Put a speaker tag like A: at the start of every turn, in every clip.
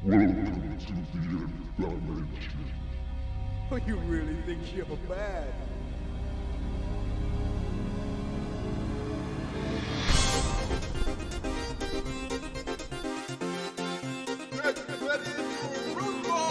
A: Welcome to the dimension.
B: Oh, you really think you're bad?
A: Get ready to rumble!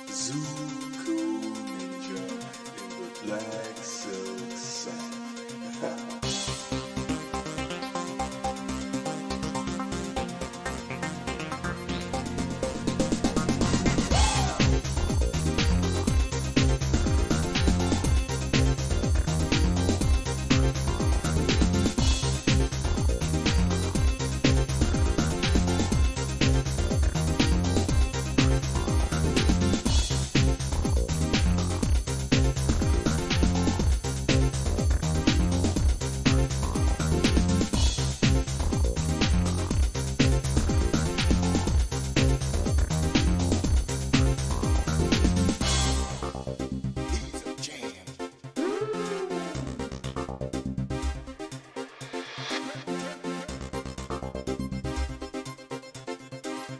A: Zuko Ninja in the black silk sack. He's a jam.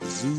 A: Zoo.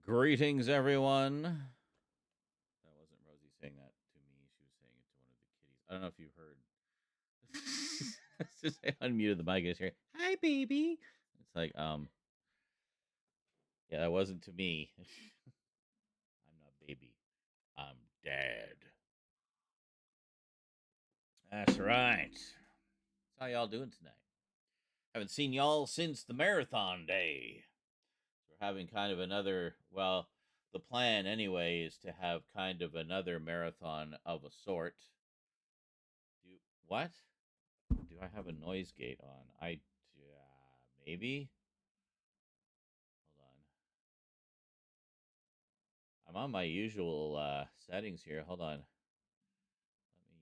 C: Greetings, everyone. That wasn't Rosie saying that to me. She was saying it to one of the kitties. I don't know if you heard. Just I unmuted the mic and just hear, "Hi, baby." It's like, yeah, that wasn't to me. I'm not baby. I'm dad. That's right. How y'all doing tonight? Haven't seen y'all since the marathon day. We're having kind of another, well, the plan anyway is to have kind of another marathon of a sort. Do what? Do I have a noise gate on? Maybe. Hold on. I'm on my usual settings here. Hold on. Let me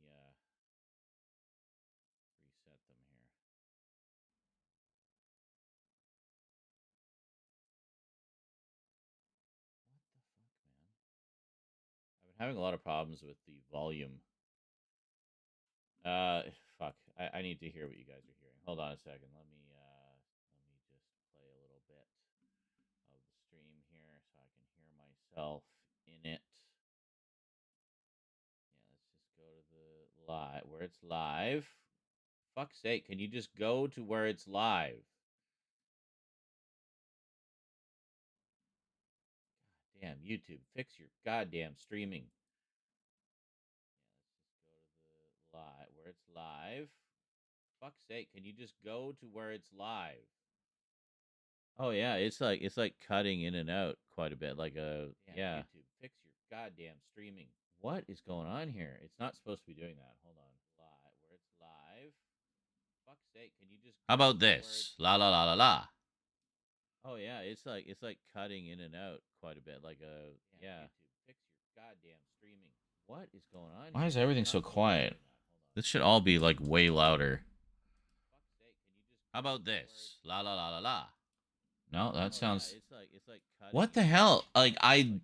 C: I'm having a lot of problems with the volume. Fuck. I need to hear what you guys are hearing. Hold on a second. Let me just play a little bit of the stream here so I can hear myself in it. Yeah, let's just go to the live where it's live. Fuck's sake, can you just go to where it's live? God damn, YouTube, fix your goddamn streaming. Yeah, let's just go to the live where it's live. Fuck's sake, can you just go to where it's live? Oh yeah, it's like cutting in and out quite a bit, like a yeah. YouTube, fix your goddamn streaming. What is going on here? It's not supposed to be doing that. Hold on, live where it's live. Fuck's sake, can you just? How about this? La la la la la. Oh yeah, it's like cutting in and out quite a bit, like a yeah. YouTube, fix your goddamn streaming. What is going on? Why is everything so quiet? This should all be like way louder. How about this? La la la la la. No, that sounds. It's like what the hell? Like I.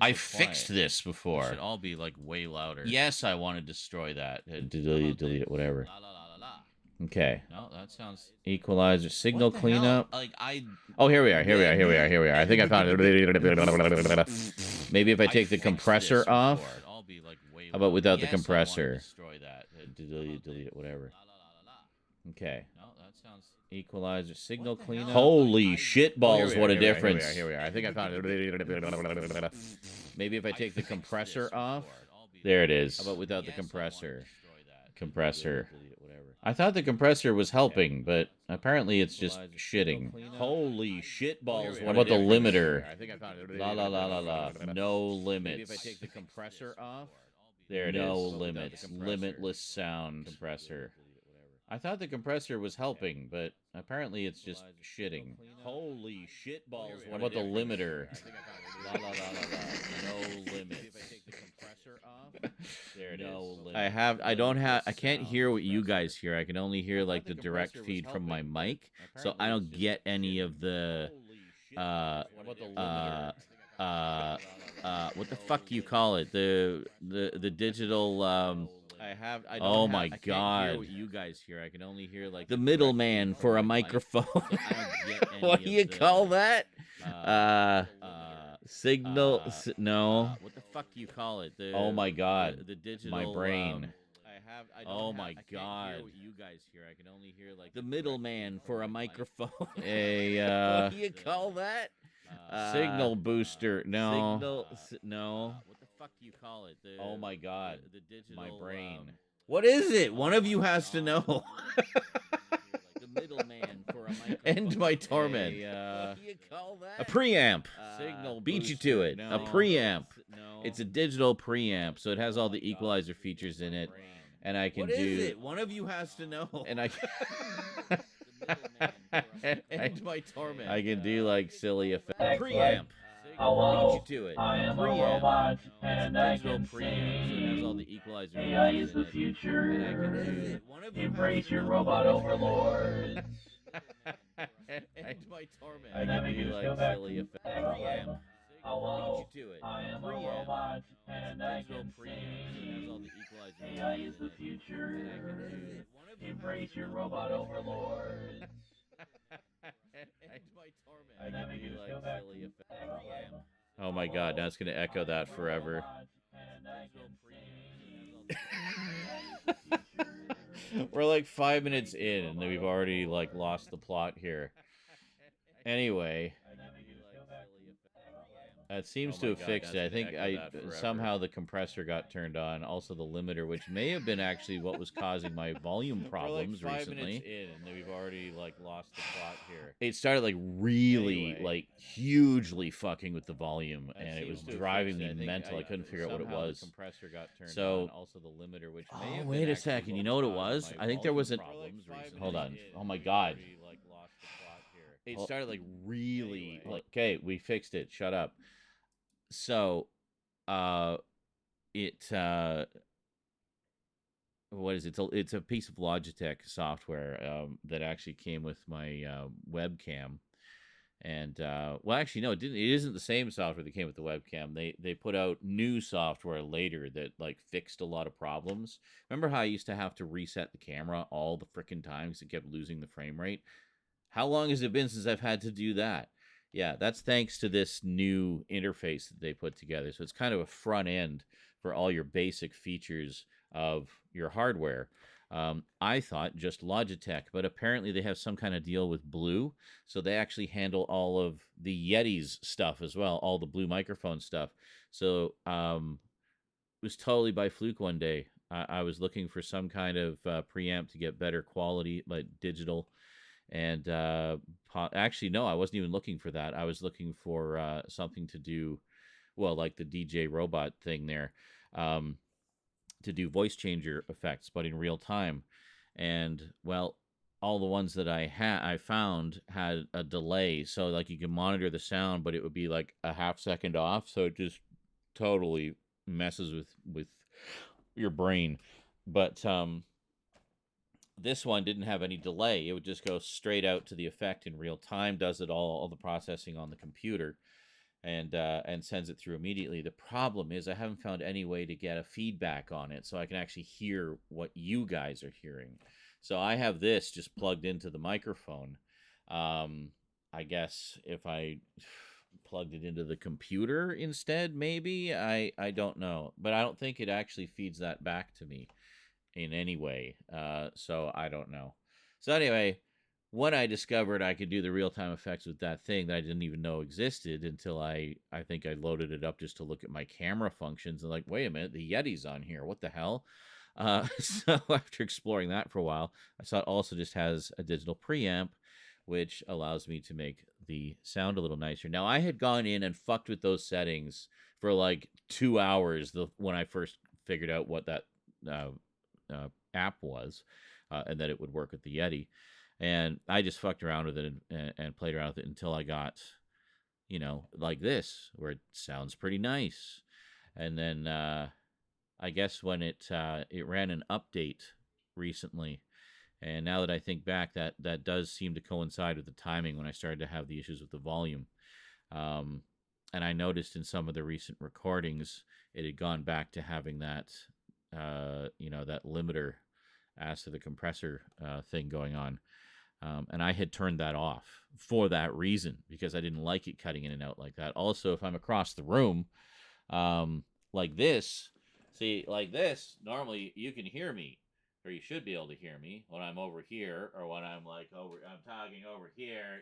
C: I fixed this before. It should all be like way louder. Yes, I want to destroy that. Delete it, whatever. Okay. No, that sounds equalizer signal cleanup. Like I. Oh, here we are. I think I found it. Maybe if I take the compressor off. How about without the compressor? Destroy that. Delete it, whatever. Okay. No, that sounds equalizer signal cleanup. Holy shit balls! What a difference. Here we are. I think I found it. Maybe if I take the compressor off. There it is. How about without the compressor? Compressor. I thought the compressor was helping, but apparently it's just shitting. Holy shit balls! What about the limiter? La la la la la. No limits. Maybe if I take the compressor off. There it is. No limits. Limitless sound compressor. I thought the compressor was helping, but apparently it's just shitting. Holy shit balls! What about the limiter? La la la la la. No limits. If I take the compressor off, there it is. I can't hear what you guys hear. I can only hear like the direct feed from my mic, so I don't get any of the what the fuck do you call it? The digital oh my god! Hear what you guys hear? I can only hear like the middleman for a microphone. What do you call that? Signal? No. What the fuck do you call it? Oh my god! The digital. My brain. Oh my god! Hear what you guys hear? I can only hear like the middleman for a microphone. What do you call that? Signal booster. No. No. What the fuck do you call it? Oh my god. The digital. My brain. What is it? One of you has to know. The middleman for a microphone. End my torment. What do you call that? A preamp. Signal. Beat you to it. No. A preamp. No. It's a digital preamp, so it has all the equalizer features in it, and I can do. What is it? One of you has to know. And I. End my torment. I can do like silly effects. Preamp.
D: Hello,
C: Beat you to it.
D: I am a
C: Preamp.
D: robot,
C: It's
D: and
C: a
D: I
C: digital
D: can
C: preamp, so it has all the
D: sing.
C: equalizer
D: AI
C: features
D: is
C: in
D: the
C: it.
D: future.
C: One of you
D: Embrace your robot overlords.
C: End my torment.
D: Let
C: I
D: me
C: can do
D: just go
C: like
D: back
C: silly
D: to
C: effects.
D: hello.
C: Preamp.
D: Hello,
C: Beat you to it.
D: I am a
C: Preamp.
D: robot,
C: It's
D: and
C: a
D: I
C: digital
D: can
C: preamp, so it has all
D: sing.
C: the equalizer
D: AI
C: features
D: is
C: in
D: the
C: it.
D: future. Embrace your robot overlords.
C: End my torment. I
D: Let
C: can
D: me
C: do
D: just
C: like
D: go back
C: silly
D: to
C: effects.
D: hello.
C: Preamp. Oh my god, now it's gonna echo that forever. We're like 5 minutes in, and we've already like lost the plot here. Anyway, that seems to have fixed it. I think somehow the compressor got turned on, also the limiter, which may have been actually what was causing my volume problems recently. 5 minutes in, and we've already like lost the plot here. It started like really like hugely fucking with the volume, and it was driving me mental. I couldn't figure out what it was. The compressor got turned on, also the limiter, which may have wait a second. You know what it was? I think there was an hold on. Oh my god. It started like really like okay, we fixed it. Shut up. So, it what is it? It's a piece of Logitech software that actually came with my webcam, And well, actually, no, it didn't. It isn't the same software that came with the webcam. They put out new software later that like fixed a lot of problems. Remember how I used to have to reset the camera all the freaking times it kept losing the frame rate? How long has it been since I've had to do that? Yeah, that's thanks to this new interface that they put together. So it's kind of a front end for all your basic features of your hardware. I thought just Logitech, but apparently they have some kind of deal with Blue. So they actually handle all of the Yeti's stuff as well, all the Blue microphone stuff. So it was totally by fluke one day. I was looking for some kind of preamp to get better quality, like digital. And actually, no, I wasn't even looking for that. I was looking for something to do, well, like the DJ robot thing there, to do voice changer effects, but in real time. And well, all the ones that I found had a delay, so like you can monitor the sound, but it would be like a half second off, so it just totally messes with your brain. But this one didn't have any delay. It would just go straight out to the effect in real time, does it all the processing on the computer, and sends it through immediately. The problem is I haven't found any way to get a feedback on it so I can actually hear what you guys are hearing. So I have this just plugged into the microphone. I guess if I plugged it into the computer instead, maybe. I don't know. But I don't think it actually feeds that back to me in any way. So I don't know. So anyway, when I discovered I could do the real-time effects with that thing that I didn't even know existed until I think I loaded it up just to look at my camera functions and like, wait a minute, the Yeti's on here. What the hell? So after exploring that for a while, I saw it also just has a digital preamp, which allows me to make the sound a little nicer. Now, I had gone in and fucked with those settings for like 2 hours when I first figured out what that app was, and that it would work with the Yeti. And I just fucked around with it and played around with it until I got, like this, where it sounds pretty nice. And then I guess when it ran an update recently, and now that I think back, that does seem to coincide with the timing when I started to have the issues with the volume. And I noticed in some of the recent recordings, it had gone back to having that, that limiter as to the compressor thing going on. And I had turned that off for that reason, because I didn't like it cutting in and out like that. Also, if I'm across the room, like this, normally you can hear me, or you should be able to hear me when I'm over here, or when I'm I'm talking over here,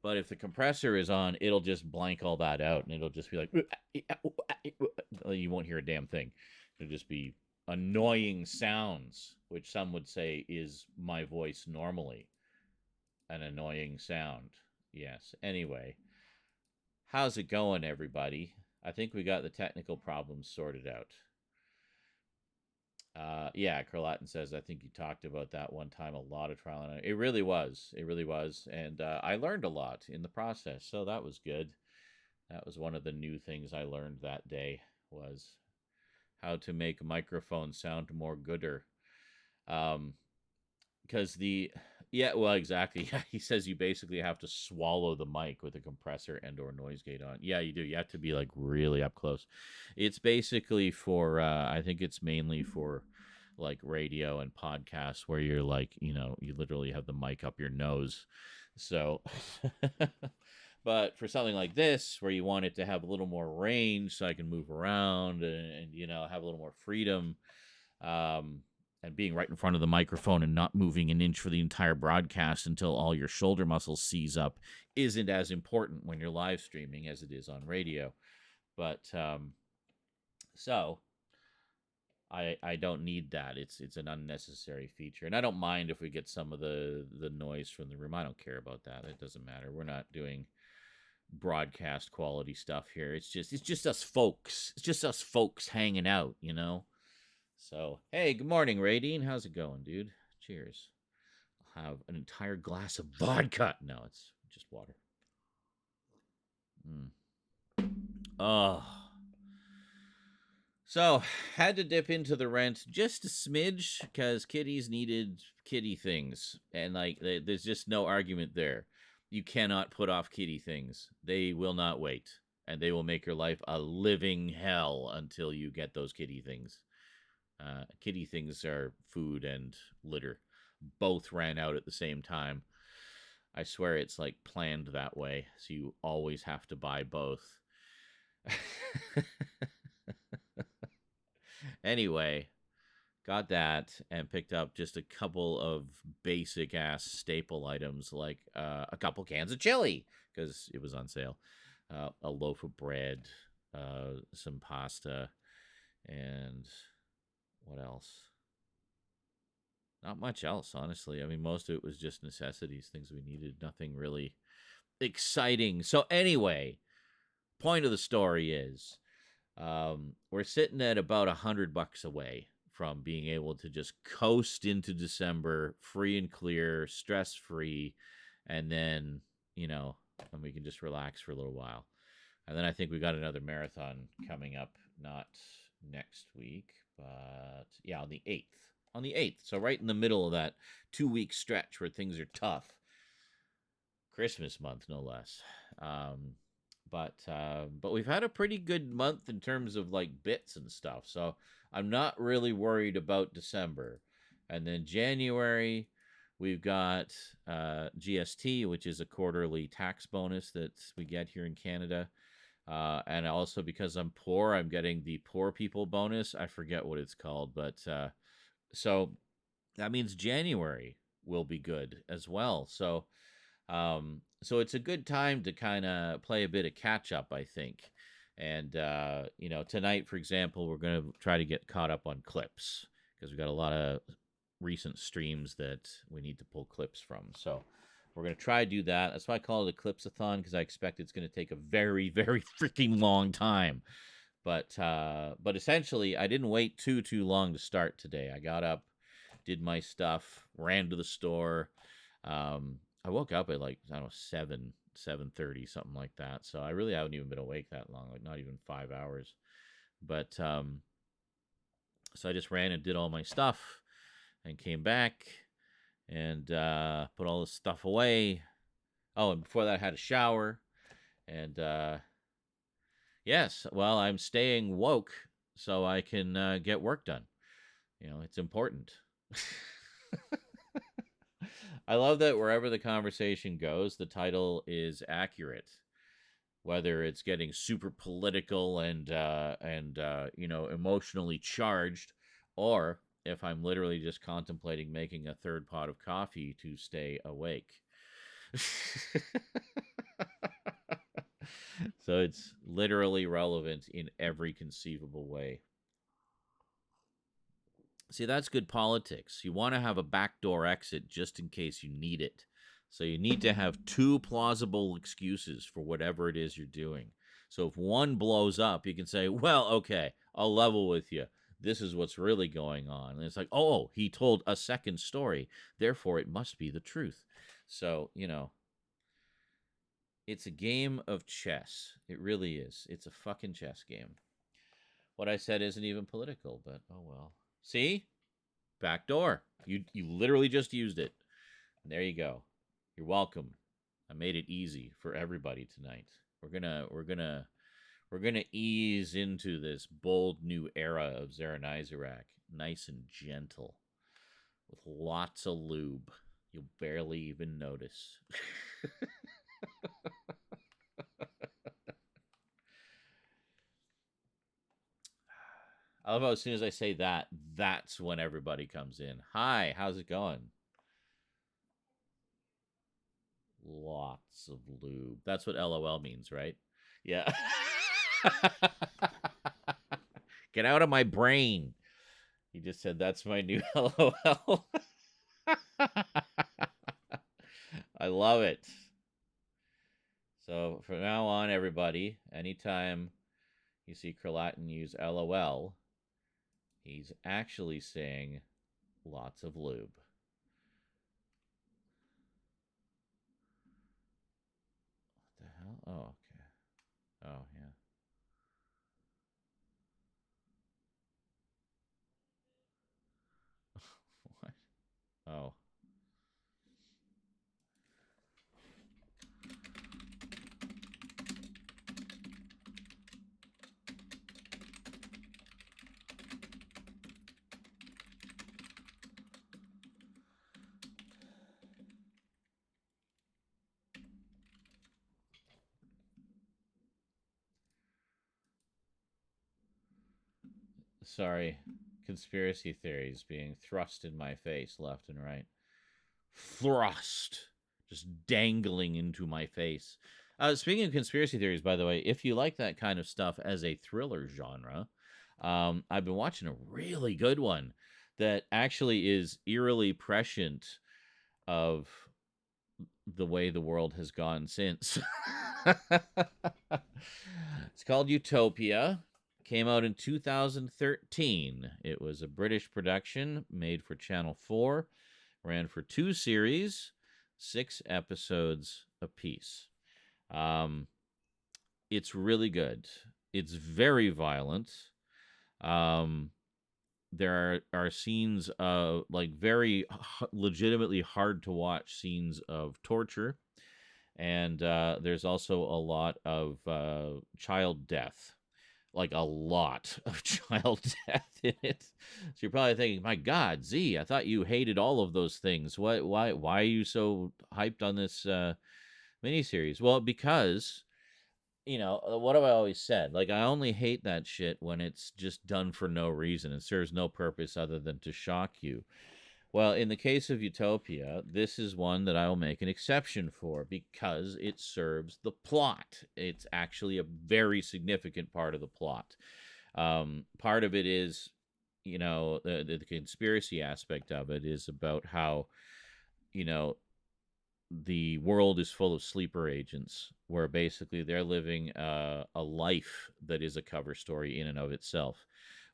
C: But if the compressor is on, it'll just blank all that out, and it'll just be like, you won't hear a damn thing. It'll just be annoying sounds, which some would say is my voice normally. An annoying sound. Yes. Anyway, how's it going, everybody? I think we got the technical problems sorted out. Yeah, Carlatin says, I think you talked about that one time, a lot of trial and error. It really was. It really was. And I learned a lot in the process, so that was good. That was one of the new things I learned that day, was how to make microphones sound more gooder. Because well, exactly. He says you basically have to swallow the mic with a compressor and or noise gate on. Yeah, you do. You have to be like really up close. It's basically for, I think it's mainly for like radio and podcasts where you're like, you literally have the mic up your nose. So, but for something like this, where you want it to have a little more range so I can move around and have a little more freedom, and being right in front of the microphone and not moving an inch for the entire broadcast until all your shoulder muscles seize up, isn't as important when you're live streaming as it is on radio. But so I don't need that. It's an unnecessary feature, and I don't mind if we get some of the noise from the room. I don't care about that. It doesn't matter. We're not doing broadcast quality stuff here. It's just us folks. It's just us folks hanging out, So, hey, good morning, Radine. How's it going, dude? Cheers. I'll have an entire glass of vodka. No, it's just water. Oh. So, had to dip into the rent just a smidge because kitties needed kitty things. And, there's just no argument there. You cannot put off kitty things. They will not wait, and they will make your life a living hell until you get those kitty things. Kitty things are food and litter. Both ran out at the same time. I swear it's like planned that way, so you always have to buy both. Anyway, got that and picked up just a couple of basic ass staple items like a couple cans of chili because it was on sale, a loaf of bread, some pasta, and what else? Not much else, honestly. I mean, most of it was just necessities, things we needed, nothing really exciting. So, anyway, point of the story is we're sitting at about $100 away from being able to just coast into December free and clear, stress free, and then, and we can just relax for a little while. And then I think we got another marathon coming up, not next week, but yeah, on the 8th. On the 8th. So right in the middle of that 2-week stretch where things are tough. Christmas month, no less. But we've had a pretty good month in terms of like bits and stuff. So I'm not really worried about December. And then January, we've got GST, which is a quarterly tax bonus that we get here in Canada. And also because I'm poor, I'm getting the poor people bonus. I forget what it's called, but so that means January will be good as well. So it's a good time to kind of play a bit of catch up, I think. And tonight, for example, we're going to try to get caught up on clips because we've got a lot of recent streams that we need to pull clips from. So we're going to try to do that. That's why I call it a Clips-a-Thon because I expect it's going to take a very, very freaking long time. But essentially, I didn't wait too long to start today. I got up, did my stuff, ran to the store. I woke up at like, I don't know, 7:30, something like that. So I really haven't even been awake that long, like not even 5 hours. But so I just ran and did all my stuff and came back and put all this stuff away. Oh, and before that I had a shower. And yes, well, I'm staying woke so I can get work done. It's important. I love that wherever the conversation goes, the title is accurate. Whether it's getting super political and emotionally charged, or if I'm literally just contemplating making a third pot of coffee to stay awake. So it's literally relevant in every conceivable way. See, that's good politics. You want to have a backdoor exit just in case you need it. So you need to have two plausible excuses for whatever it is you're doing. So if one blows up, you can say, well, okay, I'll level with you. This is what's really going on. And it's like, oh, he told a second story. Therefore, it must be the truth. So, it's a game of chess. It really is. It's a fucking chess game. What I said isn't even political, but oh well. See? Back door. You literally just used it. And there you go. You're welcome. I made it easy for everybody tonight. We're gonna ease into this bold new era of Zaranizarak, nice and gentle, with lots of lube. You'll barely even notice. I love how as soon as I say that, that's when everybody comes in. Hi, how's it going? Lots of lube. That's what LOL means, right? Yeah. Get out of my brain. He just said that's my new LOL. I love it. So from now on, everybody, anytime you see Kralatin use LOL, he's actually saying lots of lube. What the hell? Oh, okay. Oh, yeah. What? Oh. Sorry, conspiracy theories being thrust in my face left and right. Thrust, just dangling into my face. Speaking of conspiracy theories, by the way, if you like that kind of stuff as a thriller genre, I've been watching a really good one that actually is eerily prescient of the way the world has gone since. It's called Utopia. Came out in 2013. It was a British production made for Channel 4, ran for 2 series, 6 episodes apiece. It's really good. It's very violent. There are scenes of like very legitimately hard to watch scenes of torture, and there's also a lot of child death, like a lot of child death in it. So you're probably thinking, "My God, Z, I thought you hated all of those things. Why are you so hyped on this miniseries?" Well, because what have I always said? Like, I only hate that shit when it's just done for no reason and serves no purpose other than to shock you. Well, in the case of Utopia, this is one that I will make an exception for because it serves the plot. It's actually a very significant part of the plot. Part of it is, the conspiracy aspect of it is about how, you know, the world is full of sleeper agents where basically they're living a life that is a cover story in and of itself,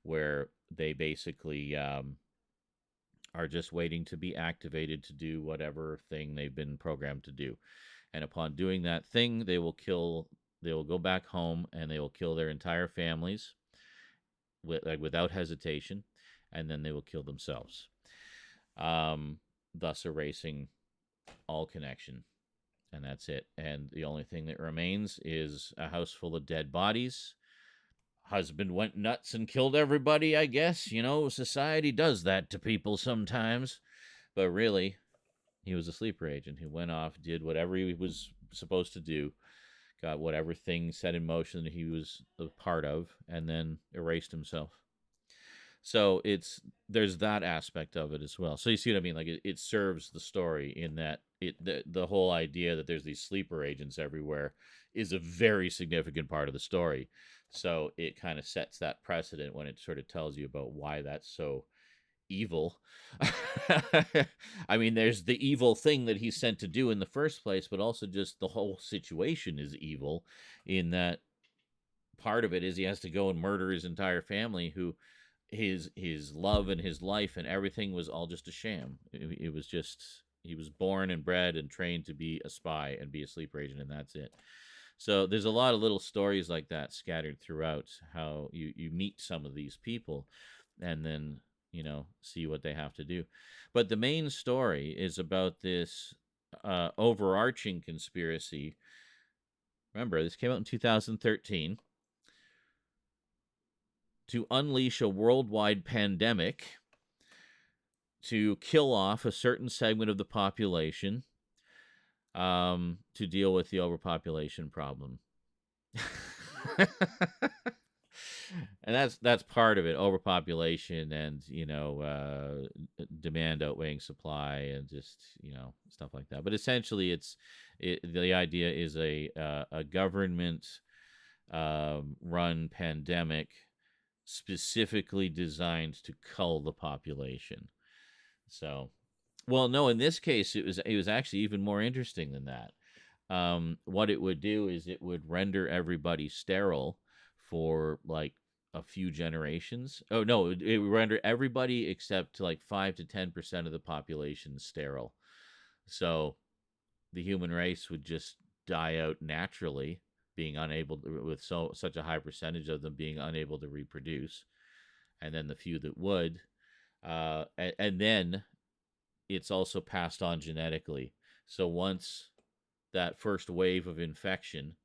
C: where they basically are just waiting to be activated to do whatever thing they've been programmed to do. And upon doing that thing, they will go back home and they will kill their entire families without hesitation, and then they will kill themselves, thus erasing all connection. And that's it. And the only thing that remains is a house full of dead bodies. Husband went nuts and killed everybody, I guess. Society does that to people sometimes. But really, he was a sleeper agent who went off, did whatever he was supposed to do, got whatever thing set in motion that he was a part of, and then erased himself. So there's that aspect of it as well. So you see what I mean? Like it serves the story in that the whole idea that there's these sleeper agents everywhere is a very significant part of the story. So it kind of sets that precedent when it sort of tells you about why that's so evil. I mean, there's the evil thing that he's sent to do in the first place, but also just the whole situation is evil in that part of it is he has to go and murder his entire family who his love and his life and everything was all just a sham. It was just he was born and bred and trained to be a spy and be a sleeper agent, and that's it. So there's a lot of little stories like that scattered throughout how you meet some of these people and then see what they have to do. But the main story is about this overarching conspiracy. Remember, this came out in 2013. To unleash a worldwide pandemic to kill off a certain segment of the population to deal with the overpopulation problem. And that's part of it, overpopulation and demand outweighing supply and just stuff like that. But essentially the idea is a government run pandemic specifically designed to cull the population. So, well, no, in this case, it was actually even more interesting than that. What it would do is it would render everybody sterile for like a few generations. Oh no, it would render everybody except like 5 to 10% of the population sterile. So the human race would just die out naturally, being unable to, with such a high percentage of them being unable to reproduce, and then the few that would, and then it's also passed on genetically. So once that first wave of infection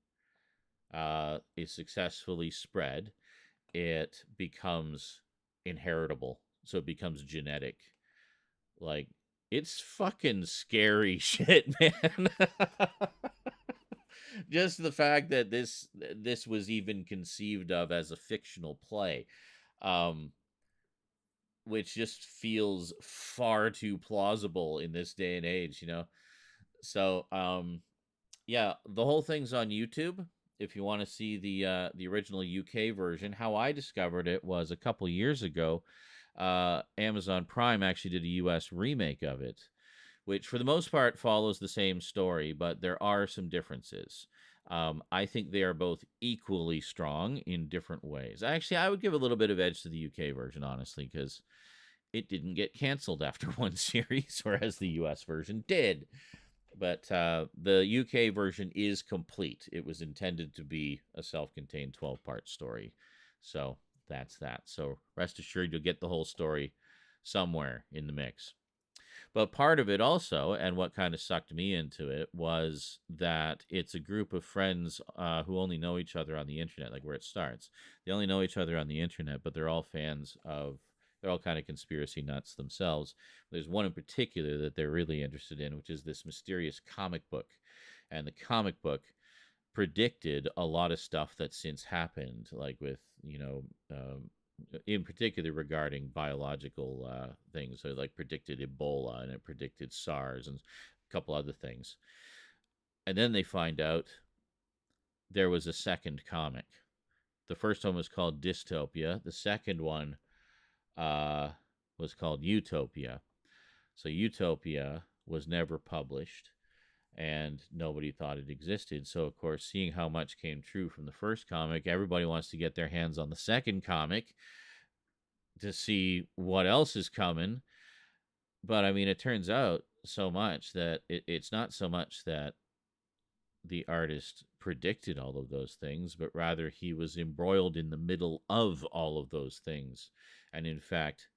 C: is successfully spread, it becomes inheritable. So it becomes genetic. Like, it's fucking scary shit, man. Just the fact that this was even conceived of as a fictional play. um, which just feels far too plausible in this day and age, you know. So, yeah, the whole thing's on YouTube. If you want to see the original UK version, how I discovered it was a couple years ago. Amazon Prime actually did a US remake of it, which for the most part follows the same story, but there are some differences. I think they are both equally strong in different ways. Actually, I would give a little bit of edge to the UK version, honestly, because it didn't get canceled after one series, whereas the US version did. But the UK version is complete. It was intended to be a self contained 12-part story. So that's that. So rest assured, you'll get the whole story somewhere in the mix. But part of it also, and what kind of sucked me into it, was that it's a group of friends who only know each other on the internet, like where it starts. They only know each other on the internet, but they're all fans of, they're all kind of conspiracy nuts themselves. There's one in particular that they're really interested in, which is this mysterious comic book. And the comic book predicted a lot of stuff that's since happened, like with, in particular regarding biological things. So, like, predicted Ebola and it predicted SARS and a couple other things. And then they find out there was a second comic. The first one was called Dystopia. The second one was called Utopia. So Utopia was never published and nobody thought it existed. So, of course, seeing how much came true from the first comic, everybody wants to get their hands on the second comic to see what else is coming. But I mean, it turns out so much that it's not so much that the artist predicted all of those things, but rather he was embroiled in the middle of all of those things. And in fact,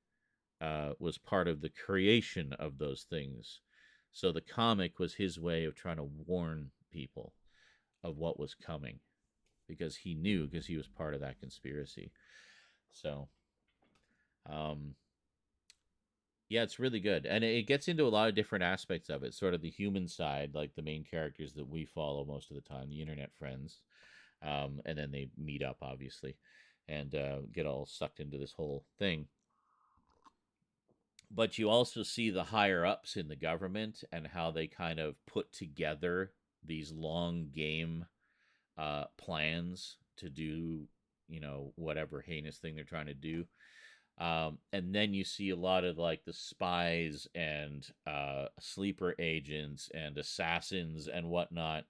C: was part of the creation of those things. So the comic was his way of trying to warn people of what was coming because he knew, because he was part of that conspiracy. So, yeah, it's really good. And it gets into a lot of different aspects of it, sort of the human side, like the main characters that we follow most of the time, the internet friends. And then they meet up, obviously, and get all sucked into this whole thing. But you also see the higher ups in the government and how they kind of put together these long game plans to do, whatever heinous thing they're trying to do. And then you see a lot of like the spies and sleeper agents and assassins and whatnot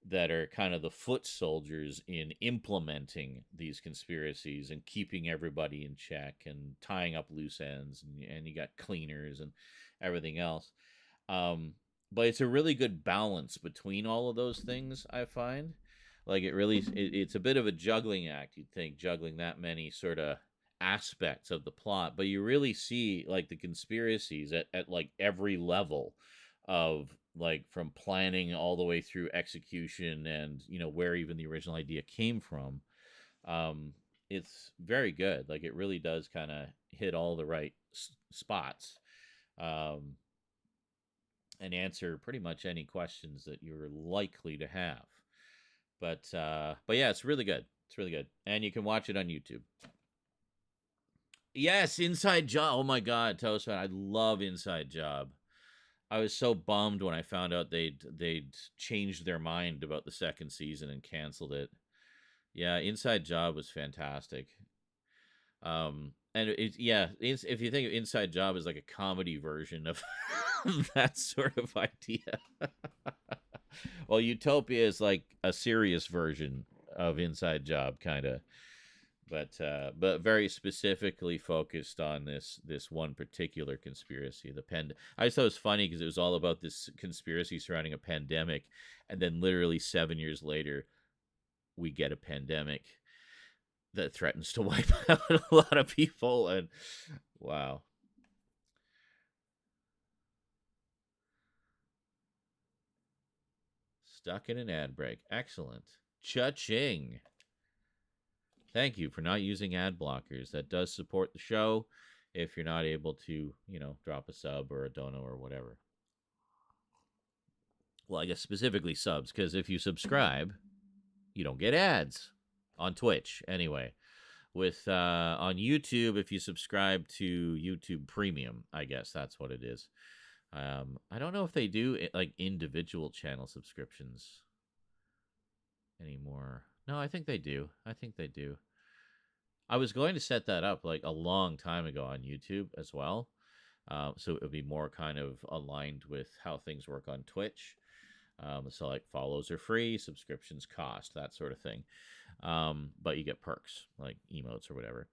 C: that are kind of the foot soldiers in implementing these conspiracies and keeping everybody in check and tying up loose ends, and you got cleaners and everything else. But it's a really good balance between all of those things, I find. Like it's a bit of a juggling act, you'd think, juggling that many sort of aspects of the plot, but you really see like the conspiracies at like every level of, like, from planning all the way through execution and where even the original idea came from. It's very good. Like, it really does kind of hit all the right spots, um, and answer pretty much any questions that you're likely to have. But yeah, it's really good. It's really good, and you can watch it on YouTube. Yes, Inside Job. Oh my God, Toastman, I love Inside Job. I was so bummed when I found out they'd changed their mind about the second season and canceled it. Yeah, Inside Job was fantastic. And if you think of Inside Job as like a comedy version of that sort of idea, well, Utopia is like a serious version of Inside Job, kind of. But very specifically focused on this one particular conspiracy. I just thought it was funny because it was all about this conspiracy surrounding a pandemic, and then literally 7 years later, we get a pandemic that threatens to wipe out a lot of people. And wow. Stuck in an ad break. Excellent. Cha-ching. Thank you for not using ad blockers. That does support the show if you're not able to, drop a sub or a dono or whatever. Well, I guess specifically subs, because if you subscribe, you don't get ads on Twitch anyway. with on YouTube, if you subscribe to YouTube Premium, I guess that's what it is. I don't know if they do like individual channel subscriptions anymore. No, I think they do. I think they do. I was going to set that up like a long time ago on YouTube as well. So it would be more kind of aligned with how things work on Twitch. So like follows are free, subscriptions cost, that sort of thing. But you get perks like emotes or whatever.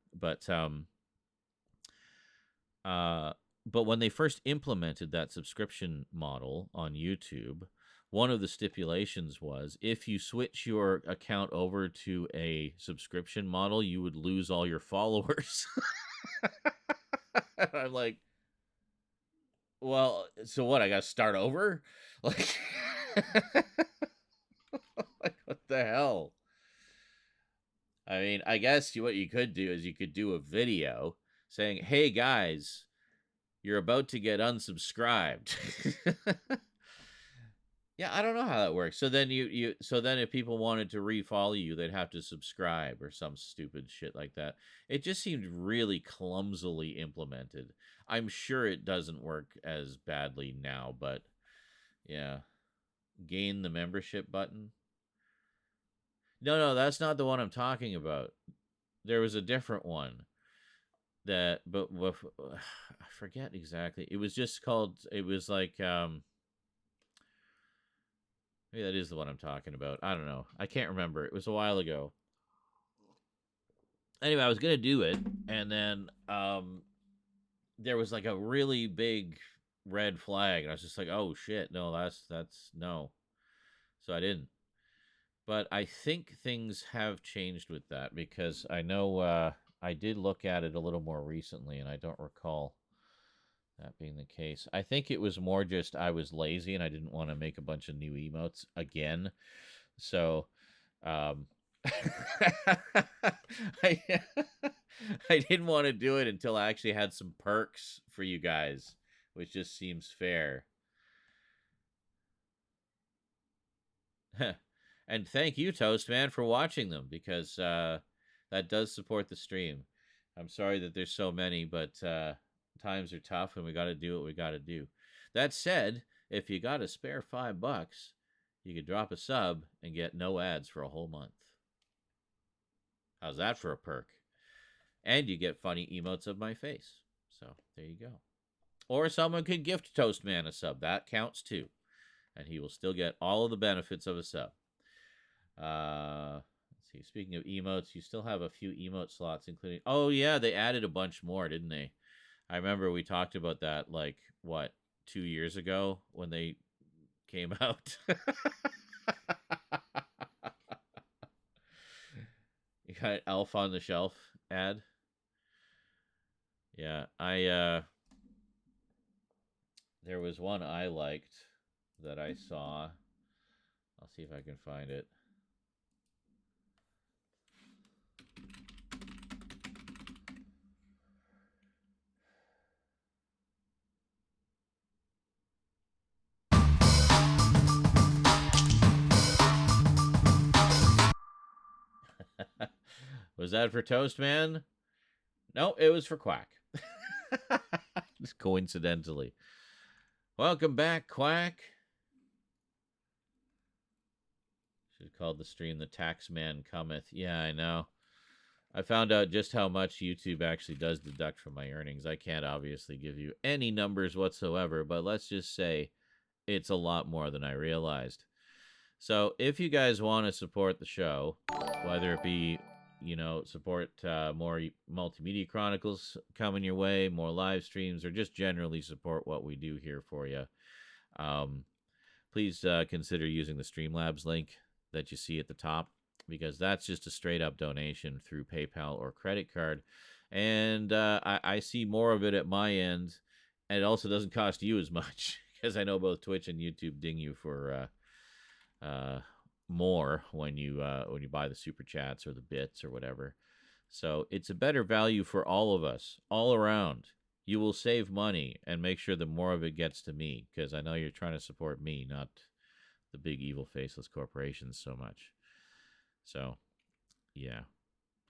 C: But when they first implemented that subscription model on YouTube, one of the stipulations was if you switch your account over to a subscription model, you would lose all your followers. I'm like, well, so what? I got to start over? Like, like, what the hell? I mean, I guess what you could do is you could do a video saying, hey guys, you're about to get unsubscribed. Yeah, I don't know how that works. So then so then if people wanted to refollow you, they'd have to subscribe or some stupid shit like that. It just seemed really clumsily implemented. I'm sure it doesn't work as badly now, but yeah. Gain the membership button. No, that's not the one I'm talking about. There was a different one but I forget exactly. It was just called, it was like, maybe that is the one I'm talking about. I don't know. I can't remember. It was a while ago. Anyway, I was going to do it, and then there was like a really big red flag, and I was just like, oh shit, no, that's no. So I didn't. But I think things have changed with that, because I know I did look at it a little more recently, and I don't recall that being the case. I think it was more just I was lazy and I didn't want to make a bunch of new emotes again. So I, I didn't want to do it until I actually had some perks for you guys, which just seems fair. And thank you, Toastman, for watching them, because that does support the stream. I'm sorry that there's so many, but times are tough and we got to do what we got to do. That said, if you got a spare $5, you could drop a sub and get no ads for a whole month. How's that for a perk? And you get funny emotes of my face. So there you go. Or someone could gift Toastman a sub. That counts too. And he will still get all of the benefits of a sub. Let's see. Speaking of emotes, you still have a few emote slots, including... Oh, yeah, they added a bunch more, didn't they? I remember we talked about that, like, what, 2 years ago when they came out? You got Elf on the Shelf ad? Yeah, there was one I liked that I saw. I'll see if I can find it. Was that for Toastman? No, it was for Quack. Just coincidentally. Welcome back, Quack. Should have called the stream The Taxman Cometh. Yeah, I know. I found out just how much YouTube actually does deduct from my earnings. I can't obviously give you any numbers whatsoever, but let's just say it's a lot more than I realized. So if you guys want to support the show, whether it be, you know, support more Multimedia Chronicles coming your way, more live streams, or just generally support what we do here for you, please consider using the Streamlabs link that you see at the top, because that's just a straight up donation through PayPal or credit card. And I see more of it at my end, and it also doesn't cost you as much, because I know both Twitch and YouTube ding you for more when you buy the super chats or the bits or whatever. So it's a better value for all of us, all around. You will save money and make sure that more of it gets to me, because I know you're trying to support me, not the big evil faceless corporations so much. So, yeah.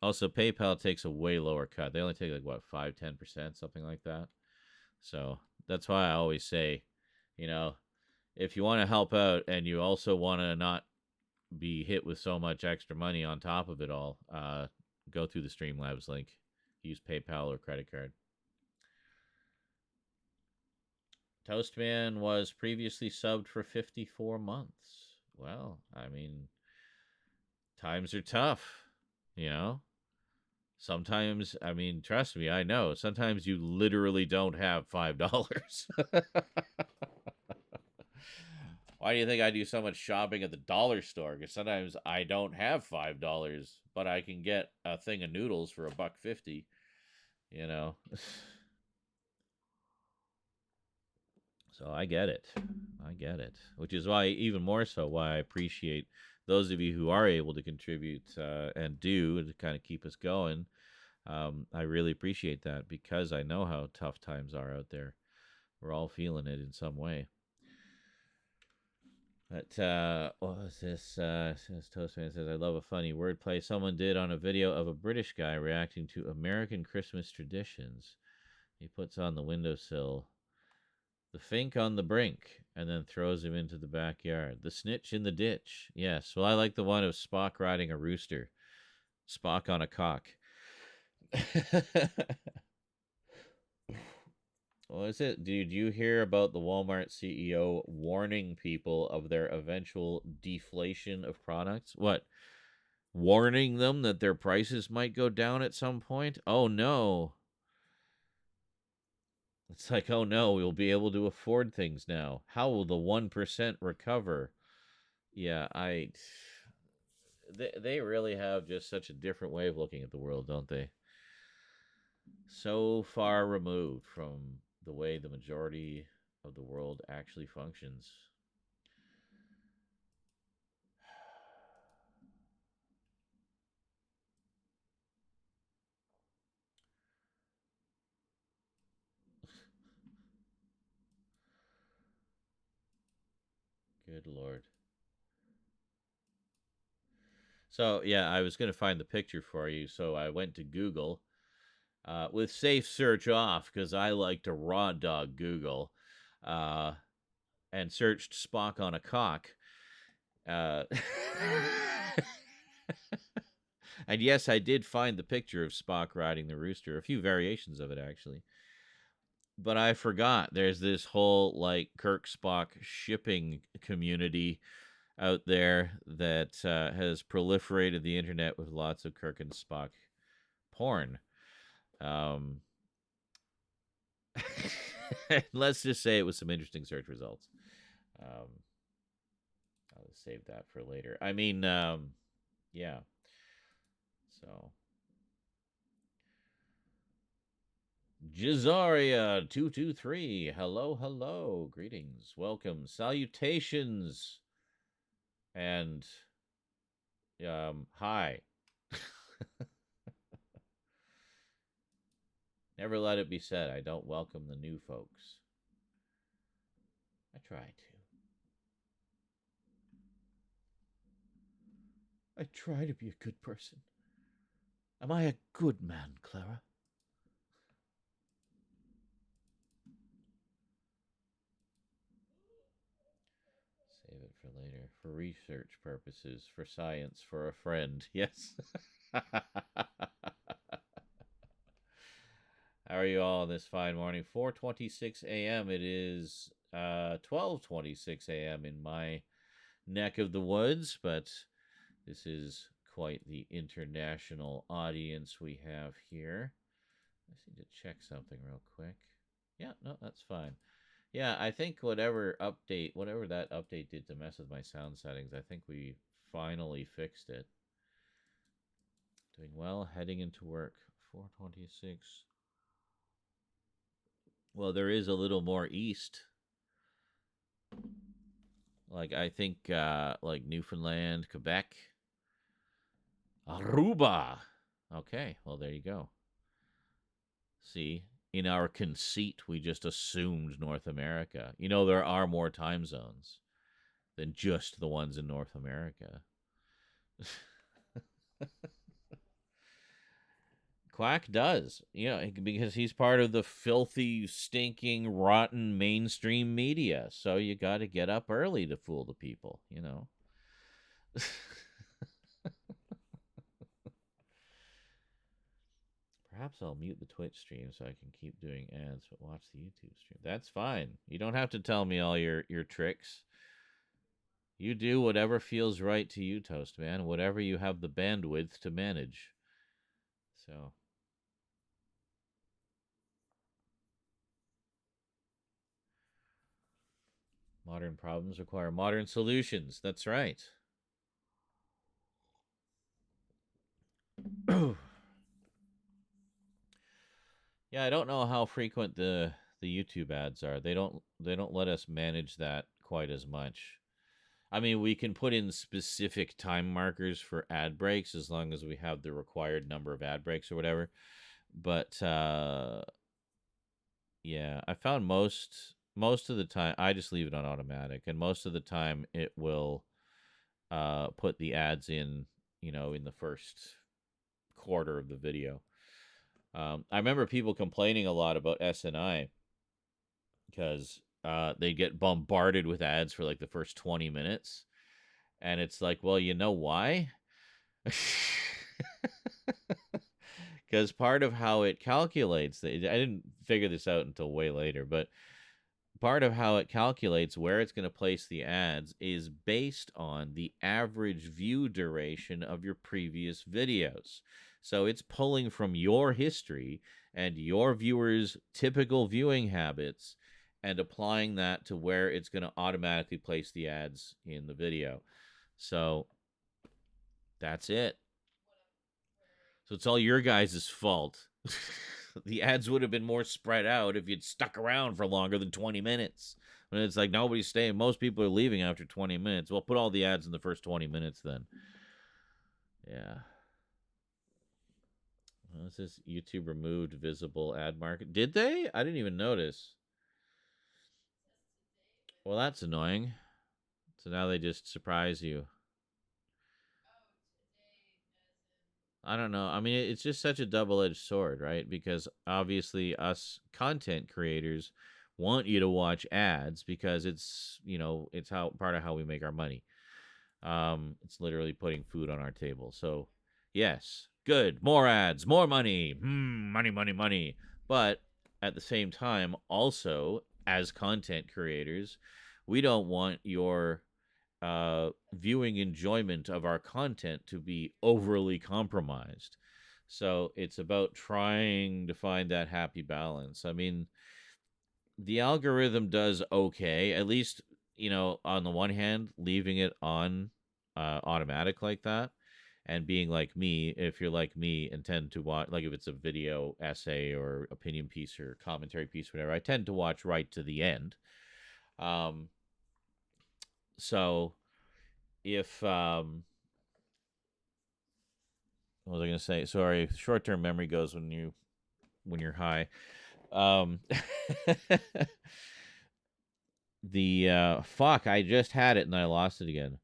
C: Also, PayPal takes a way lower cut. They only take like what 5-10%, something like that. So that's why I always say, you know, if you want to help out and you also want to not be hit with so much extra money on top of it all, go through the Streamlabs link. Use PayPal or credit card. Toastman was previously subbed for 54 months. Well, I mean, times are tough, you know? Sometimes, I mean, trust me, I know. Sometimes you literally don't have $5. Why do you think I do so much shopping at the dollar store? Because sometimes I don't have $5, but I can get a thing of noodles for $1.50. You know. So I get it. I get it. Which is why, even more so, why I appreciate those of you who are able to contribute and do to kind of keep us going. I really appreciate that because I know how tough times are out there. We're all feeling it in some way. But what was this? Says Toastman says, I love a funny wordplay someone did on a video of a British guy reacting to American Christmas traditions. He puts on the windowsill the fink on the brink and then throws him into the backyard. The snitch in the ditch. Yes, well, I like the one of Spock riding a rooster. Spock on a cock. What is it? Did you hear about the Walmart CEO warning people of their eventual deflation of products? What? Warning them that their prices might go down at some point? Oh no. It's like, oh no, we'll be able to afford things now. How will the 1% recover? Yeah, they really have just such a different way of looking at the world, don't they? So far removed from the way the majority of the world actually functions. Good Lord. So, yeah, I was going to find the picture for you, so I went to Google with safe search off because I like to raw dog Google and searched Spock on a cock. Uh, and yes, I did find the picture of Spock riding the rooster, a few variations of it, actually. But I forgot there's this whole, like, Kirk Spock shipping community out there that has proliferated the internet with lots of Kirk and Spock porn. Let's just say it was some interesting search results. I'll save that for later. I mean, yeah. So, Jizaria223. Hello, hello. Greetings. Welcome. Salutations. And hi. Never let it be said I don't welcome the new folks. I try to. I try to be a good person. Am I a good man, Clara? Save it for later. For research purposes, for science, for a friend. Yes. How are you all this fine morning? 4:26 a.m. It is 12:26 a.m. in my neck of the woods, but this is quite the international audience we have here. I just need to check something real quick. Yeah, no, that's fine. Yeah, I think whatever that update did to mess with my sound settings, I think we finally fixed it. Doing well, heading into work. 4:26. Well, there is a little more east. Like, I think, like Newfoundland, Quebec, Aruba. Okay, well, there you go. See, in our conceit, we just assumed North America. You know, there are more time zones than just the ones in North America. Quack does, because he's part of the filthy, stinking, rotten mainstream media. So you got to get up early to fool the people, Perhaps I'll mute the Twitch stream so I can keep doing ads, but watch the YouTube stream. That's fine. You don't have to tell me all your tricks. You do whatever feels right to you, Toast Man, whatever you have the bandwidth to manage. So. Modern problems require modern solutions. That's right. Yeah, I don't know how frequent the YouTube ads are. They don't let us manage that quite as much. I mean, we can put in specific time markers for ad breaks as long as we have the required number of ad breaks or whatever. But yeah, I found most of the time I just leave it on automatic, and most of the time it will put the ads in, in the first quarter of the video. I remember people complaining a lot about SNI because they get bombarded with ads for like the first 20 minutes. And it's like, well, you know why? Because part of how it calculates, I didn't figure this out until way later, but part of how it calculates where it's going to place the ads is based on the average view duration of your previous videos. So it's pulling from your history and your viewers' typical viewing habits and applying that to where it's going to automatically place the ads in the video. So that's it. So it's all your guys' fault. The ads would have been more spread out if you'd stuck around for longer than 20 minutes. When it's like nobody's staying. Most people are leaving after 20 minutes. Well, put all the ads in the first 20 minutes then. Yeah. What's this? YouTube removed visible ad market. Did they? I didn't even notice. Well, that's annoying. So now they just surprise you. I don't know. I mean, it's just such a double-edged sword, right? Because obviously us content creators want you to watch ads because it's how part of how we make our money. It's literally putting food on our table. So, yes, good. More ads, more money. Money, money, money. But at the same time, also as content creators, we don't want your viewing enjoyment of our content to be overly compromised. So it's about trying to find that happy balance. I mean, the algorithm does okay, at least, on the one hand, leaving it on automatic like that. And being like me, if you're like me and tend to watch, like if it's a video essay or opinion piece or commentary piece, whatever, I tend to watch right to the end. So if what was I gonna say? Sorry, short-term memory goes when you're high. The fuck, I just had it and I lost it again.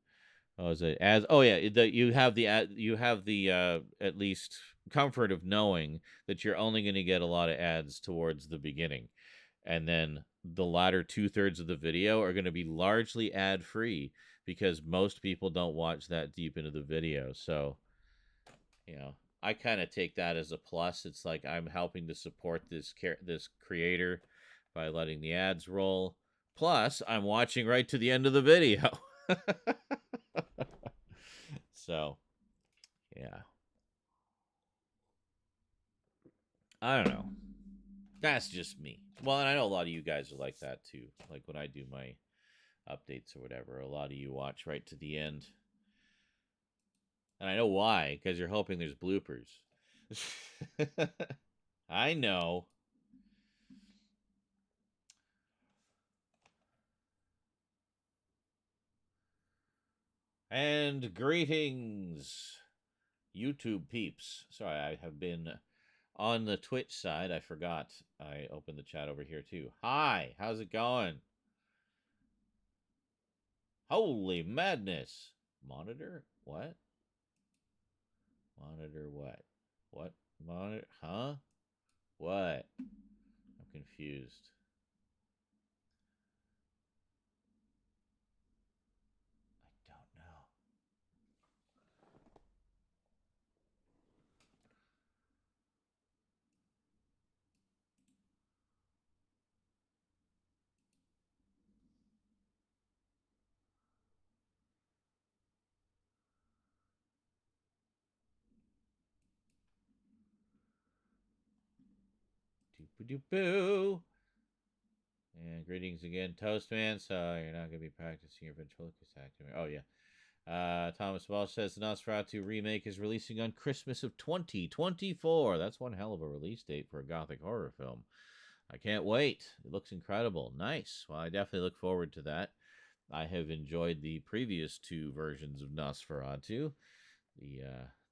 C: Oh, is it as? Oh yeah, you have the at least comfort of knowing that you're only going to get a lot of ads towards the beginning, and then the latter 2/3 of the video are going to be largely ad free because most people don't watch that deep into the video. So, I kind of take that as a plus. It's like I'm helping to support this creator by letting the ads roll. Plus, I'm watching right to the end of the video. So, yeah. I don't know. That's just me. Well, and I know a lot of you guys are like that too. Like when I do my updates or whatever, a lot of you watch right to the end. And I know why, because you're hoping there's bloopers. I know. And greetings, YouTube peeps. Sorry, I have been on the Twitch side. I forgot I opened the chat over here too. Hi, how's it going? Holy madness. Monitor? What? Monitor what? What? Monitor? Huh? What? I'm confused. I don't know. Doop-a-doop-boo. And greetings again, Toastman. So you're not going to be practicing your ventriloquist acting. Oh, yeah. Thomas Walsh says the Nosferatu remake is releasing on Christmas of 2024. That's one hell of a release date for a gothic horror film. I can't wait. It looks incredible. Nice. Well, I definitely look forward to that. I have enjoyed the previous two versions of Nosferatu. The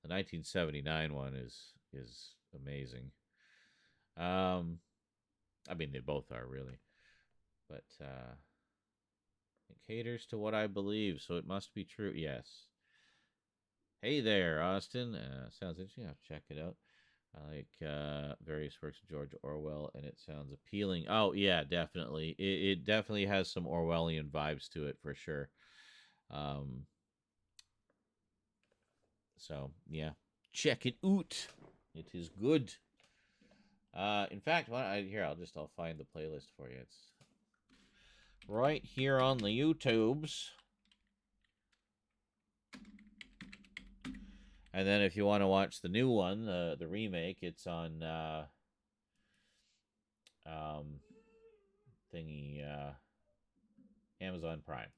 C: 1979 one is amazing. I mean they both are really, but it caters to what I believe, so it must be true. Yes. Hey there, Austin. Sounds interesting. I'll check it out. I like various works of George Orwell, and it sounds appealing. Oh yeah, definitely. It definitely has some Orwellian vibes to it for sure. Um, so yeah, check it out. It is good. In fact, I'll find the playlist for you. It's right here on the YouTubes. And then if you want to watch the new one, the remake, it's on thingy Amazon Prime.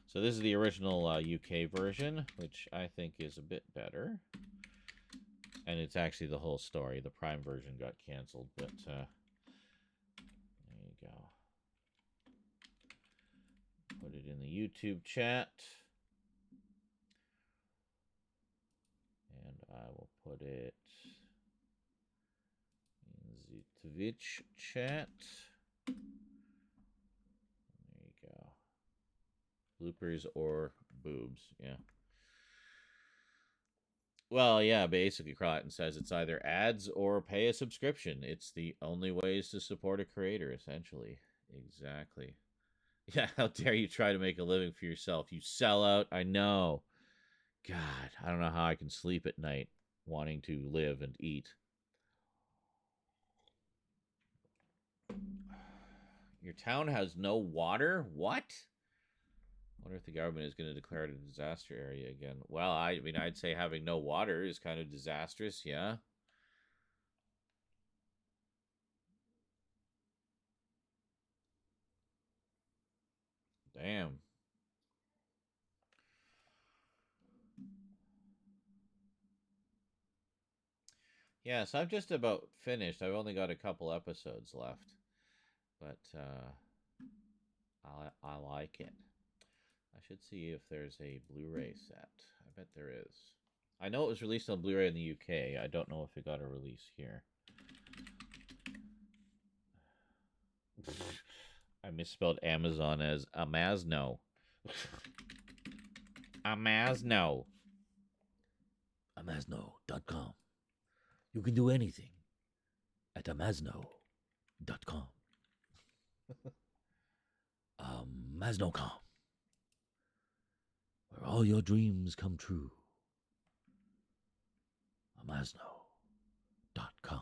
C: So this is the original UK version, which I think is a bit better. And it's actually the whole story. The Prime version got canceled, but there you go. Put it in the YouTube chat. And I will put it in the Twitch chat. There you go. Bloopers or boobs, yeah. Well, yeah, basically Crichton says it's either ads or pay a subscription. It's the only ways to support a creator, essentially. Exactly. Yeah, how dare you try to make a living for yourself? You sell out. I know. God, I don't know how I can sleep at night wanting to live and eat. Your town has no water? What? I wonder if the government is going to declare it a disaster area again. Well, I mean, I'd say having no water is kind of disastrous, yeah. Damn. Yeah, so I'm just about finished. I've only got a couple episodes left, but I like it. I should see if there's a Blu-ray set. I bet there is. I know it was released on Blu-ray in the UK. I don't know if it got a release here. I misspelled Amazon as Amazno. Amazno. Amazno.com. You can do anything at Amazno.com. Amazno.com. Where all your dreams come true. Amazno.com.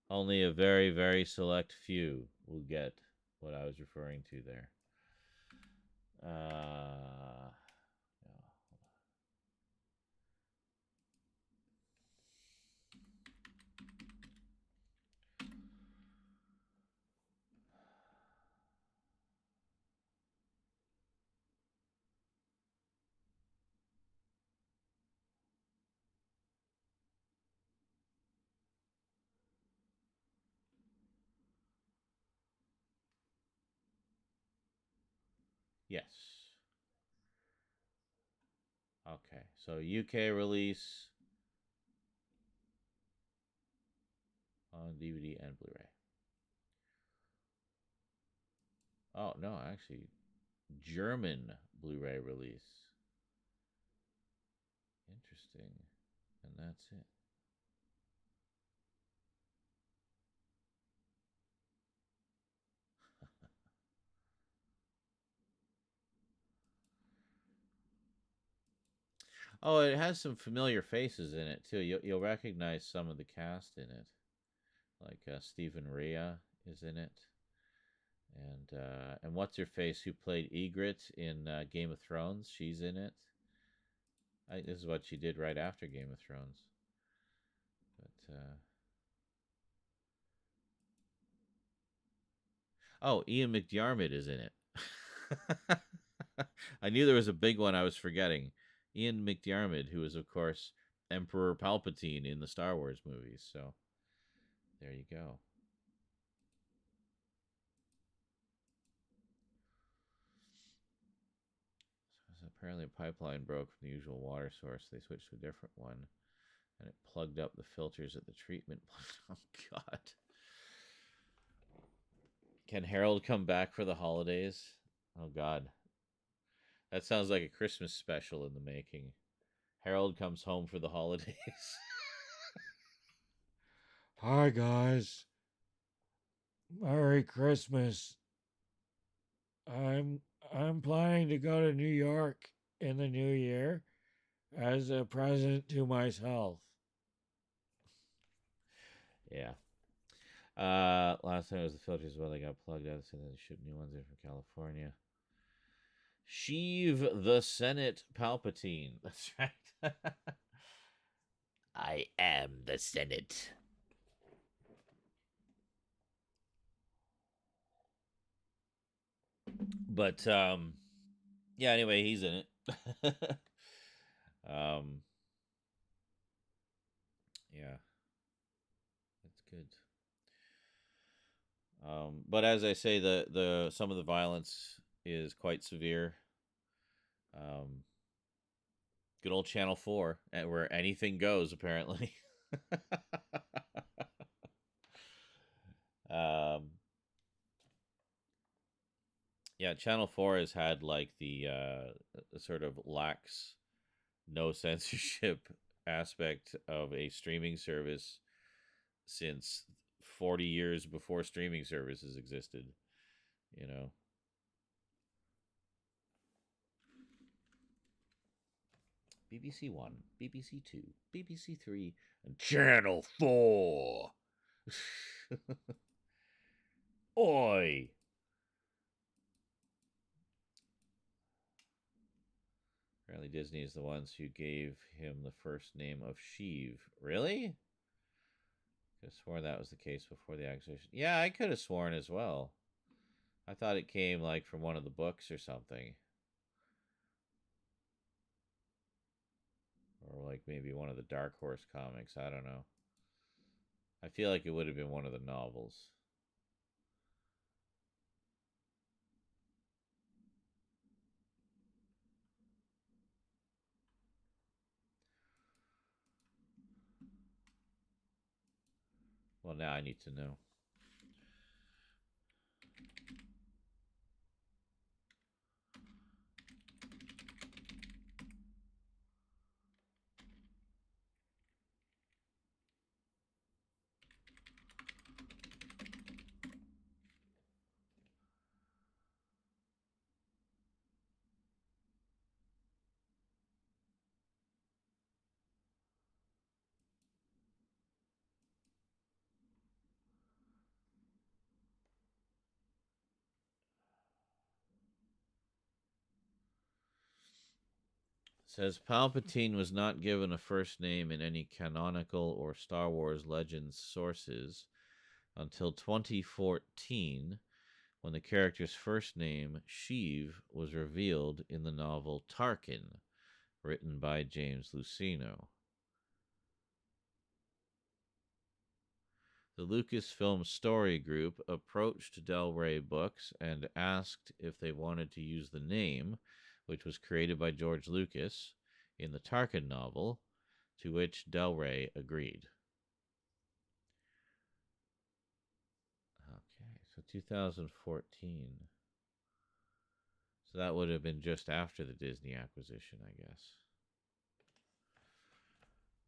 C: Only a very, very select few will get what I was referring to there. Yeah. Yes. Okay, so UK release on DVD and Blu-ray. Oh, no, actually, German Blu-ray release. Interesting. And that's it. Oh, it has some familiar faces in it too. You'll recognize some of the cast in it, like Stephen Rea is in it, and what's her face who played Ygritte in Game of Thrones? She's in it. This is what she did right after Game of Thrones. But oh, Ian McDiarmid is in it. I knew there was a big one I was forgetting. Ian McDiarmid, who is of course Emperor Palpatine in the Star Wars movies. So there you go. So apparently a pipeline broke from the usual water source. They switched to a different one, and it plugged up the filters at the treatment plant. Oh God! Can Harold come back for the holidays? Oh God, that sounds like a Christmas special in the making. Harold comes home for the holidays.
E: Hi guys. Merry Christmas. I'm I'm planning to go to New York in the new year as a present to myself.
C: Yeah. Last time it was the filters. Well, they got plugged out, so they shipped new ones in from California. Sheev the Senate Palpatine. That's right. I am the Senate. But yeah. Anyway, he's in it. um, yeah, that's good. But as I say, the some of the violence is quite severe. Um, good old Channel 4, where anything goes, apparently. um, yeah, Channel 4 has had like the sort of lax, no censorship aspect of a streaming service since 40 years before streaming services existed, you know. BBC 1, BBC 2, BBC 3, and Channel 4. Oi! Apparently, Disney is the ones who gave him the first name of Sheev. Really? Could have sworn that was the case before the acquisition. Yeah, I could have sworn as well. I thought it came like from one of the books or something. Or like maybe one of the Dark Horse comics. I don't know. I feel like it would have been one of the novels. Well, now I need to know. It says Palpatine was not given a first name in any canonical or Star Wars Legends sources until 2014, when the character's first name, Sheev, was revealed in the novel Tarkin, written by James Luceno. The Lucasfilm Story Group approached Del Rey Books and asked if they wanted to use the name, which was created by George Lucas, in the Tarkin novel, to which Del Rey agreed. Okay, so 2014. So that would have been just after the Disney acquisition, I guess.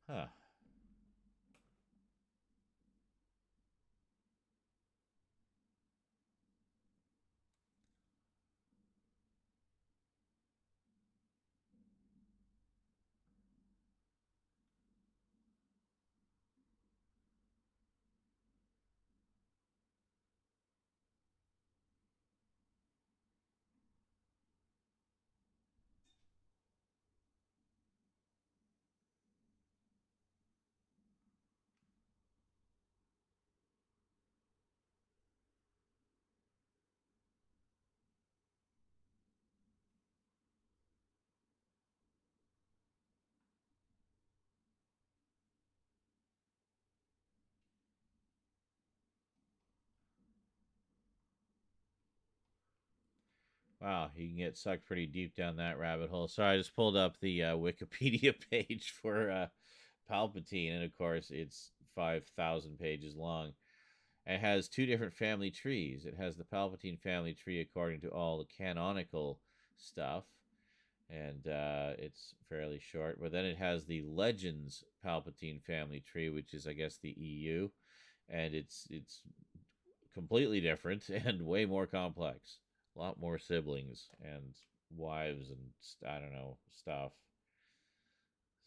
C: Huh. Wow, you can get sucked pretty deep down that rabbit hole. So I just pulled up the Wikipedia page for Palpatine, and of course, it's 5,000 pages long. It has two different family trees. It has the Palpatine family tree according to all the canonical stuff, and it's fairly short. But then it has the Legends Palpatine family tree, which is, I guess, the EU, and it's completely different and way more complex. A lot more siblings and wives and I don't know stuff.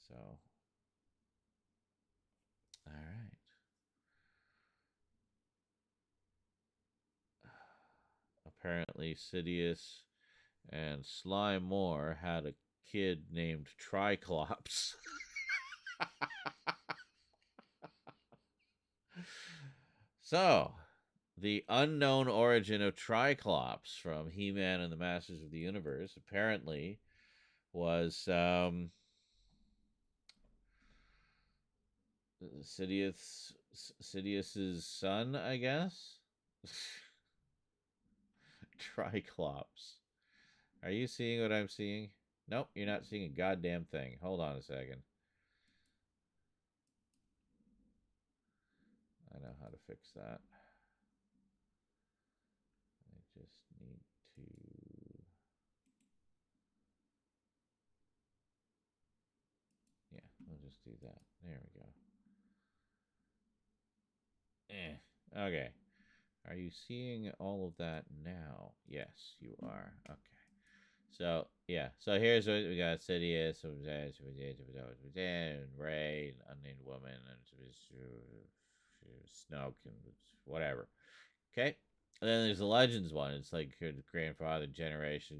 C: So, all right. Apparently, Sidious and Sly Moore had a kid named Triclops. So, the unknown origin of Triclops from He-Man and the Masters of the Universe apparently was Sidious's son, I guess. Triclops. Are you seeing what I'm seeing? Nope, you're not seeing a goddamn thing. Hold on a second. I know how to fix that. I just need to. Yeah, we'll just do that. There we go. Okay. Are you seeing all of that now? Yes, you are. Okay. So, yeah. So here's what we got. Sidious, and Ray, an unnamed woman, and Snoke, and whatever. Okay. And then there's the Legends one. It's like her grandfather generation.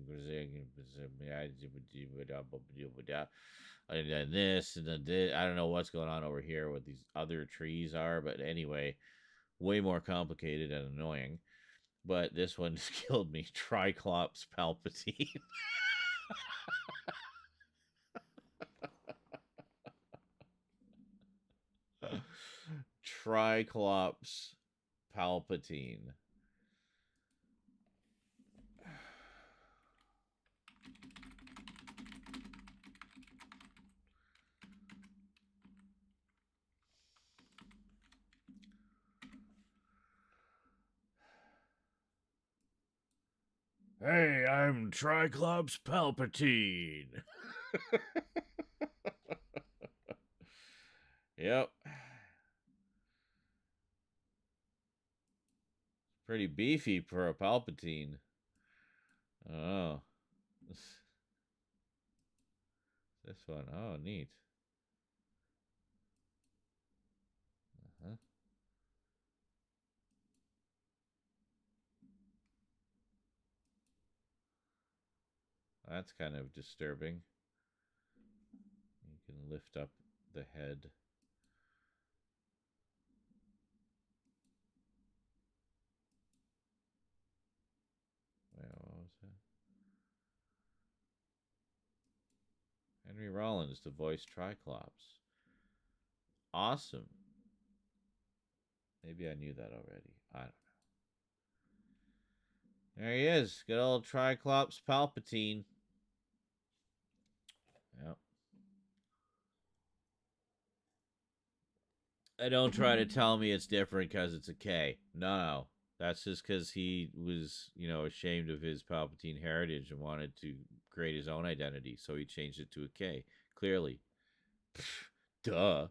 C: And then this, and then this. I don't know what's going on over here, what these other trees are. But anyway, way more complicated and annoying. But this one just killed me. Triclops Palpatine. Triclops Palpatine. Hey, I'm Triclops Palpatine. Yep. Pretty beefy for a Palpatine. Oh. This one. Oh, neat. Uh-huh. That's kind of disturbing. You can lift up the head. Wait, what was that? Henry Rollins to voice Triclops. Awesome. Maybe I knew that already. I don't know. There he is. Good old Triclops Palpatine. Yep. And don't try to tell me it's different because it's a K. No. That's just because he was, ashamed of his Palpatine heritage and wanted to create his own identity, so he changed it to a K. Clearly. Duh.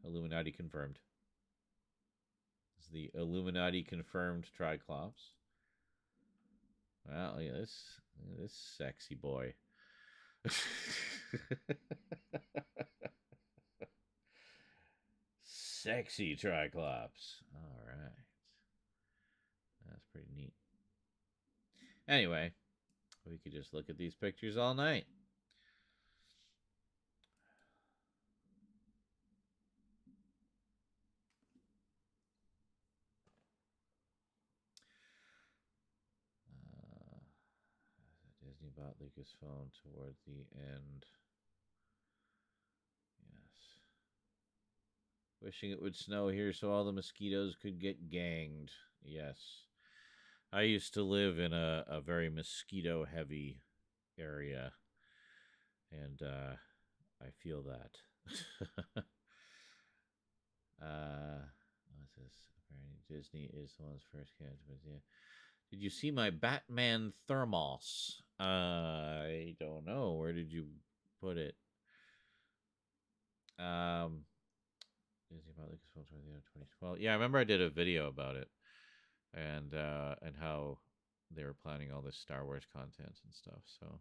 C: Illuminati confirmed. It's the Illuminati confirmed Triclops. Wow, look at this sexy boy. Sexy Triclops. All right. That's pretty neat. Anyway, we could just look at these pictures all night. Disney bought Lucasfilm toward the end. Yes. Wishing it would snow here so all the mosquitoes could get ganged. Yes. I used to live in a very mosquito heavy area, and I feel that. What's this? Apparently Disney is the one's first cat, but yeah. Did you see my Batman thermos? I don't know. Where did you put it? Disney about Lucasfilm toward the end of 2012. Yeah, I remember I did a video about it, and how they were planning all this Star Wars content and stuff. So,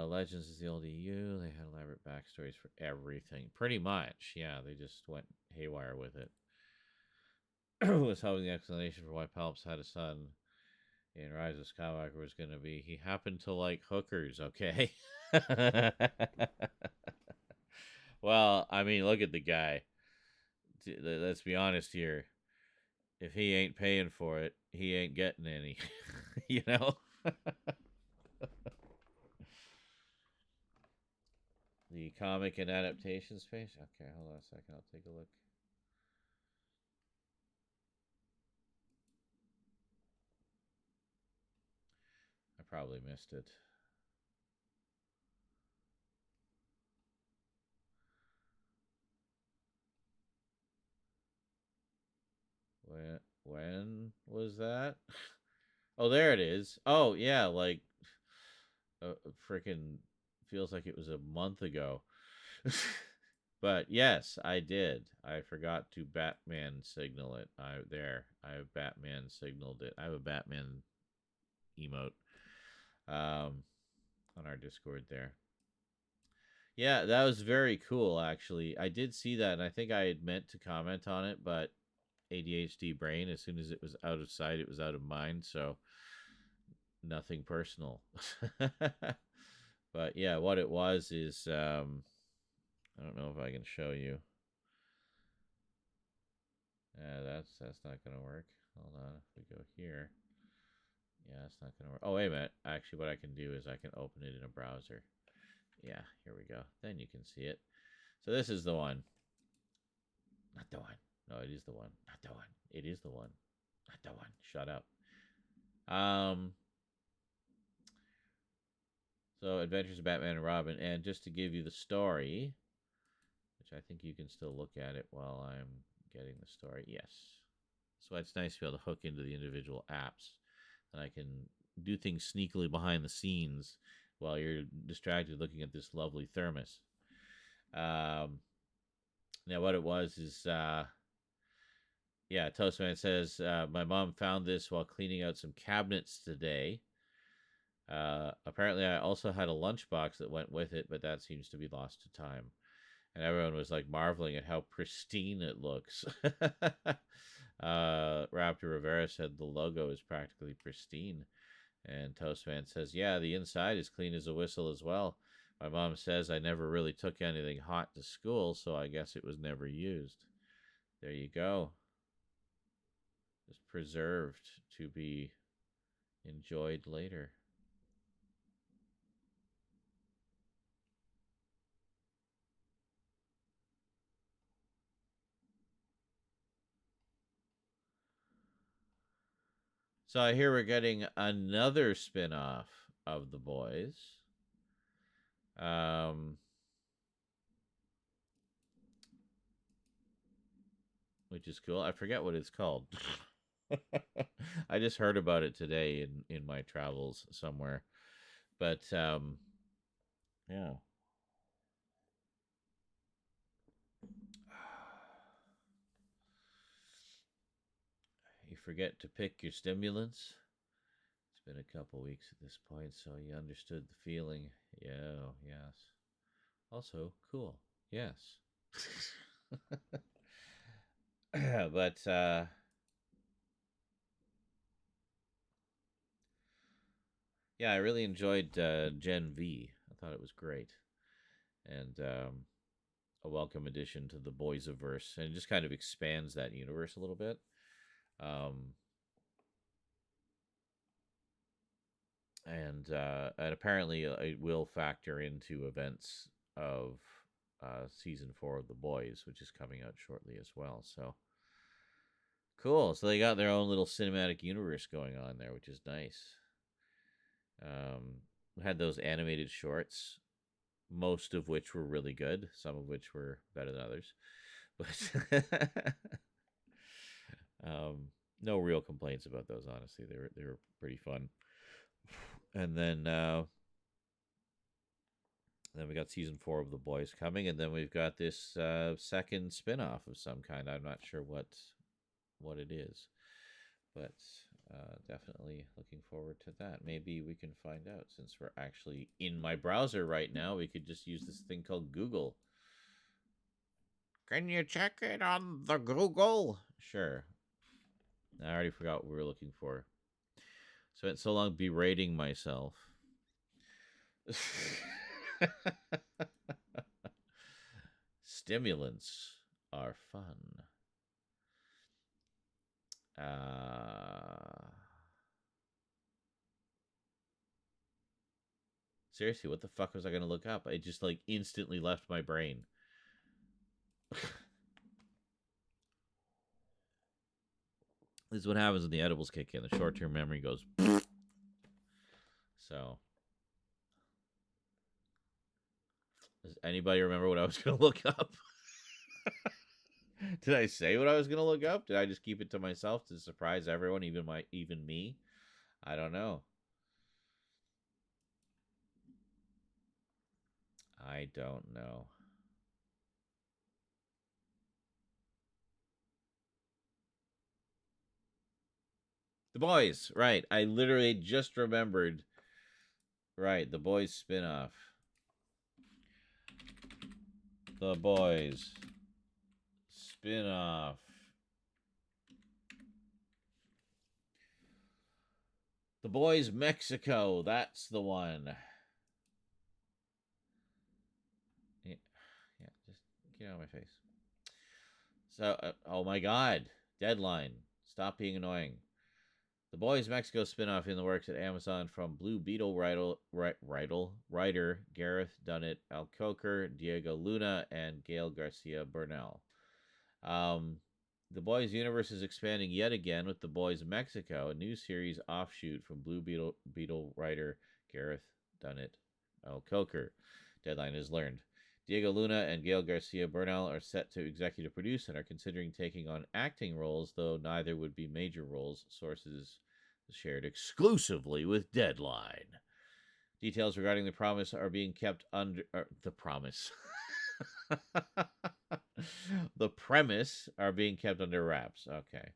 C: Legends is the old EU. They had elaborate backstories for everything, pretty much. Yeah, they just went haywire with it. Was hoping the explanation for why Palps had a son in Rise of Skywalker was going to be he happened to like hookers. Okay. Well, I mean, look at the guy. Let's be honest here. If he ain't paying for it, he ain't getting any. You know? The comic and adaptation space? Okay, hold on a second. I'll take a look. I probably missed it. When was that? Oh, there it is. Oh, yeah, like freaking feels like it was a month ago. But yes, I did. I forgot to Batman signal it. I have Batman signaled it. I have a Batman emote on our Discord there. Yeah, that was very cool actually. I did see that and I think I had meant to comment on it, but ADHD brain, as soon as it was out of sight, it was out of mind, so nothing personal. But yeah, what it was is I don't know if I can show you. That's not gonna work. Hold on, if we go here. Yeah, it's not gonna work. Oh, wait a minute. Actually, what I can do is I can open it in a browser. Yeah, here we go. Then you can see it. So this is the one. Not the one. No, it is the one. Not the one. It is the one. Not the one. Shut up. So Adventures of Batman and Robin, and just to give you the story, which I think you can still look at it while I'm getting the story. Yes. So it's nice to be able to hook into the individual apps, and I can do things sneakily behind the scenes while you're distracted looking at this lovely thermos. Now, what it was is, yeah, Toastman says, my mom found this while cleaning out some cabinets today. Apparently, I also had a lunchbox that went with it, but that seems to be lost to time. And everyone was like marveling at how pristine it looks. Raptor Rivera said the logo is practically pristine. And Toastman says, yeah, the inside is clean as a whistle as well. My mom says I never really took anything hot to school, so I guess it was never used. There you go. Just preserved to be enjoyed later. So I hear we're getting another spin-off of The Boys. which is cool. I forget what it's called. I just heard about it today in my travels somewhere. But yeah. You forget to pick your stimulants. It's been a couple weeks at this point, so you understood the feeling. Yeah, yes. Also, cool. Yes. But yeah, I really enjoyed Gen V. I thought it was great, and a welcome addition to the Boysiverse, and it just kind of expands that universe a little bit. Um, and apparently it will factor into events of season 4 of The Boys, which is coming out shortly as well. So cool. So they got their own little cinematic universe going on there, which is nice. We had those animated shorts, most of which were really good, some of which were better than others, but no real complaints about those. Honestly, they were pretty fun. And then we got season 4 of The Boys coming, and then we've got this second spin-off of some kind. I'm not sure what it is, but definitely looking forward to that. Maybe we can find out, since we're actually in my browser right now. We could just use this thing called Google. Can you check it on the Google? Sure. I already forgot what we were looking for. Spent so long berating myself. Stimulants are fun. Seriously, what the fuck was I gonna look up? It just like instantly left my brain. This is what happens when the edibles kick in. The short-term memory goes. So, does anybody remember what I was gonna look up? Did I say what I was gonna look up? Did I just keep it to myself to surprise everyone, even me? I don't know. I don't know. The Boys, right. I literally just remembered. Right, The Boys spin-off. The Boys spin-off. The Boys Mexico, that's the one. Yeah, just get out of my face. So, oh my god. Deadline. Stop being annoying. The Boys Mexico spinoff in the works at Amazon from Blue Beetle writer Gareth Dunnett, Al Coker, Diego Luna, and Gail Garcia Bernal. The Boys universe is expanding yet again with The Boys Mexico, a new series offshoot from Blue Beetle writer Gareth Dunnett, Al Coker. Deadline is learned. Diego Luna and Gail Garcia Bernal are set to executive produce and are considering taking on acting roles, though neither would be major roles, sources shared exclusively with Deadline. Details regarding the promise are being kept under... the promise. The premise are being kept under wraps. Okay.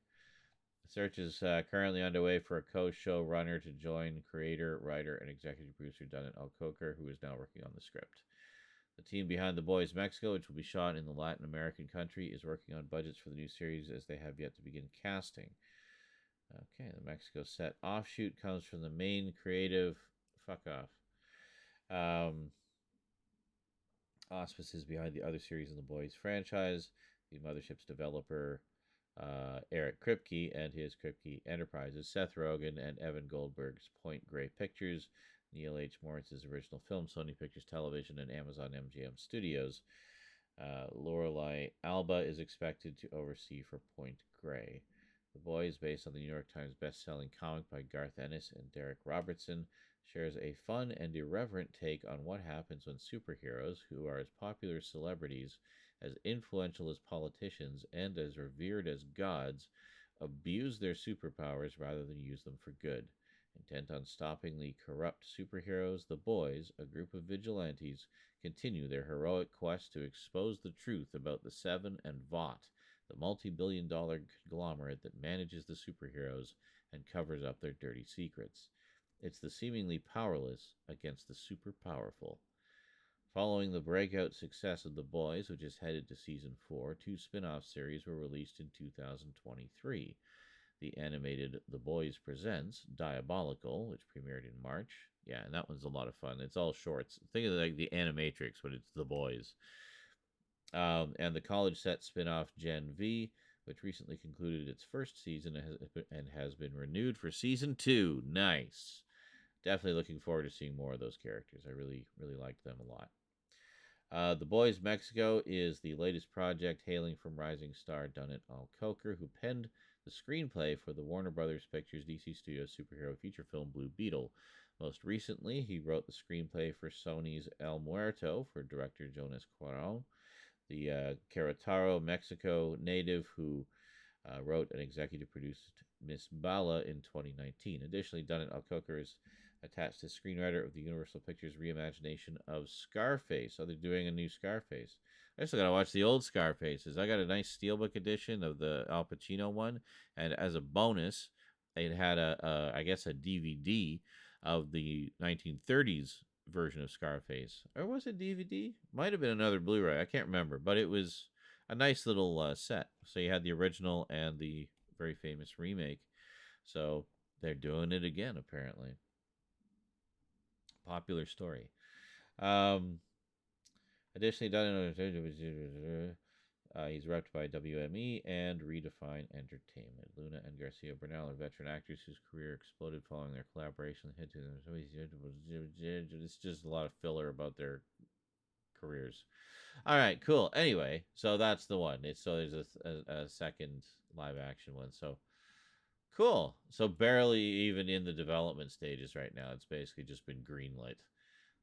C: The search is currently underway for a co-showrunner to join creator, writer, and executive producer Dunnett L. Coker, who is now working on the script. The team behind The Boys Mexico, which will be shot in the Latin American country, is working on budgets for the new series as they have yet to begin casting. Okay, the Mexico set offshoot comes from the main creative... Fuck off. Auspices behind the other series in the Boys franchise. The Mothership's developer, Eric Kripke, and his Kripke Enterprises. Seth Rogen and Evan Goldberg's Point Grey Pictures. Neil H. Morris's original film, Sony Pictures Television, and Amazon MGM Studios. Lorelei Alba is expected to oversee for Point Grey. The Boys, based on the New York Times best-selling comic by Garth Ennis and Derek Robertson, shares a fun and irreverent take on what happens when superheroes, who are as popular as celebrities, as influential as politicians and as revered as gods, abuse their superpowers rather than use them for good. Intent on stopping the corrupt superheroes, the boys, a group of vigilantes, continue their heroic quest to expose the truth about the Seven and Vought, the multi-billion-dollar conglomerate that manages the superheroes and covers up their dirty secrets. It's the seemingly powerless against the super powerful. Following the breakout success of The Boys, which is headed to season 4, 2 spin-off series were released in 2023. The animated The Boys Presents Diabolical, which premiered in March. Yeah, and that one's a lot of fun. It's all shorts. Think of it like the Animatrix, but it's The Boys. And the college set spin-off Gen V, which recently concluded its first season and has been renewed for season 2. Nice. Definitely looking forward to seeing more of those characters. I really, really liked them a lot. The Boys Mexico is the latest project hailing from rising star Dunnet Alcoker, who penned the screenplay for the Warner Brothers Pictures DC Studios superhero feature film Blue Beetle. Most recently, he wrote the screenplay for Sony's El Muerto for director Jonas Cuarón, the Querétaro, Mexico native who wrote and executive produced Miss Bala in 2019. Additionally, Dunnet Alcoker is attached to screenwriter of the Universal Pictures reimagination of Scarface. So they're doing a new Scarface. I still gotta watch the old Scarfaces. I got a nice steelbook edition of the Al Pacino one, and as a bonus, it had I guess a DVD of the 1930s version of Scarface, or was it DVD? Might have been another Blu-ray. I can't remember, but it was a nice little set. So you had the original and the very famous remake. So they're doing it again, apparently. Popular story. Additionally, he's repped by WME and Redefine Entertainment. Luna and Garcia Bernal are veteran actors whose career exploded following their collaboration. It's just a lot of filler about their careers. All right, cool. Anyway, so that's the one. There's a second live action one. So cool. So barely even in the development stages right now. It's basically just been greenlit.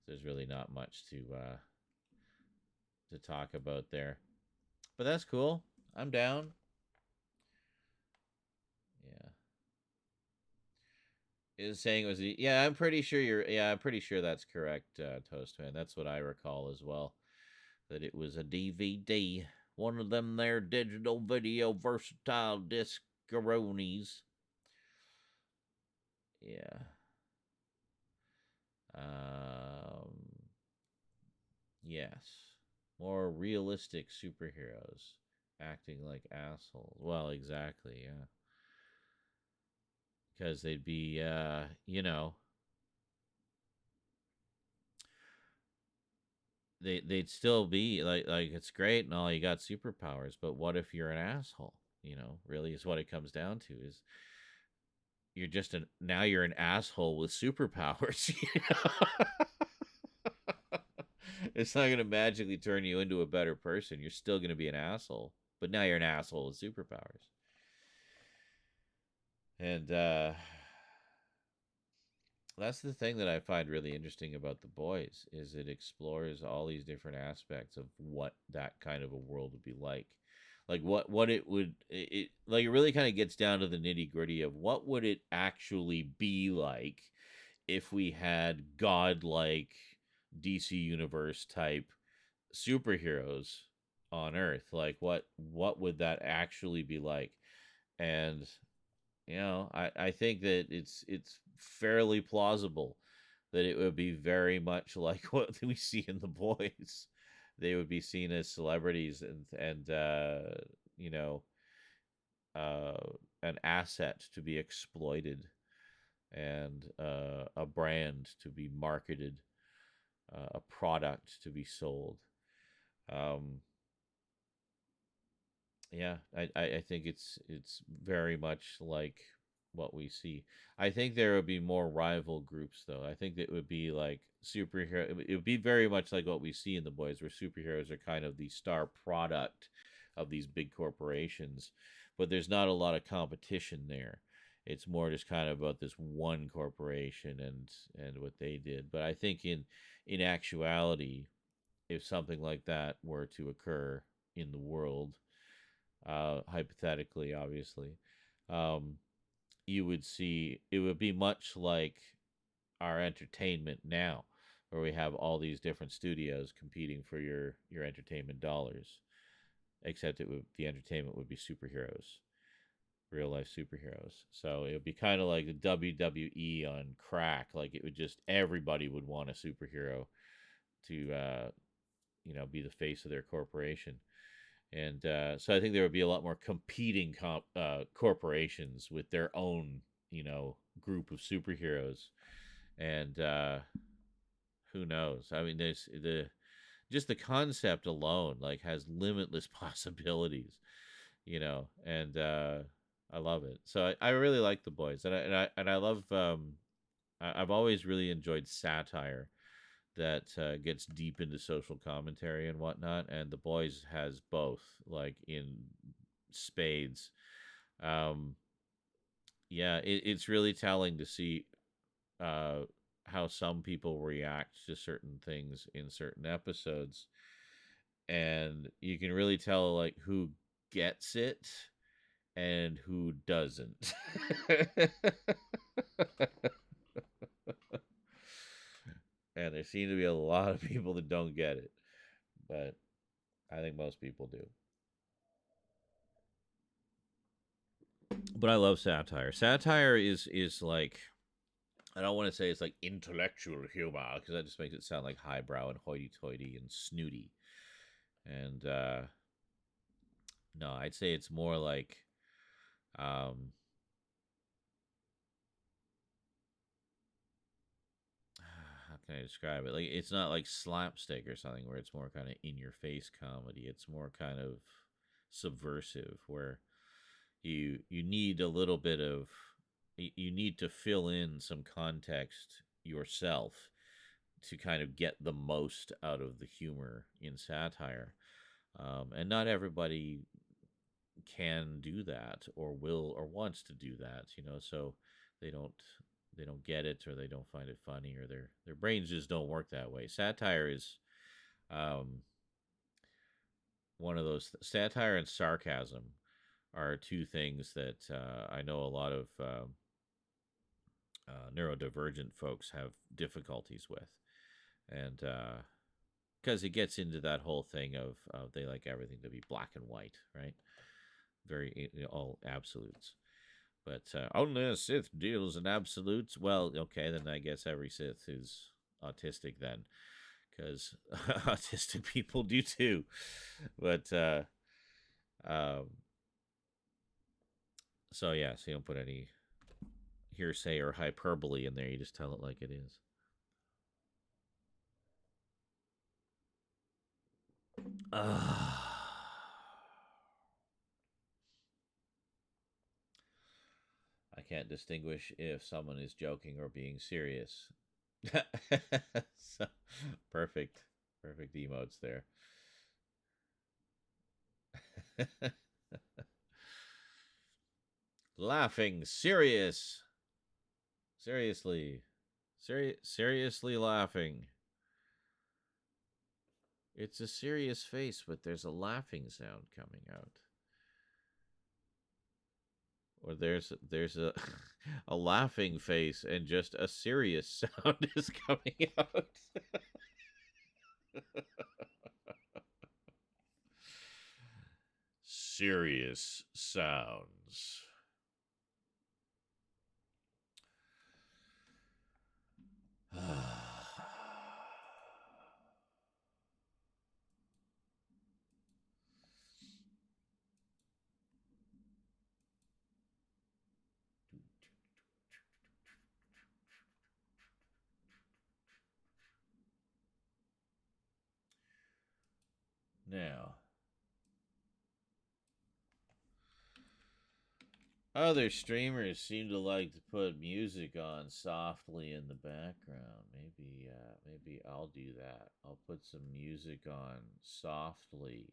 C: There's really not much to talk about there. But that's cool. I'm down. Yeah. Is saying it was I'm pretty sure I'm pretty sure that's correct, Toastman. That's what I recall as well. That it was a DVD. One of them there digital video versatile disc-a-ronies. Yeah. Yes. More realistic superheroes acting like assholes. Well, exactly, yeah. Because they'd be, they'd still be like it's great and all, you got superpowers, but what if you're an asshole? Really is what it comes down to. Is now you're an asshole with superpowers. It's not going to magically turn you into a better person. You're still going to be an asshole, but now you're an asshole with superpowers. And that's the thing that I find really interesting about The Boys, is it explores all these different aspects of what that kind of a world would be like. Like what it would it like it really kind of gets down to the nitty-gritty of what would it actually be like if we had godlike DC universe type superheroes on Earth. Like what would that actually be like? And I think that it's fairly plausible that it would be very much like what we see in The Boys. They would be seen as celebrities and an asset to be exploited, and a brand to be marketed, a product to be sold. Yeah, I think it's very much like what we see. I think there would be more rival groups, though. I think that it would be like superhero. It would be very much like what we see in The Boys, where superheroes are kind of the star product of these big corporations, but there's not a lot of competition there. It's more just kind of about this one corporation and what they did. But I think in actuality, if something like that were to occur, in the world, hypothetically, obviously, um, you would see it would be much like our entertainment now, where we have all these different studios competing for your entertainment dollars. Except the entertainment would be superheroes, real life superheroes. So it would be kind of like the WWE on crack. Like it would just everybody would want a superhero to be the face of their corporation. And so I think there would be a lot more competing corporations with their own group of superheroes. And who knows? I mean, there's the just the concept alone like has limitless possibilities, and I love it. So I really like the boys, and I love I've always really enjoyed satire that gets deep into social commentary and whatnot, and the boys has both like in spades. um yeah, it's really telling to see uh how some people react to certain things in certain episodes, and you can really tell like who gets it and who doesn't. And there seem to be a lot of people that don't get it, but I think most people do. But I love satire. Satire is like, I don't want to say it's like intellectual humor because that just makes it sound like highbrow and hoity-toity and snooty. And no, I'd say it's more like um, how can I describe it? Like it's not like slapstick or something where it's more kind of in your face comedy. It's more kind of subversive where you need a little bit of you need to fill in some context yourself to kind of get the most out of the humor in satire. And not everybody can do that or will or wants to do that, so they don't they don't get it or they don't find it funny or their brains just don't work that way. Satire is um, one of those satire and sarcasm are two things that I know a lot of neurodivergent folks have difficulties with, and because it gets into that whole thing of they like everything to be black and white, right? Very all absolutes. But only a Sith deals in absolutes. Well, okay, then I guess every Sith is autistic then, because autistic people do too. But um, so yeah, so you don't put any hearsay or hyperbole in there. You just tell it like it is. I can't distinguish if someone is joking or being serious. So, perfect, perfect emotes there. Laughing, serious, seriously, seriously laughing. It's a serious face, but there's a laughing sound coming out. Or there's a a laughing face and just a serious sound is coming out. Serious sounds. Now, other streamers seem to like to put music on softly in the background. Maybe I'll do that. I'll put some music on softly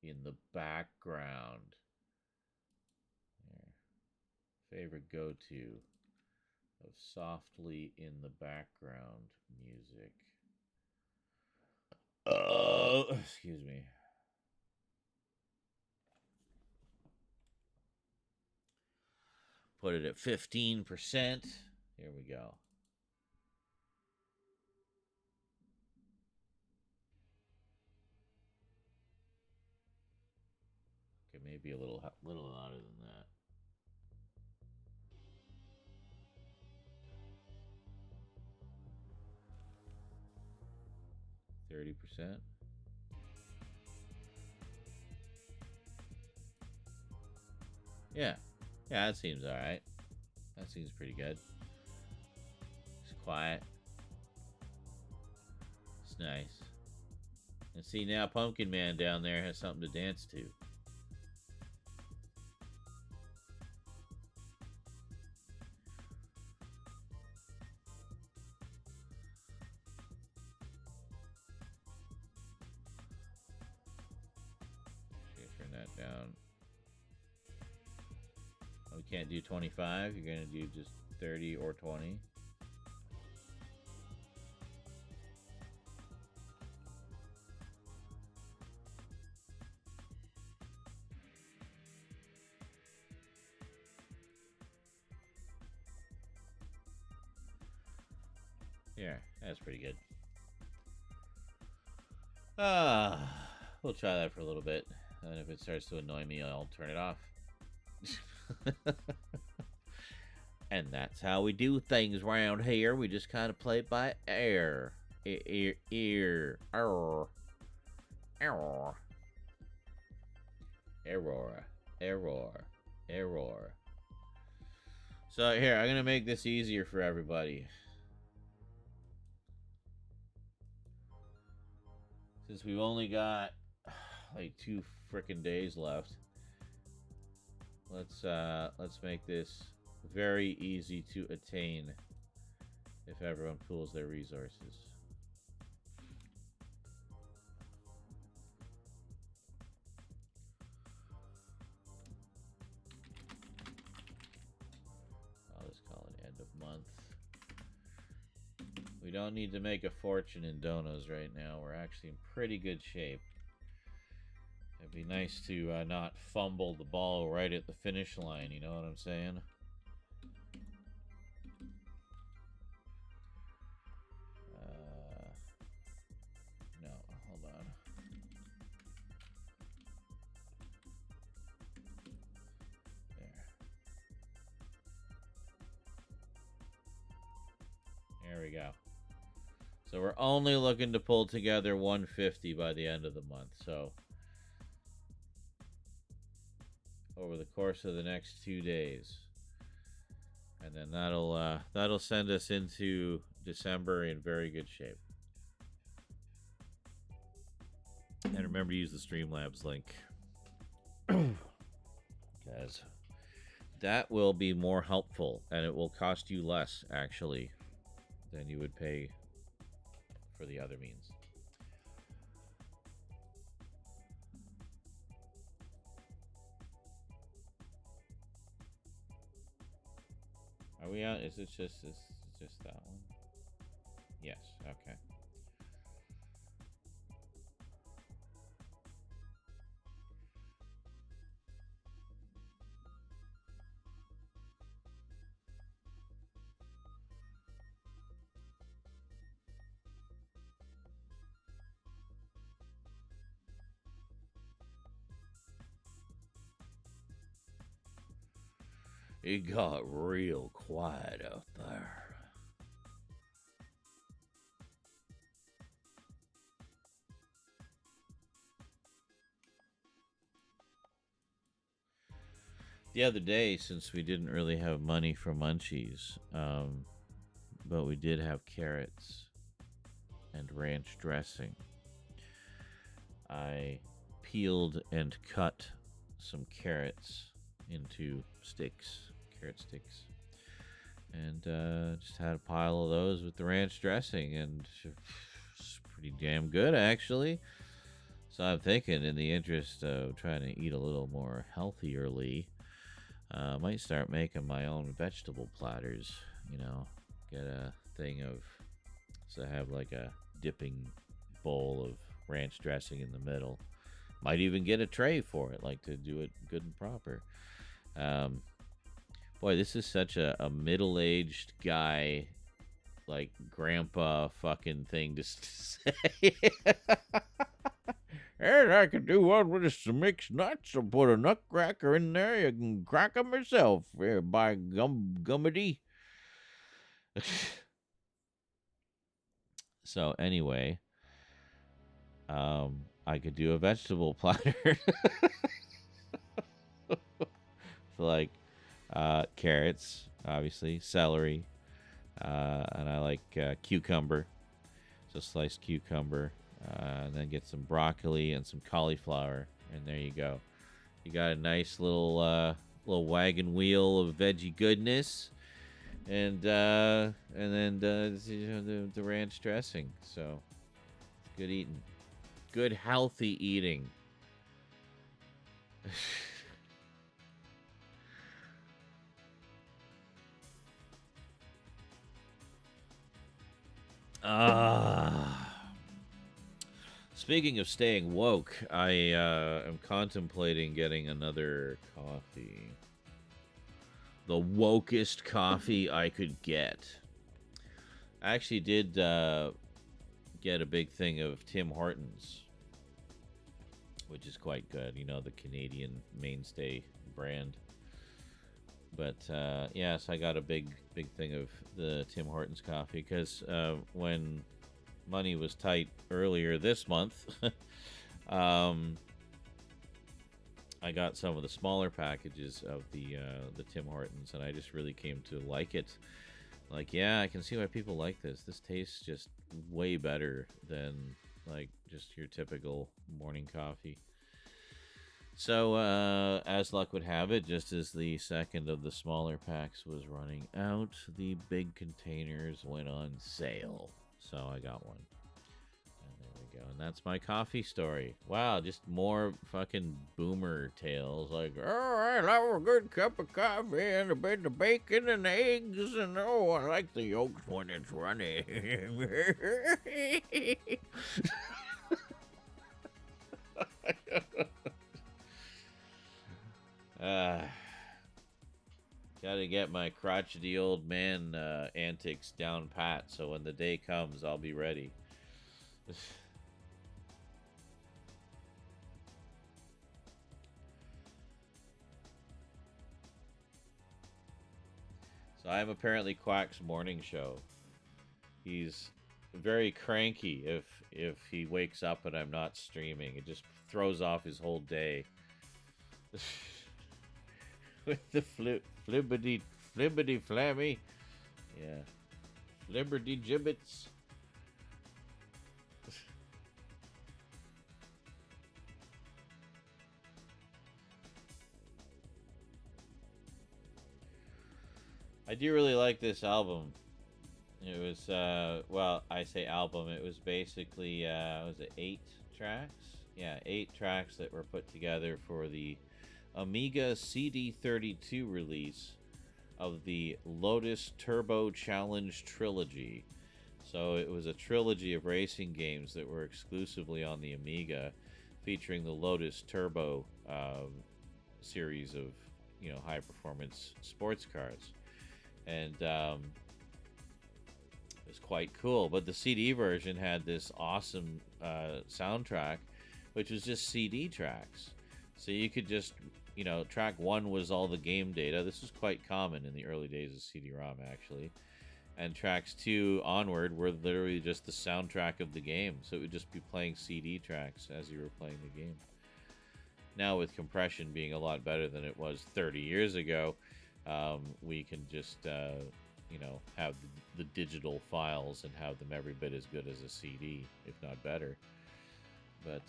C: in the background. There. Favorite go-to of softly in the background music. Excuse me. put it at 15%. Here we go. Okay, maybe a little louder than that. %. Yeah. Yeah, that seems alright. That seems pretty good. It's quiet. It's nice. And see, now Pumpkin Man down there has something to dance to. Okay, turn that down. Oh, we can't do 25. You're going to do just 30 or 20. Yeah, that's pretty good. We'll try that for a little bit. And if it starts to annoy me, I'll turn it off. And that's how we do things around here. We just kind of play by ear. Error. So here, I'm going to make this easier for everybody. Since we've only got like 2 frickin' days left, let's make this very easy to attain if everyone pools their resources. I'll just call it end of month. We don't need to make a fortune in donos right now. We're actually in pretty good shape. It'd be nice to not fumble the ball right at the finish line, you know what I'm saying? No, hold on. There we go. So we're only looking to pull together 150 by the end of the month. So over the course of the next 2 days, and then that'll send us into December in very good shape. And remember to use the Streamlabs link, because that will be more helpful, and it will cost you less actually than you would pay for the other means. Are we on? Is it just that one? Yes. Okay. It got real quiet out there. The other day, since we didn't really have money for munchies, but we did have carrots and ranch dressing, I peeled and cut some carrots into sticks, carrot sticks, and just had a pile of those with the ranch dressing, and it's pretty damn good actually. So I'm thinking, in the interest of trying to eat a little more healthierly, I might start making my own vegetable platters. You know, get a thing of, so I have like a dipping bowl of ranch dressing in the middle. Might even get a tray for it, like to do it good and proper. Boy, this is such a middle-aged guy, like grandpa fucking thing to say. And I can do one with some mixed nuts. I'll put a nutcracker in there. You can crack 'em yourself. Here, by gummity. So anyway, I could do a vegetable platter. So like carrots, obviously, celery, and I like cucumber. So sliced cucumber, and then get some broccoli and some cauliflower, and there you go. You got a nice little wagon wheel of veggie goodness, and then the ranch dressing. So it's good eating, good healthy eating. Ah. Speaking of staying woke, I am contemplating getting another coffee. The wokest coffee I could get. I actually did get a big thing of Tim Hortons, which is quite good. You know, the Canadian mainstay brand. But yes, I got a big thing of the Tim Hortons coffee because when money was tight earlier this month, I got some of the smaller packages of the Tim Hortons, and I just really came to like it. Like, yeah, I can see why people like this. This tastes just way better than like just your typical morning coffee. So, as luck would have it, just as the second of the smaller packs was running out, the big containers went on sale. So I got one. And there we go. And that's my coffee story. Wow, just more fucking boomer tales. Like, oh, I love a good cup of coffee and a bit of bacon and eggs. And oh, I like the yolks when it's running. Gotta get my crotchety old man antics down pat, so when the day comes, I'll be ready. So I'm apparently Quack's morning show. He's very cranky if he wakes up and I'm not streaming. It just throws off his whole day. With the flibbity flammy. Yeah. Flibberty gibbets. I do really like this album. It was, well, I say album. It was basically, was it 8 tracks? Yeah, 8 tracks that were put together for the Amiga CD32 release of the Lotus Turbo Challenge Trilogy. So it was a trilogy of racing games that were exclusively on the Amiga, featuring the Lotus Turbo series of, you know, high-performance sports cars. And it was quite cool. But the CD version had this awesome soundtrack, which was just CD tracks. So you could just, you know, track 1 was all the game data. This was quite common in the early days of CD-ROM, actually. And tracks 2 onward were literally just the soundtrack of the game. So it would just be playing CD tracks as you were playing the game. Now, with compression being a lot better than it was 30 years ago, we can just, you know, have the digital files and have them every bit as good as a CD, if not better. But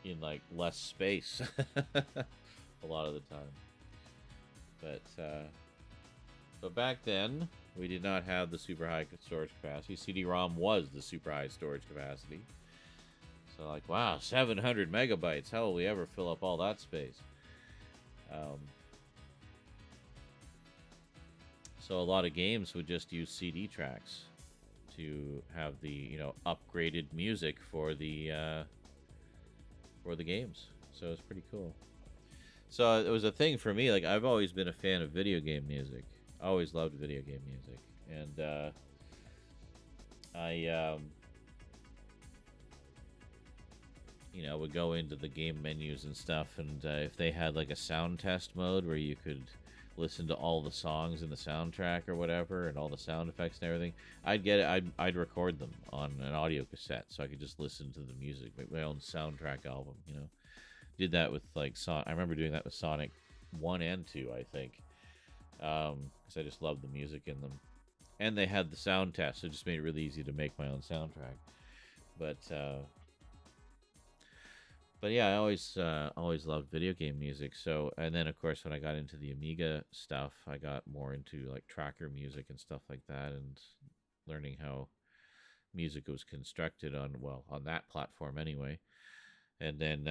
C: in like less space a lot of the time. But back then we did not have the super high storage capacity. CD-ROM was the super high storage capacity. So like, wow, 700 megabytes. How will we ever fill up all that space? So a lot of games would just use CD tracks to have the, you know, upgraded music for the games. So it's pretty cool. So it was a thing for me. Like, I've always been a fan of video game music. I always loved video game music, and I would go into the game menus and stuff, and if they had like a sound test mode where you could listen to all the songs in the soundtrack or whatever, and all the sound effects and everything, I'd get it. I'd record them on an audio cassette, so I could just listen to the music, make my own soundtrack album. Did that with like I remember doing that with Sonic 1 and 2, I think, because I just loved the music in them, and they had the sound test, so it just made it really easy to make my own soundtrack. But yeah, I always loved video game music. So, and then of course when I got into the Amiga stuff, I got more into like tracker music and stuff like that, and learning how music was constructed on that platform anyway. And then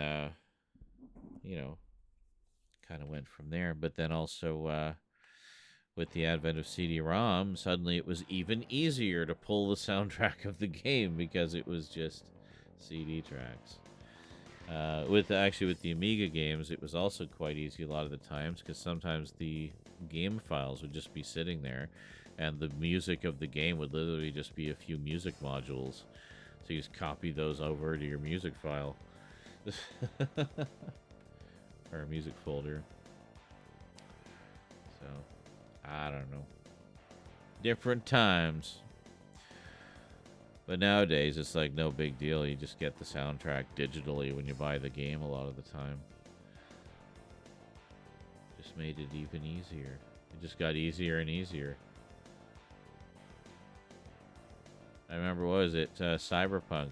C: kind of went from there. But then also with the advent of CD-ROM, suddenly it was even easier to pull the soundtrack of the game because it was just CD tracks. With the Amiga games, it was also quite easy a lot of the times, because sometimes the game files would just be sitting there, and the music of the game would literally just be a few music modules. So you just copy those over to your music file. Or a music folder. So, I don't know. Different times. But nowadays, it's like no big deal. You just get the soundtrack digitally when you buy the game a lot of the time. Just made it even easier. It just got easier and easier. I remember, what was it? Cyberpunk.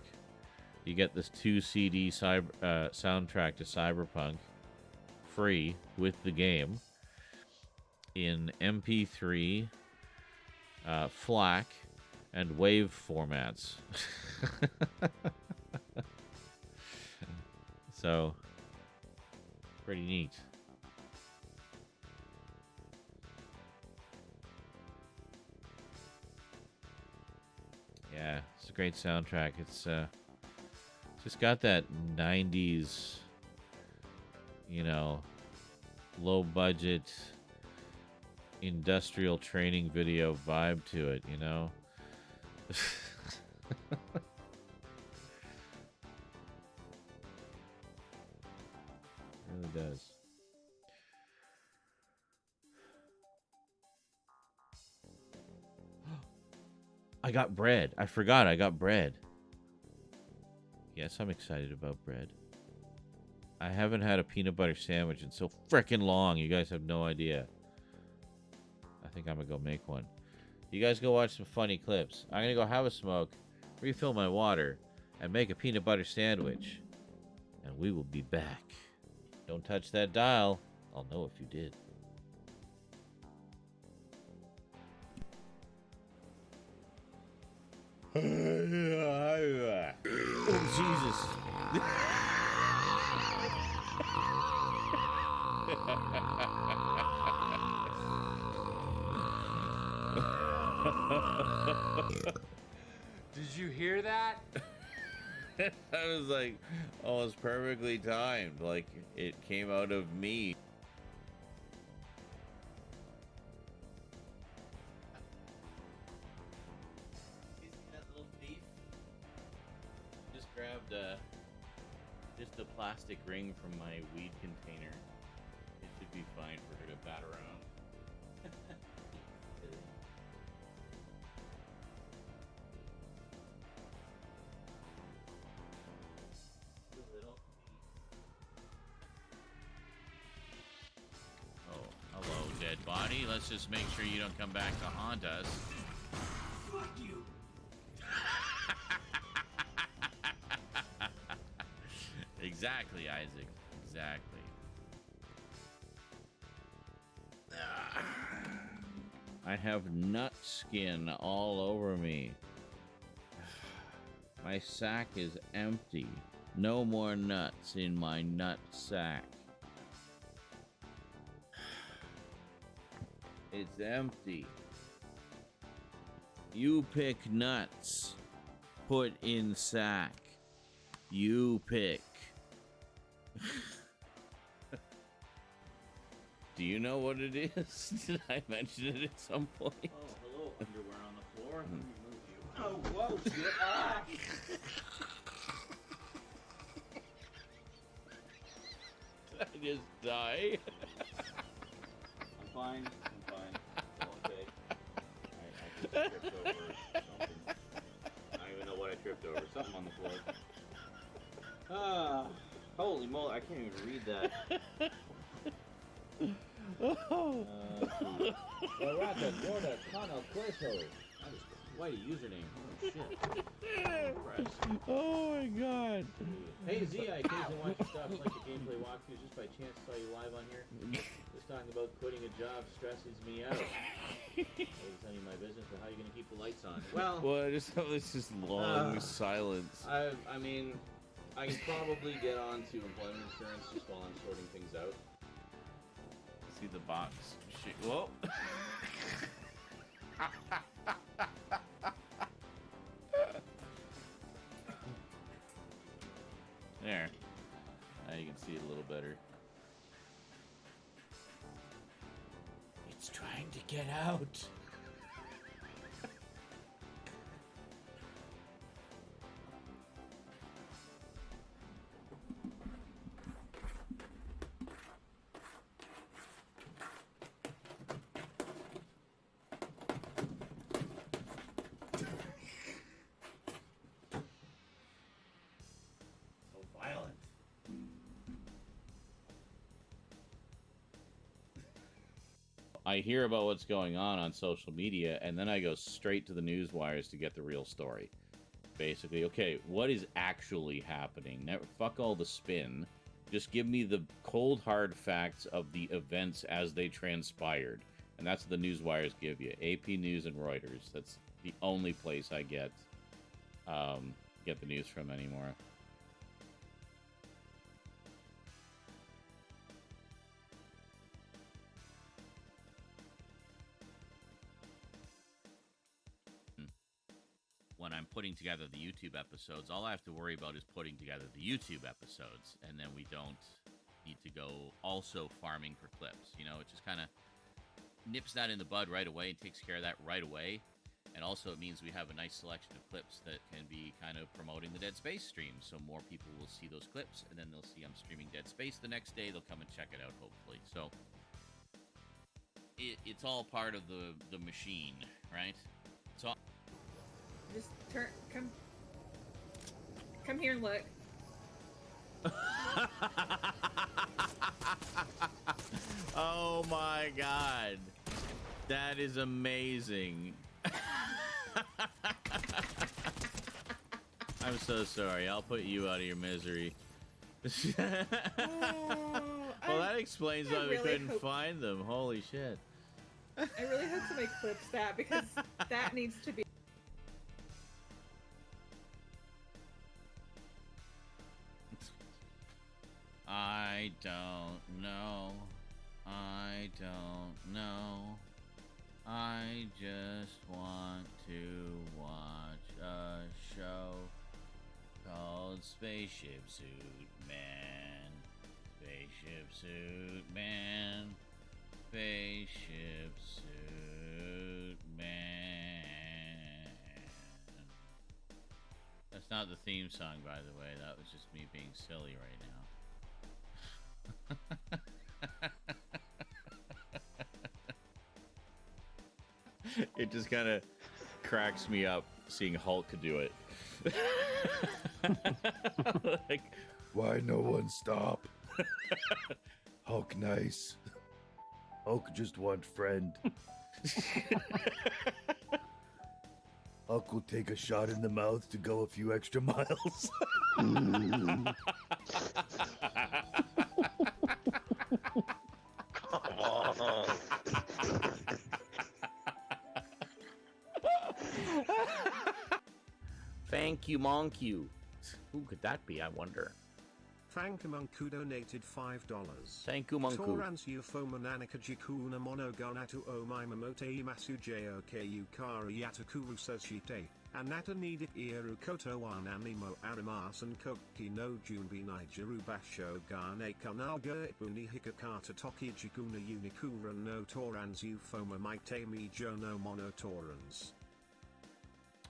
C: You get this 2 CD soundtrack to Cyberpunk free with the game in MP3, FLAC, and WAV formats. So, pretty neat. Yeah, it's a great soundtrack. It's just got that 90s, low budget industrial training video vibe to it, It really does. I got bread. I forgot I got bread. Yes, I'm excited about bread. I haven't had a peanut butter sandwich in so frickin' long. You guys have no idea. I think I'm gonna go make one. You guys go watch some funny clips. I'm gonna go have a smoke, refill my water, and make a peanut butter sandwich. And we will be back. Don't touch that dial. I'll know if you did. Oh, Jesus.
B: Did you hear that?
C: That was like almost perfectly timed. Like it came out of me. You see that little thief? Just grabbed just a plastic ring from my weed container. It should be fine for her to bat around. Hello, dead body. Let's just make sure you don't come back to haunt us.
A: Fuck you.
C: Exactly, Isaac. Exactly. I have nut skin all over me. My sack is empty. No more nuts in my nut sack. It's empty. You pick nuts. Put in sack. You pick. Do you know what it is? Did I mention it at some point?
D: Oh, hello, underwear on the floor. Let me move you. Oh, whoa, shit. Ah!
C: Did I just die?
D: I'm fine. I'm fine. Okay. I tripped over something. I don't even know what I tripped over. Something on the floor. Ah, holy moly! I can't even read that. Well, we're at the border, Connell Queso. That is quite a username. Holy shit. I'm impressed.
C: Oh my god.
D: Hey Z, I occasionally watch your stuff like the gameplay walkthroughs. Just by chance saw you live on here. Just talking about quitting a job stresses me out. It's none of my business, but how are you going to keep the lights on? Well,
C: It's just long silence.
D: I mean, I can probably get on to employment insurance just while I'm sorting things out.
C: See the box. Whoa. There. Now you can see it a little better. It's trying to get out. I hear about what's going on social media, and then I go straight to the news wires to get the real story. Basically, okay, what is actually happening? Now, fuck all the spin. Just give me the cold, hard facts of the events as they transpired. And that's what the news wires give you. AP News and Reuters. That's the only place I get the news from anymore. When I'm putting together the YouTube episodes, all I have to worry about is putting together the YouTube episodes, and then we don't need to go also farming for clips. You know, it just kind of nips that in the bud right away and takes care of that right away. And also it means we have a nice selection of clips that can be kind of promoting the Dead Space stream, so more people will see those clips, and then they'll see I'm streaming Dead Space the next day. They'll come and check it out, hopefully. So it's all part of the machine, right? So
F: Just come here and look.
C: Oh my god. That is amazing. I'm so sorry. I'll put you out of your misery. Well, that explains why we couldn't find them. Holy shit.
F: I really hope somebody clips that, because that needs to be.
C: I don't know. I don't know. I just want to watch a show called Spaceship Suit Man. Spaceship Suit Man. Spaceship Suit Man. That's not the theme song, by the way. That was just me being silly right now. It just kind of cracks me up seeing Hulk do it. Like,
G: why no one stop? Hulk nice. Hulk just want friend. Hulk will take a shot in the mouth to go a few extra miles.
H: Come on.
C: Thank you, Monk you. Who could that be, I wonder?
I: Fankamunku donated $5.
C: Thank you, Munku.
I: Torans ufoma nanika jikuna monogonatu omimamote imasu joke yukari yatakuru soshite. Anata needed iru koto wan animo arimasan koki no junbi nigeru basho gane kanaga ibuni hikakata toki jikuna unikura no torans ufoma maitemi jono monotorans.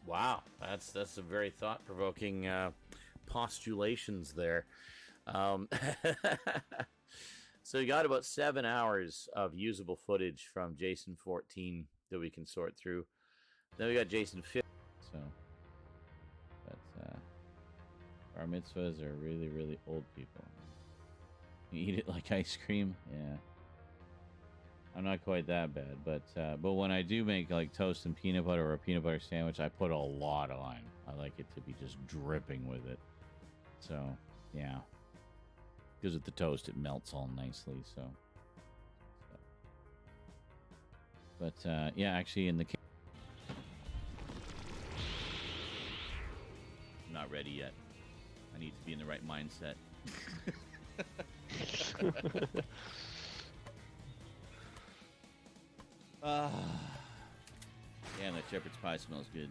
C: Wow, that's some very thought-provoking postulations there. So we got about 7 hours of usable footage from Jason 14 that we can sort through. Then we got Jason 15. So, but bar mitzvahs are really, really old people. You eat it like ice cream, yeah. I'm not quite that bad, but when I do make like toast and peanut butter or a peanut butter sandwich, I put a lot on. I like it to be just dripping with it. So, yeah. Because with the toast, it melts all nicely, so. But, yeah, actually in the... I'm not ready yet. I need to be in the right mindset. Yeah, that shepherd's pie smells good.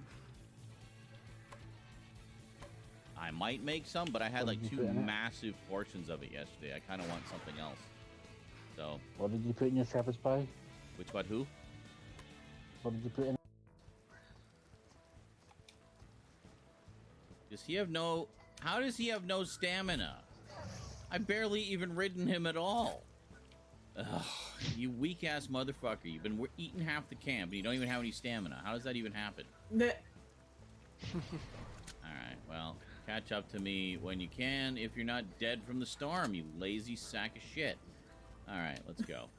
C: I might make some, but I had like 2 massive portions of it yesterday. I kind of want something else. So.
J: What did you put in your shepherd's pie?
C: Which what? Who?
J: What did you put in?
C: Does he have no... How does he have no stamina? I barely even ridden him at all. Ugh, you weak-ass motherfucker. You've been eating half the camp, and you don't even have any stamina. How does that even happen? Alright, well, catch up to me when you can if you're not dead from the storm, you lazy sack of shit. Alright, let's go.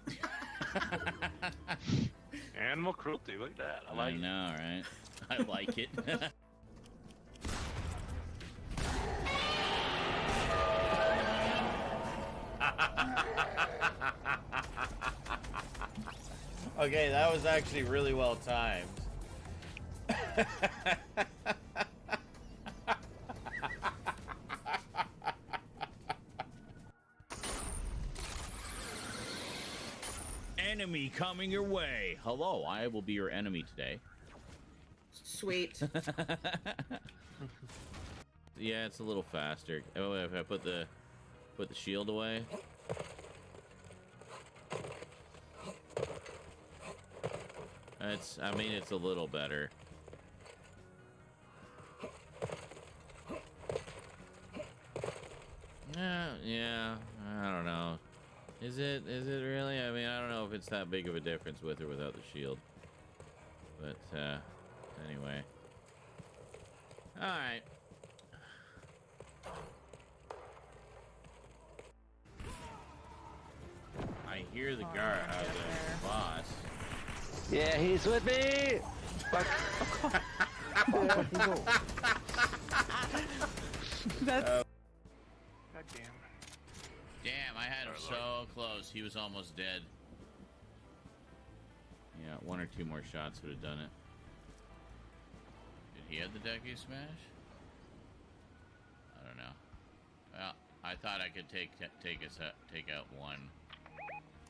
H: Animal cruelty, look at that. I like it.
C: I know, right? I like it. Okay, that was actually really well timed. Enemy coming your way. Hello, I will be your enemy today.
F: Sweet.
C: Yeah, it's a little faster. Oh, if I put the shield away. I mean, it's a little better. Yeah, I don't know. Is it really? I mean, I don't know if it's that big of a difference with or without the shield. But, anyway. Alright. I hear the guard, the boss.
J: Yeah, he's with me!
F: That's...
H: God damn.
C: Damn, I had him so close. He was almost dead. Yeah, 1 or 2 more shots would have done it. Did he have the Deku Smash? I don't know. Well, I thought I could take out one.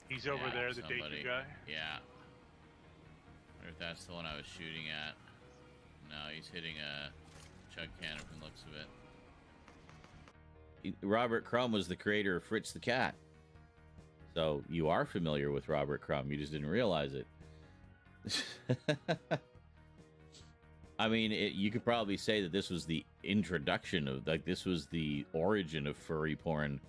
H: He's over there, the Deku guy?
C: Yeah. I wonder if that's the one I was shooting at. No, he's hitting a chug cannon from the looks of it. Robert Crumb was the creator of Fritz the Cat. So you are familiar with Robert Crumb. You just didn't realize it. I mean, you could probably say that this was the introduction of, like, this was the origin of furry porn.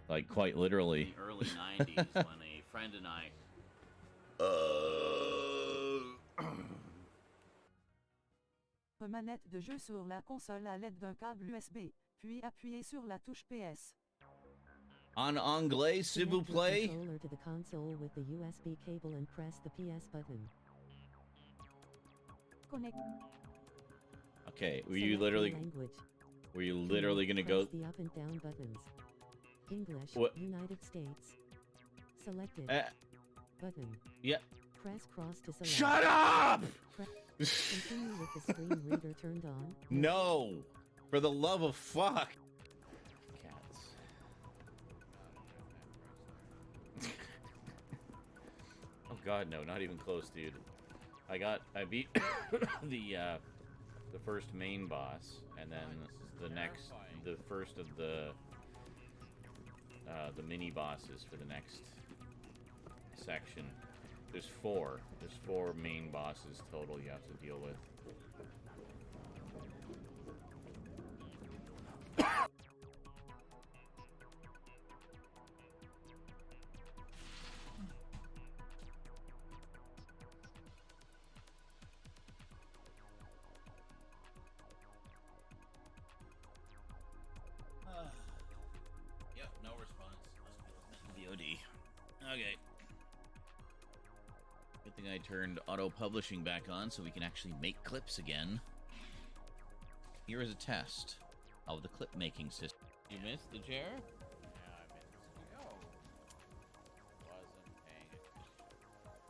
C: Like, quite literally. In the early 90s, when a friend and I...
K: Manette de jeu sur la console à l'aide d'un câble USB, puis appuyez sur la touche PS.
C: En anglais, s'il vous plaît.
K: Controller to the console with the USB cable and press the PS button. Connect.
C: Okay, were you literally gonna go?
K: The up and down buttons. English.
C: What?
K: United States. Selected. Button.
C: Yeah.
K: Press cross to select.
C: Shut up!
K: Continue with the screen reader turned on.
C: No, for the love of fuck. Cats. God, no, not even close, dude. I beat the first main boss, and then the first of the mini bosses for the next section. There's four main bosses total you have to deal with. Yep, no response. VOD. Okay. Good thing I turned auto-publishing back on so we can actually make clips again. Here is a test of the clip-making system. You missed the chair? Yeah, I missed it. No. Wasn't paying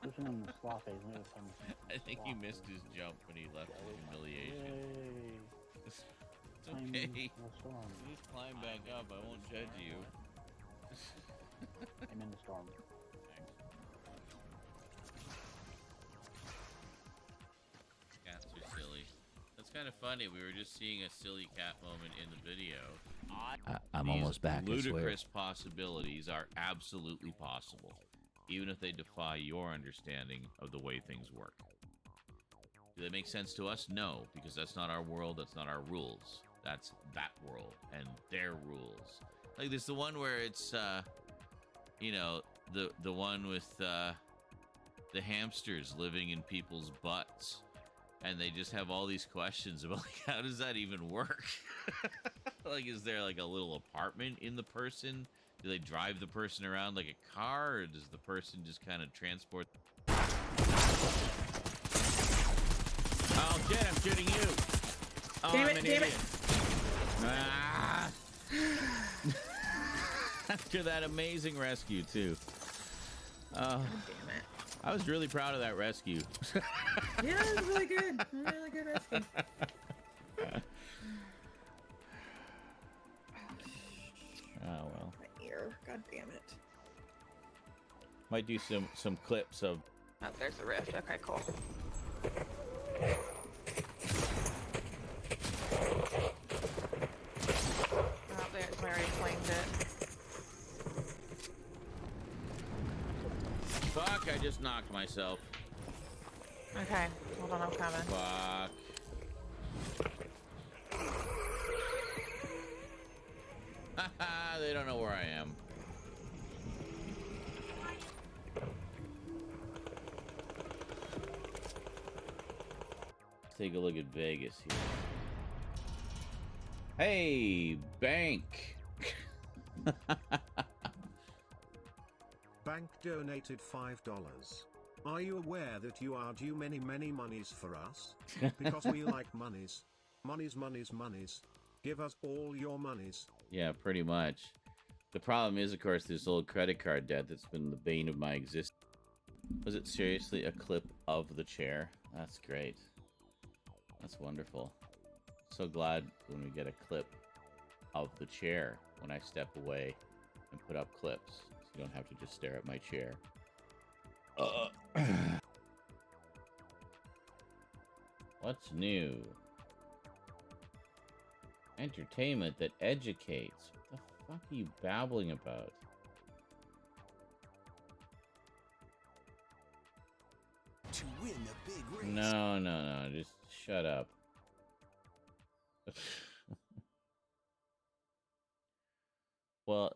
C: attention. I think he missed his jump when he left the humiliation. It's okay. Just climb back up. I won't judge you.
J: I'm in the storm.
C: Cats are silly. That's kind of funny. We were just seeing a silly cat moment in the video.
G: I'm almost back, I swear.
C: Ludicrous possibilities are absolutely possible, even if they defy your understanding of the way things work. Do they make sense to us? No, because that's not our world. That's not our rules. That's that world and their rules. Like there's the one where it's, you know, the one with the hamsters living in people's butts, and they just have all these questions about like, how does that even work? Like, is there like a little apartment in the person? Do they drive the person around like a car, or does the person just kind of transport? Oh shit! I'm shooting you. Oh,
F: Damn
C: I'm
F: it,
C: an
F: damn
C: idiot. Ah. After that amazing rescue too.
F: God damn it.
C: I was really proud of that rescue.
F: Yeah, it was really good. Really good rescue.
C: Oh well.
F: My ear. God damn it.
C: Might do some clips of.
F: Oh, there's the rift. Okay, cool. Oh, there's where he flamed it.
C: Fuck! I just knocked myself.
F: Okay, hold on, I'm coming.
C: Fuck. Haha, they don't know where I am. Let's take a look at Vegas here. Hey, bank.
I: Bank donated $5. Are you aware that you are due many monies for us? Because we like monies. Monies. Give us all your monies.
C: Yeah, pretty much. The problem is, of course, this old credit card debt that's been the bane of my existence. Was it seriously a clip of the chair? That's great. That's wonderful. So glad when we get a clip of the chair when I step away and put up clips. So you don't have to just stare at my chair. What's new? Entertainment that educates. What the fuck are you babbling about?
A: To win the big race.
C: No. Just shut up. Well,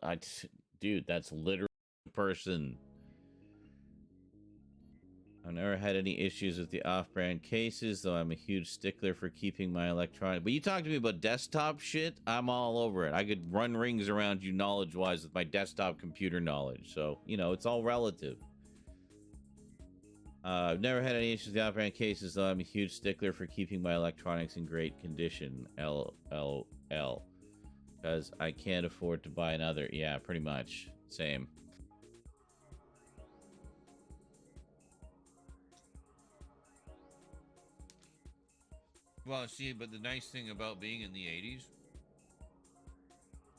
C: dude, that's literally a person. I've never had any issues with the off-brand cases, though I'm a huge stickler for keeping my electronic. But you talk to me about desktop shit, I'm all over it. I could run rings around you knowledge-wise with my desktop computer knowledge. So, you know, it's all relative. I've never had any issues with the off-brand cases, though I'm a huge stickler for keeping my electronics in great condition. LLL. Because I can't afford to buy another. Yeah, pretty much. Same. Well, see, but the nice thing about being in the 80s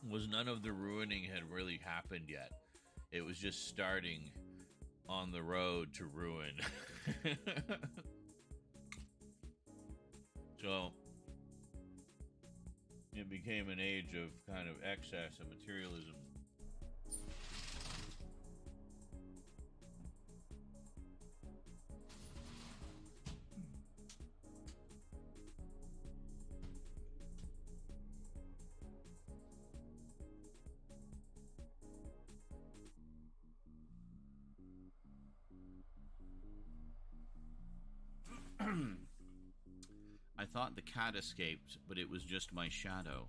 C: was none of the ruining had really happened yet. It was just starting on the road to ruin. So it became an age of kind of excess and materialism. I thought the cat escaped, but it was just my shadow.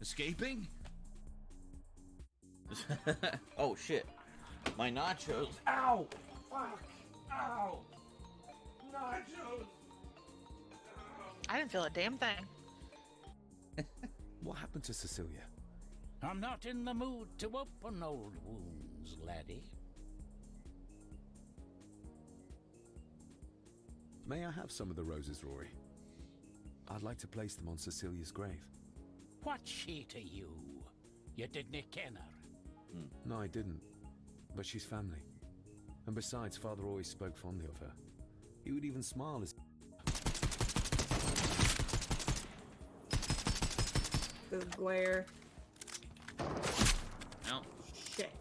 C: Escaping? Oh shit. My nachos. Ow! Fuck! Ow! Nachos!
L: I didn't feel a damn thing.
A: What happened to Cecilia?
M: I'm not in the mood to open old wounds, laddie.
A: May I have some of the roses, Rory? I'd like to place them on Cecilia's grave.
M: What's she to you? You didn't ken her.
A: No, I didn't. But she's family. And besides, Father always spoke fondly of her. He would even smile as...
F: The glare.
C: No.
F: Shit.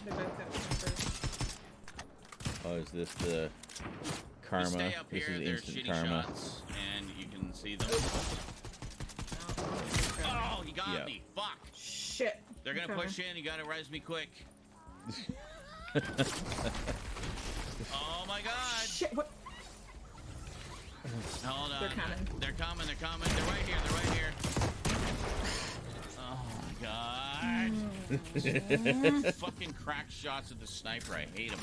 F: They both got tempers.
C: Oh, is this the karma?
B: Just stay up
C: This
B: here,
C: is
B: they're
C: instant
B: shitty
C: karma.
B: shots, and you can see them.
C: Oh,
B: he got me. Fuck.
F: Shit.
B: They're gonna
F: Okay.
B: push in. You gotta res me quick. Oh my god.
F: Shit. What?
B: Hold on.
F: They're coming.
B: They're coming. They're coming. They're right here. They're right here. Oh my god. Fucking crack shots at the sniper. I hate him.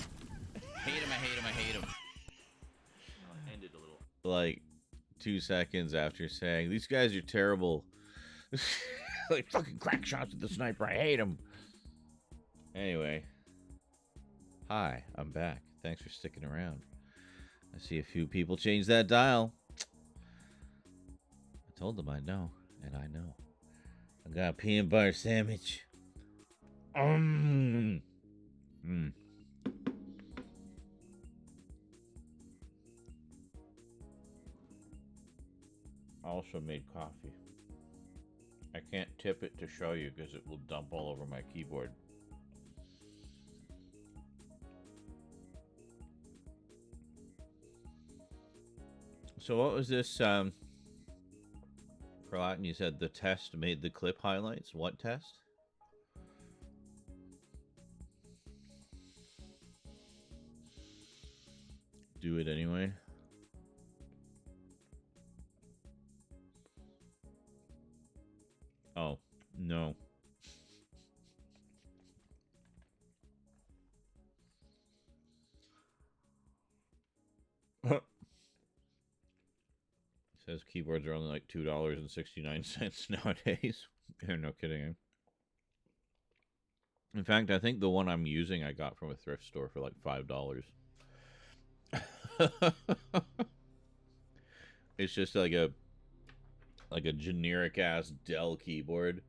B: Hate him. I hate him. I hate him. Ended a little.
C: Like 2 seconds after saying, "These guys are terrible." Like fucking crack shots at the sniper. I hate him. Anyway. Hi, I'm back. Thanks for sticking around. I see a few people change that dial. I told them I know, and I know. I got a peanut butter sandwich. Mm. I also made coffee. I can't tip it to show you because it will dump all over my keyboard. So what was this, for Latin, you said the test made the clip highlights? What test? Do it anyway. Oh, no. Says keyboards are only like $2.69 nowadays. Yeah, no kidding. In fact, I think the one I'm using I got from a thrift store for like $5. It's just like a generic ass Dell keyboard.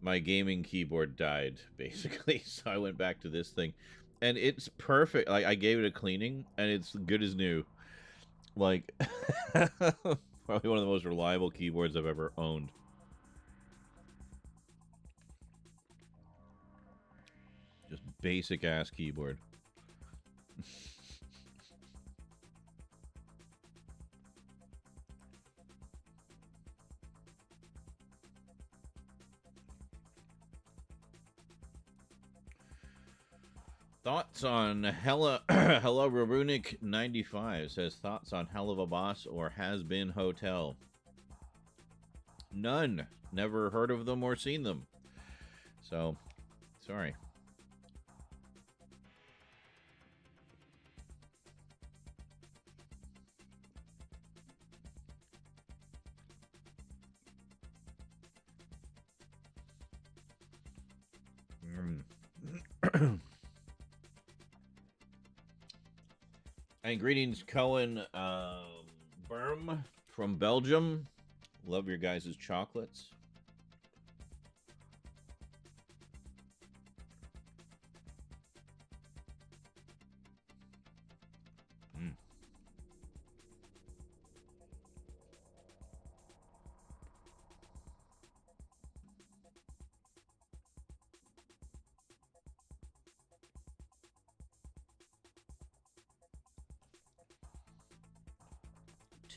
C: My gaming keyboard died basically, so I went back to this thing, and it's perfect. Like I gave it a cleaning, and it's good as new. Like probably one of the most reliable keyboards I've ever owned. Just basic ass keyboard. Thoughts on Hello Runic 95 says thoughts on Hell of a Boss or Has Been Hotel. None. Never heard of them or seen them. So, sorry. And greetings, Cohen Berm from Belgium. Love your guys' chocolates.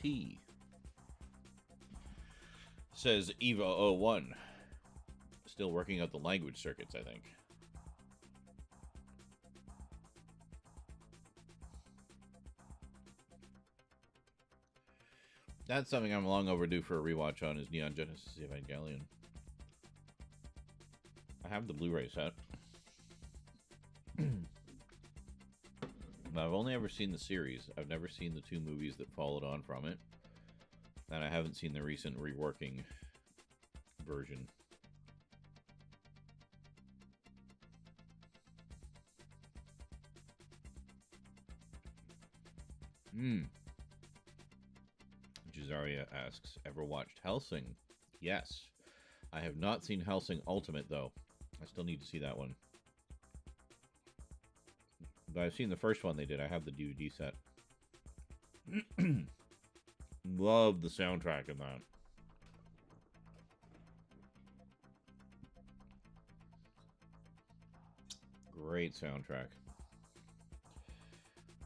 C: tea. Says Eva01. Still working out the language circuits, I think. That's something I'm long overdue for a rewatch on, is Neon Genesis Evangelion. I have the Blu-ray set. I've only ever seen the series. I've never seen the 2 movies that followed on from it. And I haven't seen the recent reworking version. Jazaria asks, ever watched Hellsing? Yes. I have not seen Hellsing Ultimate, though. I still need to see that one. But I've seen the first one they did. I have the DVD set. Love the soundtrack in that. Great soundtrack.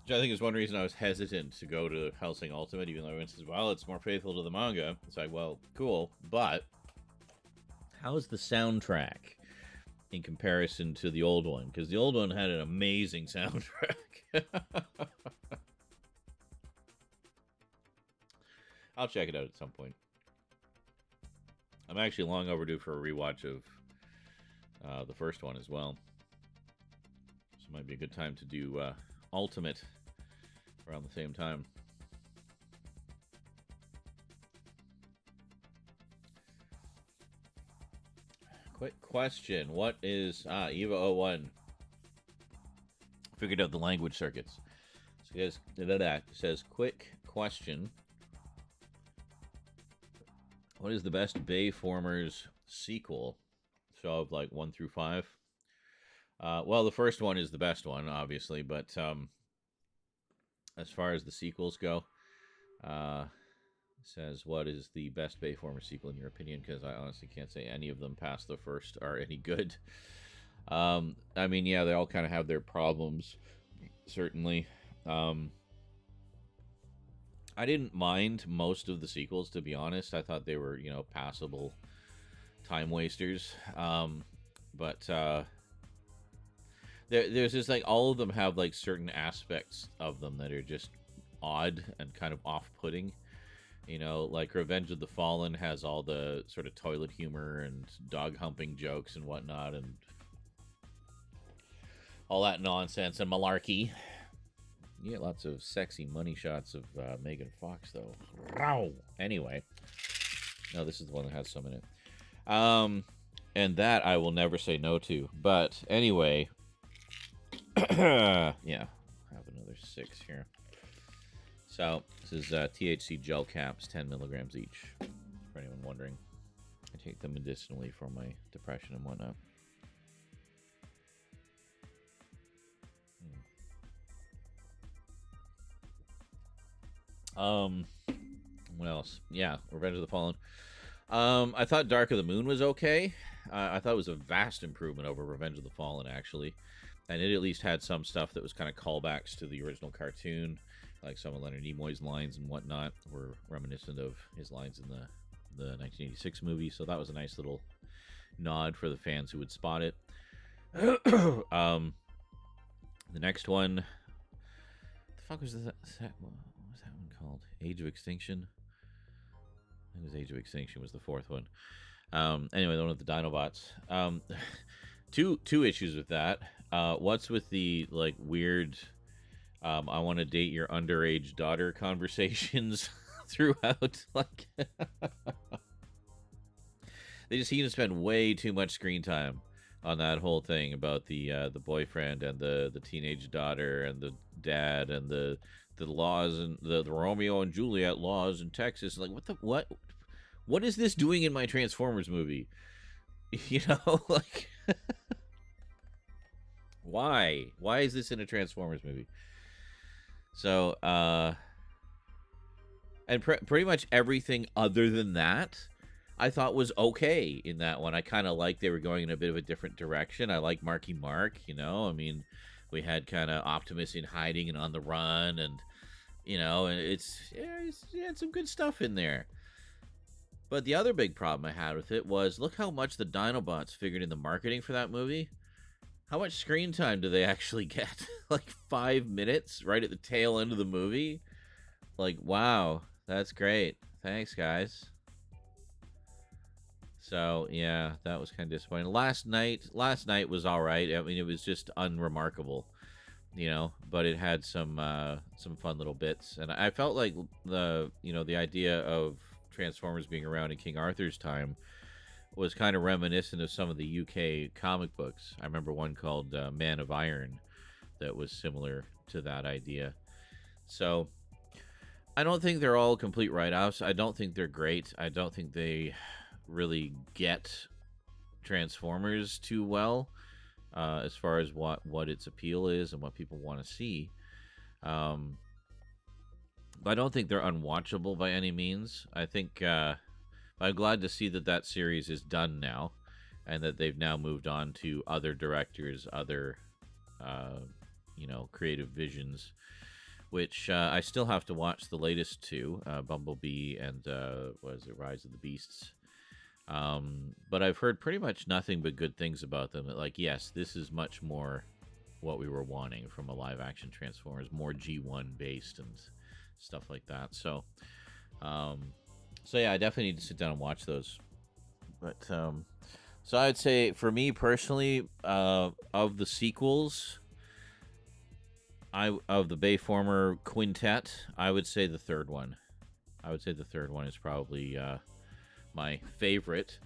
C: Which I think is one reason I was hesitant to go to Hellsing Ultimate, even though everyone says, well, it's more faithful to the manga. It's like, well, cool, but how is the soundtrack in comparison to the old one? Because the old one had an amazing soundtrack. I'll check it out at some point. I'm actually long overdue for a rewatch of the first one as well. So it might be a good time to do Ultimate around the same time. Quick question. What is Eva01? Figured out the language circuits. So it says, quick question. What is the best Bayformers sequel? So of like 1 through 5? Well, the first one is the best one, obviously, but as far as the sequels go, it says, what is the best Bayformer sequel in your opinion? Because I honestly can't say any of them past the first are any good. I mean, yeah, they all kind of have their problems, certainly. I didn't mind most of the sequels, to be honest. I thought they were, passable time wasters. But there's just like all of them have like certain aspects of them that are just odd and kind of off-putting. Like Revenge of the Fallen has all the sort of toilet humor and dog humping jokes and whatnot and all that nonsense and malarkey. You get lots of sexy money shots of Megan Fox, though. Wow. Anyway. No, this is the one that has some in it. And that I will never say no to. But anyway. Yeah. I have another 6 here. So, this is THC gel caps, 10 milligrams each. For anyone wondering. I take them medicinally for my depression and whatnot. What else? Yeah, Revenge of the Fallen. I thought Dark of the Moon was okay. I thought it was a vast improvement over Revenge of the Fallen, actually. And it at least had some stuff that was kind of callbacks to the original cartoon. Like some of Leonard Nimoy's lines and whatnot were reminiscent of his lines in the 1986 movie. So that was a nice little nod for the fans who would spot it. The next one... What the fuck was that? What was that one called? Age of Extinction? I think it was Age of Extinction was the 4th one. Anyway, the one with the Dinobots. Two issues with that. What's with the like weird I want to date your underage daughter conversations throughout? Like they just seem to spend way too much screen time on that whole thing about the boyfriend and the teenage daughter and the dad and the laws and the Romeo and Juliet laws in Texas. Like what is this doing in my Transformers movie? Like why is this in a Transformers movie? So and pretty much everything other than that I thought was okay in that one. I kind of like they were going in a bit of a different direction. I like Marky Mark, I mean, we had kind of Optimus in hiding and on the run, and You know, and it's some good stuff in there. But the other big problem I had with it was, look how much the Dinobots figured in the marketing for that movie. How much screen time do they actually get? Like 5 minutes right at the tail end of the movie? Like, wow, that's great. Thanks, guys. So, yeah, that was kind of disappointing. Last night was all right. I mean, it was just unremarkable, you know, but it had some fun little bits. And I felt like the idea of Transformers being around in King Arthur's time was kind of reminiscent of some of the UK comic books. I remember one called Man of Iron that was similar to that idea. So I don't think they're all complete write-offs. I don't think they're great. I don't think they really get Transformers too well as far as what its appeal is and what people want to see. But I don't think they're unwatchable by any means. I think I'm glad to see that series is done now, and that they've now moved on to other directors, other creative visions. Which I still have to watch the latest two, Bumblebee and Rise of the Beasts. But I've heard pretty much nothing but good things about them. Like, yes, this is much more what we were wanting from a live-action Transformers, more G1 based and stuff like that. So yeah, I definitely need to sit down and watch those. But so I'd say for me personally, of the sequels, of the Bayformer quintet, I would say the third one. I would say the third one is probably my favorite.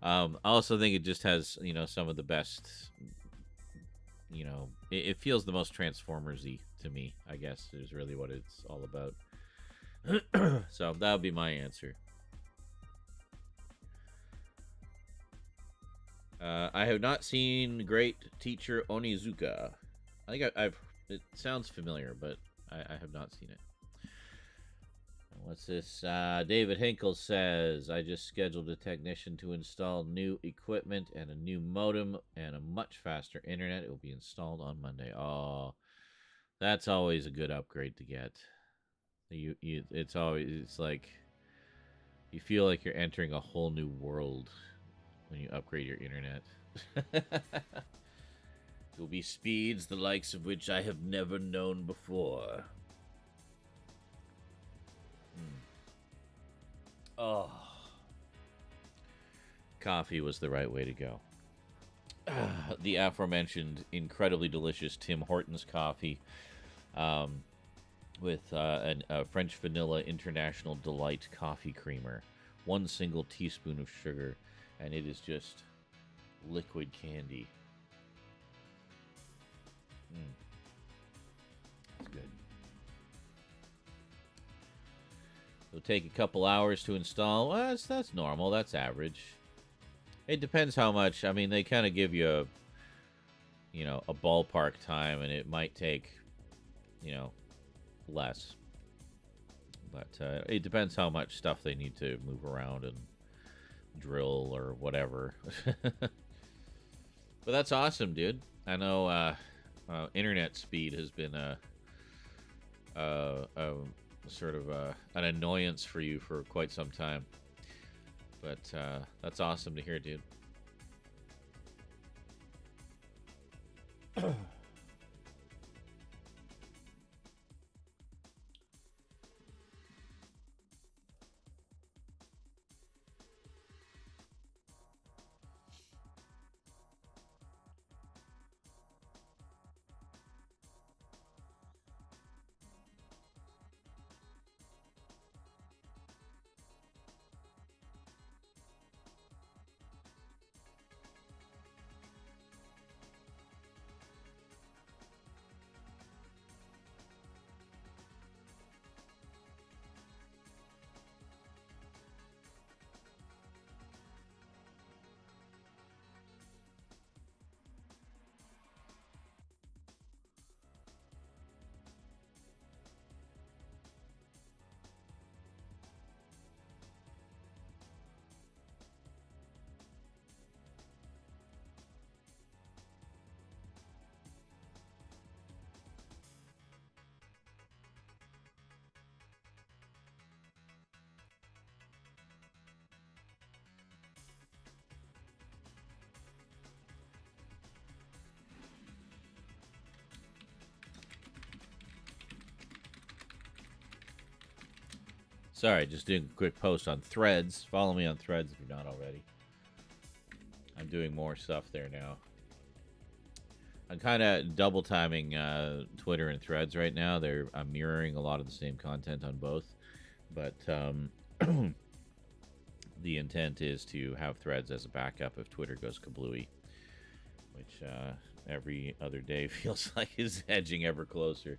C: I also think it just has, some of the best, it feels the most Transformers-y to me, I guess, is really what it's all about. So that would be my answer. I have not seen Great Teacher Onizuka. I think I've it sounds familiar, but I have not seen it. What's this? David Hinkle says, I just scheduled a technician to install new equipment and a new modem and a much faster internet. It will be installed on Monday. Oh, that's always a good upgrade to get. It's like you feel like you're entering a whole new world when you upgrade your internet. It will be speeds the likes of which I have never known before. Oh. Coffee was the right way to go. The aforementioned incredibly delicious Tim Hortons coffee with a French Vanilla International Delight coffee creamer. 1 single teaspoon of sugar, and it is just liquid candy. That's good. It'll take a couple hours to install. Well, that's normal. That's average. It depends how much. I mean, they kind of give you a ballpark time, and it might take, less. But it depends how much stuff they need to move around and drill or whatever. But that's awesome, dude. I know internet speed has been a sort of an annoyance for you for quite some time. But that's awesome to hear, dude. Sorry, just doing a quick post on Threads. Follow me on Threads if you're not already. I'm doing more stuff there now. I'm kind of double timing Twitter and Threads right now. I'm mirroring a lot of the same content on both, but the intent is to have Threads as a backup if Twitter goes kablooey, which every other day feels like is edging ever closer.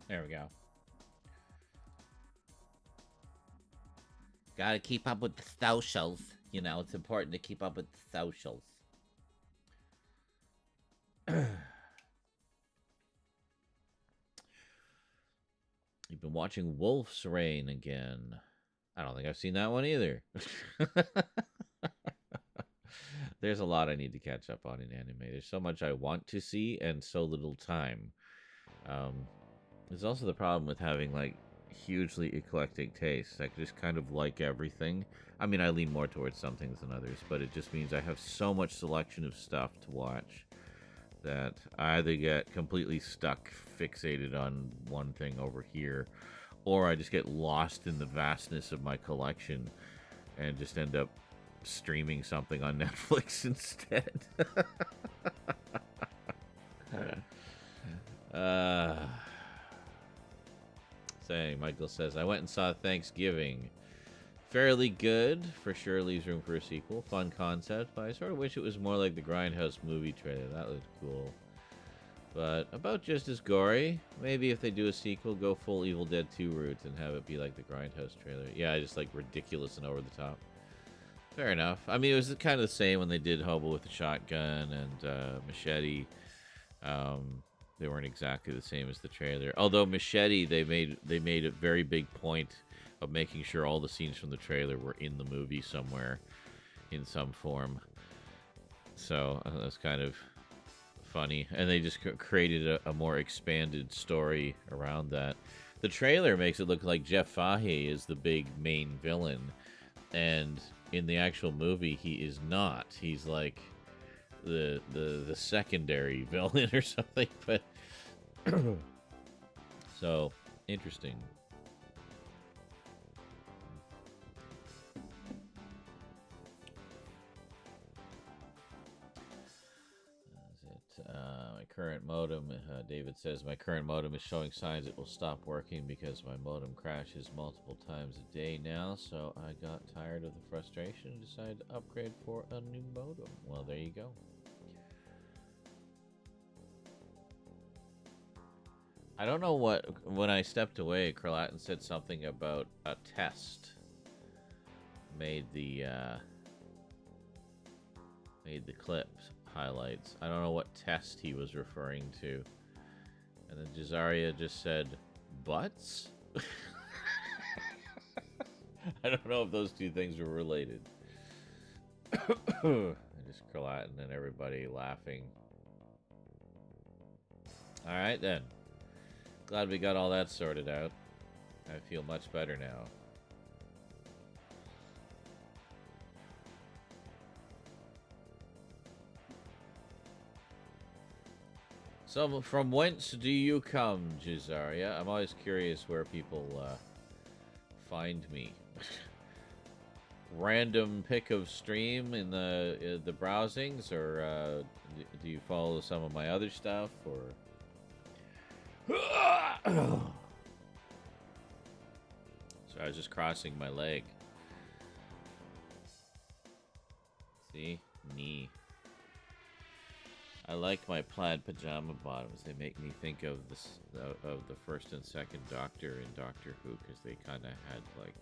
C: There we go. Gotta keep up with the socials. You know, it's important to keep up with the socials. You've been watching Wolf's Rain again. I don't think I've seen that one either. There's a lot I need to catch up on in anime. There's so much I want to see and so little time. There's also the problem with having, like, hugely eclectic tastes. I just kind of like everything. I mean, I lean more towards some things than others, but it just means I have so much selection of stuff to watch that I either get completely stuck, fixated on one thing over here, or I just get lost in the vastness of my collection and just end up streaming something on Netflix instead. Saying, Michael says, I went and saw Thanksgiving. Fairly good, for sure leaves room for a sequel. Fun concept, but I sort of wish it was more like the Grindhouse movie trailer. That looked cool. But about just as gory. Maybe if they do a sequel, go full Evil Dead 2 route and have it be like the Grindhouse trailer. Yeah, just like ridiculous and over the top. Fair enough. I mean, it was kind of the same when they did Hobo with the Shotgun and Machete. They weren't exactly the same as the trailer. Although Machete, they made a very big point of making sure all the scenes from the trailer were in the movie somewhere, in some form. So that's kind of funny. And they just created a more expanded story around that. The trailer makes it look like Jeff Fahey is the big main villain, and in the actual movie, he is not. He's like the secondary villain or something. But so interesting. My current modem, David says, my current modem is showing signs it will stop working because my modem crashes multiple times a day now, so I got tired of the frustration and decided to upgrade for a new modem. Well, there you go. I don't know when I stepped away, Kralatin said something about a test made the clips highlights. I don't know what test he was referring to. And then Jazaria just said, butts? I don't know if those two things were related. I just Latin and everybody laughing. Alright then. Glad we got all that sorted out. I feel much better now. So, from whence do you come, Jazaria? I'm always curious where people find me. Random pick of stream in the browsings, or do you follow some of my other stuff, or? So I was just crossing my leg. See? Knee. I like my plaid pajama bottoms. They make me think of the first and second Doctor in Doctor Who, because they kind of had like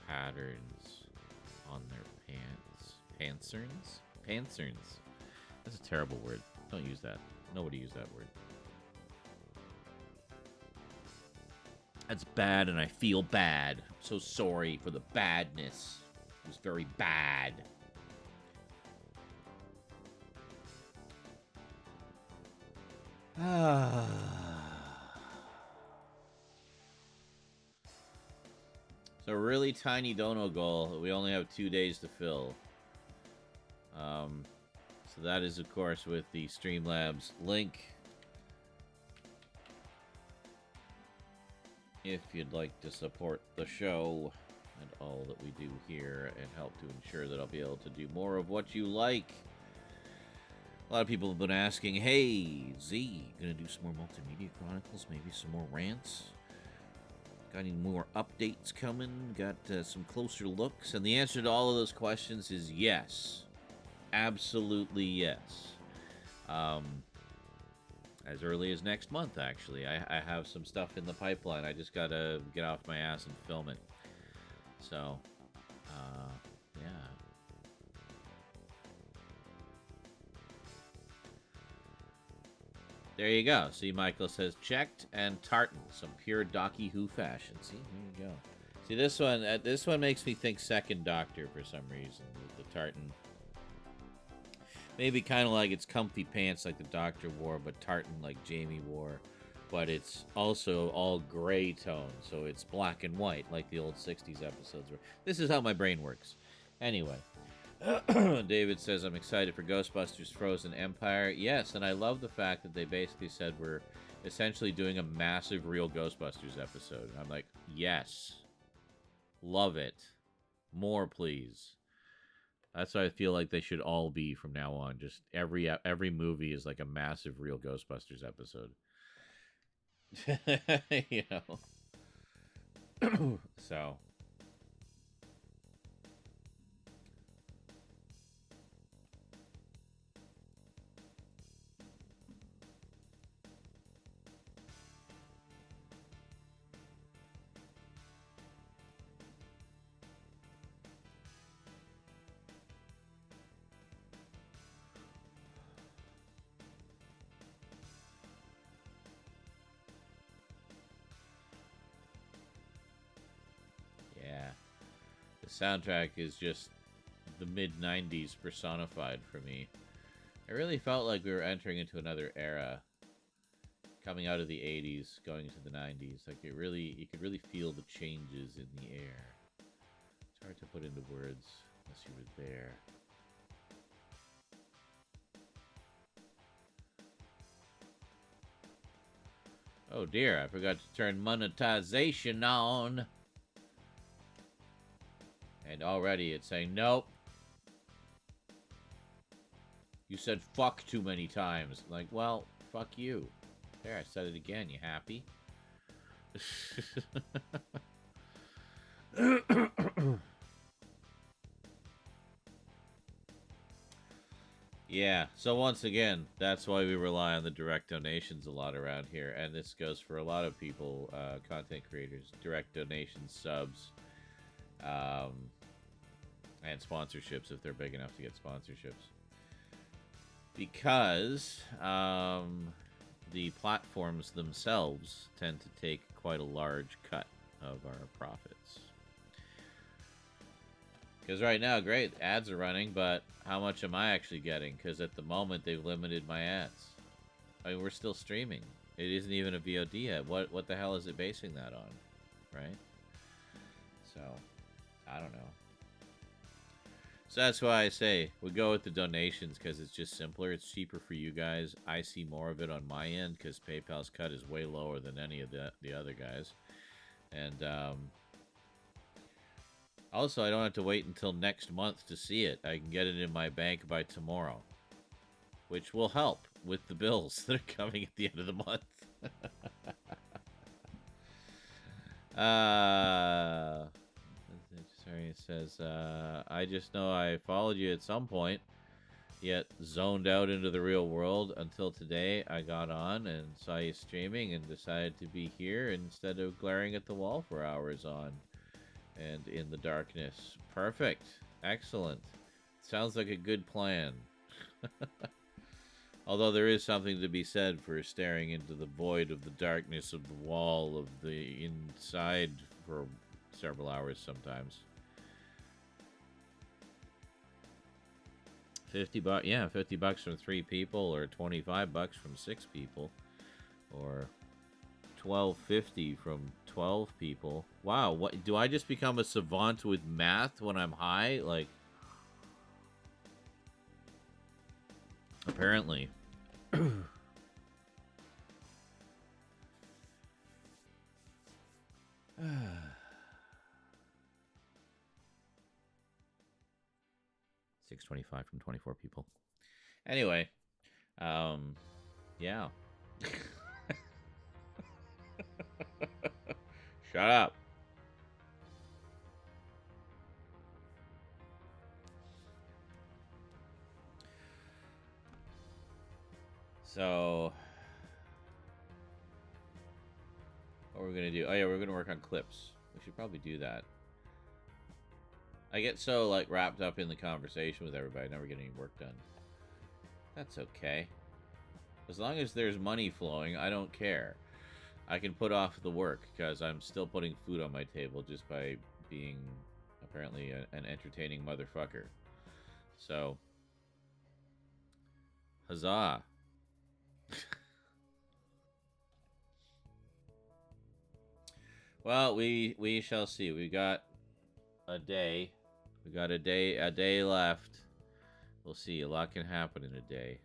C: patterns on their pants. Pancerns. That's a terrible word. Don't use that. Nobody use that word. That's bad, and I feel bad. I'm so sorry for the badness. It was very bad. So really tiny dono goal. We only have 2 days to fill. So that is, of course, with the Streamlabs link. If you'd like to support the show and all that we do here and help to ensure that I'll be able to do more of what you like. A lot of people have been asking, hey, Z, gonna do some more Multimedia Chronicles, maybe some more rants? Got any more updates coming? Got some closer looks? And the answer to all of those questions is yes. Absolutely yes. As early as next month, actually. I have some stuff in the pipeline. I just gotta get off my ass and film it. So, yeah. There you go. See, Michael says checked and tartan, some pure Docky Who fashion. See, there you go. See, this one makes me think Second Doctor for some reason. The tartan, maybe kind of like it's comfy pants like the Doctor wore, but tartan like Jamie wore. But it's also all gray tone, so it's black and white like the old 60s episodes were. This is how my brain works. Anyway. David says, I'm excited for Ghostbusters Frozen Empire. Yes, and I love the fact that they basically said we're essentially doing a massive Real Ghostbusters episode. And I'm like, yes. Love it. More, please. That's what I feel like they should all be from now on. Just every movie is like a massive Real Ghostbusters episode. You know? So... Yeah. The soundtrack is just the mid-90s personified for me. I really felt like we were entering into another era. Coming out of the 80s, going into the 90s. Like, you could really feel the changes in the air. It's hard to put into words unless you were there. Oh dear, I forgot to turn monetization on. And already it's saying, nope. You said fuck too many times. Like, well, fuck you. There, I said it again. You happy? Yeah, So once again, that's why we rely on the direct donations a lot around here, and this goes for a lot of people, content creators, direct donations, subs, and sponsorships if they're big enough to get sponsorships. Because the platforms themselves tend to take quite a large cut of our profits. Because right now, great, ads are running, but how much am I actually getting? Because at the moment, they've limited my ads. I mean, we're still streaming. It isn't even a VOD yet. What the hell is it basing that on? Right? So, I don't know. So that's why I say we go with the donations, because it's just simpler. It's cheaper for you guys. I see more of it on my end, because PayPal's cut is way lower than any of the other guys. And, also, I don't have to wait until next month to see it. I can get it in my bank by tomorrow, which will help with the bills that are coming at the end of the month. Sorry, it says, I just know I followed you at some point, yet zoned out into the real world until today. I got on and saw you streaming and decided to be here instead of glaring at the wall for hours on and in the darkness. Perfect. Excellent. Sounds like a good plan. Although there is something to be said for staring into the void of the darkness of the wall of the inside for several hours sometimes. $50, yeah, $50 from 3 people, or $25 from 6 people, or $12.50 from 12 people. Wow, what do I just become a savant with math when I'm high? Like, apparently. $6.25 from 24 people. Anyway, yeah. Shut up. So, what we're gonna do? Oh yeah, we're gonna work on clips. We should probably do that. I get so like wrapped up in the conversation with everybody, I never get any work done. That's okay. As long as there's money flowing, I don't care. I can put off the work because I'm still putting food on my table just by being apparently an entertaining motherfucker. So, huzzah. Well, we shall see. We got a day. We got a day left. We'll see. A lot can happen in a day.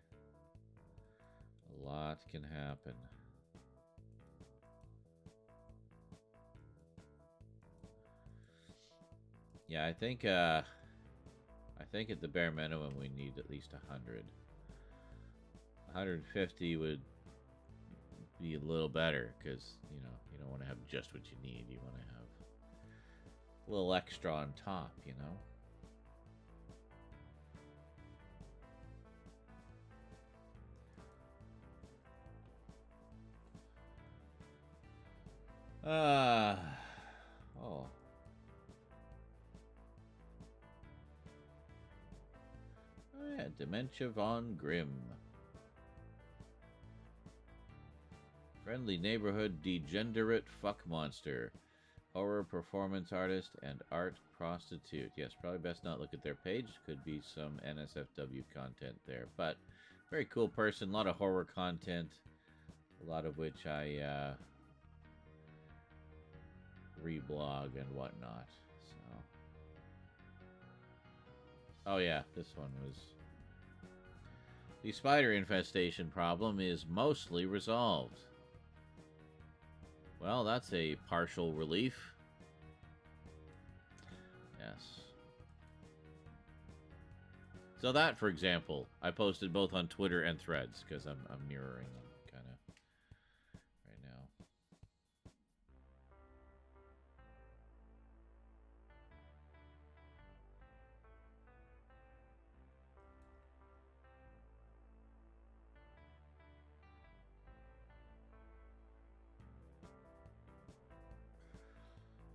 C: A lot can happen. Yeah, I think at the bare minimum we need at least 100. 150 would be a little better because, you know, you don't want to have just what you need. You want to have a little extra on top, you know? Oh. Oh yeah, Dementia Von Grimm. Friendly neighborhood degenerate fuck monster. Horror performance artist and art prostitute. Yes, probably best not look at their page. Could be some NSFW content there. But very cool person. A lot of horror content. A lot of which I reblog and whatnot. So. Oh yeah, this one was... The spider infestation problem is mostly resolved. Well, that's a partial relief. Yes. So that, for example, I posted both on Twitter and Threads because I'm mirroring them kind of right now.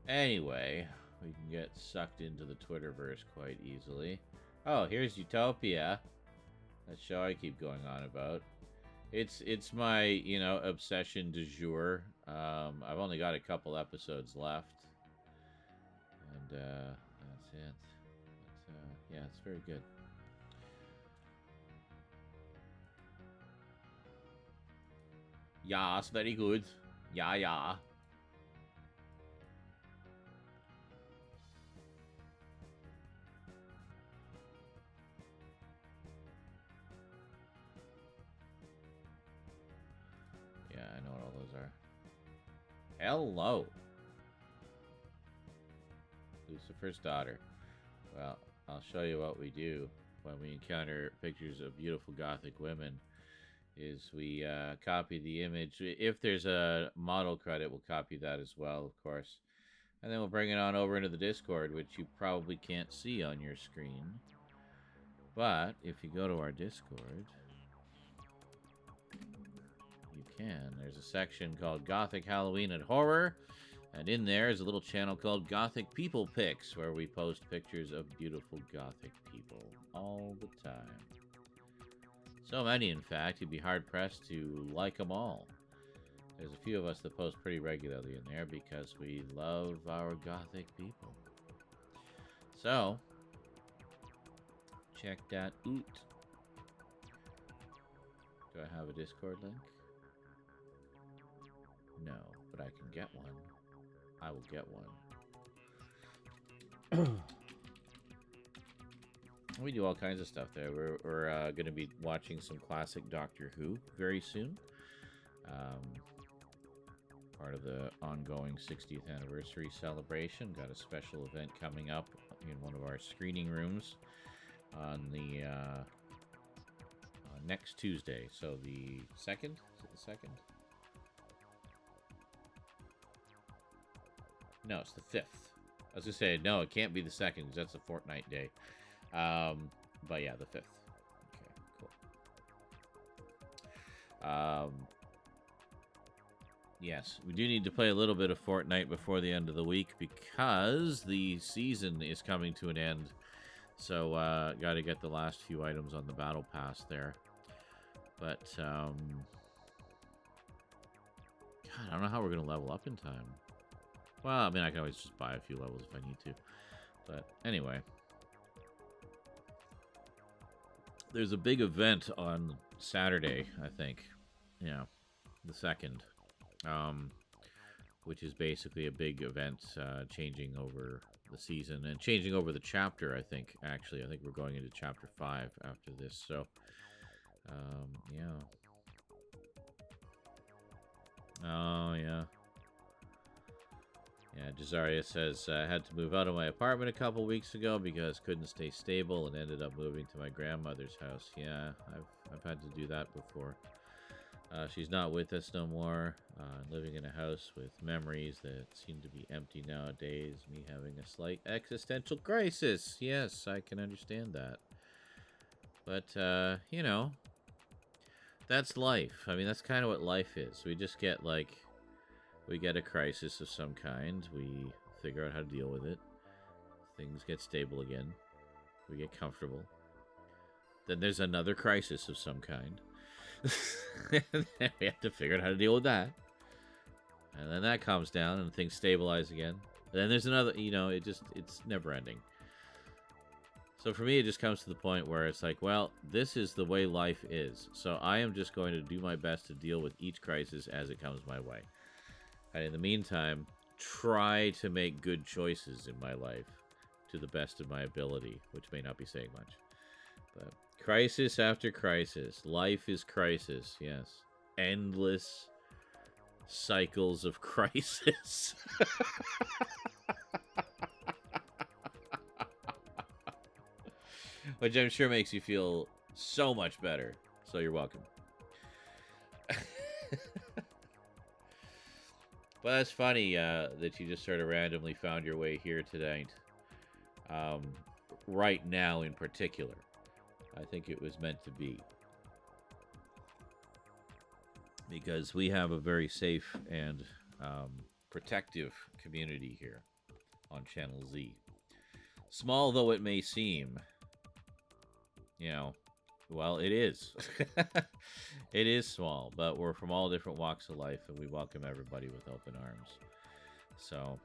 C: Anyway, we can get sucked into the Twitterverse quite easily. Oh, here's Utopia. That show I keep going on about. It's my, obsession du jour. I've only got a couple episodes left. And that's it. But, yeah, it's very good. Yeah, it's very good. Yeah. Yeah, I know what all those are. Hello. Lucifer's daughter. Well, I'll show you what we do when we encounter pictures of beautiful Gothic women. Is we copy the image. If there's a model credit, we'll copy that as well, of course. And then we'll bring it on over into the Discord, which you probably can't see on your screen. But if you go to our Discord, you can. There's a section called Gothic Halloween and Horror. And in there is a little channel called Gothic People Pics, where we post pictures of beautiful Gothic people all the time. So many, in fact, you'd be hard-pressed to like them all. There's a few of us that post pretty regularly in there because we love our Gothic people. So, check that out. Do I have a Discord link? No, but I can get one. I will get one. We do all kinds of stuff there. We're going to be watching some classic Doctor Who very soon. Part of the ongoing 60th anniversary celebration. Got a special event coming up in one of our screening rooms on the next Tuesday. So the 2nd? Is it the 2nd? No, it's the 5th. I was going to say, no, it can't be the 2nd because that's a fortnight day. But yeah, the 5th. Okay, cool. Yes, we do need to play a little bit of Fortnite before the end of the week because the season is coming to an end. So, got to get the last few items on the battle pass there. But, God, I don't know how we're going to level up in time. Well, I mean, I can always just buy a few levels if I need to. But anyway. There's a big event on Saturday, I think. Yeah, the 2nd. Which is basically a big event changing over the season and changing over the chapter, I think, actually. I think we're going into chapter 5 after this, so, yeah. Oh, yeah. Yeah, Jazaria says, I had to move out of my apartment a couple weeks ago because couldn't stay stable and ended up moving to my grandmother's house. Yeah, I've had to do that before. She's not with us no more, living in a house with memories that seem to be empty nowadays, me having a slight existential crisis. Yes, I can understand that. But, you know, that's life. I mean, that's kind of what life is. We just get, like, we get a crisis of some kind. We figure out how to deal with it. Things get stable again. We get comfortable. Then there's another crisis of some kind. And then we have to figure out how to deal with that. And then that calms down and things stabilize again. And then there's another, you know, it's never ending. So for me, it just comes to the point where it's like, well, this is the way life is. So I am just going to do my best to deal with each crisis as it comes my way. And in the meantime, try to make good choices in my life to the best of my ability, which may not be saying much. But crisis after crisis. Life is crisis, yes. Endless cycles of crisis. Which I'm sure makes you feel so much better. So you're welcome. But that's funny that you just sort of randomly found your way here tonight. Right now in particular. I think it was meant to be. Because we have a very safe and protective community here on Channel Z. Small though it may seem, you know, well, it is. It is small, but we're from all different walks of life, and we welcome everybody with open arms. So,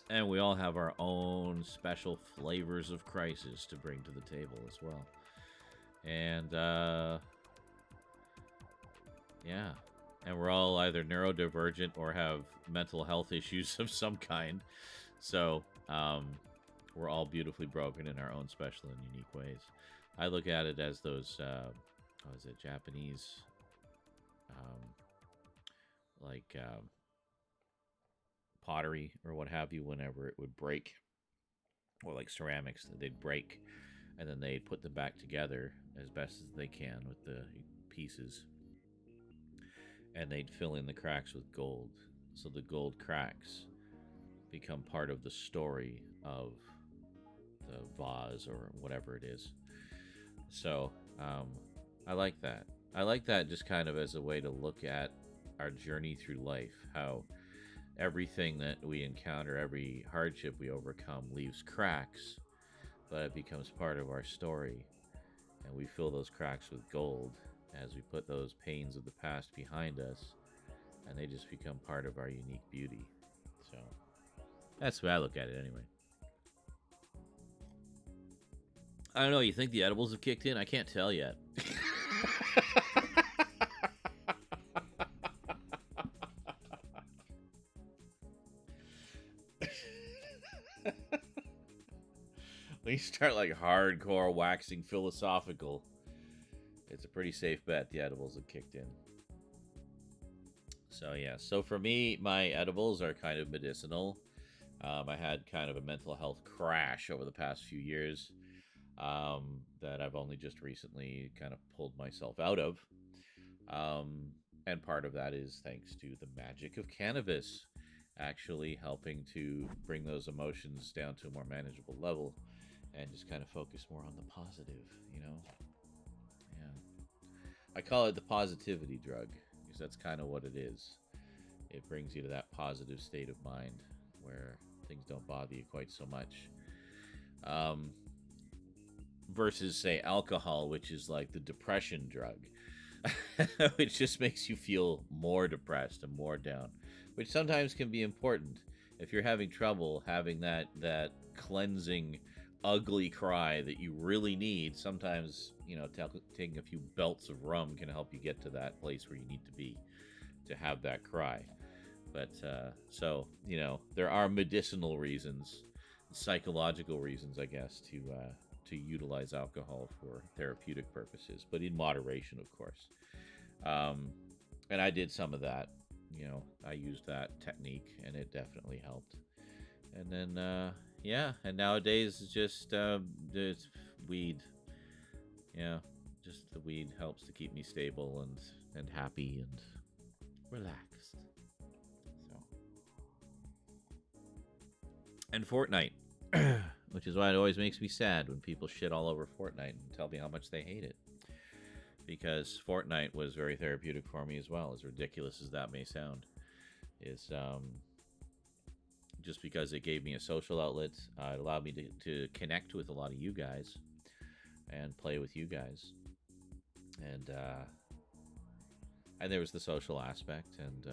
C: and we all have our own special flavors of crisis to bring to the table as well. And, yeah. And we're all either neurodivergent or have mental health issues of some kind. So, we're all beautifully broken in our own special and unique ways. I look at it as those, what is it, Japanese, pottery or what have you, whenever it would break, or like ceramics, they'd break, and then they'd put them back together as best as they can with the pieces, and they'd fill in the cracks with gold. So the gold cracks become part of the story of the vase or whatever it is. So I like that. I like that just kind of as a way to look at our journey through life, how everything that we encounter, every hardship we overcome leaves cracks, but it becomes part of our story. And we fill those cracks with gold as we put those pains of the past behind us, and they just become part of our unique beauty. So that's the way I look at it anyway. I don't know, you think the edibles have kicked in? I can't tell yet. When you start like hardcore waxing philosophical, it's a pretty safe bet the edibles have kicked in. So yeah, so for me, my edibles are kind of medicinal. I had kind of a mental health crash over the past few years that I've only just recently kind of pulled myself out of. And part of that is thanks to the magic of cannabis actually helping to bring those emotions down to a more manageable level and just kind of focus more on the positive, you know? Yeah. I call it the positivity drug because that's kind of what it is. It brings you to that positive state of mind where things don't bother you quite so much. Versus, say, alcohol, which is like the depression drug, which just makes you feel more depressed and more down, which sometimes can be important. If you're having trouble having that cleansing, ugly cry that you really need, sometimes, you know, taking a few belts of rum can help you get to that place where you need to be to have that cry. But so, you know, there are medicinal reasons, psychological reasons, I guess, to utilize alcohol for therapeutic purposes, but in moderation, of course. And I did some of that. You know, I used that technique, and it definitely helped. And then, yeah, and nowadays it's just it's weed. Yeah, just the weed helps to keep me stable and happy and relaxed. So, and Fortnite. Which is why it always makes me sad when people shit all over Fortnite and tell me how much they hate it. Because Fortnite was very therapeutic for me as well, as ridiculous as that may sound. Is just because it gave me a social outlet, it allowed me to connect with a lot of you guys and play with you guys. And there was the social aspect, and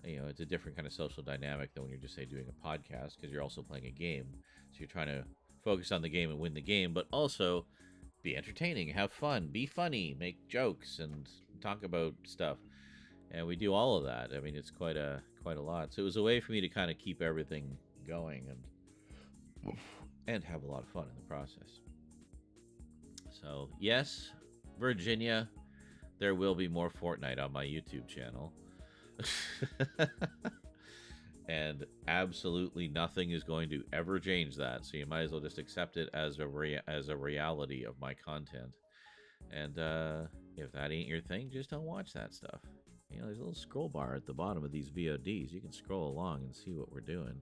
C: you know, it's a different kind of social dynamic than when you're just, say, doing a podcast, because you're also playing a game. So you're trying to focus on the game and win the game, but also be entertaining, have fun, be funny, make jokes, and talk about stuff. And we do all of that. I mean, it's quite a lot. So it was a way for me to kind of keep everything going and have a lot of fun in the process. So yes, Virginia, there will be more Fortnite on my YouTube channel. And absolutely nothing is going to ever change that, so you might as well just accept it as a reality of my content. And if that ain't your thing, just don't watch that stuff. You know, there's a little scroll bar at the bottom of these VODs. You can scroll along and see what we're doing.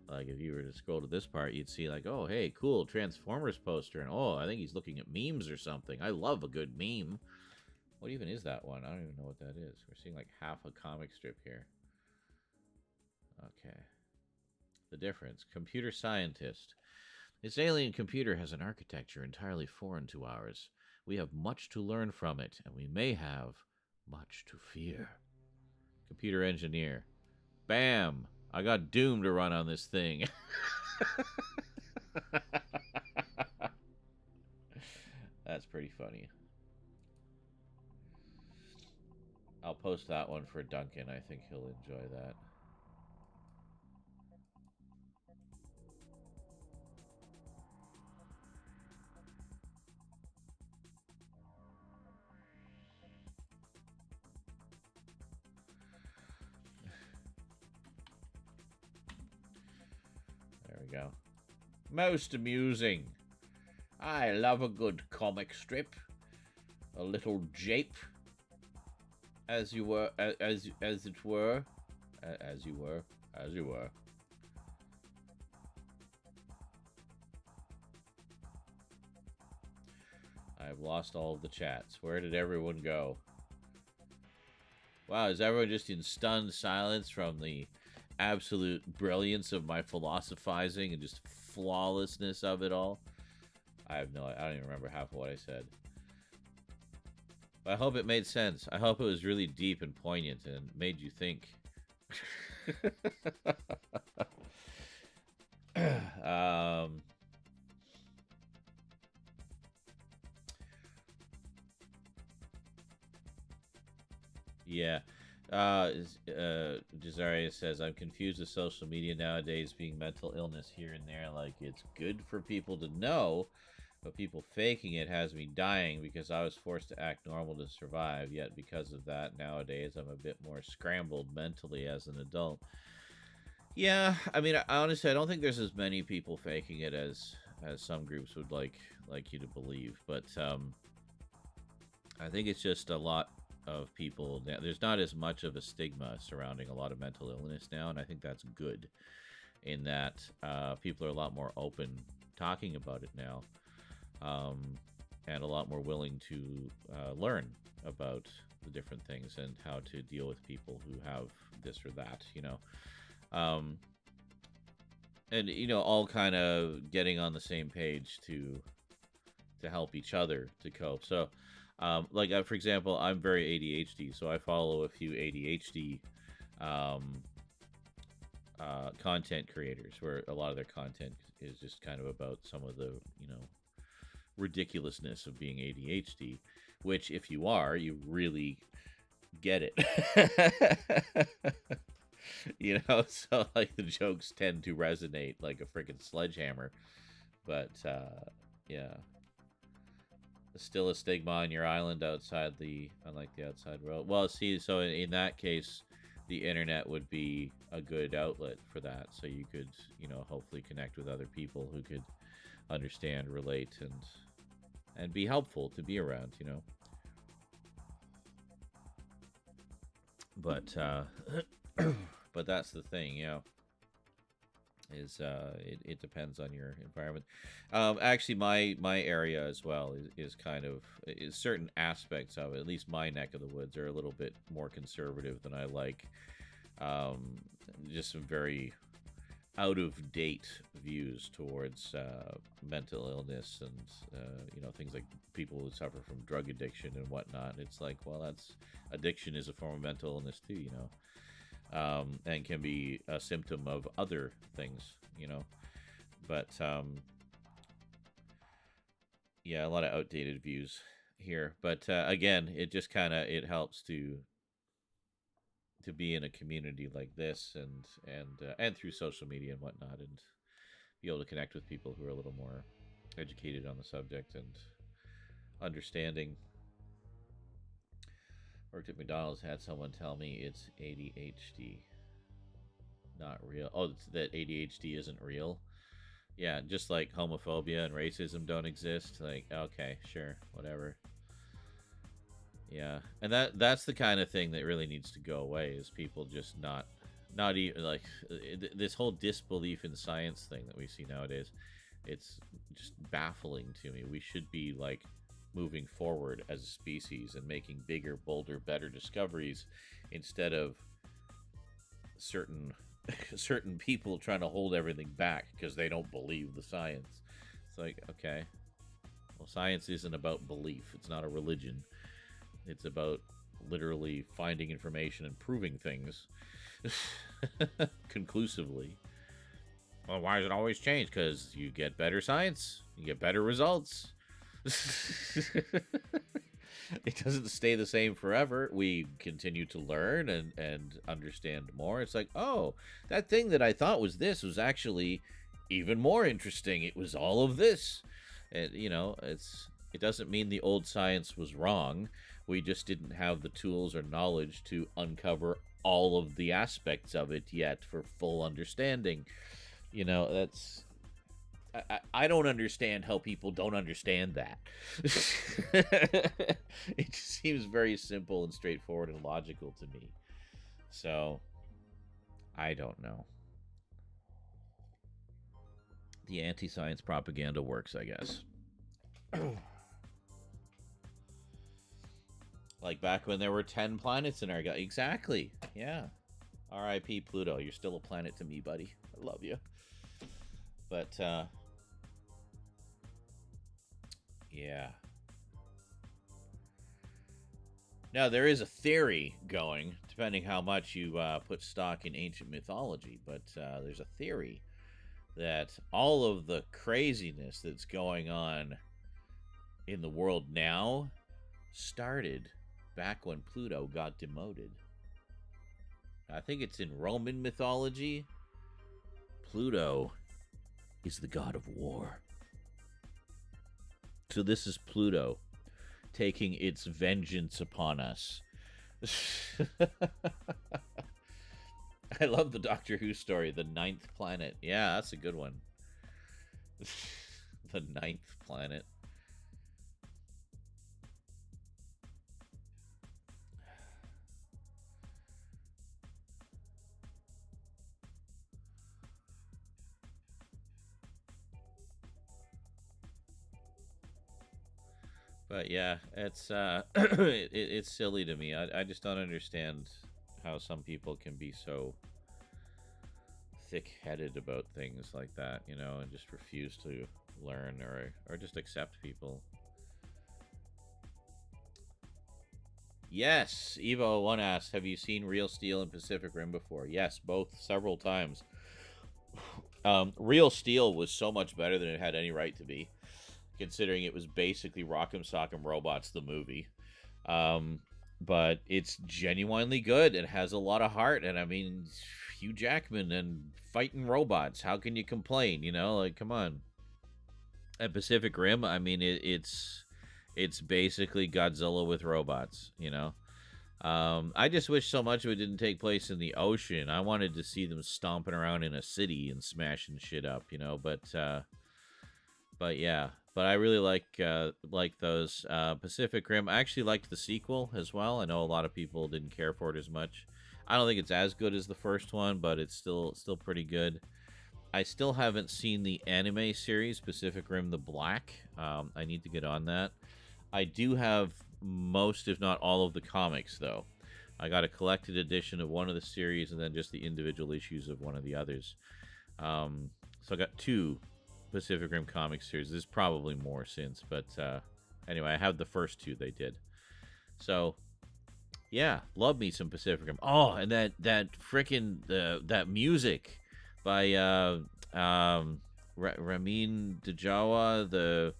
C: Like, if you were to scroll to this part, you'd see like, oh, hey, cool Transformers poster, and oh, I think he's looking at memes or something. I love a good meme. What even is that one? I don't even know what that is. We're seeing like half a comic strip here. Okay. The difference. Computer scientist. This alien computer has an architecture entirely foreign to ours. We have much to learn from it, and we may have much to fear. Computer engineer. Bam! I got Doom to run on this thing. That's pretty funny. I'll post that one for Duncan. I think he'll enjoy that. There we go. Most amusing. I love a good comic strip. A little jape. As you were, as it were. As you were. As you were. I've lost all of the chats. Where did everyone go? Wow, is everyone just in stunned silence from the absolute brilliance of my philosophizing and just flawlessness of it all? I don't even remember half of what I said. But I hope it made sense. I hope it was really deep and poignant and made you think. Yeah. Jazaria says, I'm confused with social media nowadays being mental illness here and there. Like, it's good for people to know, but people faking it has me dying because I was forced to act normal to survive. Yet because of that, nowadays I'm a bit more scrambled mentally as an adult. Yeah, I mean, honestly, I don't think there's as many people faking it as some groups would like you to believe. But I think it's just a lot of people. There's not as much of a stigma surrounding a lot of mental illness now, and I think that's good in that people are a lot more open talking about it now, and a lot more willing to learn about the different things and how to deal with people who have this or that, and all kind of getting on the same page to help each other to cope. So for example, I'm very ADHD, so I follow a few ADHD content creators where a lot of their content is just kind of about some of the, ridiculousness of being ADHD, which if you are, you really get it. So like the jokes tend to resonate like a freaking sledgehammer. But yeah. Still a stigma on your island unlike the outside world. Well, see, so in that case, the internet would be a good outlet for that. So you could, hopefully connect with other people who could understand, relate, and be helpful to be around, But but that's the thing, is it depends on your environment. Actually, my area as well is kind of certain aspects of it. At least my neck of the woods are a little bit more conservative than I like. Just some very out of date views towards mental illness and things like people who suffer from drug addiction and whatnot. It's like, well, addiction is a form of mental illness too, and can be a symptom of other things, but yeah, a lot of outdated views here. But again, it just it helps to be in a community like this and through social media and whatnot, and be able to connect with people who are a little more educated on the subject and understanding. Worked at McDonald's, had someone tell me it's ADHD, not real. Oh, that ADHD isn't real. Yeah, just like homophobia and racism don't exist. Like, okay, sure, whatever. Yeah, and that's the kind of thing that really needs to go away, is people just not even like this whole disbelief in science thing that we see nowadays. It's just baffling to me. We should be like moving forward as a species and making bigger, bolder, better discoveries instead of certain certain people trying to hold everything back because they don't believe the science. It's like, okay, well, science isn't about belief. It's not a religion. It's about literally finding information and proving things conclusively. Well, why does it always change? Because you get better science, you get better results. It doesn't stay the same forever. We continue to learn and understand more. It's like, oh, that thing that I thought was this was actually even more interesting. It was all of this. And, you know, it doesn't mean the old science was wrong. We just didn't have the tools or knowledge to uncover all of the aspects of it yet for full understanding. You know, that's... I don't understand how people don't understand that. It just seems very simple and straightforward and logical to me. So, I don't know. The anti-science propaganda works, I guess. Like back when there were 10 planets in our galaxy. Exactly. Yeah. R.I.P. Pluto. You're still a planet to me, buddy. I love you. But, yeah. Now, there is a theory going, depending how much you put stock in ancient mythology, but there's a theory that all of the craziness that's going on in the world now started back when Pluto got demoted. I think it's in Roman mythology. Pluto is the god of war. So this is Pluto taking its vengeance upon us. I love the Doctor Who story, the 9th planet. Yeah, that's a good one. The 9th planet. But yeah, it's it's silly to me. I just don't understand how some people can be so thick-headed about things like that, you know, and just refuse to learn or just accept people. Yes, Evo1 asks, have you seen Real Steel and Pacific Rim before? Yes, both several times. Real Steel was so much better than it had any right to be, considering it was basically Rock'em Sock'em Robots, the movie. But it's genuinely good. It has a lot of heart, and I mean, Hugh Jackman and fighting robots. How can you complain? You know, like, come on. And Pacific Rim, I mean, it's basically Godzilla with robots. You know, I just wish so much of it didn't take place in the ocean. I wanted to see them stomping around in a city and smashing shit up. You know, but yeah. But I really like those. Pacific Rim. I actually liked the sequel as well. I know a lot of people didn't care for it as much. I don't think it's as good as the first one, but it's still pretty good. I still haven't seen the anime series, Pacific Rim: The Black. I need to get on that. I do have most, if not all, of the comics, though. I got a collected edition of one of the series and then just the individual issues of one of the others. So I got 2 Pacific Rim comic series. There's probably more since, but anyway, I have the first 2 they did. So yeah, love me some Pacific Rim. Oh, and that frickin' that music by Ramin Djawa. The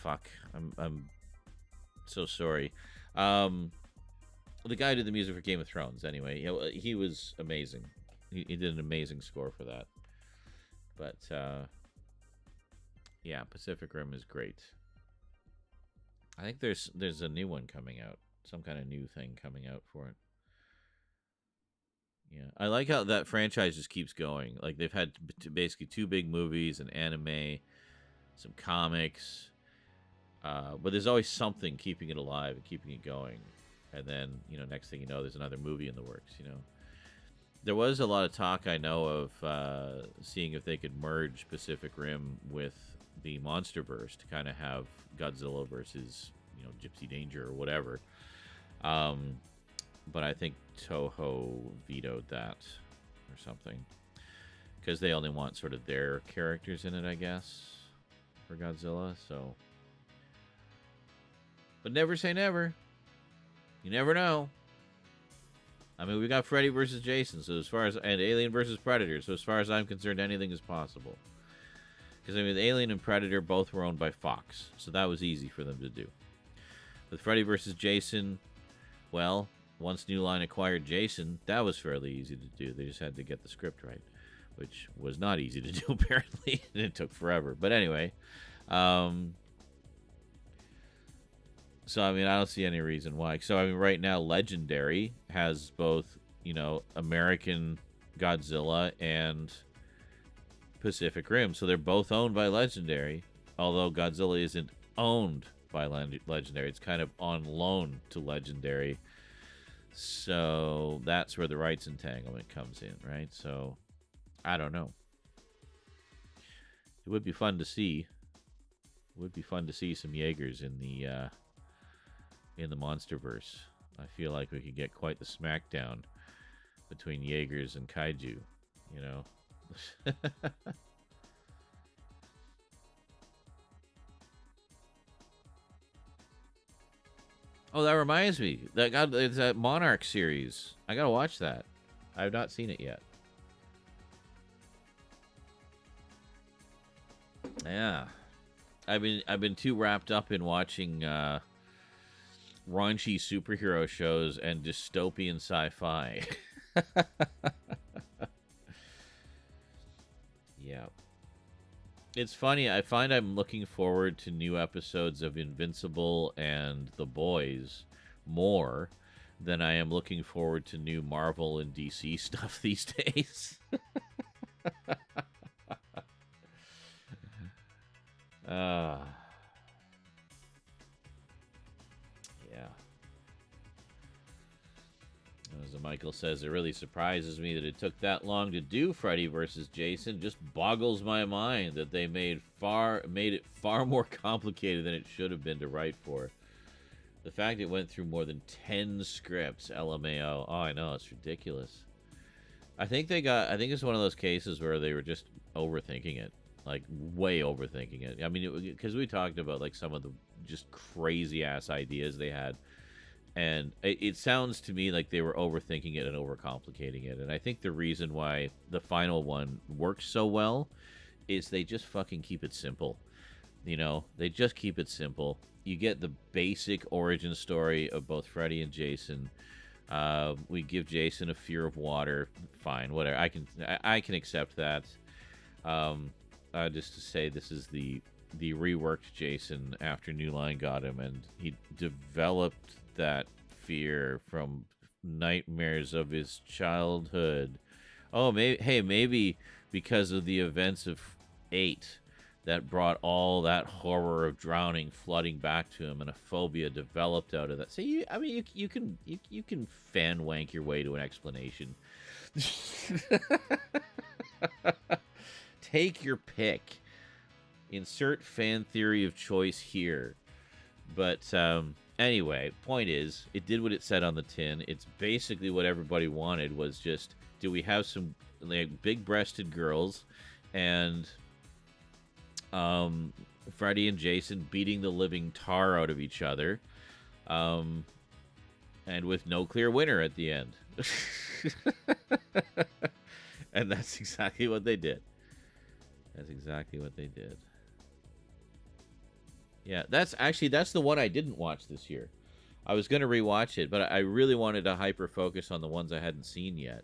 C: fuck, I'm so sorry. The guy who did the music for Game of Thrones. Anyway, he was amazing. He did an amazing score for that. But yeah, Pacific Rim is great. I think there's a new one coming out. Some kind of new thing coming out for it. Yeah, I like how that franchise just keeps going. Like, they've had basically 2 big movies, an anime, some comics, but there's always something keeping it alive and keeping it going. And then, you know, next thing you know, there's another movie in the works, you know. There was a lot of talk, I know, of seeing if they could merge Pacific Rim with the MonsterVerse to kind of have Godzilla versus, you know, Gypsy Danger or whatever. But I think Toho vetoed that, or something. Because they only want sort of their characters in it, I guess, for Godzilla. So, but never say never. You never know. I mean, we got Freddy versus Jason, so as far as and Alien versus Predator. So as far as I'm concerned, anything is possible. Because I mean, Alien and Predator both were owned by Fox, so that was easy for them to do. With Freddy versus Jason, well, once New Line acquired Jason, that was fairly easy to do. They just had to get the script right, which was not easy to do, apparently, and it took forever. But anyway, so, I mean, I don't see any reason why. So, I mean, right now, Legendary has both, American Godzilla and Pacific Rim. So, they're both owned by Legendary, although Godzilla isn't owned by Legendary. It's kind of on loan to Legendary. So, that's where the rights entanglement comes in, right? So, I don't know. It would be fun to see. It would be fun to see some Jaegers in the Monsterverse. I feel like we could get quite the smackdown between Jaegers and Kaiju, Oh, that reminds me. It's that Monarch series. I gotta watch that. I have not seen it yet. Yeah. I've been too wrapped up in watching raunchy superhero shows and dystopian sci-fi. Yeah. It's funny, I find I'm looking forward to new episodes of Invincible and The Boys more than I am looking forward to new Marvel and DC stuff these days. Yeah. As Michael says, it really surprises me that it took that long to do Freddy versus Jason. Just boggles my mind that they made it far more complicated than it should have been to write for. The fact it went through more than 10 scripts, LMAO. Oh, I know, it's ridiculous. I think it's one of those cases where they were just overthinking it. Like, way overthinking it. I mean, because we talked about, like, some of the just crazy-ass ideas they had. And it sounds to me like they were overthinking it and overcomplicating it. And I think the reason why the final one works so well is they just fucking keep it simple. They just keep it simple. You get the basic origin story of both Freddy and Jason. We give Jason a fear of water. Fine, whatever. I can accept that. Just to say, this is the reworked Jason after New Line got him, and he developed that fear from nightmares of his childhood. Oh, maybe because of the events of 8 that brought all that horror of drowning flooding back to him, and a phobia developed out of that. So you can fan wank your way to an explanation. Take your pick. Insert fan theory of choice here. But anyway, point is, it did what it said on the tin. It's basically what everybody wanted, was just, do we have some like big-breasted girls and Freddy and Jason beating the living tar out of each other, and with no clear winner at the end. And that's exactly what they did. That's exactly what they did. Yeah, that's the one I didn't watch this year. I was going to rewatch it, but I really wanted to hyper-focus on the ones I hadn't seen yet.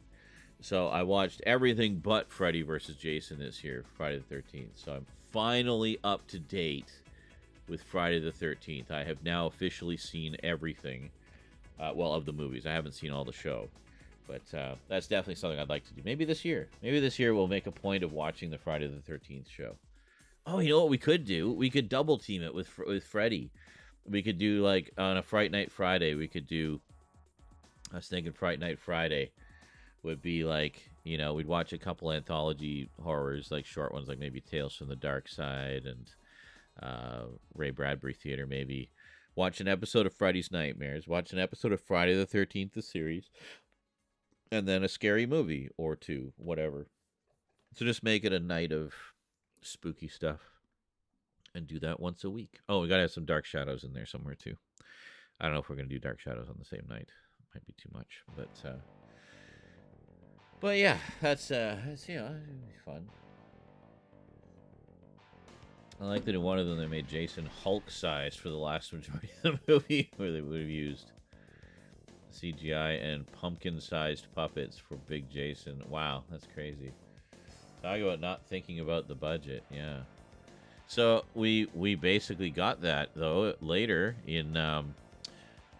C: So I watched everything but Freddy vs. Jason this year, Friday the 13th. So I'm finally up to date with Friday the 13th. I have now officially seen everything, of the movies. I haven't seen all the show. But that's definitely something I'd like to do. Maybe this year. Maybe this year we'll make a point of watching the Friday the 13th show. Oh, you know what we could do? We could double team it with Freddy. We could do, like, on a Fright Night Friday, we could do... I was thinking Fright Night Friday would be, like, we'd watch a couple anthology horrors, like short ones, like maybe Tales from the Dark Side and Ray Bradbury Theater, maybe. Watch an episode of Freddy's Nightmares. Watch an episode of Friday the 13th, the series. and then a scary movie or two, whatever. So just make it a night of spooky stuff and do that once a week. Oh, we got to have some Dark Shadows in there somewhere too. I don't know if we're going to do Dark Shadows on the same night. Might be too much, but yeah, that's it'll be fun. I like that in one of them they made Jason Hulk-sized for the last majority of the movie, where they would have used CGI and pumpkin-sized puppets for Big Jason. Wow, that's crazy. Talk about not thinking about the budget, yeah. So we basically got that though later in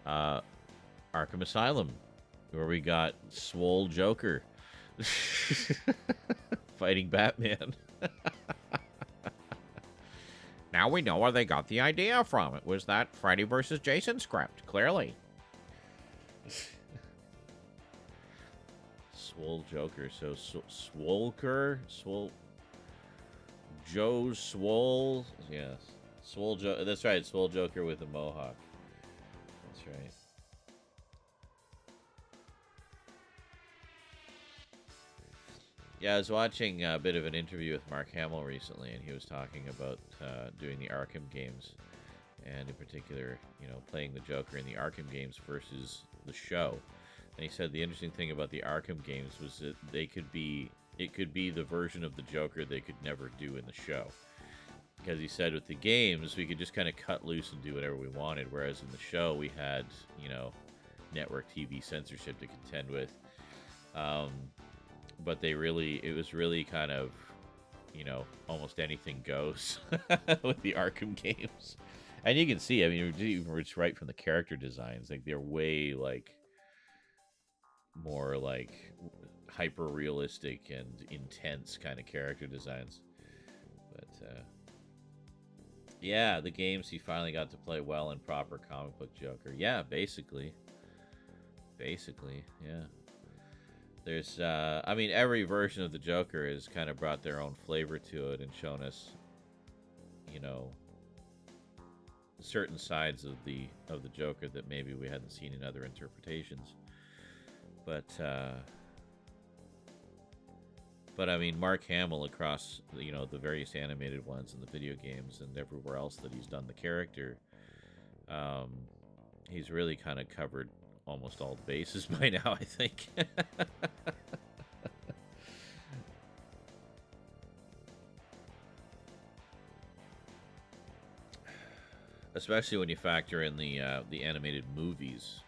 C: Arkham Asylum, where we got Swole Joker fighting Batman. Now we know where they got the idea from. It was that Freddy versus Jason script, clearly. Swole Joker. So Swolker? Joe Swole? Yes. Swole Joker. That's right. Swole Joker with a mohawk. That's right. Yeah, I was watching a bit of an interview with Mark Hamill recently, and he was talking about doing the Arkham games, and in particular, playing the Joker in the Arkham games versus the show. And he said the interesting thing about the Arkham games was that it could be the version of the Joker they could never do in the show. Because he said with the games, we could just kind of cut loose and do whatever we wanted, whereas in the show we had, network TV censorship to contend with. But it was really kind of, almost anything goes with the Arkham games. And you can see, it's right from the character designs. Like, they're way, more, hyper-realistic and intense kind of character designs. But, yeah, the games he finally got to play well in proper comic book Joker. Yeah, basically. Yeah. There's, every version of the Joker has kind of brought their own flavor to it and shown us, certain sides of the Joker that maybe we hadn't seen in other interpretations. But Mark Hamill across, the various animated ones and the video games and everywhere else that he's done the character, he's really kind of covered almost all the bases by now, I think. Especially when you factor in the animated movies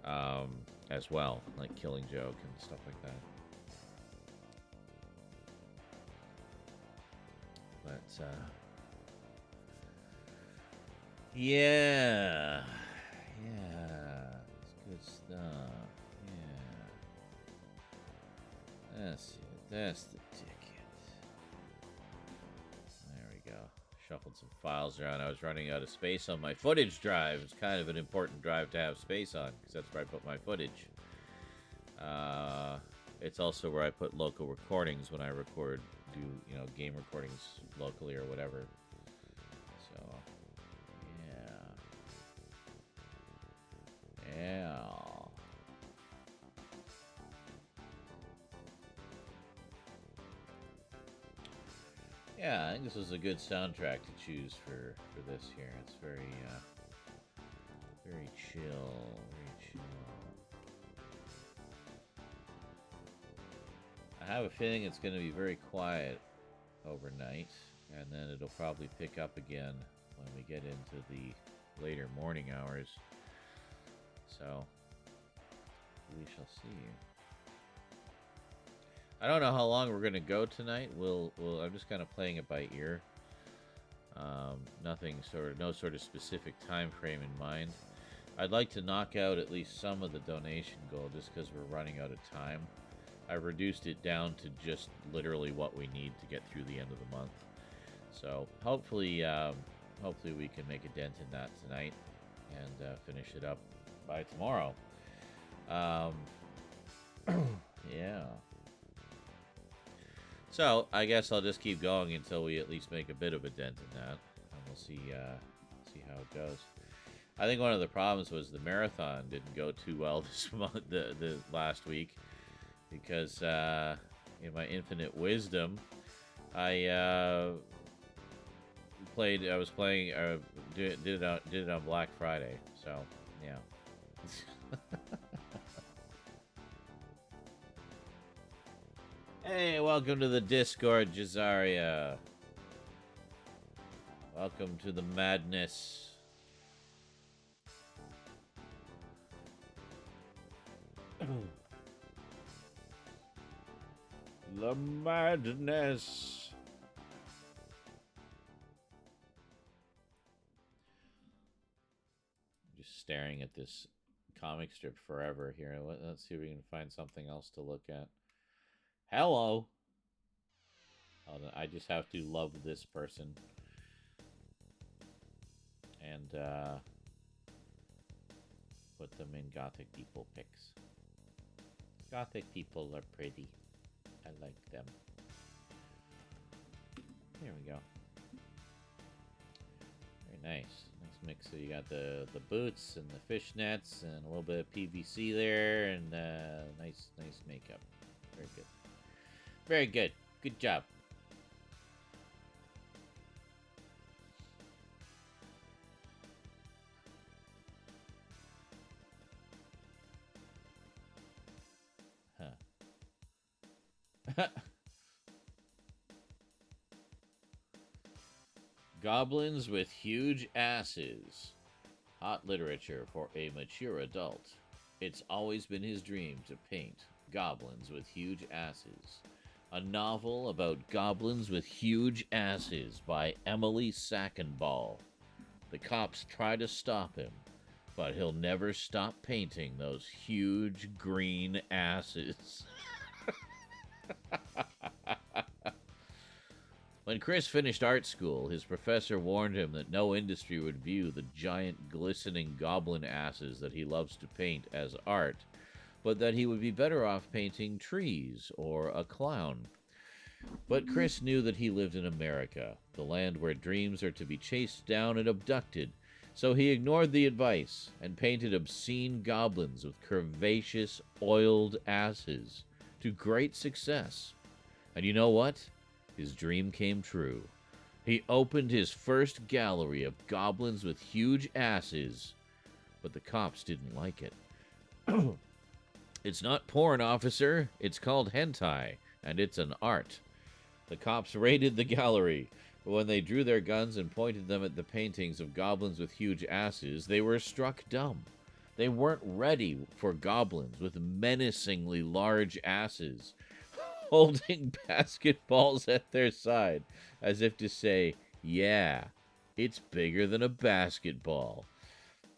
C: as well, like Killing Joke and stuff like that. But yeah. Good stuff. Yeah. That's the ticket. There we go. Shuffled some files around. I was running out of space on my footage drive. It's kind of an important drive to have space on, because that's where I put my footage. It's also where I put local recordings when I do game recordings locally or whatever. So, yeah. Yeah, I think this was a good soundtrack to choose for this here. It's very chill, I have a feeling it's going to be very quiet overnight, and then it'll probably pick up again when we get into the later morning hours. So, we shall see. I don't know how long we're going to go tonight. I'm just kind of playing it by ear. No sort of specific time frame in mind. I'd like to knock out at least some of the donation goal just because we're running out of time. I've reduced it down to just literally what we need to get through the end of the month. So hopefully we can make a dent in that tonight and finish it up by tomorrow. Yeah. So I guess I'll just keep going until we at least make a bit of a dent in that, and we'll see how it goes. I think one of the problems was the marathon didn't go too well this month, the last week, because in my infinite wisdom, I was playing, did it on Black Friday. So yeah. Hey, welcome to the Discord, Jazaria. Welcome to the madness. The madness. Just staring at this comic strip forever here. Let's see if we can find something else to look at. Hello. Hold on, I just have to love this person. And put them in Gothic people pics. Gothic people are pretty. I like them. There we go. Very nice. Nice mix. So you got the boots and the fishnets and a little bit of PVC there and nice makeup. Very good. Very good. Good job. Goblins with huge asses. Hot literature for a mature adult. It's always been his dream to paint goblins with huge asses. A novel about goblins with huge asses by Emily Sackenball. The cops try to stop him, but he'll never stop painting those huge green asses. When Chris finished art school, his professor warned him that no industry would view the giant glistening goblin asses that he loves to paint as art, but that he would be better off painting trees or a clown. But Chris knew that he lived in America, the land where dreams are to be chased down and abducted, so he ignored the advice and painted obscene goblins with curvaceous, oiled asses, to great success. And you know what? His dream came true. He opened his first gallery of goblins with huge asses, but the cops didn't like it. It's not porn, officer. It's called hentai, and it's an art. The cops raided the gallery, but when they drew their guns and pointed them at the paintings of goblins with huge asses, they were struck dumb. They weren't ready for goblins with menacingly large asses, holding basketballs at their side, as if to say, yeah, it's bigger than a basketball.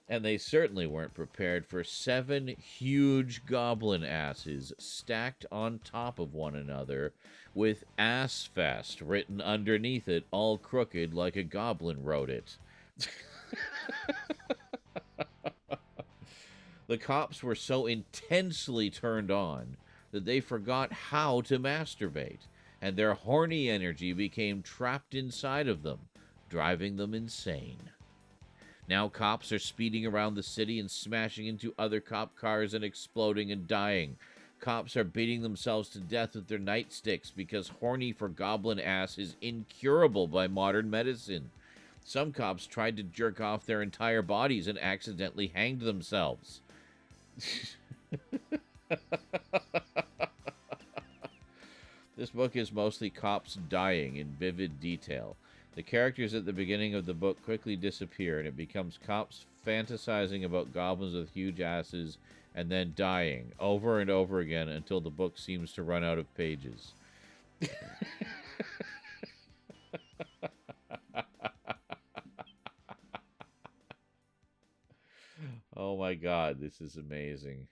C: And they certainly weren't prepared for 7 huge goblin asses stacked on top of one another, with Ass Fest written underneath it, all crooked like a goblin wrote it. The cops were so intensely turned on that they forgot how to masturbate, and their horny energy became trapped inside of them, driving them insane. Now cops are speeding around the city and smashing into other cop cars and exploding and dying. Cops are beating themselves to death with their nightsticks because horny for goblin ass is incurable by modern medicine. Some cops tried to jerk off their entire bodies and accidentally hanged themselves. This book is mostly cops dying in vivid detail. The characters at the beginning of the book quickly disappear, and it becomes cops fantasizing about goblins with huge asses and then dying over and over again until the book seems to run out of pages. Oh my god, this is amazing.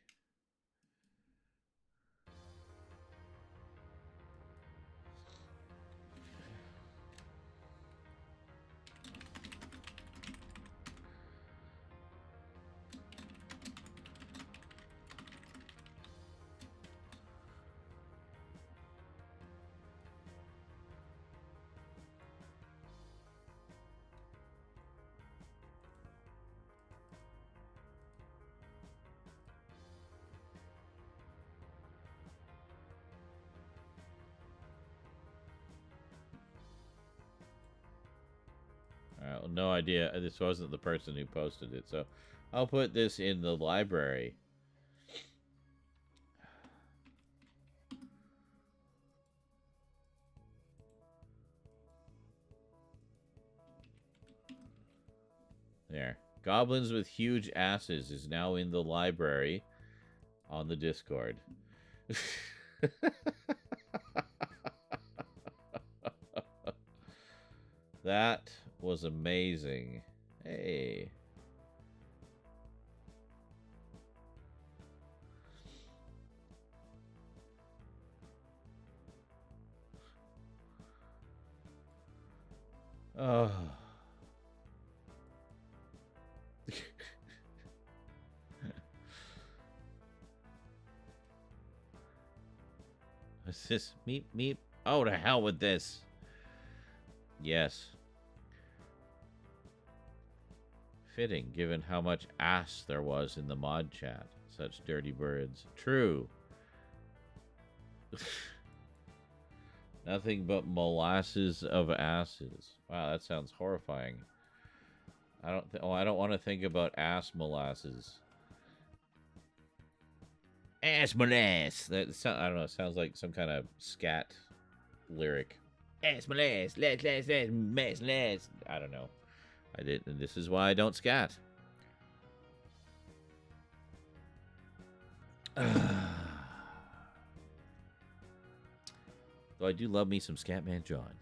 C: no idea. This wasn't the person who posted it, so I'll put this in the library. There. Goblins with huge asses is now in the library on the Discord. That was amazing. Hey. Oh. Is this meep meep? Oh, to hell with this. Yes. Fitting, given how much ass there was in the mod chat. Such dirty birds. True. Nothing but molasses of asses. Wow, that sounds horrifying. I don't want to think about ass molasses. Ass molasses. I don't know. It sounds like some kind of scat lyric. Ass molasses. Let's. I don't know. I did. And this is why I don't scat. Though I do love me some Scatman John.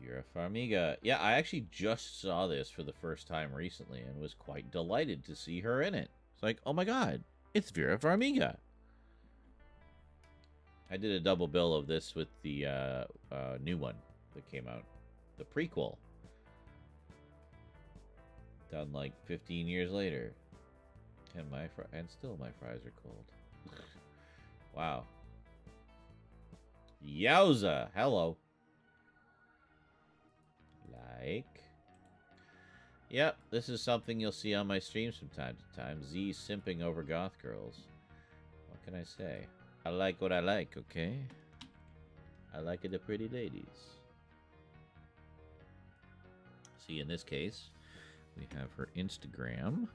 C: Vera Farmiga. Yeah, I actually just saw this for the first time recently and was quite delighted to see her in it. It's like, oh my god, it's Vera Farmiga. I did a double bill of this with the new one that came out. The prequel. Done like 15 years later. And still my fries are cold. Wow. Yowza. Hello. Like. Yep, this is something you'll see on my streams from time to time. Z simping over goth girls. What can I say? I like what I like, okay? I like the pretty ladies. See, in this case, we have her Instagram.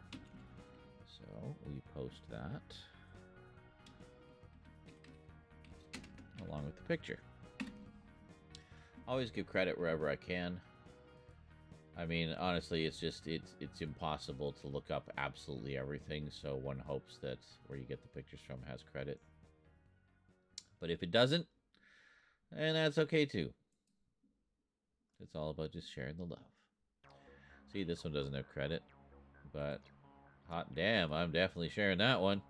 C: So, we post that. Along with the picture. Always give credit wherever I can. I mean, honestly, it's impossible to look up absolutely everything, so one hopes that where you get the pictures from has credit. But if it doesn't, and that's okay too. It's all about just sharing the love. See, this one doesn't have credit, but hot damn, I'm definitely sharing that one.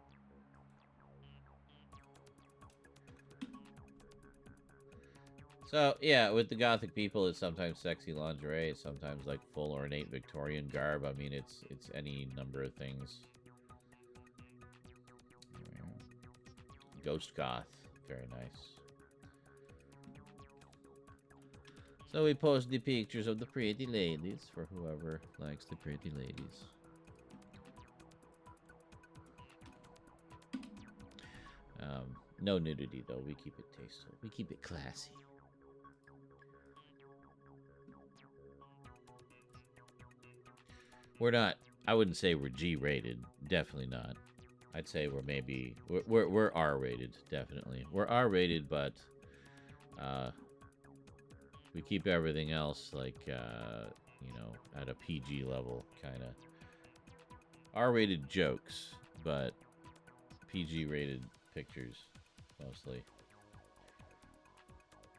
C: So, yeah, with the gothic people, it's sometimes sexy lingerie, it's sometimes like full ornate Victorian garb. I mean, it's any number of things. Ghost goth. Very nice. So we post the pictures of the pretty ladies for whoever likes the pretty ladies. No nudity though. We keep it tasteful. We keep it classy. We're not. I wouldn't say we're G-rated. Definitely not. I'd say we're maybe we're R-rated, definitely. We're R-rated, but we keep everything else like you know, at a PG level, kind of. R-rated jokes, but PG-rated pictures mostly.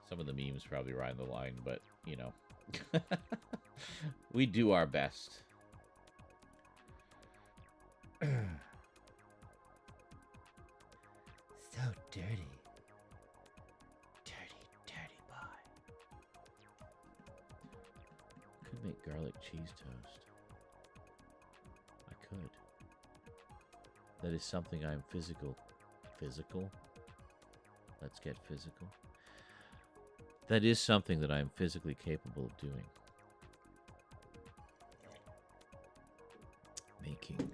C: Some of the memes probably ride the line, but you know, we do our best. So dirty. Dirty boy. Could make garlic cheese toast. I could. That is something I'm physical. Let's get physical. That is something that I'm physically capable of doing. making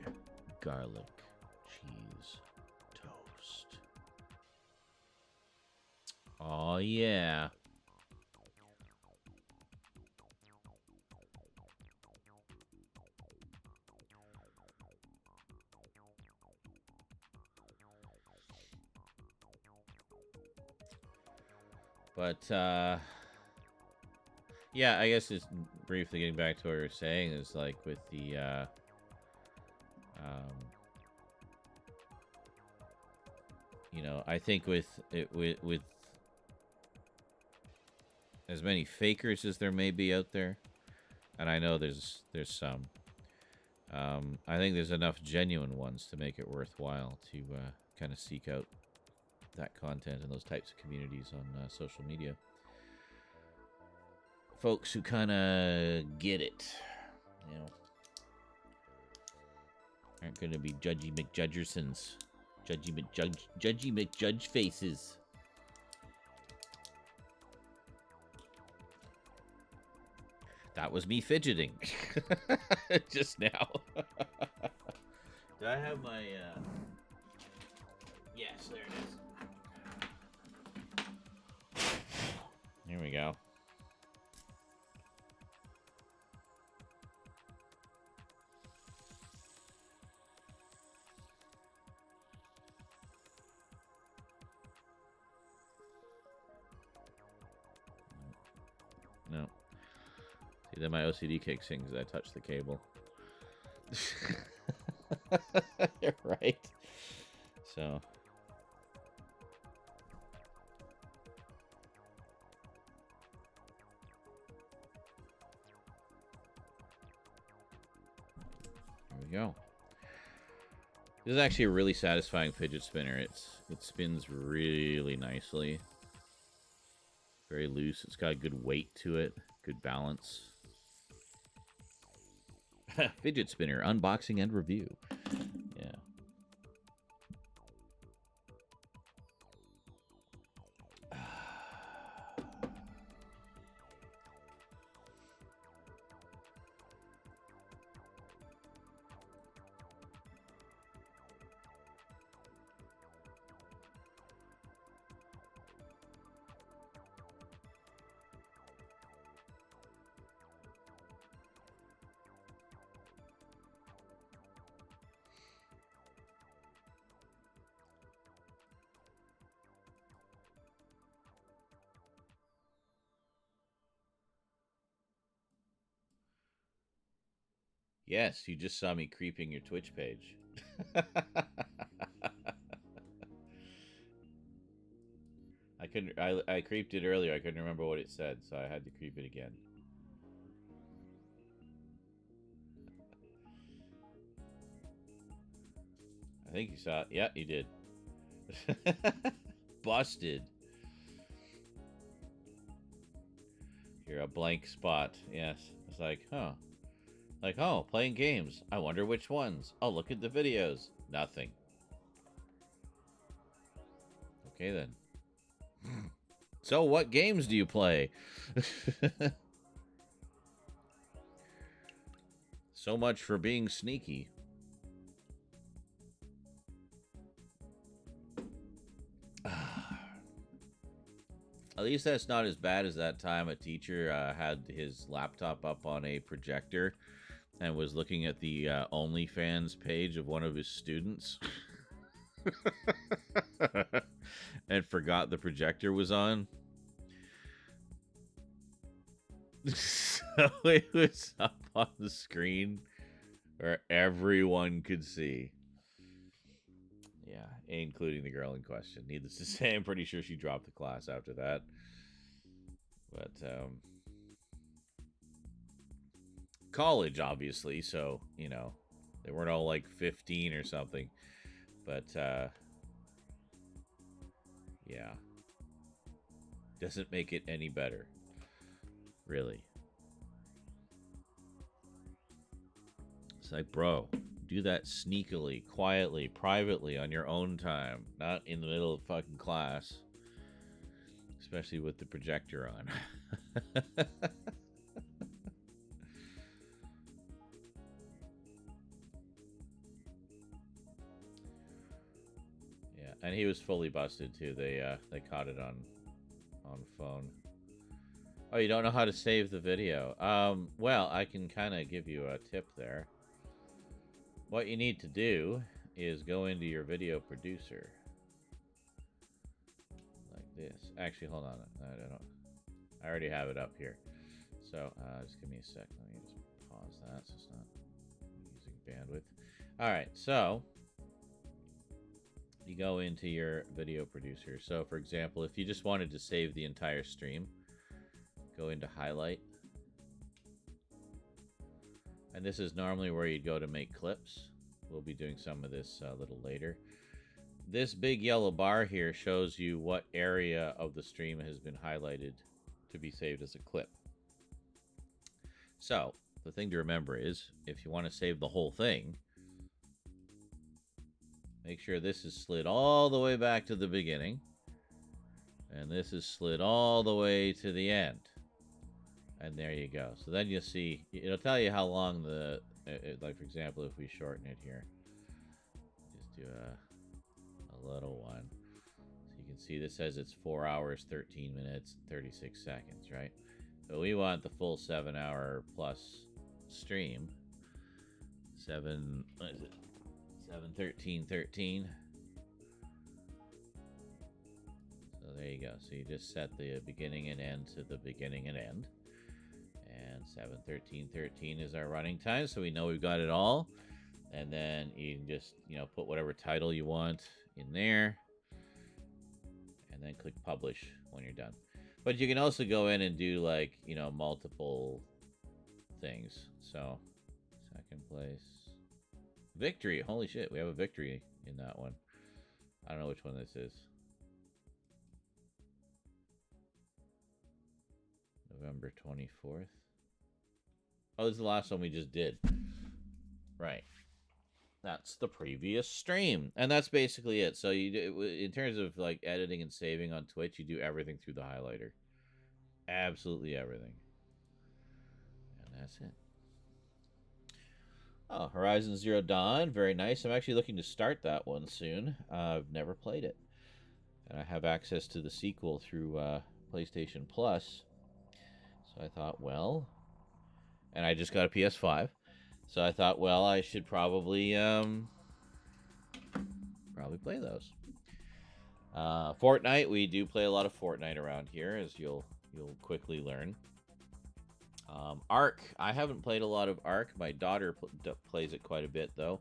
C: garlic cheese toast. Oh, yeah. But, yeah, I guess just briefly getting back to what you were saying is like with the, you know, I think with as many fakers as there may be out there, and I know there's some, I think there's enough genuine ones to make it worthwhile to kind of seek out that content and those types of communities on social media. Folks who kind of get it, you know, aren't going to be Judgy McJudgersons, Judgy McJudge faces. That was me fidgeting just now. Do I have my? Yes, there it is. Here we go. No. See, then my OCD kicks in because I touched the cable. Right? So. There we go. This is actually a really satisfying fidget spinner. It spins really nicely. Very loose. It's got a good weight to it. Good balance. Fidget spinner unboxing and review. Yeah. Yes, you just saw me creeping your Twitch page. I creeped it earlier. I couldn't remember what it said, so I had to creep it again. I think you saw it. Yeah, you did. Busted. You're a blank spot. Yes. It's like, huh. Like, oh, playing games. I wonder which ones. Oh, look at the videos. Nothing. Okay, then. So, what games do you play? So much for being sneaky. At least that's not as bad as that time a teacher had his laptop up on a projector and was looking at the OnlyFans page of one of his students and forgot the projector was on. So it was up on the screen where everyone could see. Yeah, including the girl in question. Needless to say, I'm pretty sure she dropped the class after that. But, college, obviously, so, you know, they weren't all like 15 or something. But, yeah. Doesn't make it any better. Really. It's like, bro, do that sneakily, quietly, privately, on your own time. Not in the middle of fucking class. Especially with the projector on. And he was fully busted too. They caught it on phone. Oh, you don't know how to save the video? Well, I can kind of give you a tip there. What you need to do is go into your video producer. Like this. Actually, hold on. I already have it up here. So, just give me a sec. Let me just pause that so it's not using bandwidth. Alright, so you go into your video producer. So, for example, if you just wanted to save the entire stream, go into highlight. And this is normally where you'd go to make clips. We'll be doing some of this a little later. This big yellow bar here shows you what area of the stream has been highlighted to be saved as a clip. So, the thing to remember is, if you want to save the whole thing, make sure this is slid all the way back to the beginning. And this is slid all the way to the end. And there you go. So then you'll see, it'll tell you how long like for example, if we shorten it here. Just do a little one. So you can see this says it's 4 hours, 13 minutes, 36 seconds, right? But we want the full 7 hour plus stream. 7:13:13. So there you go. So you just set the beginning and end to the beginning and end. And 7:13:13 is our running time, so we know we've got it all. And then you can just, put whatever title you want in there. And then click publish when you're done. But you can also go in and do, like, multiple things. So, second place. Victory! Holy shit, we have a victory in that one. I don't know which one this is. November 24th. Oh, this is the last one we just did. Right. That's the previous stream. And that's basically it. So you do, in terms of like editing and saving on Twitch, you do everything through the highlighter. Absolutely everything. And that's it. Oh, Horizon Zero Dawn. Very nice. I'm actually looking to start that one soon. I've never played it. And I have access to the sequel through PlayStation Plus. So I thought, well... And I just got a PS5. So I thought, well, I should probably play those. Fortnite, we do play a lot of Fortnite around here, as you'll quickly learn. Ark, I haven't played a lot of Ark. My daughter plays it quite a bit, though.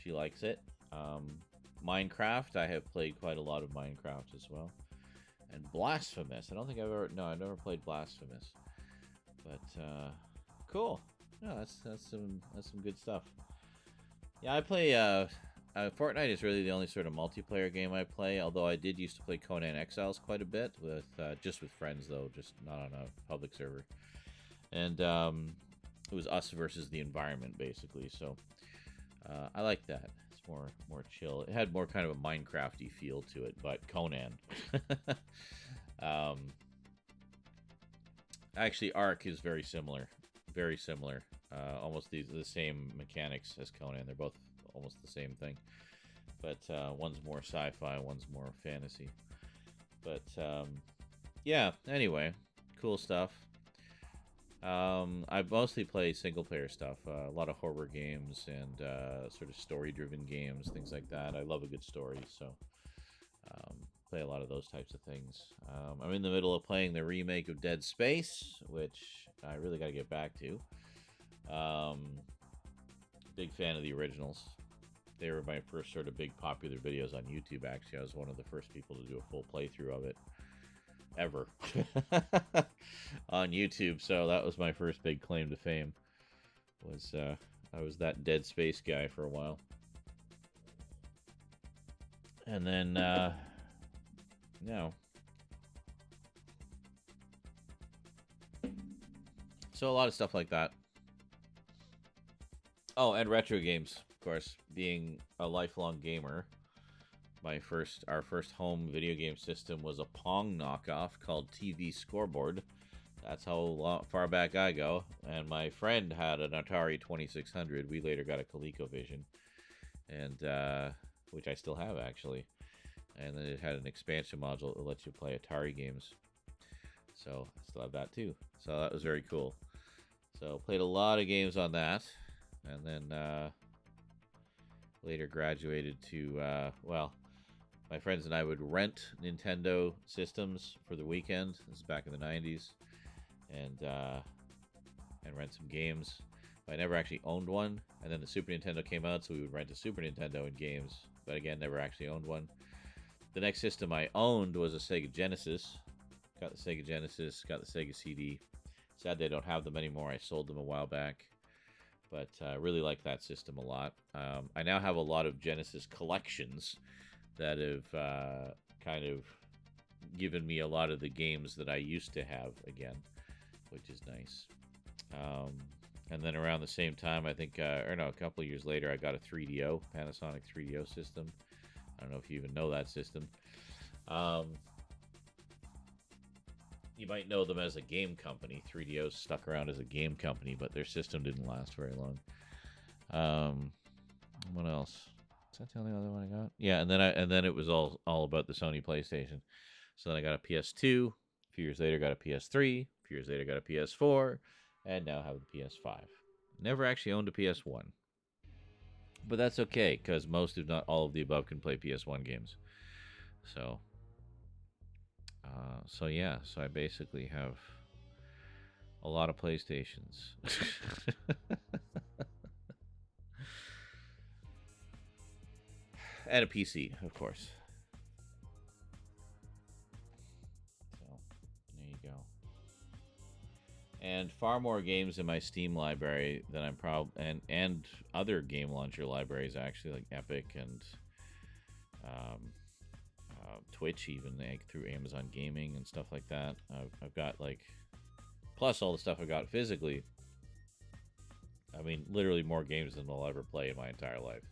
C: She likes it. Minecraft, I have played quite a lot of Minecraft as well. And Blasphemous, I don't think I've never played Blasphemous. But cool. No, that's some good stuff. Yeah, I play Fortnite is really the only sort of multiplayer game I play, although I did used to play Conan Exiles quite a bit with just with friends though, just not on a public server. And it was us versus the environment basically. So I like that. It's more chill. It had more kind of a Minecraft-y feel to it, but Conan. Actually, Ark is very similar. Very similar. Almost the same mechanics as Conan. They're both almost the same thing. But one's more sci-fi, one's more fantasy. But, yeah, anyway. Cool stuff. I mostly play single-player stuff. A lot of horror games and sort of story-driven games, things like that. I love a good story, so... play a lot of those types of things. I'm in the middle of playing the remake of Dead Space, which I really got to get back to. Big fan of the originals. They were my first sort of big popular videos on YouTube, actually. I was one of the first people to do a full playthrough of it. Ever. On YouTube, so that was my first big claim to fame. I was that Dead Space guy for a while. And then... No. So a lot of stuff like that. Oh, and retro games, of course. Being a lifelong gamer, our first home video game system was a Pong knockoff called TV Scoreboard. That's how far back I go. And my friend had an Atari 2600. We later got a ColecoVision, and which I still have actually. And then it had an expansion module that lets you play Atari games. So I still have that too. So that was very cool. So played a lot of games on that. And then later graduated to, well, my friends and I would rent Nintendo systems for the weekend. This is back in the 90s. And rent some games. But I never actually owned one. And then the Super Nintendo came out, so we would rent a Super Nintendo and games. But again, never actually owned one. The next system I owned was a Sega Genesis. Got the Sega Genesis, got the Sega CD. Sad they don't have them anymore. I sold them a while back. But I really like that system a lot. I now have a lot of Genesis collections that have kind of given me a lot of the games that I used to have again, which is nice. And then around the same time, I think, or no, a couple of years later, I got a 3DO, Panasonic 3DO system. I don't know if you even know that system. You might know them as a game company. 3DO stuck around as a game company, but their system didn't last very long. What else? Is that the only other one I got? Yeah, and then it was all about the Sony PlayStation. So then I got a PS2. A few years later, got a PS3. A few years later, got a PS4. And now have the PS5. Never actually owned a PS1. But that's okay, because most, if not all of the above, can play PS1 games. So, yeah. So I basically have a lot of PlayStations. And a PC, of course. So, there you go. And far more games in my Steam library than I'm and other game launcher libraries, actually, like Epic and Twitch, even like through Amazon Gaming and stuff like that. I've got like, plus all the stuff I got physically. I mean, literally more games than I'll ever play in my entire life.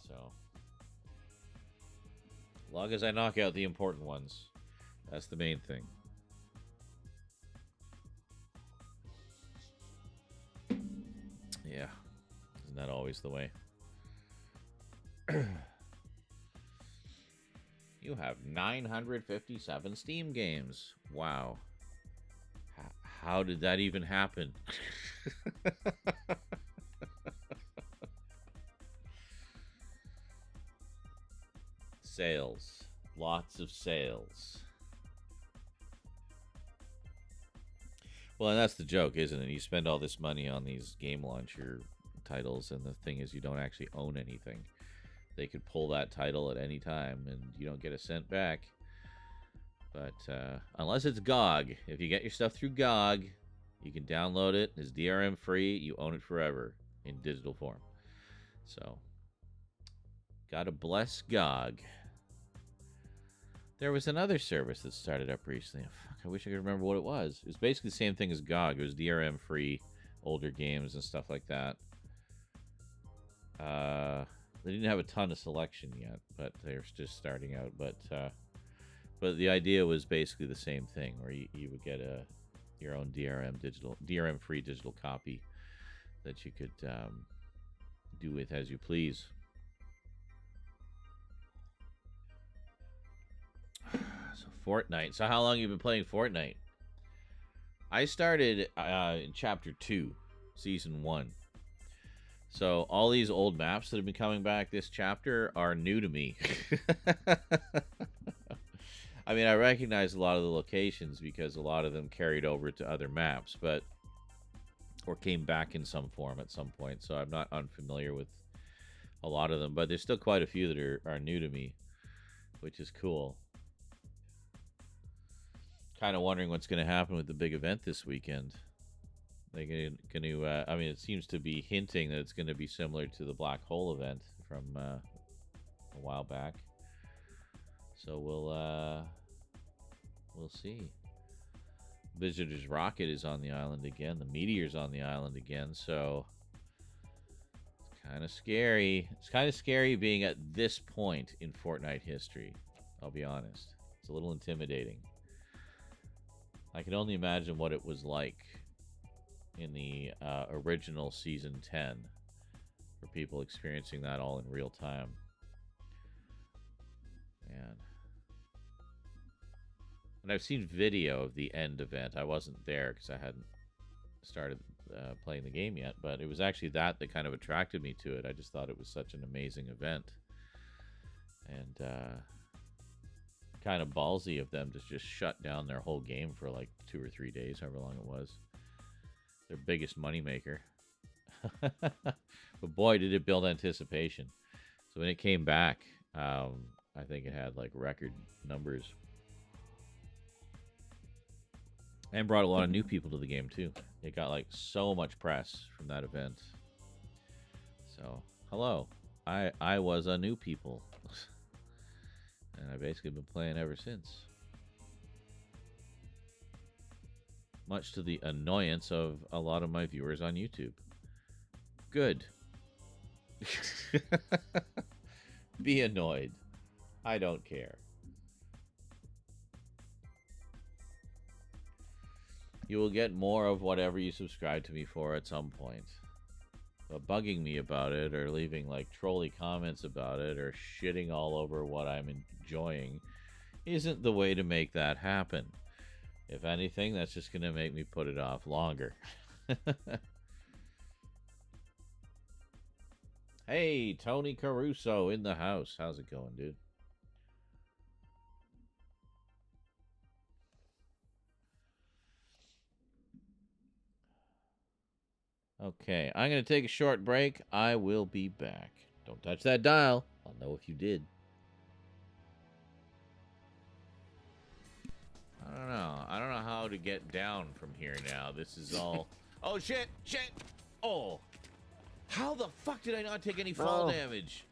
C: So, as long as I knock out the important ones, that's the main thing. Yeah, isn't that always the way? You have 957 Steam games. Wow. How did that even happen? Sales. Lots of sales. Well, and that's the joke, isn't it? You spend all this money on these game launcher titles, and the thing is you don't actually own anything. They could pull that title at any time, and you don't get a cent back. But unless it's GOG. If you get your stuff through GOG, you can download it. It's DRM free. You own it forever in digital form. So, gotta bless GOG. There was another service that started up recently. Fuck, I wish I could remember what it was. It was basically the same thing as GOG. It was DRM free, older games and stuff like that. They didn't have a ton of selection yet, but they're just starting out. But the idea was basically the same thing, where you would get your own DRM free digital copy that you could do with as you please. So Fortnite. So how long have you been playing Fortnite? I started in Chapter 2, Season 1. So all these old maps that have been coming back this chapter are new to me. I mean, I recognize a lot of the locations because a lot of them carried over to other maps, or came back in some form at some point. So I'm not unfamiliar with a lot of them, but there's still quite a few that are new to me, which is cool. Kind of wondering what's going to happen with the big event this weekend. They're going to I mean, it seems to be hinting that it's going to be similar to the Black Hole event from a while back. So we'll see. Visitor's Rocket is on the island again. The Meteor's on the island again. So it's kind of scary. It's kind of scary being at this point in Fortnite history. I'll be honest. It's a little intimidating. I can only imagine what it was like in the original Season 10 for people experiencing that all in real time. And And I've seen video of the end event. I wasn't there because I hadn't started playing the game yet, but it was actually that kind of attracted me to it. I just thought it was such an amazing event. And kind of ballsy of them to just shut down their whole game for like 2 or 3 days, however long it was. Their biggest moneymaker. But boy, did it build anticipation. So when it came back, I think it had like record numbers. And brought a lot of new people to the game too. It got like so much press from that event. So, hello. I was a new people. And I've basically been playing ever since. Much to the annoyance of a lot of my viewers on YouTube. Good. Be annoyed. I don't care. You will get more of whatever you subscribe to me for at some point. But bugging me about it, or leaving like trolly comments about it, or shitting all over what I'm enjoying isn't the way to make that happen. If anything, that's just going to make me put it off longer. Hey, Tony Caruso in the house. How's it going, dude? Okay, I'm going to take a short break. I will be back. Don't touch that dial. I'll know if you did. I don't know. I don't know how to get down from here now. This is all... Oh, shit! Shit! Oh! How the fuck did I not take any fall damage?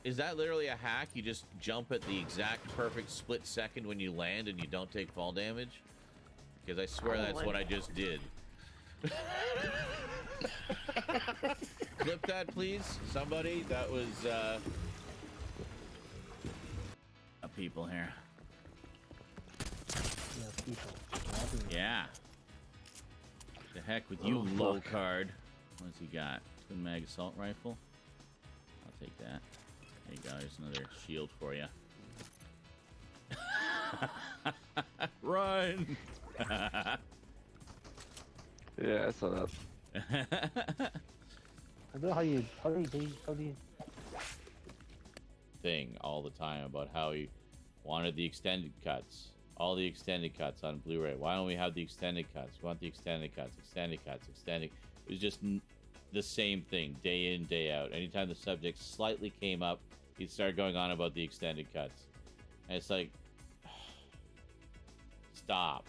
C: Is that literally a hack? You just jump at the exact perfect split second when you land and you don't take fall damage? Because I swear that's what I just did. Clip that, please. Somebody. That was, people here.
J: Yeah, people.
C: Yeah. The heck with you, low card. What's he got? Twin mag assault rifle. I'll take that. There you go. Here's another shield for you. Run!
J: Yeah, I saw that. I don't know how do you
C: thing all the time about how he wanted the extended cuts. All the extended cuts on Blu-ray. Why don't we have the extended cuts? We want the extended cuts, extended cuts, extended. It was just the same thing day in, day out. Anytime the subject slightly came up, he'd start going on about the extended cuts. And it's like, stop.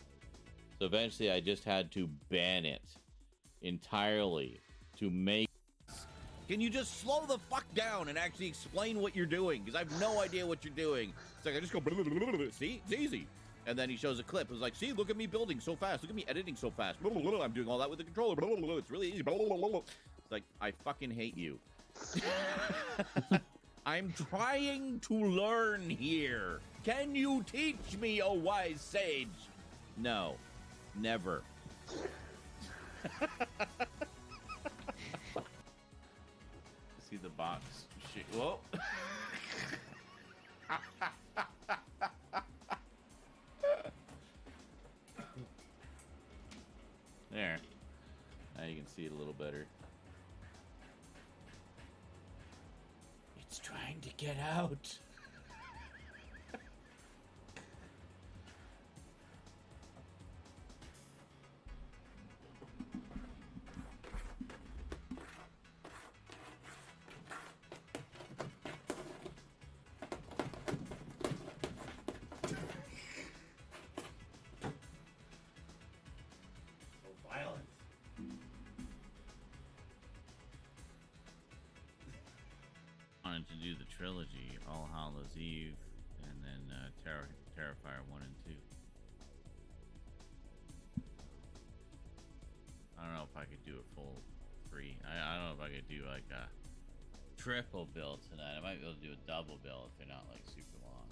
C: So eventually I just had to ban it entirely to make... Can you just slow the fuck down and actually explain what you're doing? Because I have no idea what you're doing. It's like I just go, see? It's easy. And then he shows a clip. It's like, see, look at me building so fast. Look at me editing so fast. I'm doing all that with the controller. It's really easy. It's like, I fucking hate you. I'm trying to learn here. Can you teach me, oh wise sage? No. Never. See the box. Shit. Whoa. There. Now you can see it a little better. It's trying to get out. To do the trilogy, All Hallows Eve, and then Terrifier 1 and 2. I don't know if I could do it full free. I don't know if I could do like a triple build tonight. I might be able to do a double build if they're not like super long.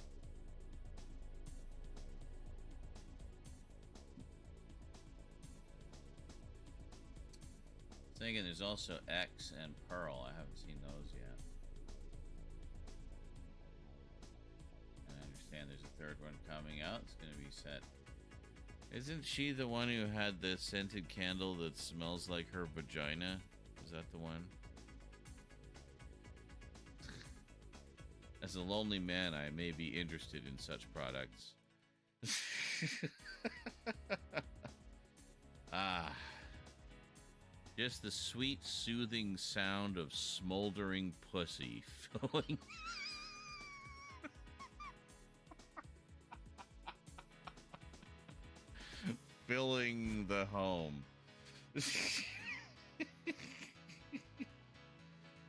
C: Thinking there's also X and Pearl. I haven't seen those yet. And I understand there's a
B: third one coming out. It's going to be set. Isn't she the one who had the scented candle that smells like her vagina? Is that the one? As a lonely man, I may be interested in such products. Ah. Just the sweet, soothing sound of smoldering pussy filling... filling the home.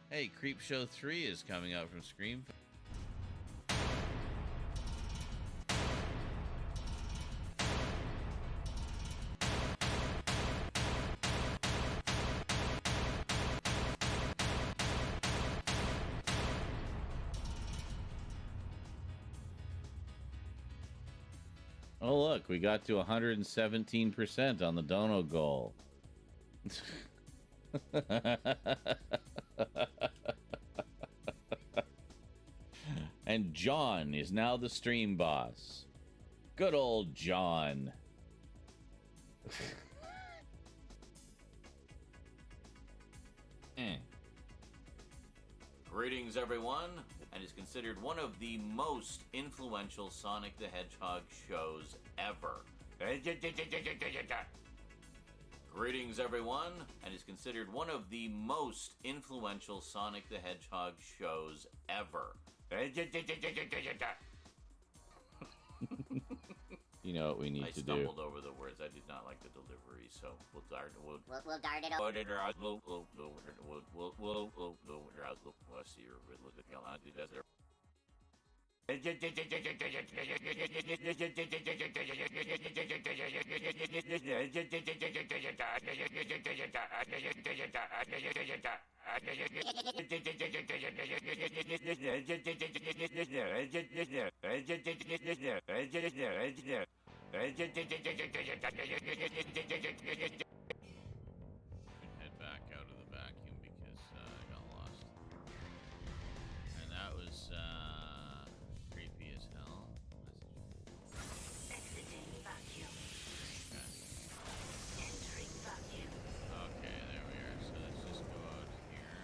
B: Hey, Creepshow 3 is coming out from Scream. Oh, look, we got to 117% on the dono goal. And John is now the stream boss. Good old John. Greetings, everyone, and is considered one of the most influential Sonic the Hedgehog shows ever. Greetings, everyone, and is considered one of the most influential Sonic the Hedgehog shows ever. You know what we need to do. I stumbled over the words. I did not like the delivery, so we'll dart it. We'll dart it over. We'll see her. Look at the desert. Head back out of the vacuum because I got lost. And that was creepy as hell. Exiting vacuum. Entering vacuum. Okay, there we are. So let's just go out here.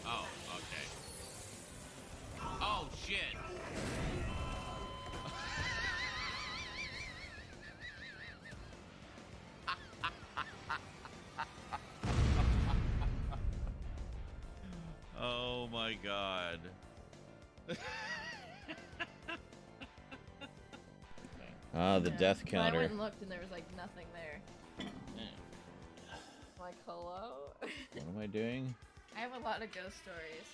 B: Oh, okay. Oh, shit. Oh my god. The death counter.
F: I went and looked and there was like nothing there. Like, hello?
B: What am I doing?
F: I have a lot of ghost stories.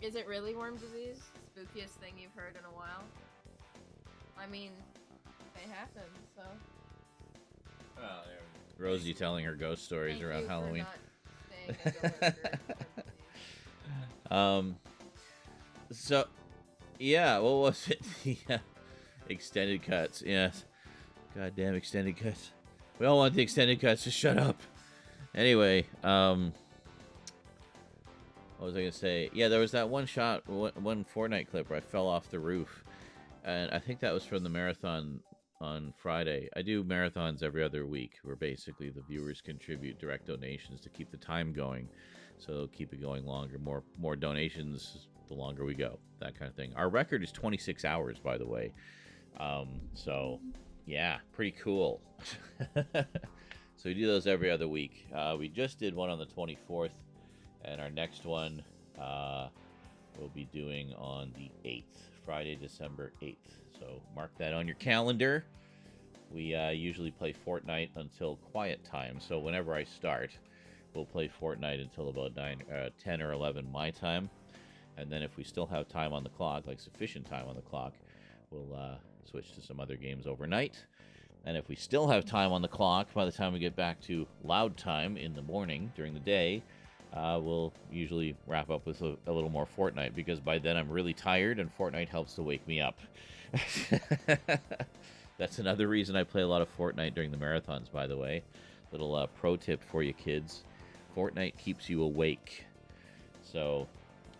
F: Is it really worm disease? Spookiest thing you've heard in a while? I mean, it happens, so.
B: Oh, there we go. Rosie telling her ghost stories
F: Thank
B: around
F: you
B: Halloween.
F: For not staying under
B: So, yeah, what was it? The extended cuts, yes. Goddamn extended cuts. We all want the extended cuts, just shut up. Anyway, what was I gonna say? Yeah, there was that one shot, one Fortnite clip where I fell off the roof. And I think that was from the marathon on Friday. I do marathons every other week where basically the viewers contribute direct donations to keep the time going. So they'll keep it going longer. More donations, the longer we go. That kind of thing. Our record is 26 hours, by the way. So, yeah, pretty cool. So we do those every other week. We just did one on the 24th. And our next one we'll be doing on the 8th. Friday, December 8th. So mark that on your calendar. We usually play Fortnite until quiet time. So whenever I start, we'll play Fortnite until about 10 or 11 my time. And then if we still have time on the clock, like sufficient time on the clock, we'll switch to some other games overnight. And if we still have time on the clock by the time we get back to loud time in the morning during the day, we'll usually wrap up with a little more Fortnite, because by then I'm really tired and Fortnite helps to wake me up. That's another reason I play a lot of Fortnite during the marathons, by the way. Little pro tip for you kids. Fortnite keeps you awake. So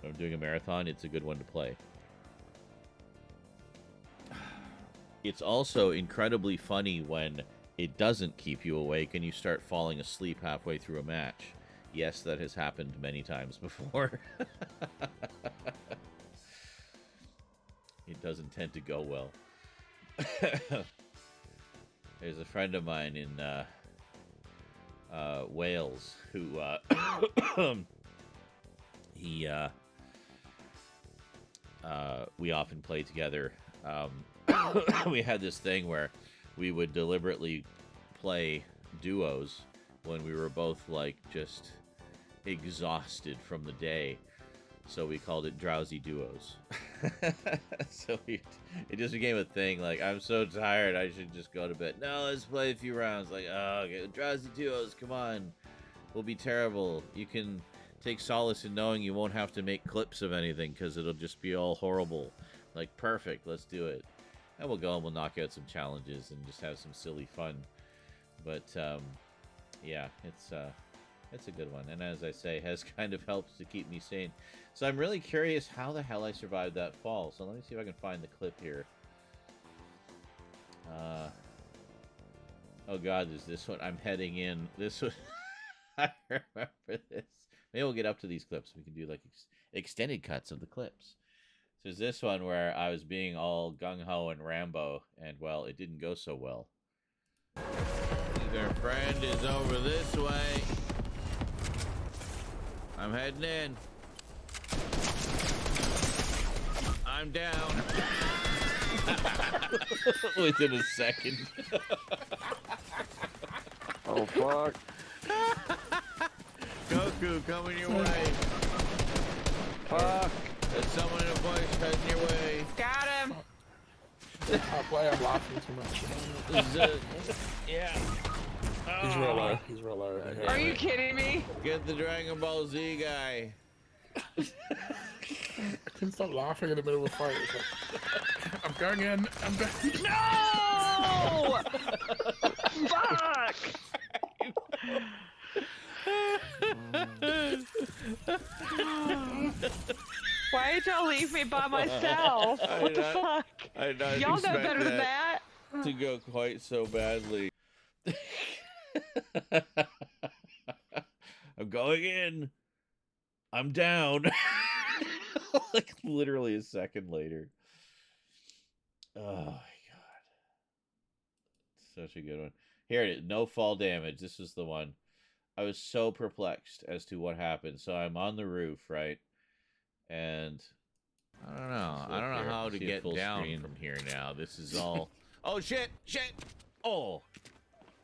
B: when I'm doing a marathon, it's a good one to play. It's also incredibly funny when it doesn't keep you awake and you start falling asleep halfway through a match. Yes, that has happened many times before. It doesn't tend to go well. There's a friend of mine in Wales who we often play together. We had this thing where we would deliberately play duos when we were both like just exhausted from the day. So we called it drowsy duos. So it just became a thing. Like, I'm so tired, I should just go to bed. No, let's play a few rounds. Like, oh, okay, drowsy duos, come on. We'll be terrible. You can take solace in knowing you won't have to make clips of anything because it'll just be all horrible. Like, perfect, let's do it. And we'll go and we'll knock out some challenges and just have some silly fun. But, yeah, it's a good one. And as I say, has kind of helped to keep me sane. So I'm really curious how the hell I survived that fall. So let me see if I can find the clip here. Oh god, there's this one. I'm heading in. This one. I remember this. Maybe we'll get up to these clips. We can do like extended cuts of the clips. So there's this one where I was being all gung-ho and Rambo, and well, it didn't go so well. Their friend is over this way. I'm heading in. I'm down. Within a second.
J: Oh, fuck.
B: Goku, coming your way.
J: Fuck.
B: There's someone in a bush heading your way.
L: Got him.
N: I'm laughing too much.
B: Yeah.
N: He's real low. He's real low.
L: Are you kidding me?
B: Get the Dragon Ball Z guy.
N: I couldn't stop laughing in the middle of a fight. Like, I'm going in. I'm going.
L: No! Fuck! Why did y'all leave me by myself? What the fuck? Y'all know better than that.
B: To go quite so badly. I'm going in. I'm down. Like literally a second later. Oh my god. Such a good one. Here it is. No fall damage. This is the one. I was so perplexed as to what happened. So I'm on the roof, right? And I don't know. I don't know how to get down from here now. This is all. Oh shit! Shit! Oh.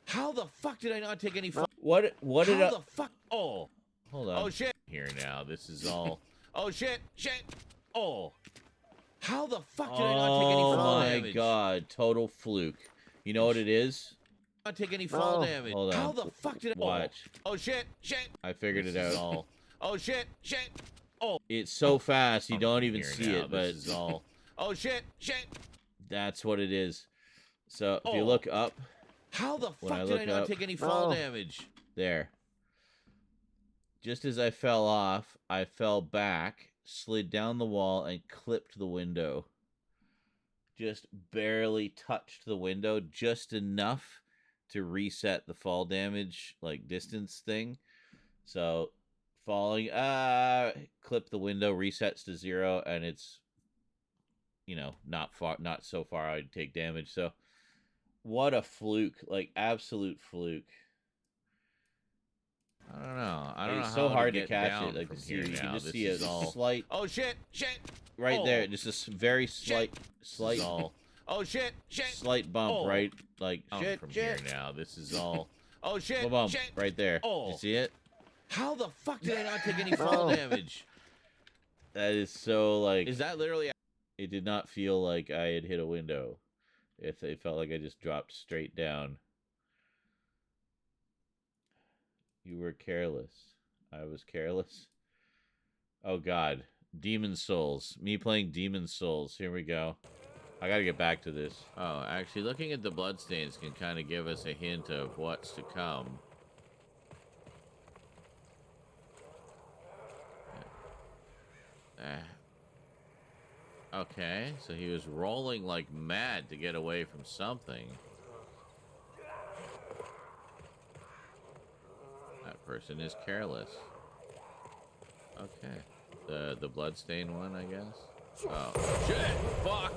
B: How the fuck did I not take any? What did I? How the fuck? Oh. Hold on. Oh shit! Here now. This is all. Oh shit! Shit! Oh. How the fuck did I not take any fall damage? Oh my god! Total fluke. You know what it is? Not take any fall damage. Hold on. How the fuck did I watch? Oh shit! Shit! I figured it out. All. Oh shit! Shit! Oh. It's so fast you don't even see it, but it's all. Oh shit! Shit! That's what it is. So if you look up. How the fuck did I not take any fall damage? There. Just as I fell off, I fell back, slid down the wall, and clipped the window. Just barely touched the window, just enough to reset the fall damage, like, distance thing. So, falling, clip the window, resets to 0, and it's, you know, not so far I'd take damage. So, what a fluke, like, absolute fluke. I don't know. I don't know. It's so hard to catch it. Like, you can just see a slight. Oh shit! Shit! Right there, just a very slight. Oh shit! Shit! Slight bump, right? Like shit! From here now, this is all. Oh shit! A bump right there. You see it? How the fuck did I not take any fall damage? That is so like. Is that literally? It did not feel like I had hit a window. It felt like I just dropped straight down. You were careless. I was careless. Oh god. Demon Souls. Me playing Demon Souls. Here we go. I gotta get back to this. Oh, actually, looking at the bloodstains can kind of give us a hint of what's to come. Okay, so he was rolling like mad to get away from something. That person is careless. Okay. The bloodstained one, I guess. Oh, shit! Fuck!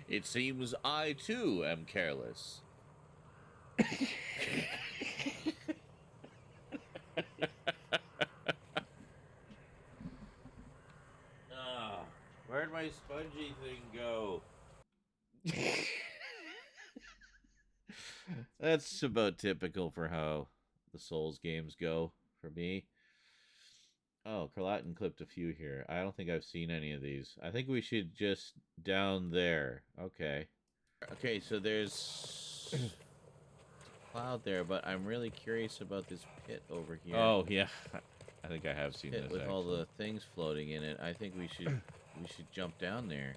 B: It seems I, too, am careless. Where'd my spongy thing go? That's about typical for how the Souls games go for me. Oh, Carlatin clipped a few here. I don't think I've seen any of these. I think we should just down there. Okay. Okay, so there's a cloud there, but I'm really curious about this pit over here. Oh, yeah. I think I have seen this, with all the things floating in it. I think we should jump down there.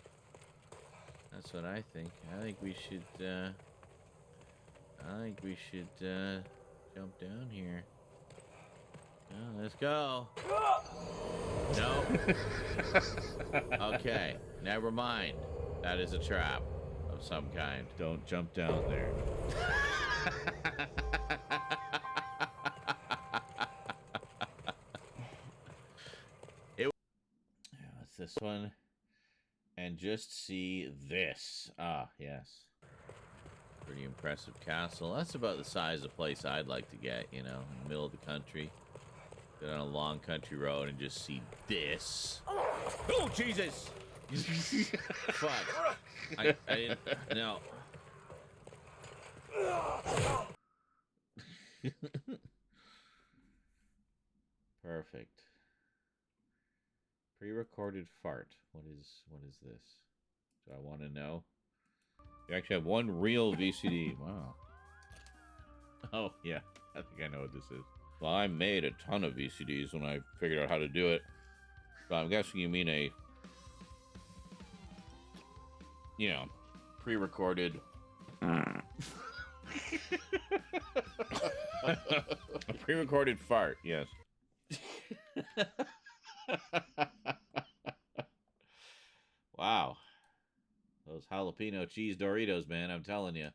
B: That's what I think. I think we should jump down here. Oh, let's go. No. Okay, never mind. That is a trap of some kind. Don't jump down there. What's this one? And just see this. Ah, yes. Pretty impressive castle. That's about the size of place I'd like to get, you know, in the middle of the country. Get on a long country road and just see this. Oh, Jesus! Fuck. I didn't... No. Perfect. Pre-recorded fart. What is this? Do I want to know? You actually have one real VCD. Wow. Oh, yeah. I think I know what this is. Well, I made a ton of VCDs when I figured out how to do it. But I'm guessing you mean a, you know, pre-recorded... a pre-recorded fart, yes. Wow. Those jalapeno cheese Doritos, man, I'm telling you.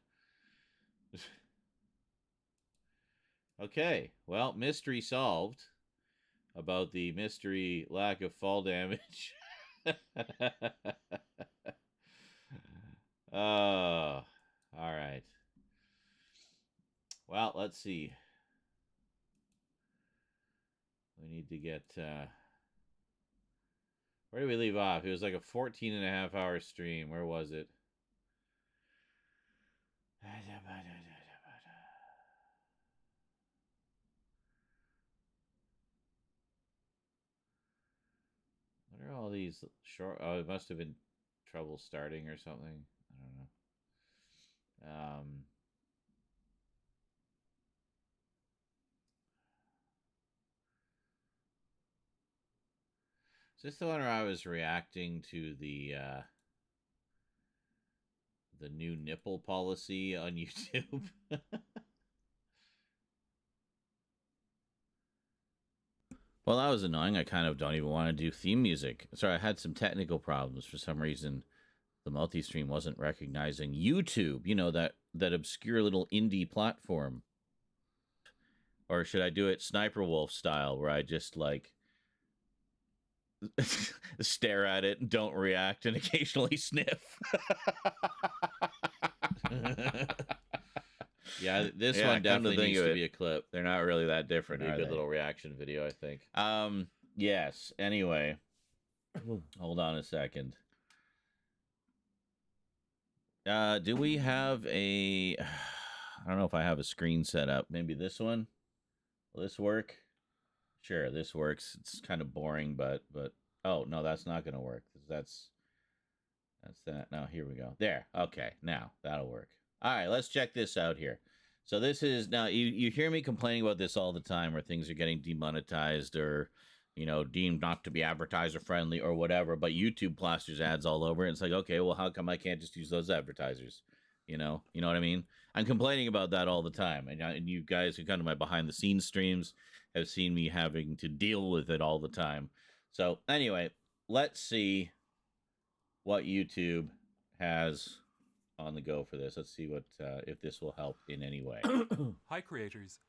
B: Okay, well, mystery solved about the mystery lack of fall damage. All right. Well, let's see. We need to get... where did we leave off? It was like a 14.5-hour stream. Where was it? What are all these short... Oh, it must have been trouble starting or something. I don't know. Is this the one where I was reacting to the new nipple policy on YouTube? Well, that was annoying. I kind of don't even want to do theme music. Sorry, I had some technical problems. For some reason, the multi-stream wasn't recognizing YouTube, you know, that obscure little indie platform. Or should I do it Sniper Wolf style, where I just, like, stare at it and don't react and occasionally sniff? Yeah, this one definitely needs to be a clip. They're not really that different. Be a good little reaction video, I think. Yes. Anyway, hold on a second. Do we have a... I don't know if I have a screen set up. Maybe this one? Will this work? Sure, this works. It's kind of boring, but... Oh, no, that's not going to work. That's That's that. Now, here we go. There. Okay. Now, that'll work. All right, let's check this out here. So this is, now, you hear me complaining about this all the time, where things are getting demonetized or, you know, deemed not to be advertiser friendly or whatever, but YouTube plasters ads all over. And it's like, okay, well, how come I can't just use those advertisers? You know what I mean? I'm complaining about that all the time. And you guys who come to my behind the scenes streams have seen me having to deal with it all the time. So anyway, let's see what YouTube has on the go for this. Let's see what if this will help in any way.
O: Hi creators.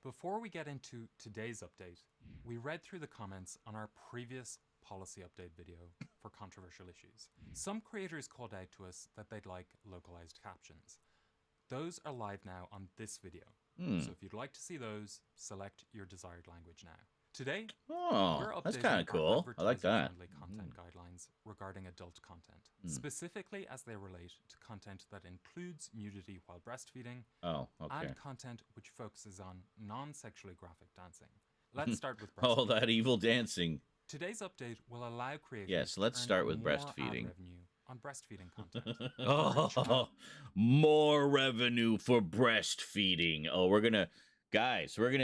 O: Before we get into today's update, we read through the comments on our previous policy update video for controversial issues. Some creators called out to us that they'd like localized captions. Those are live now on this video. So if you'd like to see those, select your desired language now. Today, we're
B: that's
O: updating
B: kind of cool. I like that.
O: advertiser-friendly content guidelines regarding adult content, specifically as they relate to content that includes nudity while breastfeeding, and content which focuses on non-sexually graphic dancing. Let's start with breastfeeding.
B: Oh, that evil dancing.
O: Today's update will allow creators
B: Yes, let's
O: to
B: start
O: earn
B: with
O: more ad
B: breastfeeding.
O: revenue on breastfeeding content.
B: Oh, more revenue for breastfeeding. Oh, we're going to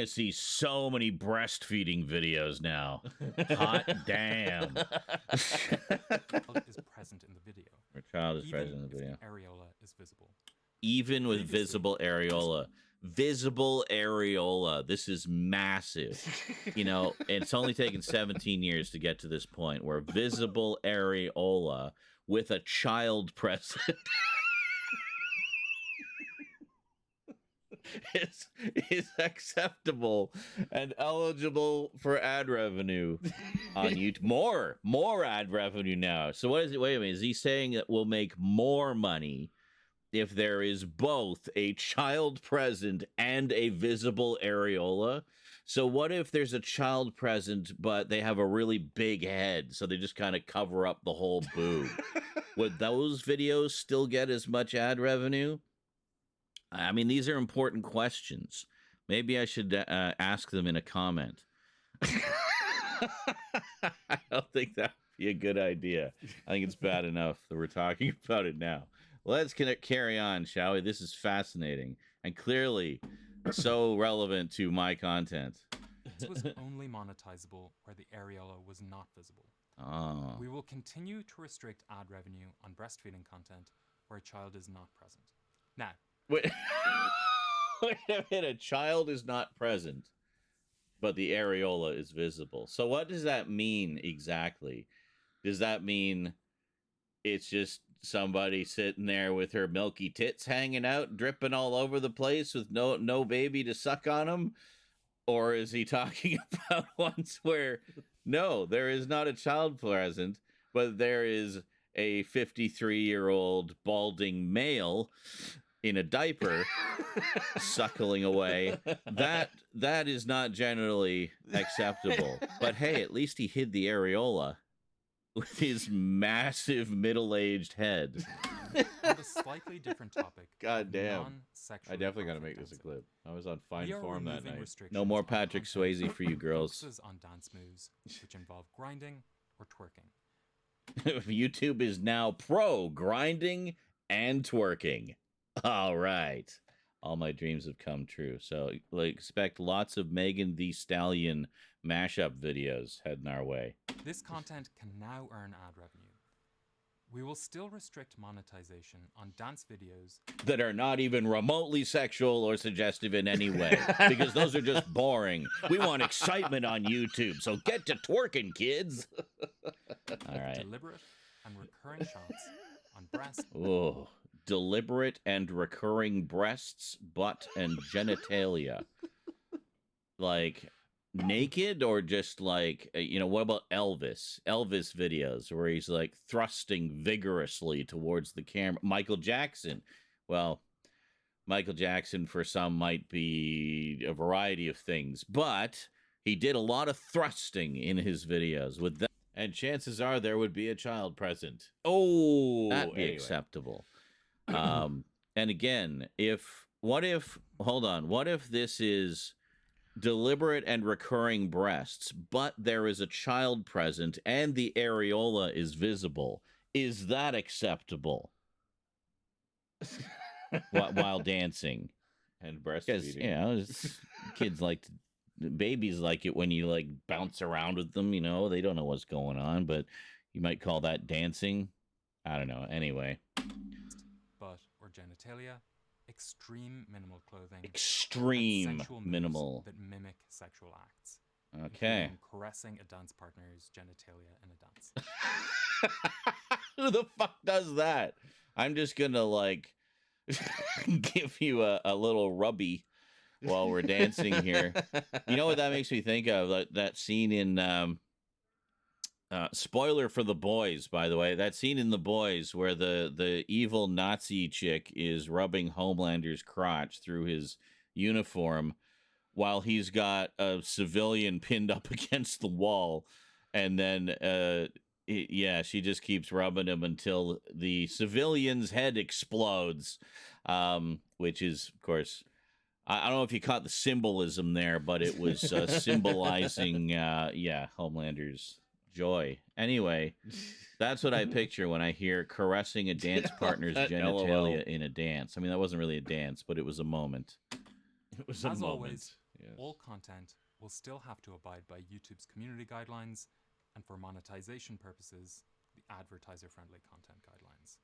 B: see so many breastfeeding videos now. Hot damn.
O: Is present in the video.
B: Our child is present in the
O: if
B: video.
O: the areola is visible.
B: Even with visible areola. Visible areola. This is massive. You know, it's only taken 17 years to get to this point where visible areola with a child present is acceptable and eligible for ad revenue on YouTube. More ad revenue now. So what is it? Wait a minute. Is he saying that we'll make more money if there is both a child present and a visible areola? So what if there's a child present, but they have a really big head, so they just kind of cover up the whole boob? Would those videos still get as much ad revenue? I mean, these are important questions. Maybe I should ask them in a comment. I don't think that would be a good idea. I think it's bad enough that we're talking about it now. Let's carry on, shall we? This is fascinating and clearly so relevant to my content.
O: This was only monetizable where the areola was not visible.
B: Oh.
O: We will continue to restrict ad revenue on breastfeeding content where a child is not present. Now,
B: wait a minute, a child is not present, but the areola is visible. So what does that mean exactly? Does that mean it's just somebody sitting there with her milky tits hanging out, dripping all over the place with no baby to suck on them? Or is he talking about ones where, no, there is not a child present, but there is a 53-year-old balding male in a diaper suckling away? That is not generally acceptable. But hey, at least he hid the areola with his massive middle-aged head.
O: on a slightly different topic.
B: God damn. I definitely got to make this a clip. I was on fine form that night. No more Patrick Swayze for you girls.
O: Focuses on dance moves, which involve grinding or twerking.
B: YouTube is now pro grinding and twerking. All right. All my dreams have come true. So expect lots of Megan Thee Stallion mashup videos heading our way.
O: This content can now earn ad revenue. We will still restrict monetization on dance videos
B: that are not even remotely sexual or suggestive in any way, because those are just boring. We want excitement on YouTube, so get to twerking, kids. All right.
O: Deliberate and recurring shots on breast.
B: Oh, deliberate and recurring breasts, butt, and genitalia. Like naked, or just like, what about Elvis videos where he's like thrusting vigorously towards the camera? Michael Jackson, well, Michael Jackson for some might be a variety of things, but he did a lot of thrusting in his videos with that, and chances are there would be a child present.
C: Oh,
B: that'd be acceptable. And again, what if this is deliberate and recurring breasts, but there is a child present and the areola is visible,
C: Is that acceptable? While dancing
B: and
C: because
B: breastfeeding.
C: kids babies like it when you like bounce around with them. They don't know what's going on, but you might call that dancing. I don't know. Anyway,
O: butt or genitalia, extreme minimal clothing,
C: extreme
O: and sensual moves
C: minimal
O: that mimic sexual acts.
C: Okay.
O: including caressing a dance partner's genitalia in a dance.
C: Who the fuck does that? I'm just gonna give you a little rubby while we're dancing here. You know what that makes me think of? That scene in spoiler for The Boys, by the way. That scene in The Boys where the evil Nazi chick is rubbing Homelander's crotch through his uniform while he's got a civilian pinned up against the wall, and then she just keeps rubbing him until the civilian's head explodes, which is, of course, I don't know if you caught the symbolism there, but it was symbolizing, Homelander's joy. Anyway, that's what I picture when I hear caressing a dance partner's genitalia in a dance. I mean, that wasn't really a dance, but it was a moment. It was a
O: As
C: moment.
O: always,
C: Yes.
O: all content will still have to abide by YouTube's community guidelines, and for monetization purposes, the advertiser-friendly content guidelines.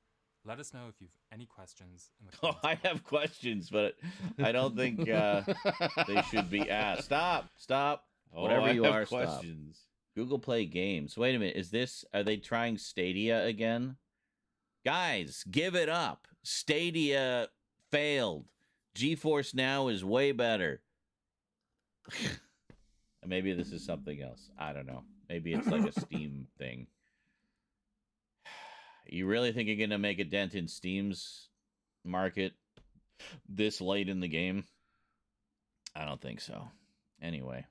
O: Let us know if you've any questions in the comments.
C: I have questions, but I don't think they should be asked. Stop. Whatever
B: I
C: you
B: have
C: are,
B: questions.
C: stop. Google Play Games. Wait a minute. Are they trying Stadia again? Guys, give it up. Stadia failed. GeForce Now is way better. Maybe this is something else. I don't know. Maybe it's like a Steam thing. You really think you're going to make a dent in Steam's market this late in the game? I don't think so. Anyway.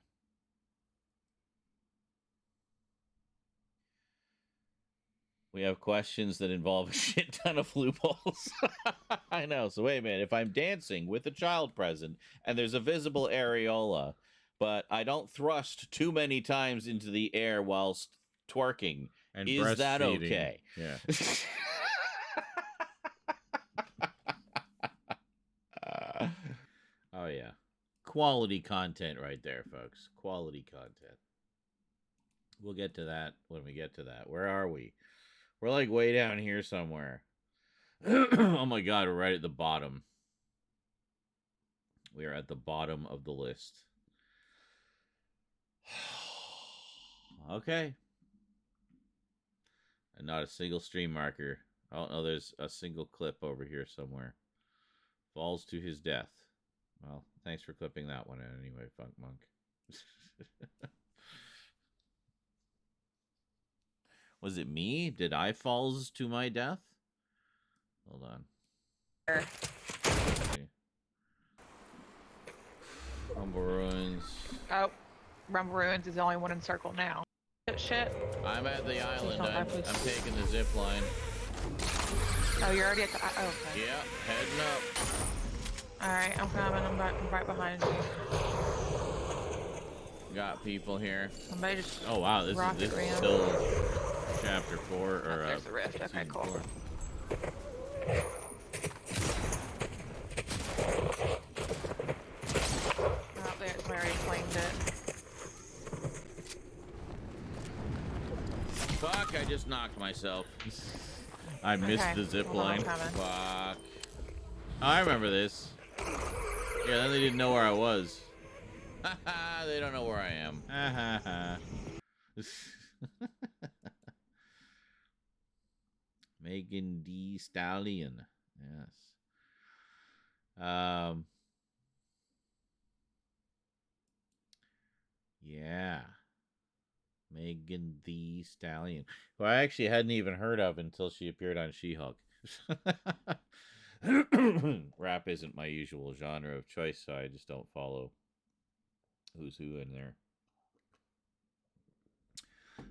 C: We have questions that involve a shit ton of loopholes. I know. So wait a minute. If I'm dancing with a child present and there's a visible areola, but I don't thrust too many times into the air whilst twerking,
B: And
C: is that
B: breastfeeding.
C: okay?
B: Yeah.
C: Oh, yeah. Quality content right there, folks. Quality content. We'll get to that when we get to that. Where are we? We're like way down here somewhere. Oh my God, we're right at the bottom. We are at the bottom of the list. Okay. And not a single stream marker. Oh, no, there's a single clip over here somewhere. Falls to his death. Well, thanks for clipping that one in anyway, Funk Monk. Was it me? Did I falls to my death? Hold on. Okay. Rumble Ruins.
L: Oh, Rumble Ruins is the only one in circle now. Shit.
C: I'm at the island. I'm taking the zip line.
L: Oh, you're already at the... Oh, okay.
C: Yeah, heading up.
L: Alright, I'm coming. I'm right behind you.
C: Got people here.
L: Somebody just...
C: Oh, wow. This is still chapter 4. Or,
L: there's the rest. Okay, cool.
C: 4.
L: Oh, there's where he claimed it.
C: Fuck, I just knocked myself. I missed the zip line. Fuck. Oh, I remember this. Yeah, then they didn't know where I was. They don't know where I am. Megan D. Stallion. Yes. Yeah. Megan the Stallion, who I actually hadn't even heard of until she appeared on She-Hulk. Rap isn't my usual genre of choice, so I just don't follow who's who in there.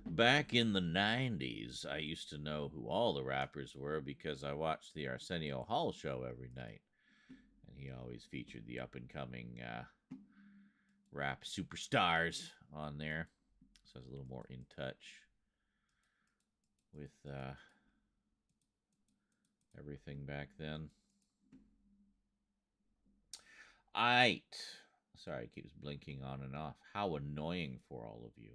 C: Back in the 90s, I used to know who all the rappers were because I watched the Arsenio Hall show every night. And he always featured the up-and-coming rap superstars on there. So I was a little more in touch with everything back then. Aight. Sorry, it keeps blinking on and off. How annoying for all of you.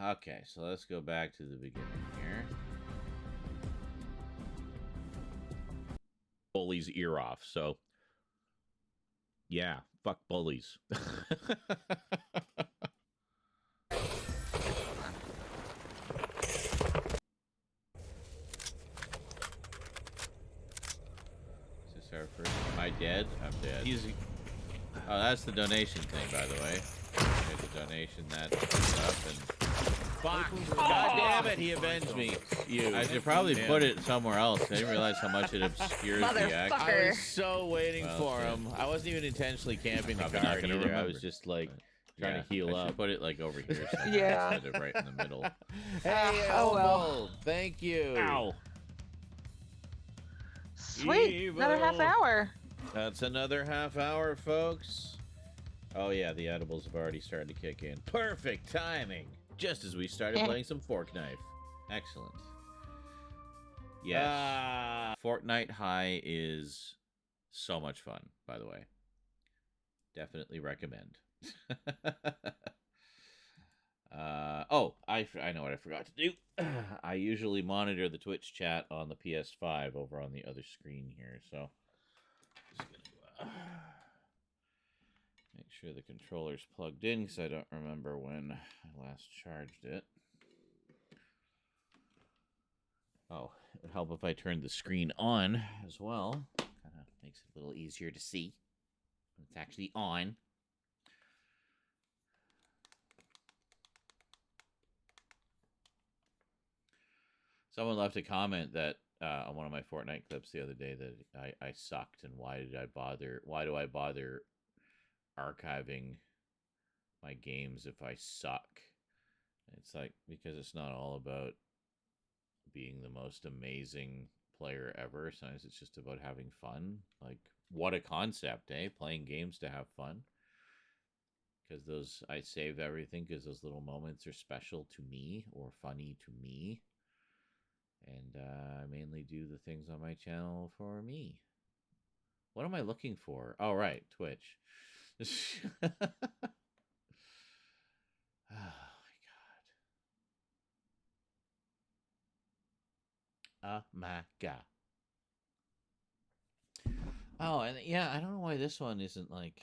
C: Okay, so let's go back to the beginning here. Bully's ear off, so yeah, fuck bullies. Is this our first? Am I dead? I'm dead. Oh, that's the donation thing, by the way. There's a donation that up and. Fuck! God damn it! He avenged me. You. I should probably put it somewhere else. I didn't realize how much it obscures the act. I was so waiting for him. I wasn't even intentionally camping the card either. I was just like trying to heal up. Put it like over here somewhere
L: Yeah.
C: instead of right in the middle.
L: Hey, oh well.
C: Thank you.
L: Ow. Sweet. Another half hour.
C: That's another half hour, folks. Oh yeah, the edibles have already started to kick in. Perfect timing. Just as we started playing some Fork Knife. Excellent. Yes. Fortnite High is so much fun, by the way. Definitely recommend. I know what I forgot to do. I usually monitor the Twitch chat on the PS5 over on the other screen here, so just gonna make sure the controller's plugged in because I don't remember when I last charged it. Oh, it would help if I turned the screen on as well. Kind of makes it a little easier to see when it's actually on. Someone left a comment that on one of my Fortnite clips the other day that I sucked and why do I bother archiving my games if I suck? It's like, because it's not all about being the most amazing player ever. Sometimes it's just about having fun. Like, what a concept, eh? Playing games to have fun. Because I save everything because those little moments are special to me or funny to me. And I mainly do the things on my channel for me. What am I looking for? Oh, right, Twitch. Oh, my God. Oh, my God. Oh, and yeah, I don't know why this one isn't like...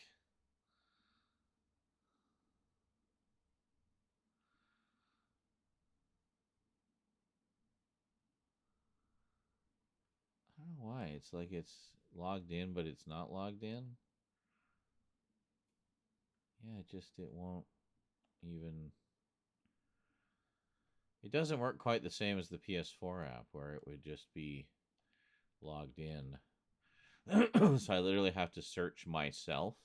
C: I don't know why. It's like it's logged in, but it's not logged in. Yeah, it won't even... It doesn't work quite the same as the PS4 app, where it would just be logged in. So I literally have to search myself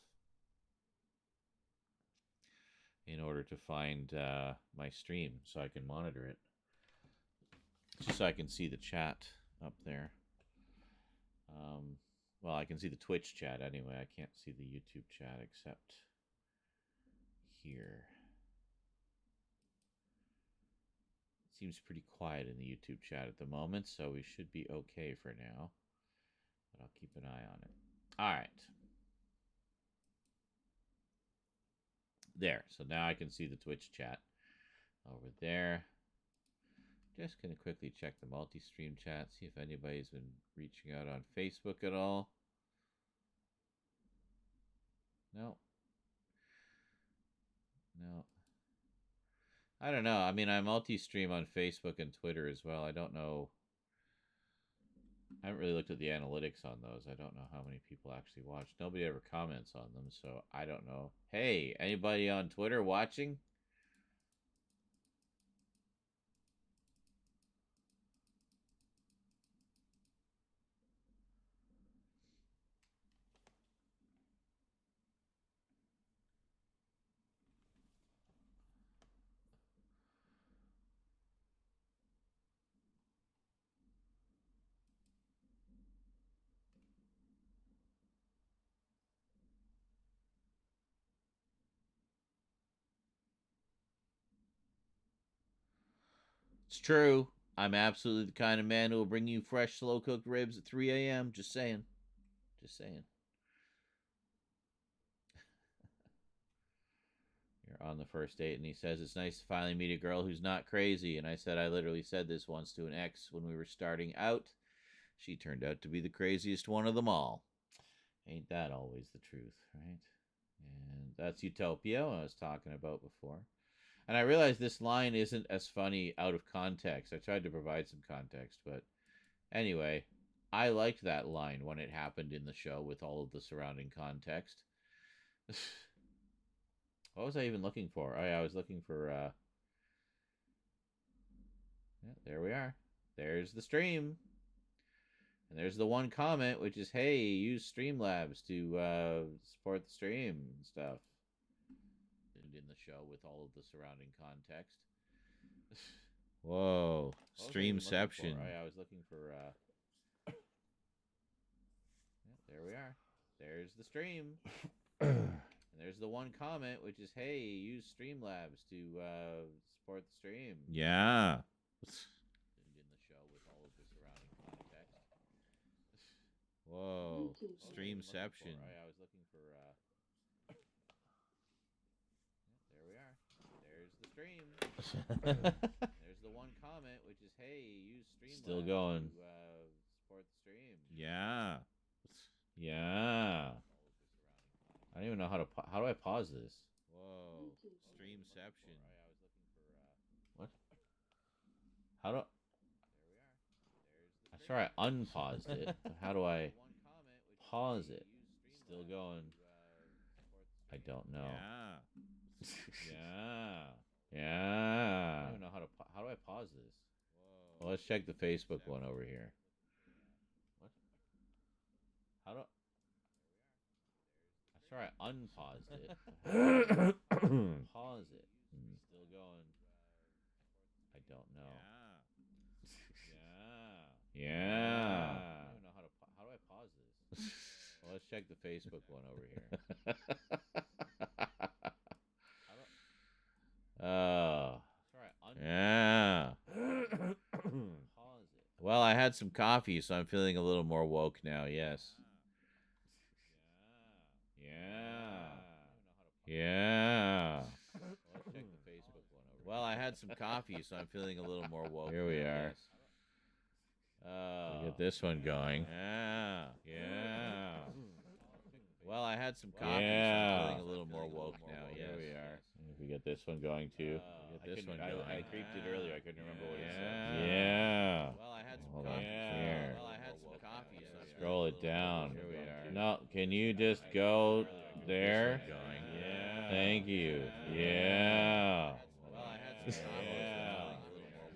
C: in order to find my stream so I can monitor it. Just so I can see the chat up there. Well, I can see the Twitch chat anyway. I can't see the YouTube chat except here. It seems pretty quiet in the YouTube chat at the moment, so we should be okay for now. But I'll keep an eye on it. All right. There. So now I can see the Twitch chat over there. Just going to quickly check the multi-stream chat, see if anybody's been reaching out on Facebook at all. No. No. I don't know. I mean, I multi-stream on Facebook and Twitter as well. I don't know. I haven't really looked at the analytics on those. I don't know how many people actually watch. Nobody ever comments on them, so I don't know. Hey, anybody on Twitter watching? It's true. I'm absolutely the kind of man who will bring you fresh, slow cooked ribs at 3 a.m. Just saying. Just saying. You're on the first date, and he says it's nice to finally meet a girl who's not crazy. And I said I literally said this once to an ex when we were starting out. She turned out to be the craziest one of them all. Ain't that always the truth, right? And that's Utopia, I was talking about before. And I realized this line isn't as funny out of context. I tried to provide some context, but anyway, I liked that line when it happened in the show with all of the surrounding context. What was I even looking for? Oh, yeah, I was looking for, yeah, there we are. There's the stream. And there's the one comment, which is, hey, use Streamlabs to support the stream and stuff. And in the show with all of the surrounding context. Whoa. Streamception. I was looking for, yeah, there we are. There's the stream. And there's the one comment, which is, hey, use Streamlabs to support the stream. Yeah. In the show with all of the surrounding context. Whoa. Streamception. I was looking for, yeah, there we are. There's the stream. There's the one comment, which is, hey, use Streamlabs. Still going. To support the stream. Yeah. Yeah. I don't even know how to. How do I pause this? Whoa. Streamception. What? How do? I'm sure I unpaused it. But how do I pause it? Still going. I don't know. Yeah. Yeah. I don't even know how to. How do I pause this? Well, let's check the Facebook one over here. What? How do? I'm sure I unpaused it. Pause it. Still going. I don't know. Yeah. Yeah. I don't even know how to. How do I pause this? Well, let's check the Facebook one over here. Yeah. Well, I had some coffee, so I'm feeling a little more woke now. Yes. Yeah. Yeah. Let's check the Facebook one over. Well, I had some coffee, so I'm feeling a little more woke. Here we are. We get this one going. Yeah. Yeah. Well, I had some coffee, so I'm feeling a little more woke now. Here we are. If we get this one going too. We get this one going. I creeped it earlier. I couldn't remember what it said. Yeah. Well, I had some coffee. Here. Well, I had some coffee. So scroll it down. Here we are. No, can you just go there? Yeah. Thank you. Yeah. Well, I had some coffee. Yeah.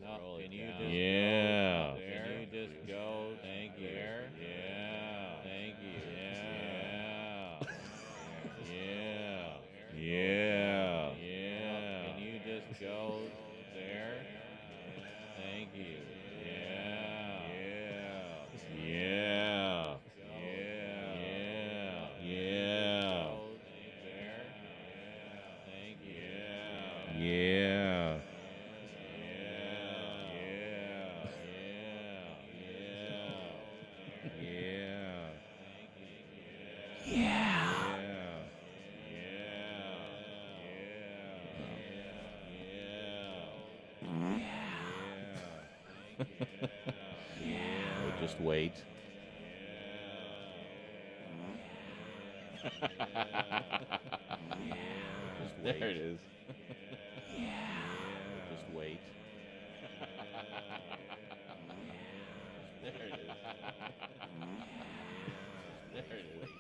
C: No, can you just go there? Can you just go? Thank you. Yeah. Thank you. Yeah. Yeah. Yeah. Yeah. Can you just go there? Thank you. Yeah. Yeah. Yeah. Yeah. Yeah. Thank you. Yeah. Just wait. Just wait. There it is. Just wait. There it is. There it is.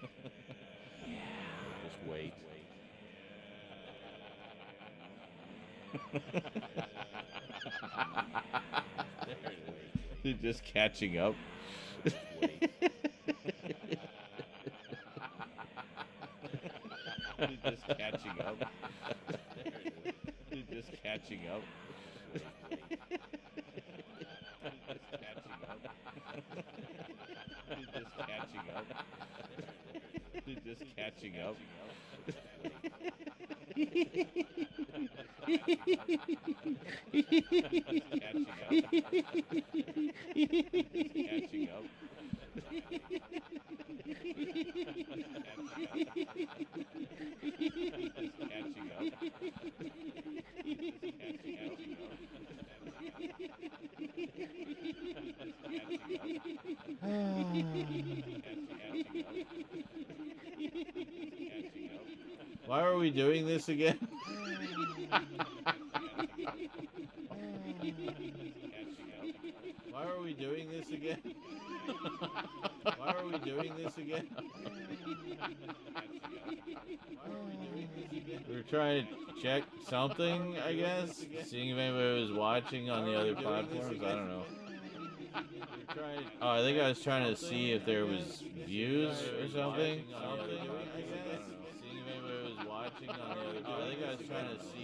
C: Just wait. There it is. You're just catching up. Just wait. You're just catching up. You're just catching up. You're just catching up. You're just catching up. Catching up. Why are we doing this again? Why are we doing this again? Why are we doing this again? We're trying to check something, I guess. Seeing if anybody was watching on the other platforms. I don't know. Oh, I think I was trying to see if there was views or something.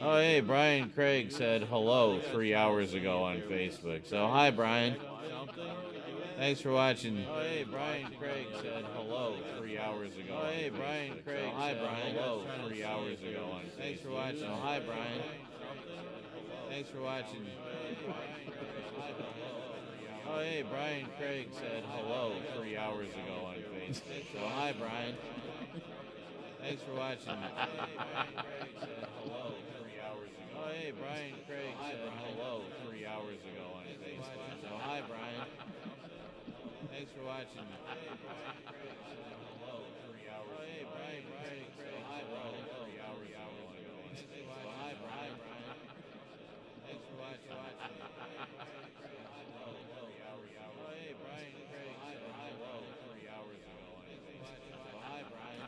C: Oh, hey, Brian Craig said hello 3 hours ago on Facebook. So, hi, Brian. Thanks for watching. Oh, hey, Brian Craig said hello 3 hours ago. Oh, hey, Brian Craig. Hi, Brian. Hello 3 hours ago on Facebook. Thanks for watching. Oh, hi, Brian. Thanks for watching. Oh, hey, Brian Craig said hello 3 hours ago on Facebook. So, hi, Brian. Thanks for watching. Oh, hey, Brian Craig said hello 3 hours ago on Facebook. So, hi, Brian. Thanks for watching. Hello 3 hours. Oh, hey, Brian Craig said hello 3 hours ago on Facebook. So, hi, Brian. Thanks for watching. Oh, hey, Brian Craig said hello 3 hours ago on Facebook. So, hi, Brian. Thanks for watching. Hey, Brian Craig said hello 3 hours ago. Hey, Brian. So, hi, Brian. 3 hours ago. Thanks for watching. Hi, Brian.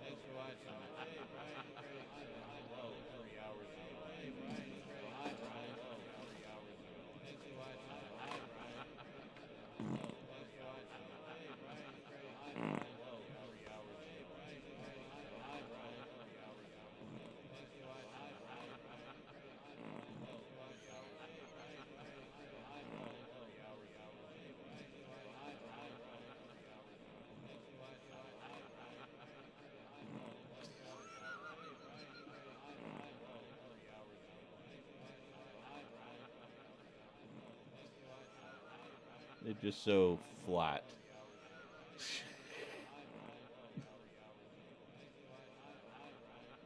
C: Thanks for watching. Hey, Brian Craig said hello 3 hours ago. Hey, Brian. So, hi, Brian. 3 hours ago. Thanks for watching. Hi, Brian. They're just so flat.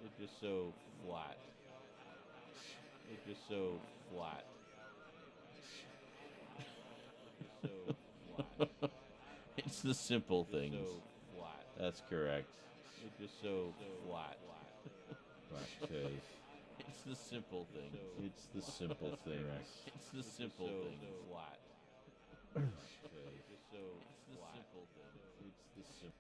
C: They're just so flat. They're just so flat. It's the simple things. That's correct. They're just so flat. Because it's the simple things. It's the simple things. It's the simple things. Flat. It's the simple things. It's the simple.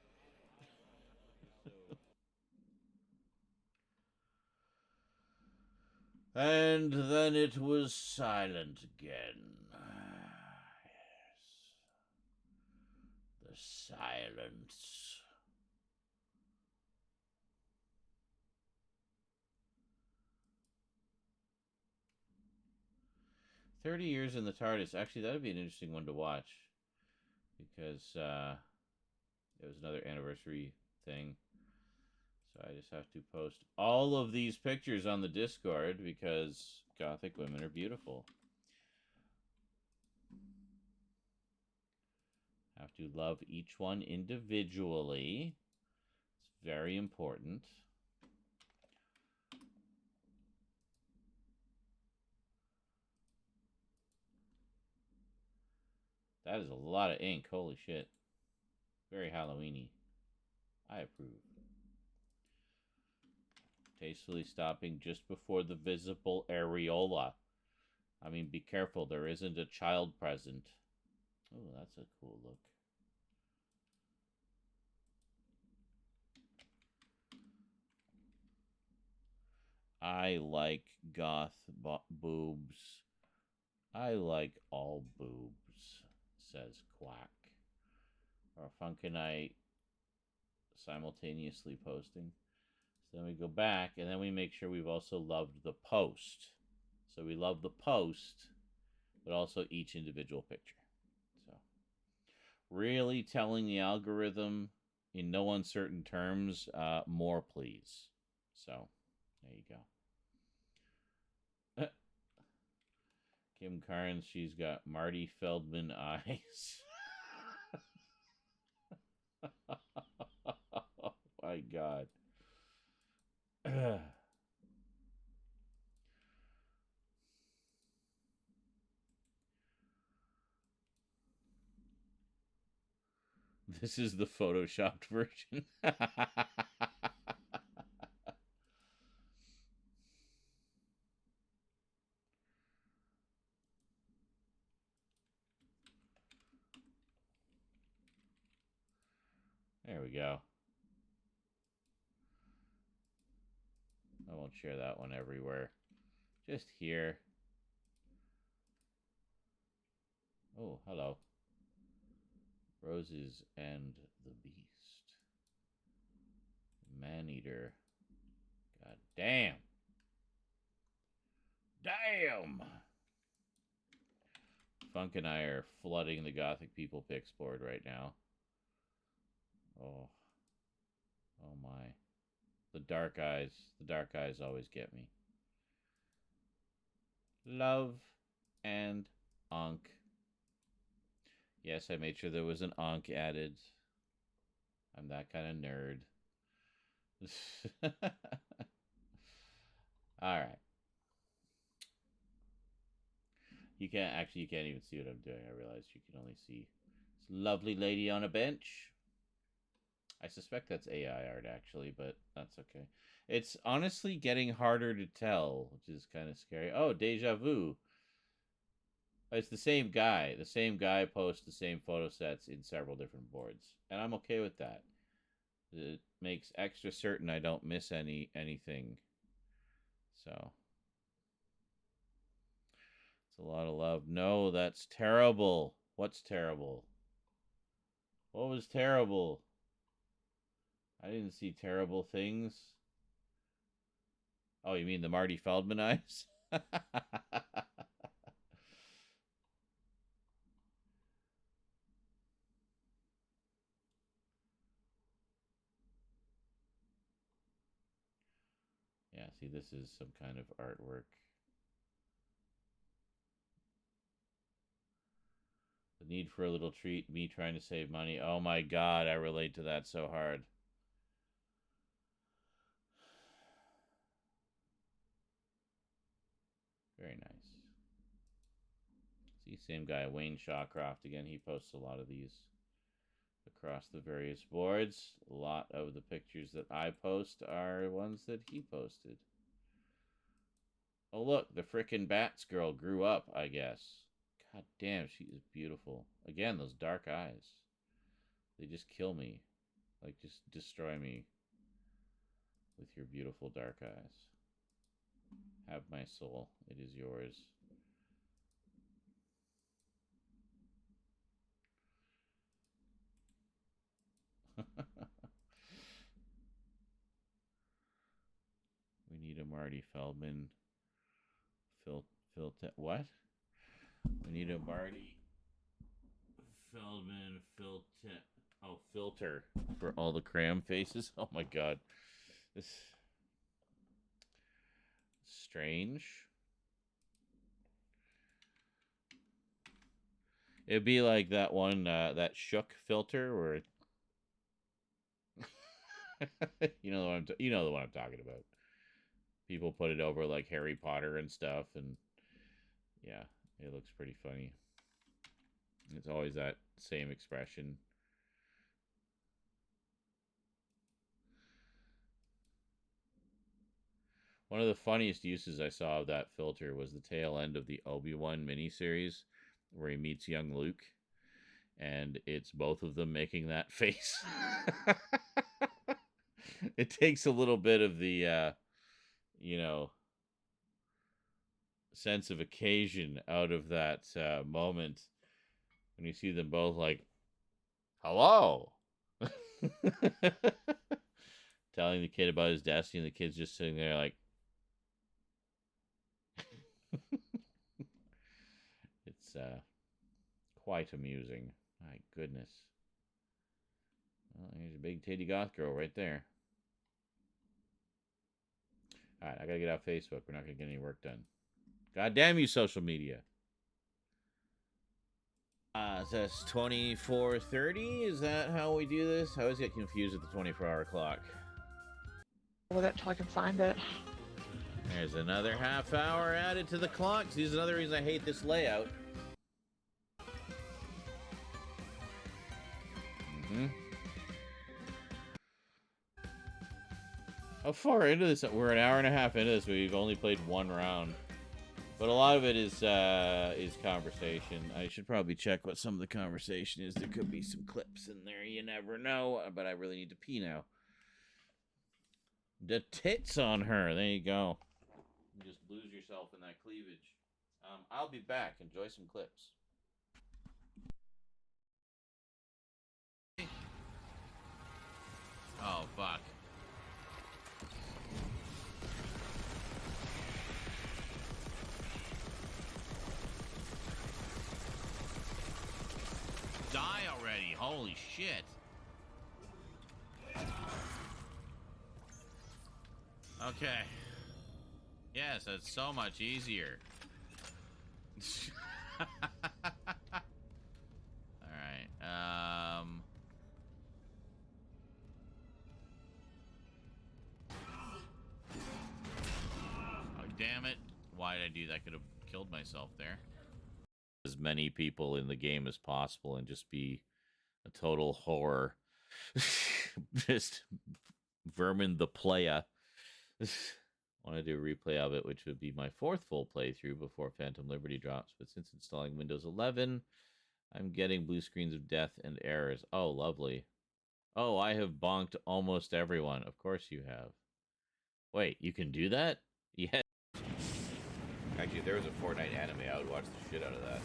C: And then it was silent again. Yes. The silence. "30 Years in the TARDIS." Actually, that would be an interesting one to watch. Because it was another anniversary thing. So I just have to post all of these pictures on the Discord because Gothic women are beautiful. Have to love each one individually. It's very important. That is a lot of ink. Holy shit. Very Halloween-y. I approve. Tastefully stopping just before the visible areola. I mean, be careful. There isn't a child present. Oh, that's a cool look. I like goth boobs. I like all boobs, says Quack. Or Funkinite simultaneously posting. So then we go back, and then we make sure we've also loved the post. So we love the post, but also each individual picture. So really telling the algorithm in no uncertain terms, more please. So, there you go. Kim Carnes, she's got Marty Feldman eyes. Oh my God. This is the photoshopped version. There we go. I won't share that one everywhere. Just here. Oh, hello. Roses and the Beast. Man-Eater. God damn. Damn! Funk and I are flooding the Gothic People Picks board right now. Oh. Oh my. The dark eyes. The dark eyes always get me. Love and Ankh. Yes, I made sure there was an Ankh added. I'm that kind of nerd. All right. You can't even see what I'm doing. I realized you can only see this lovely lady on a bench. I suspect that's AI art, actually, but that's okay. It's honestly getting harder to tell, which is kind of scary. Oh, deja vu. It's the same guy. The same guy posts the same photo sets in several different boards, and I'm okay with that. It makes extra certain I don't miss anything. So it's a lot of love. No, that's terrible. What's terrible? What was terrible? I didn't see terrible things. Oh, you mean the Marty Feldman eyes? Yeah, see, this is some kind of artwork. The need for a little treat, me trying to save money. Oh my God, I relate to that so hard. Very nice. See, same guy, Wayne Shawcroft. Again, he posts a lot of these across the various boards. A lot of the pictures that I post are ones that he posted. Oh, look, the frickin' Bats girl grew up, I guess. God damn, she is beautiful. Again, those dark eyes. They just kill me. Like, just destroy me with your beautiful dark eyes. Have my soul. It is yours. We need a Marty Feldman filter. What? We need a Marty Feldman filter. Oh, filter for all the cram faces. Oh my God, this strange. It'd be like that one, that Shook filter, where you know you know the one I'm talking about. People put it over like Harry Potter and stuff, and yeah, it looks pretty funny. It's always that same expression. One of the funniest uses I saw of that filter was the tail end of the Obi-Wan miniseries, where he meets young Luke, and it's both of them making that face. It takes a little bit of the, you know, sense of occasion out of that moment when you see them both like, hello. Telling the kid about his destiny, and the kid's just sitting there like, it's quite amusing. My goodness. Well, here's a big titty goth girl right there.
B: All right, I gotta get off Facebook. We're not gonna get any work done. God damn you, social media. So that's 24:30. Is that how we do this? I always get confused with the 24-hour clock.
L: With it till I can find it.
B: There's another half hour added to the clock. See, this is another reason I hate this layout. How far into this? We're an hour and a half into this. We've only played one round, but a lot of it is conversation. I should probably check what some of the conversation is. There could be some clips in there. You never know. But I really need to pee now. The tits on her. There you go. You just lose yourself in that cleavage. I'll be back. Enjoy some clips. Oh, fuck. Die already. Holy shit. Okay. Yes, that's so much easier. Alright, oh, damn it. Why did I do that? I could have killed myself there. As many people in the game as possible and just be a total horror. Just vermin the playa. Want to do a replay of it, which would be my fourth full playthrough before Phantom Liberty drops. But since installing Windows 11, I'm getting blue screens of death and errors. Oh, lovely. Oh, I have bonked almost everyone. Of course you have. Wait, you can do that? Yeah. Actually, if there was a Fortnite anime, I would watch the shit out of that.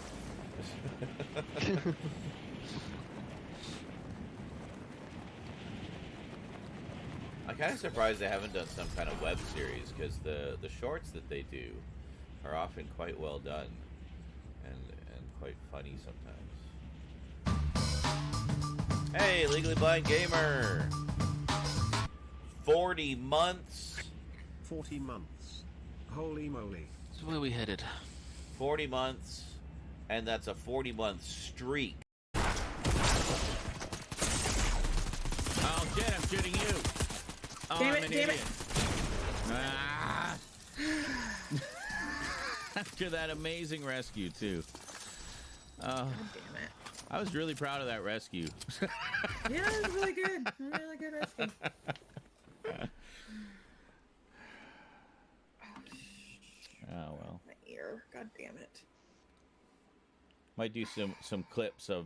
B: I'm kind of surprised they haven't done some kind of web series, because the shorts that they do are often quite well done and quite funny sometimes. Hey, Legally Blind Gamer! 40 months?
I: 40 months. Holy moly.
P: So where are we headed?
B: 40 months, and that's a 40-month streak. Oh, shit, I'm shooting you! Oh,
L: Damn
B: I'm
L: it,
B: an
L: damn
B: idiot. Ah. After that amazing rescue, too.
L: God damn it.
B: I was really proud of that rescue.
L: Yeah, it was really good. Really good rescue.
B: Oh, well.
L: My ear. God damn it.
B: Might do some clips of...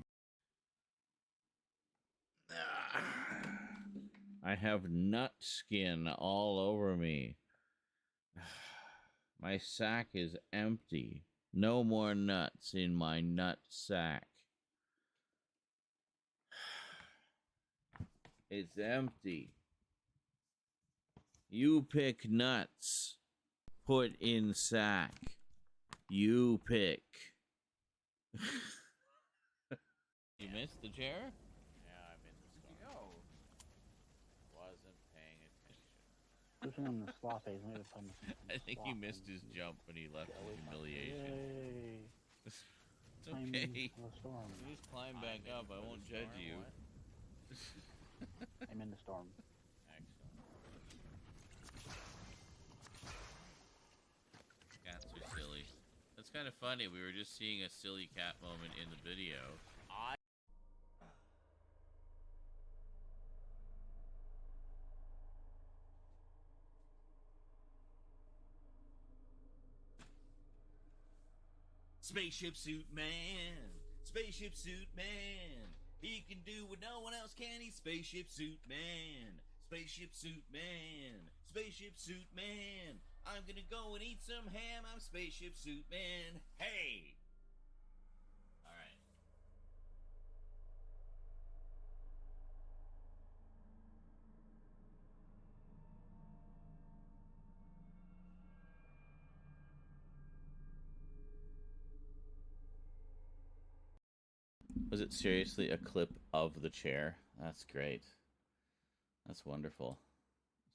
B: I have nut skin all over me. My sack is empty. No more nuts in my nut sack. It's empty. You pick nuts. Put in sack. You pick. You missed the chair? Yeah, I'm in the storm. Wasn't paying attention. I think he missed his jump when he left the humiliation. It's okay. You just climb back up. I won't judge you.
Q: I'm in the storm.
B: Excellent. Cats are silly. That's kind of funny. We were just seeing a silly cat moment in the video. Spaceship suit man, spaceship suit man. He can do what no one else can. He's spaceship suit man, spaceship suit man, spaceship suit man. I'm gonna go and eat some ham. I'm spaceship suit man. Hey. All right. Was it seriously a clip of the chair? That's great. That's wonderful.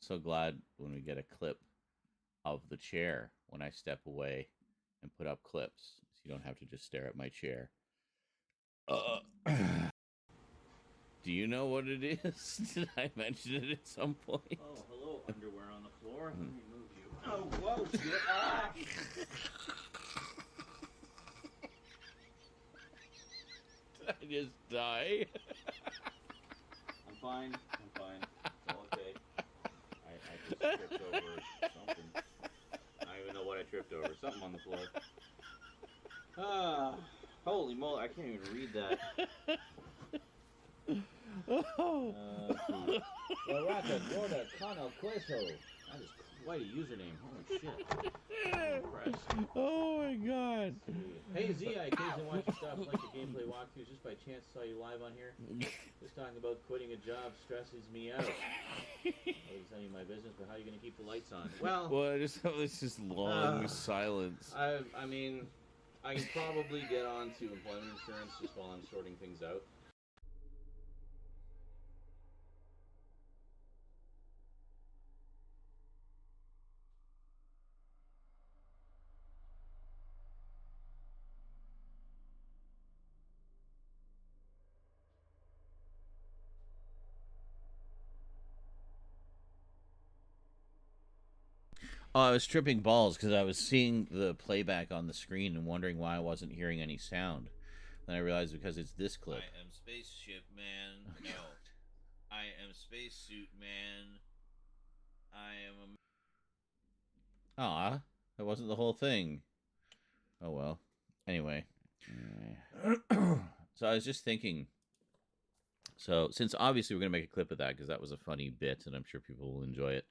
B: So glad when we get a clip of the chair when I step away and put up clips, so you don't have to just stare at my chair. Do you know what it is? Did I mention it at some point?
D: Oh, hello, underwear on the floor. Let me move you. Oh, whoa, shit. Ah!
B: Did I just die?
D: I'm fine. I'm fine. It's all okay. I just tripped over something. I don't even know what I tripped over. Something on the floor. Ah, holy moly! I can't even read that. Lorata Gorda Cano Queso. That is quite a username. Holy shit. I'm impressed.
B: Oh my god.
D: Hey Z, I occasionally watch your stuff like the gameplay walkthroughs. Just by chance saw you live on here. Just talking about quitting a job stresses me out. I was telling you my business, but how are you going to keep the lights on? Well,
B: I just have this just long silence.
D: I mean, I can probably get on to employment insurance just while I'm sorting things out.
B: Oh, I was tripping balls because I was seeing the playback on the screen and wondering why I wasn't hearing any sound. Then I realized because it's this clip.
C: I am Spaceship Man.
B: Oh,
C: no. I am Spacesuit Man. I am a...
B: Aw, that wasn't the whole thing. Oh well. Anyway. So I was just thinking. So since obviously we're gonna make a clip of that because that was a funny bit and I'm sure people will enjoy it.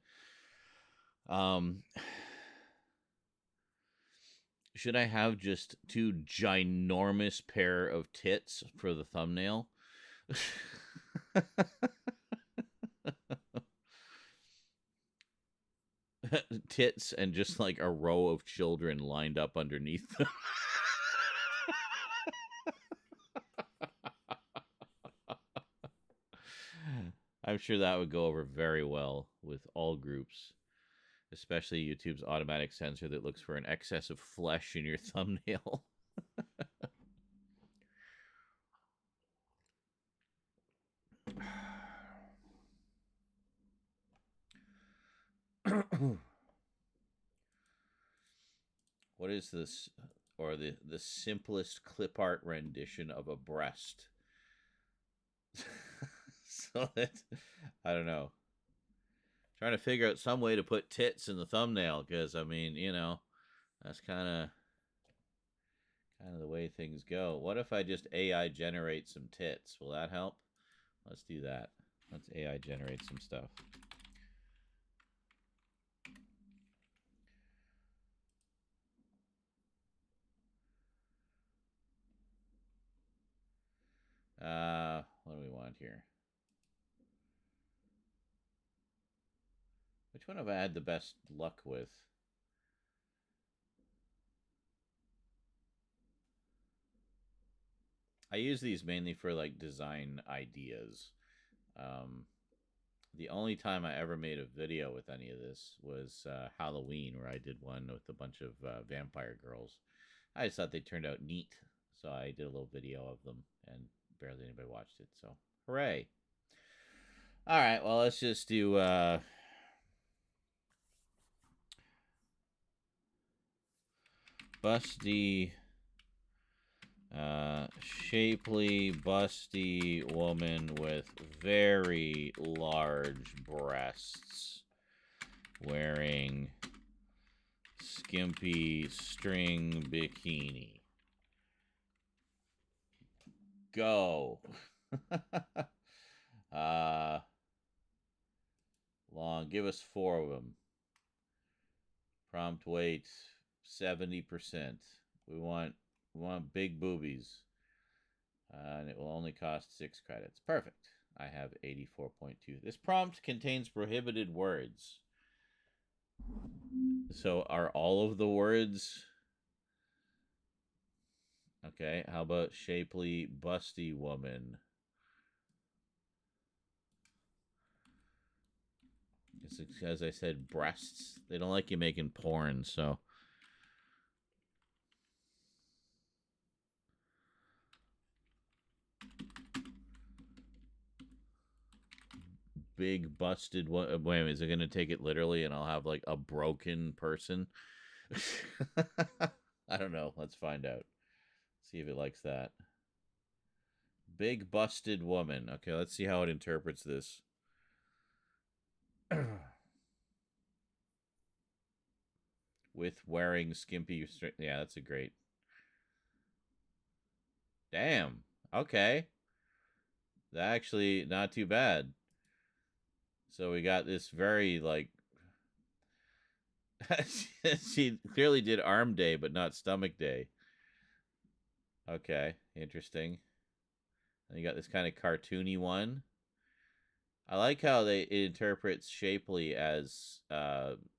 B: Should I have just two ginormous pair of tits for the thumbnail? Tits and just like a row of children lined up underneath them. I'm sure that would go over very well with all groups, especially YouTube's automatic censor that looks for an excess of flesh in your thumbnail. What is this? Or the simplest clip art rendition of a breast. So that, I don't know. Trying to figure out some way to put tits in the thumbnail because, I mean, you know, that's kind of the way things go. What if I just AI generate some tits? Will that help? Let's do that. Let's AI generate some stuff. What do we want here? Which one have I had the best luck with? I use these mainly for like design ideas. The only time I ever made a video with any of this was Halloween, where I did one with a bunch of vampire girls. I just thought they turned out neat, so I did a little video of them, and barely anybody watched it, so hooray. All right, well, let's just do... busty... shapely, busty woman with very large breasts wearing skimpy string bikini. Go. Long. Give us 4 of them. Prompt weight 70%. We want big boobies. And it will only cost 6 credits. Perfect. I have 84.2. This prompt contains prohibited words. So are all of the words... Okay, how about shapely, busty woman? As I said, breasts. They don't like you making porn, so. Big busted one. Wait a minute, is it gonna take it literally and I'll have like a broken person? I don't know. Let's find out. See if it likes that. Big busted woman. Okay, let's see how it interprets this. With wearing skimpy. Yeah, that's a great. Damn. Okay. Actually, not too bad. So we got this very, like... she clearly did arm day, but not stomach day. Okay, interesting. And you got this kind of cartoony one. I like how it interprets shapely as,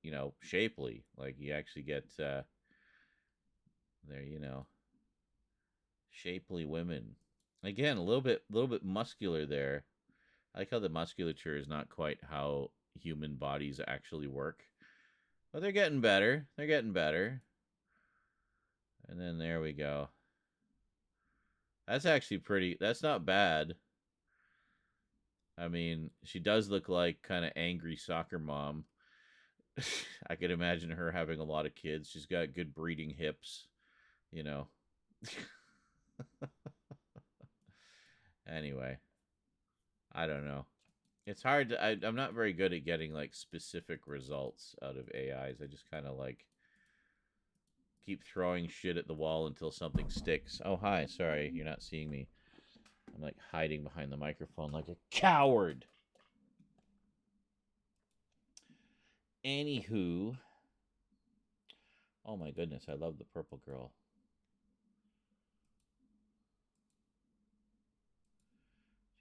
B: you know, shapely. Like, you actually get, there, you know, shapely women. Again, a little bit muscular there. I like how the musculature is not quite how human bodies actually work. But they're getting better. They're getting better. And then there we go. That's actually pretty... That's not bad. I mean, she does look like kind of angry soccer mom. I could imagine her having a lot of kids. She's got good breeding hips, you know. Anyway. I don't know. It's hard to... I'm not very good at getting, like, specific results out of AIs. I just kind of, like, keep throwing shit at the wall until something sticks. Oh, hi. Sorry, you're not seeing me. I'm, like, hiding behind the microphone like a coward. Anywho. Oh, my goodness. I love the purple girl.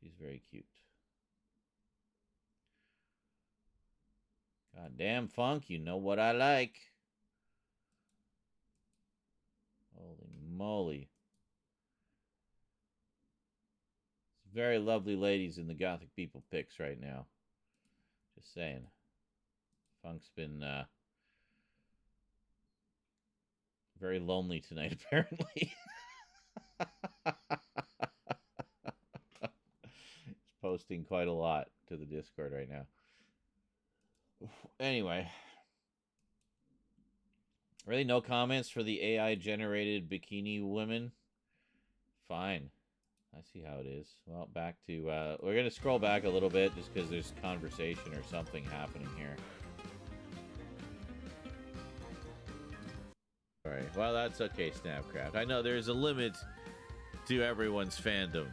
B: She's very cute. Goddamn Funk, you know what I like. Holy moly. Very lovely ladies in the Gothic People picks right now. Just saying. Funk's been very lonely tonight, apparently. He's posting quite a lot to the Discord right now. Anyway. Really no comments for the AI-generated bikini women? Fine. I see how it is. Well, back to... we're going to scroll back a little bit just because there's conversation or something happening here. Alright, well, that's okay, Snapcraft. I know there's a limit to everyone's fandom.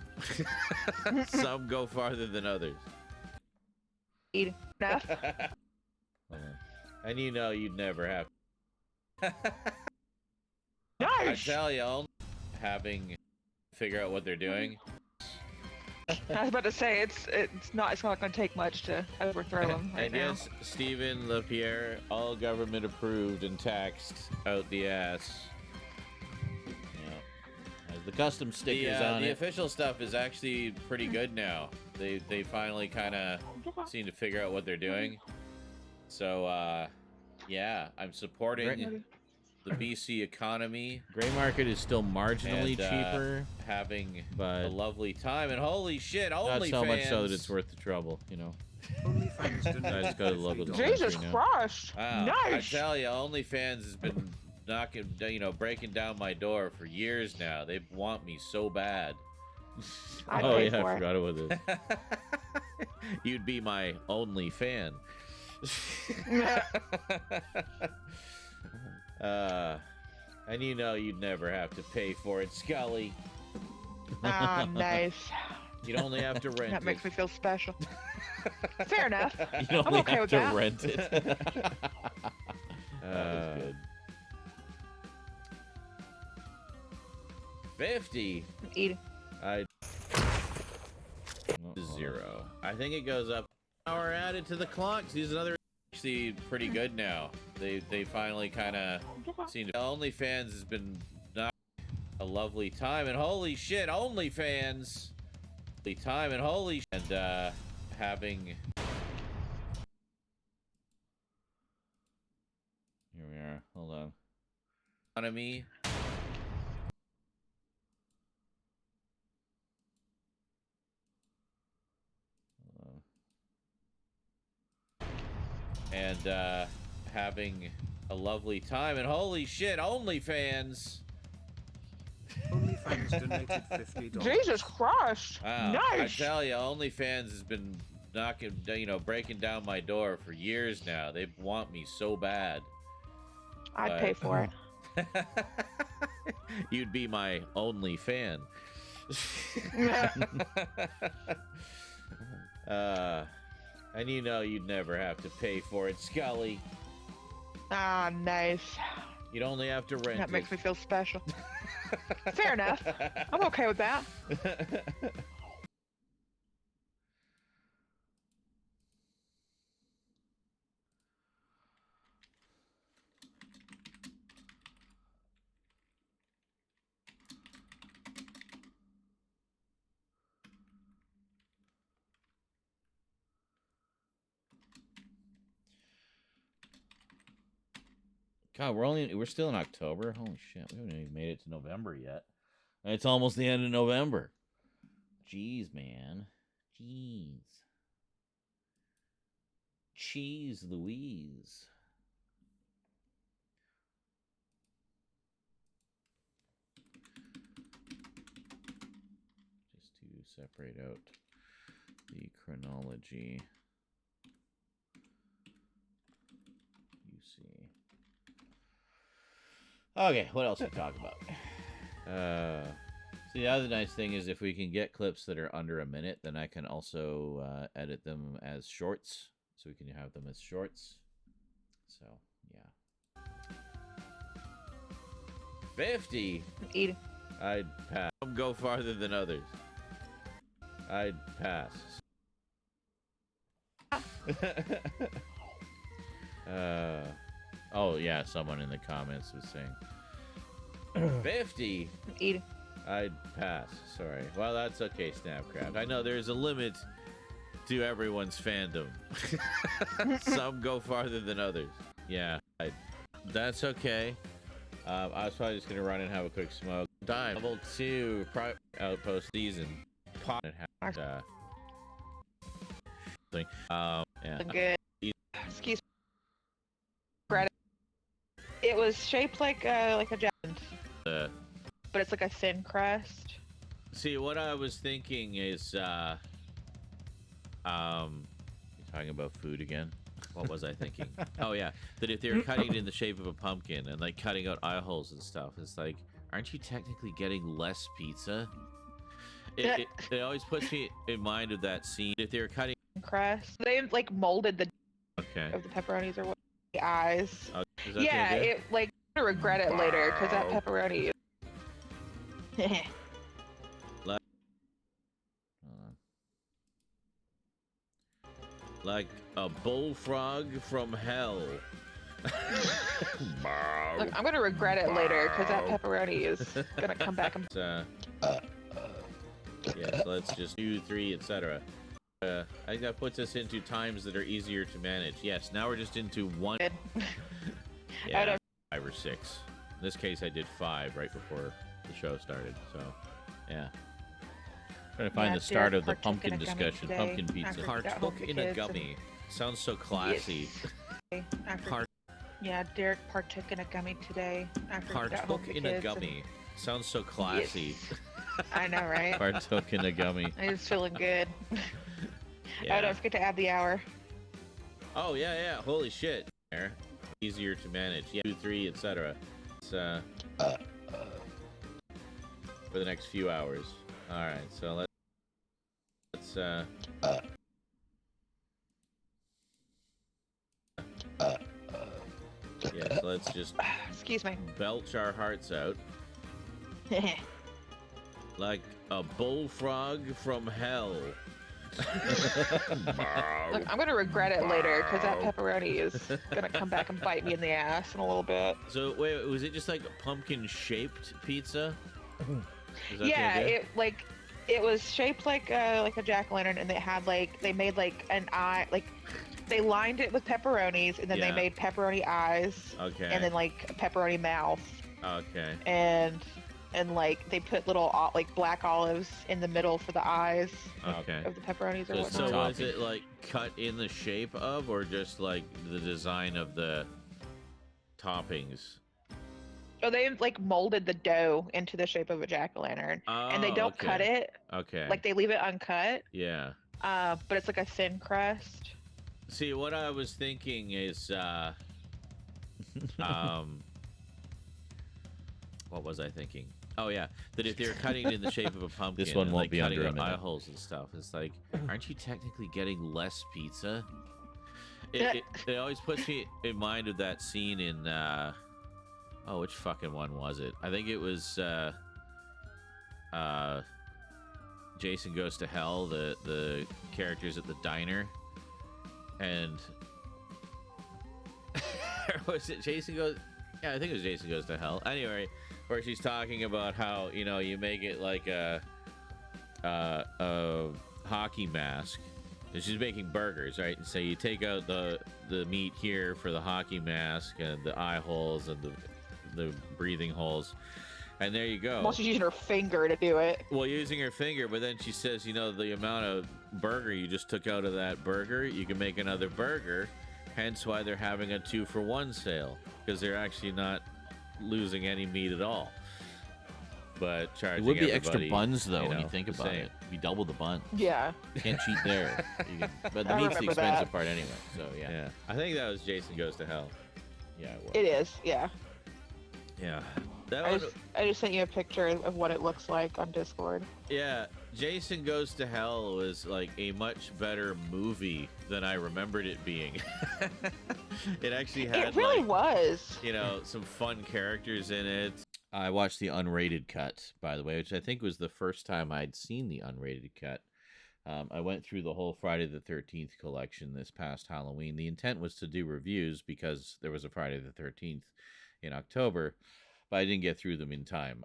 B: Some go farther than others.
L: Enough.
B: And you know you'd never have.
L: Nice.
B: I tell you, having figure out what they're doing.
L: I was about to say it's not going to take much to overthrow them right
B: and
L: now.
B: yes, Stephen LaPierre, all government approved and taxed out the ass. Yeah, has the custom stickers on it. The official stuff is actually pretty good now. They finally kind of seem to figure out what they're doing. So yeah, I'm supporting the BC economy. Gray market is still marginally cheaper, having a lovely time, and holy shit, not so much so that it's worth the trouble, you know. I just got a logo.
L: Jesus Christ!
B: Wow.
L: Nice.
B: I tell you, OnlyFans has been knocking, breaking down my door for years now. They want me so bad. Oh yeah, I forgot about this. You'd be my only fan. And you know you'd never have to pay for it, Scully.
L: Ah, nice.
B: You'd only have to rent
L: That
B: it.
L: makes me feel special. Fair enough.
B: You'd
L: I'm
B: only
L: okay
B: have
L: with
B: to
L: that.
B: rent it. That was good. 50.
L: Eat.
B: I 0. I think it goes up. Hour added to the clock. He's another. Actually, pretty good now. They finally kind of seem to. OnlyFans has been not a lovely time, and holy shit, OnlyFans. The time and holy and having hold on. Economy. And having a lovely time. And holy shit, OnlyFans.
I: OnlyFans donated $50.
L: Jesus Christ!
B: Wow.
L: Nice.
B: I tell you, OnlyFans has been knocking, breaking down my door for years now. They want me so bad.
L: I'd pay for it.
B: You'd be my only fan. And you know you'd never have to pay for it, Scully.
L: Ah, nice.
B: You'd only have to rent
L: That
B: it.
L: makes me feel special. Fair enough. I'm okay with that.
B: God, we're still in October. Holy shit, we haven't even made it to November yet. And it's almost the end of November. Jeez, man. Jeez. Cheese Louise. Just to separate out the chronology. You see. Okay, what else to talk about? So the other nice thing is if we can get clips that are under a minute, then I can also edit them as shorts. So we can have them as shorts. So, yeah. 50?
L: Eat.
B: I'd pass. Some go farther than others. I'd pass. Oh, yeah, someone in the comments was saying 50.
L: Eat.
B: I'd pass. Sorry. Well, that's okay, Snapcraft. I know there's a limit to everyone's fandom. Some go farther than others. Yeah, that's okay. I was probably just gonna run and have a quick smoke. Dime. Level 2 outpost season. Pot and have thing. Yeah.
L: Good. Excuse me. Credit. It was shaped like a giant, but it's like a thin crust.
B: See, what I was thinking is, you're talking about food again? What was I thinking? Oh, yeah. That if they were cutting it in the shape of a pumpkin and, like, cutting out eye holes and stuff, it's like, aren't you technically getting less pizza? It always puts me in mind of that scene. If they were cutting...
L: Crust. They, like, molded the
B: Okay.
L: of the pepperonis or what? The eyes.
B: Is that
L: Yeah,
B: the idea?
L: it, like, I'm gonna regret it later, because that pepperoni is...
B: Like a bullfrog from hell.
L: Look, I'm gonna regret it later, because that pepperoni is gonna come back and...
B: Yeah, so let's just 2, 3, etc. I think that puts us into times that are easier to manage. Yes, now we're just into 1. Yeah, 5 or 6. In this case, I did 5 right before the show started. So, yeah. Trying to find the start of the pumpkin discussion. Pumpkin pizza. Partook in a gummy. Sounds so classy.
L: Yeah, Derek partook in a gummy today. After he got home
B: Partook
L: with the
B: in a
L: kids
B: gummy. Sounds so classy.
L: I know, right?
B: Partook in a gummy.
L: I was feeling good.
B: Yeah.
L: Oh, don't forget to add the hour.
B: Oh, yeah, yeah. Holy shit. Easier to manage. Yeah, 2, 3, etc. It's, for the next few hours. Alright, so let's yeah, so let's just
L: excuse me,
B: belch our hearts out like a bullfrog from hell.
L: Look, I'm gonna regret it later, because that pepperoni is gonna come back and bite me in the ass in a little bit.
B: So wait, was it just like a pumpkin shaped pizza?
L: Yeah, it was shaped like a jack-o'-lantern, and they had like, they made like an eye, like They lined it with pepperonis, and then
B: Yeah.
L: they made pepperoni eyes.
B: Okay.
L: And then like a pepperoni mouth.
B: Okay.
L: And like they put little like black olives in the middle for the eyes.
B: Okay.
L: Of the pepperonis or
B: So,
L: whatnot.
B: so was it like cut in the shape of, or just like the design of the toppings?
L: Oh, they like molded the dough into the shape of a jack-o'-lantern, and they don't cut it.
B: Okay.
L: Like they leave it uncut.
B: Yeah.
L: But it's like a thin crust.
B: See, what I was thinking is, what was I thinking? Oh yeah, that if they're cutting it in the shape of a pumpkin,
C: This one
B: and,
C: won't
B: like,
C: be
B: cutting
C: under a
B: out
C: minute.
B: eye holes and stuff, it's like, aren't you technically getting less pizza? It always puts me in mind of that scene in, oh, which fucking one was it? I think it was, Jason Goes to Hell, the characters at the diner, and was it Jason Goes? Yeah, I think it was Jason Goes to Hell. Anyway, where she's talking about how, you know, you make it like a hockey mask. And she's making burgers, right? And so you take out the meat here for the hockey mask and the eye holes and the breathing holes. And there you go.
L: Well, she's using her finger to do it.
B: Well, using her finger, but then she says, you know, the amount of burger you just took out of that burger, you can make another burger. Hence why they're having a 2-for-1 sale, because they're actually not losing any meat at all. But charging
C: It would be extra
B: everybody,
C: buns, though, when you
B: know,
C: think
B: the
C: about
B: same.
C: it. It'd be double the buns.
L: Yeah.
C: Can't cheat there. But the
L: I
C: meat's the
L: remember
C: expensive
L: that.
C: part anyway, so yeah.
B: Yeah. I think that was Jason Goes to Hell. Yeah, it was.
L: It is, yeah.
B: Yeah. That
L: I
B: one,
L: just sent you a picture of what it looks like on Discord.
B: yeah, Jason Goes to Hell was like a much better movie than I remembered it being. It actually had,
L: It really was.
B: you know, some fun characters in it. I watched the unrated cut, by the way, which I think was the first time I'd seen the unrated cut. I went through the whole Friday the 13th collection this past Halloween. The intent was to do reviews because there was a Friday the 13th in October, but I didn't get through them in time.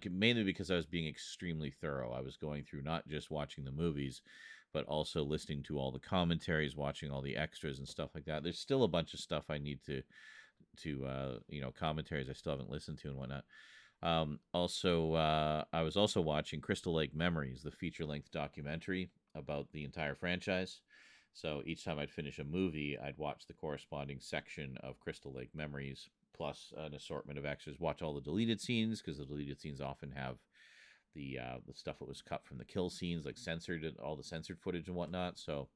B: Mainly because I was being extremely thorough. I was going through not just watching the movies, but also listening to all the commentaries, watching all the extras and stuff like that. There's still a bunch of stuff I need to you know, commentaries I still haven't listened to and whatnot. I was also watching Crystal Lake Memories, the feature-length documentary about the entire franchise. So each time I'd finish a movie, I'd watch the corresponding section of Crystal Lake Memories, plus an assortment of extras. Watch all the deleted scenes, because the deleted scenes often have the stuff that was cut from the kill scenes, like censored, and all the censored footage and whatnot. So,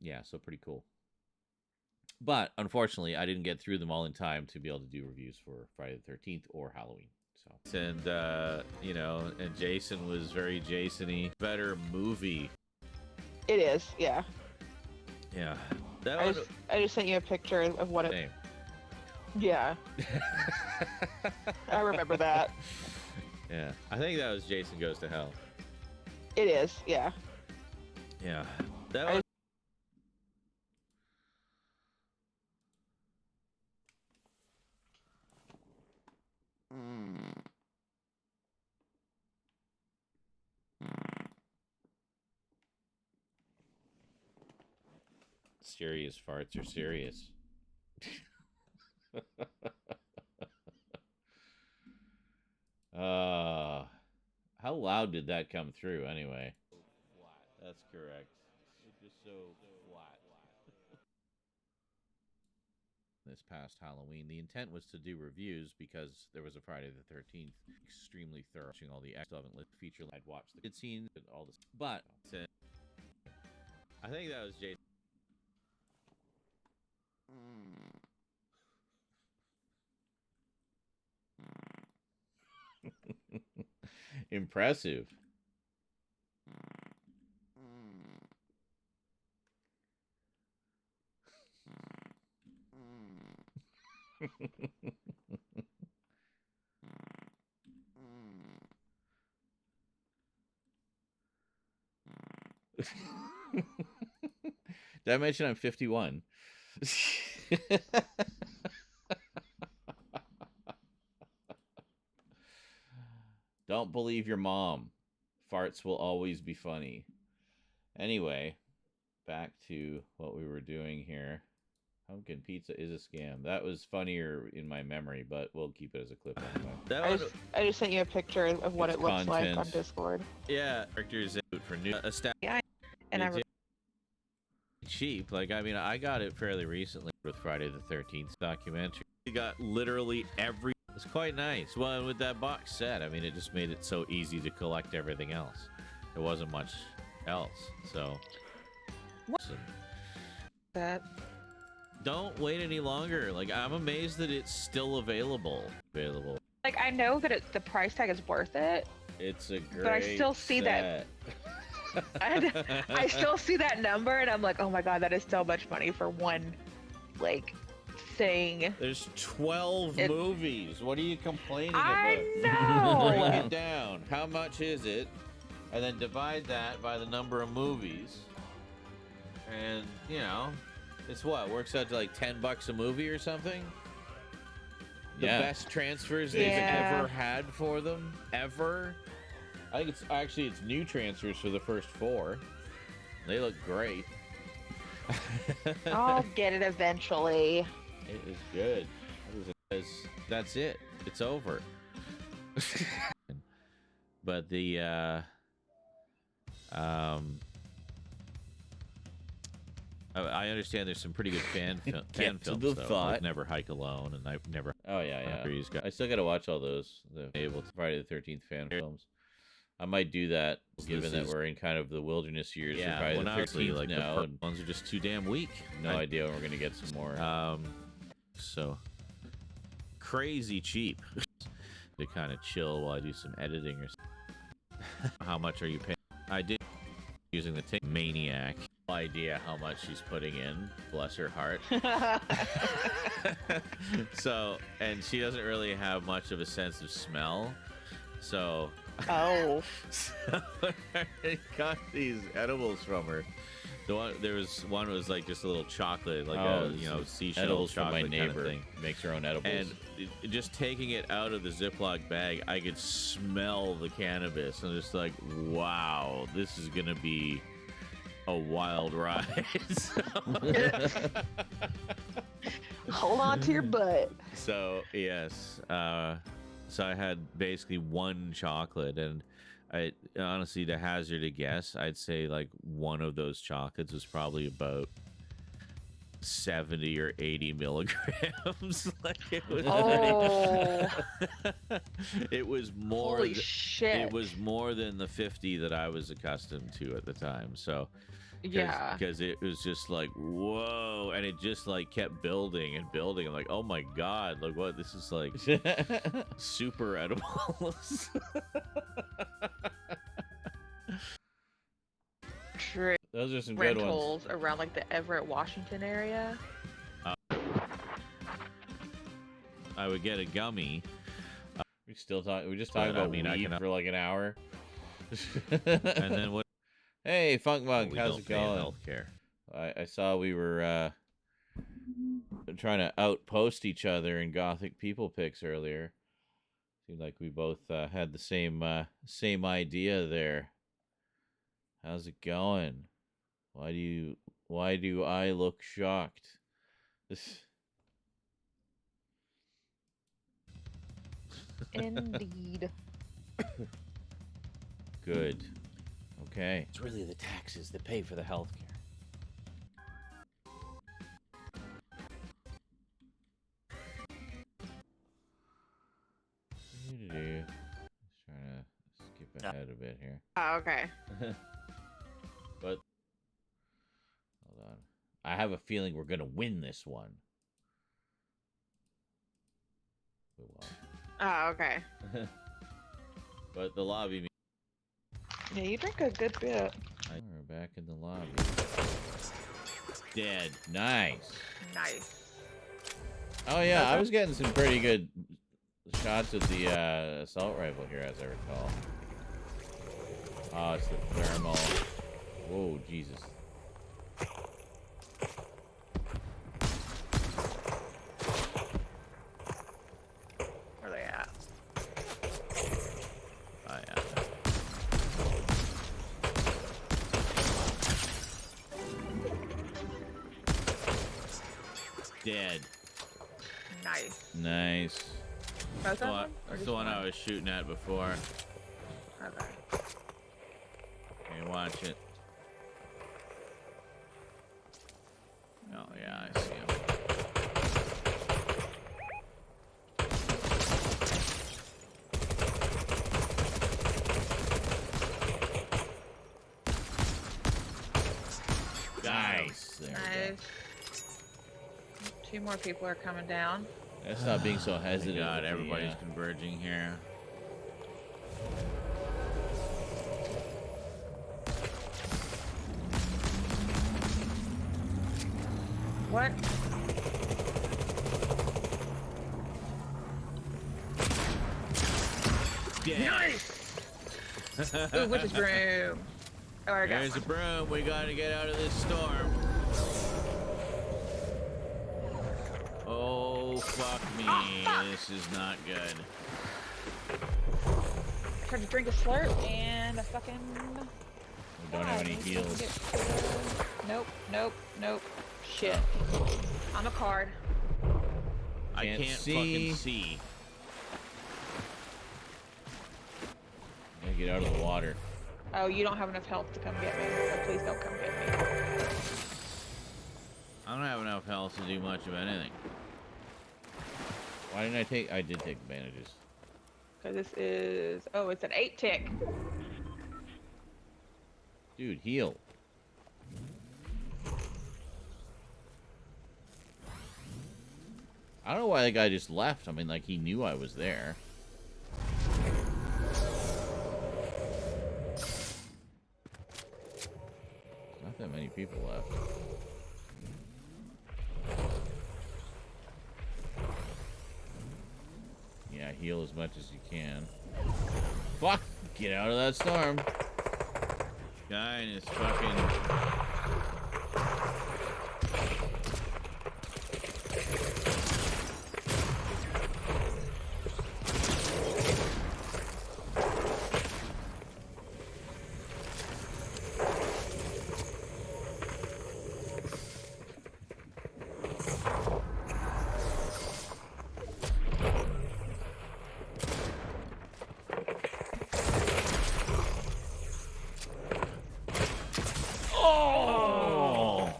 B: yeah, so pretty cool. But unfortunately, I didn't get through them all in time to be able to do reviews for Friday the 13th or Halloween. So, and you know, and Jason was very Jason-y. Better movie.
L: It is, yeah.
B: Yeah, that
L: I just sent you a picture of what it.
B: Same.
L: Yeah. I remember that.
B: Yeah, I think that was Jason Goes to Hell.
L: It is, yeah.
B: Yeah, that was. Serious farts are serious. How loud did that come through anyway? That's correct. It's just so flat. This past Halloween, the intent was to do reviews because there was a Friday the 13th. Extremely thorough, watching all the feature. I'd watch the good scenes and all this, but I think that was Jason. Impressive. Did I mention I'm 51? Don't believe your mom. Farts will always be funny. Anyway, back to what we were doing here. Pumpkin pizza is a scam. That was funnier in my memory, but we'll keep it as a clip anyway.
L: I just sent you a picture of what it looks like on Discord.
B: Yeah, characters for new
L: Yeah, and I
B: cheap. Like, I mean, I got it fairly recently with Friday the 13th documentary. We got literally every. It's quite nice. Well, and with that box set, I mean, it just made it so easy to collect everything else. There wasn't much else, so.
L: That.
B: Don't wait any longer. Like, I'm amazed that it's still available.
L: Like, I know that the price tag is worth it.
B: It's a great
L: But I still see
B: set.
L: that. I still see that number, and I'm like, oh my god, that is so much money for one, like, thing.
B: There's 12 movies. What are you complaining about?
L: I know.
B: Break it down. How much is it? And then divide that by the number of movies. And, you know, it's what? Works out to like $10 a movie or something? The best transfers they've ever had for them? Ever? I think it's new transfers for the first 4. They look great.
L: I'll get it eventually.
B: It is good. That's it. It's over. But the I understand there's some pretty good fan films though. Like Never Hike Alone, and I've never. Oh yeah. I still gotta watch all those. The Friday the 13th fan films. I might do that, given that we're in kind of the wilderness years. Yeah, Friday the 13th like now, the ones are just too damn weak. No idea when we're gonna get some more. So crazy cheap to kind of chill while I do some editing or something. How much are you paying? I did using the Maniac. No idea how much she's putting in, bless her heart. So, and she doesn't really have much of a sense of smell. So so I got these edibles from her. There was one was like just a little chocolate, like seashell chocolate from my neighbor. Kind of thing. Makes her own edibles. And just taking it out of the Ziploc bag, I could smell the cannabis. I'm just like, wow, this is gonna be a wild ride.
L: Hold on to your butt.
B: So yes, so I had basically one chocolate, and I honestly, to hazard a guess, I'd say like one of those chocolates was probably about 70 or 80 milligrams. Like it was. It was more.
L: Holy shit!
B: It was more than the 50 that I was accustomed to at the time. So. Because it was just like, whoa, and it just like kept building and building. I'm like, oh my god, look what this is like. Super edibles.
L: True.
B: Those are some good ones.
L: Rentals around like the Everett, Washington area.
B: I would get a gummy. We just talking about weed for like an hour. And then what? Hey, Funk Monk, how's it going? Healthcare. I saw we were trying to outpost each other in Gothic People Pics earlier. Seemed like we both had the same idea there. How's it going? Why do I look shocked?
L: Indeed.
B: Good. Okay.
C: It's really the taxes that pay for the health care.
B: Just trying to skip ahead a bit here.
L: Oh, okay.
B: But hold on. I have a feeling we're gonna win this one. We won't.
L: Oh, okay.
B: But the lobby.
L: Yeah, you drink a good bit.
B: We're back in the lobby. Dead. Nice.
L: Nice.
B: Oh yeah, I was getting some pretty good shots of the assault rifle here, as I recall. Oh, it's the thermal. Whoa, Jesus.
L: Where are they at?
B: Oh yeah. Dead.
L: Nice.
B: Nice.
L: Both of them? Or
B: That's
L: just
B: the one
L: one?
B: I was shooting at before.
L: Okay.
B: Hey, watch it. Oh, yeah, I see him. Nice. There we go.
L: Nice. 2 more people are coming down.
B: Let's stop being so hesitant. God, everybody's converging here.
L: What? Nice! Ooh, witch's broom. Oh, I got
B: There's
L: one.
B: a broom. We gotta get out of this storm. Oh, fuck me. This is not good.
L: Tried to drink a slurp and a fucking...
B: We don't have any heals.
L: Nope, nope, nope. Shit. I'm a card.
B: I can't fucking see. I gotta get out of the water.
L: Oh, you don't have enough health to come get me. So please don't come get me.
B: I don't have enough health to do much of anything. Why didn't I take... I did take advantages.
L: Because this is... Oh, it's an 8-tick.
B: Dude, heal. I don't know why that guy just left. I mean, like, he knew I was there. Not that many people left. Yeah, heal as much as you can. Fuck! Get out of that storm. Guy and his fucking...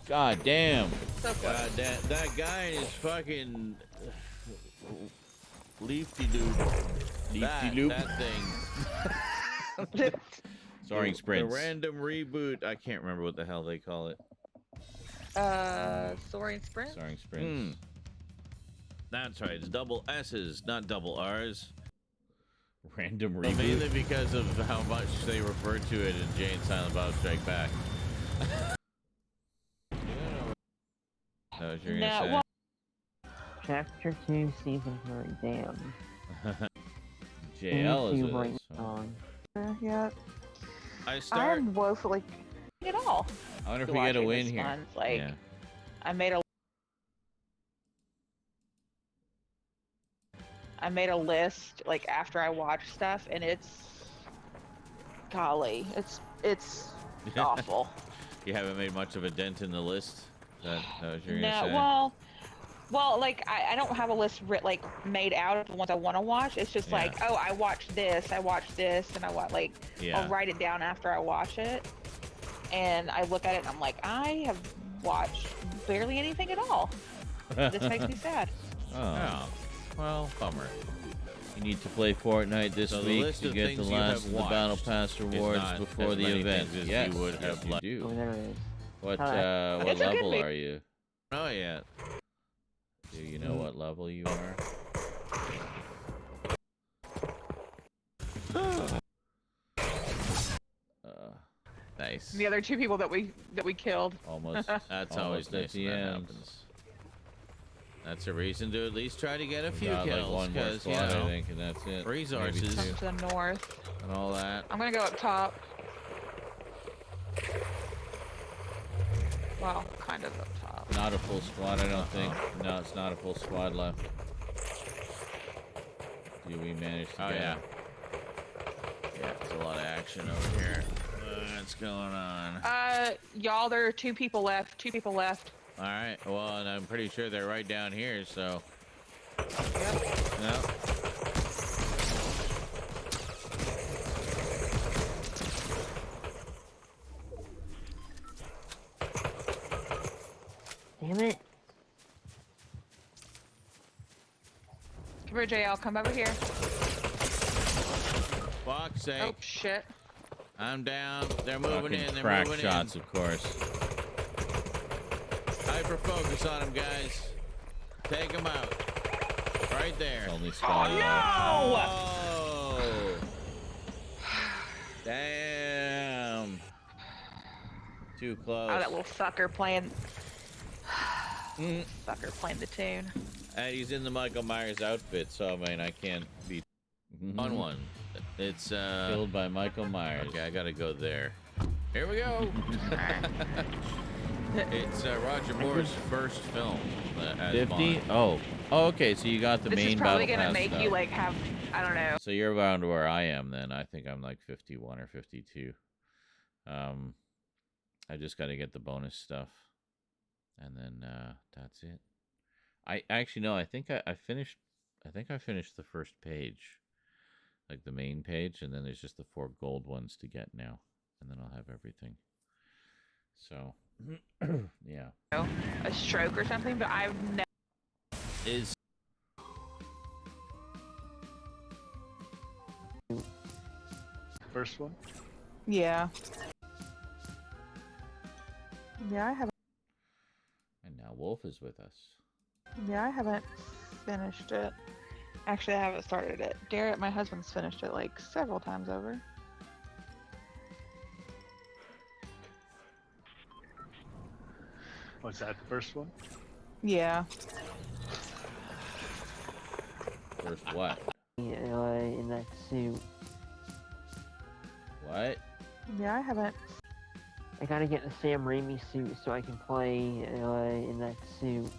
B: God damn.
L: So
B: God damn. That guy and his fucking leafy loop. Leafy loop. That thing. Soaring sprints. The random reboot. I can't remember what the hell they call it.
L: Soaring sprint?
B: Soaring sprints. That's right. It's double S's, not double R's. Random reboot. Well, mainly because of how much they refer to it in Jay and Silent Bob Strike Back. That was your gonna say?
P: Well, Chapter 2, Season 3, damn.
B: JL is
P: right
B: it.
P: on. Yeah.
L: I'm woefully at all.
B: I wonder if we get a win here.
L: Month. Like,
B: yeah.
L: I made a list like after I watch stuff, and it's golly, it's awful.
B: You haven't made much of a dent in the list. That was your gonna say?
L: Well, like I don't have a list made out of the ones I want to watch. It's just like, oh, I watched this, and I watch I'll write it down after I watch it, and I look at it and I'm like, I have watched barely anything at all. This makes me sad.
B: Oh, well, bummer. You need to play Fortnite this week to get the last of the Battle Pass rewards before the event. Yes, you would have you do.
P: Oh, there it is.
B: What level are you? Not yet. Do you know what level you are? Nice.
L: The other 2 people that we killed.
B: Almost. That's always nice when that happens. That's a reason to at least try to get a few kills. Like one more squad, I think, and that's it. Resources.
L: Come to the north.
B: And all that.
L: I'm gonna go up top. Well, kind of up top.
B: Not a full squad, I don't think. No, it's not a full squad left. Do we manage to get
C: yeah.
B: Yeah, there's a lot of action over here. What's going on?
L: Y'all, there are 2 people left. 2 people left.
C: All right. Well, and I'm pretty sure they're right down here. So. Yep.
P: Damn it.
L: Come here, JL. Come over here.
C: Fuck's sake.
L: Oh, shit.
C: I'm down. They're moving in. They're
B: crack
C: moving
B: shots,
C: in.
B: of course.
C: Hyper focus on them, guys. Take them out. Right there.
B: Only
C: Oh, no! Damn. Too close.
L: Oh, that little fucker playing. Fucker playing the tune.
C: And he's in the Michael Myers outfit, so I mean, I can't be on one. It's
B: Killed by Michael Myers.
C: Okay, I gotta go there. Here we go. It's Roger Moore's first film. As
B: 50?
C: Bond.
B: Oh, okay. So you got the
L: This
B: main
L: is probably
B: battle
L: gonna
B: pass
L: make
B: stuff.
L: you like have, I don't know.
B: So you're around where I am then. I think I'm like 51 or 52. I just got to get the bonus stuff, and then that's it. I actually no. I think I finished. I think I finished the first page, like the main page, and then there's just the 4 gold ones to get now, and then I'll have everything. So, yeah.
L: A stroke or something, but I've never.
C: Is
H: First one?
L: Yeah. Yeah, I haven't.
B: And now Wolf is with us.
L: Yeah, I haven't finished it. Actually, I haven't started it. Garrett, my husband's finished it like several times over.
H: Was that the first one?
L: Yeah.
B: First what?
P: In that suit.
B: What?
L: Yeah, I haven't.
P: I gotta get the Sam Raimi suit so I can play in that suit.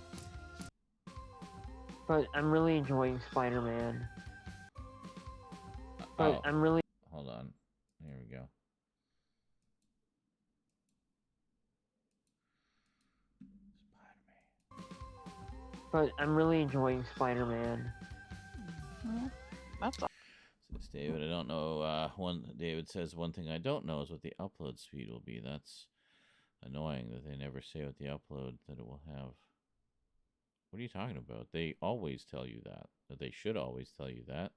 P: But I'm really enjoying Spider-Man. But I'm really.
B: Hold on. Here we go.
P: But I'm really enjoying Spider-Man.
L: That's all.
B: Says David, I don't know. David says one thing I don't know is what the upload speed will be. That's annoying that they never say what the upload that it will have. What are you talking about? They always tell you that. They should always tell you that.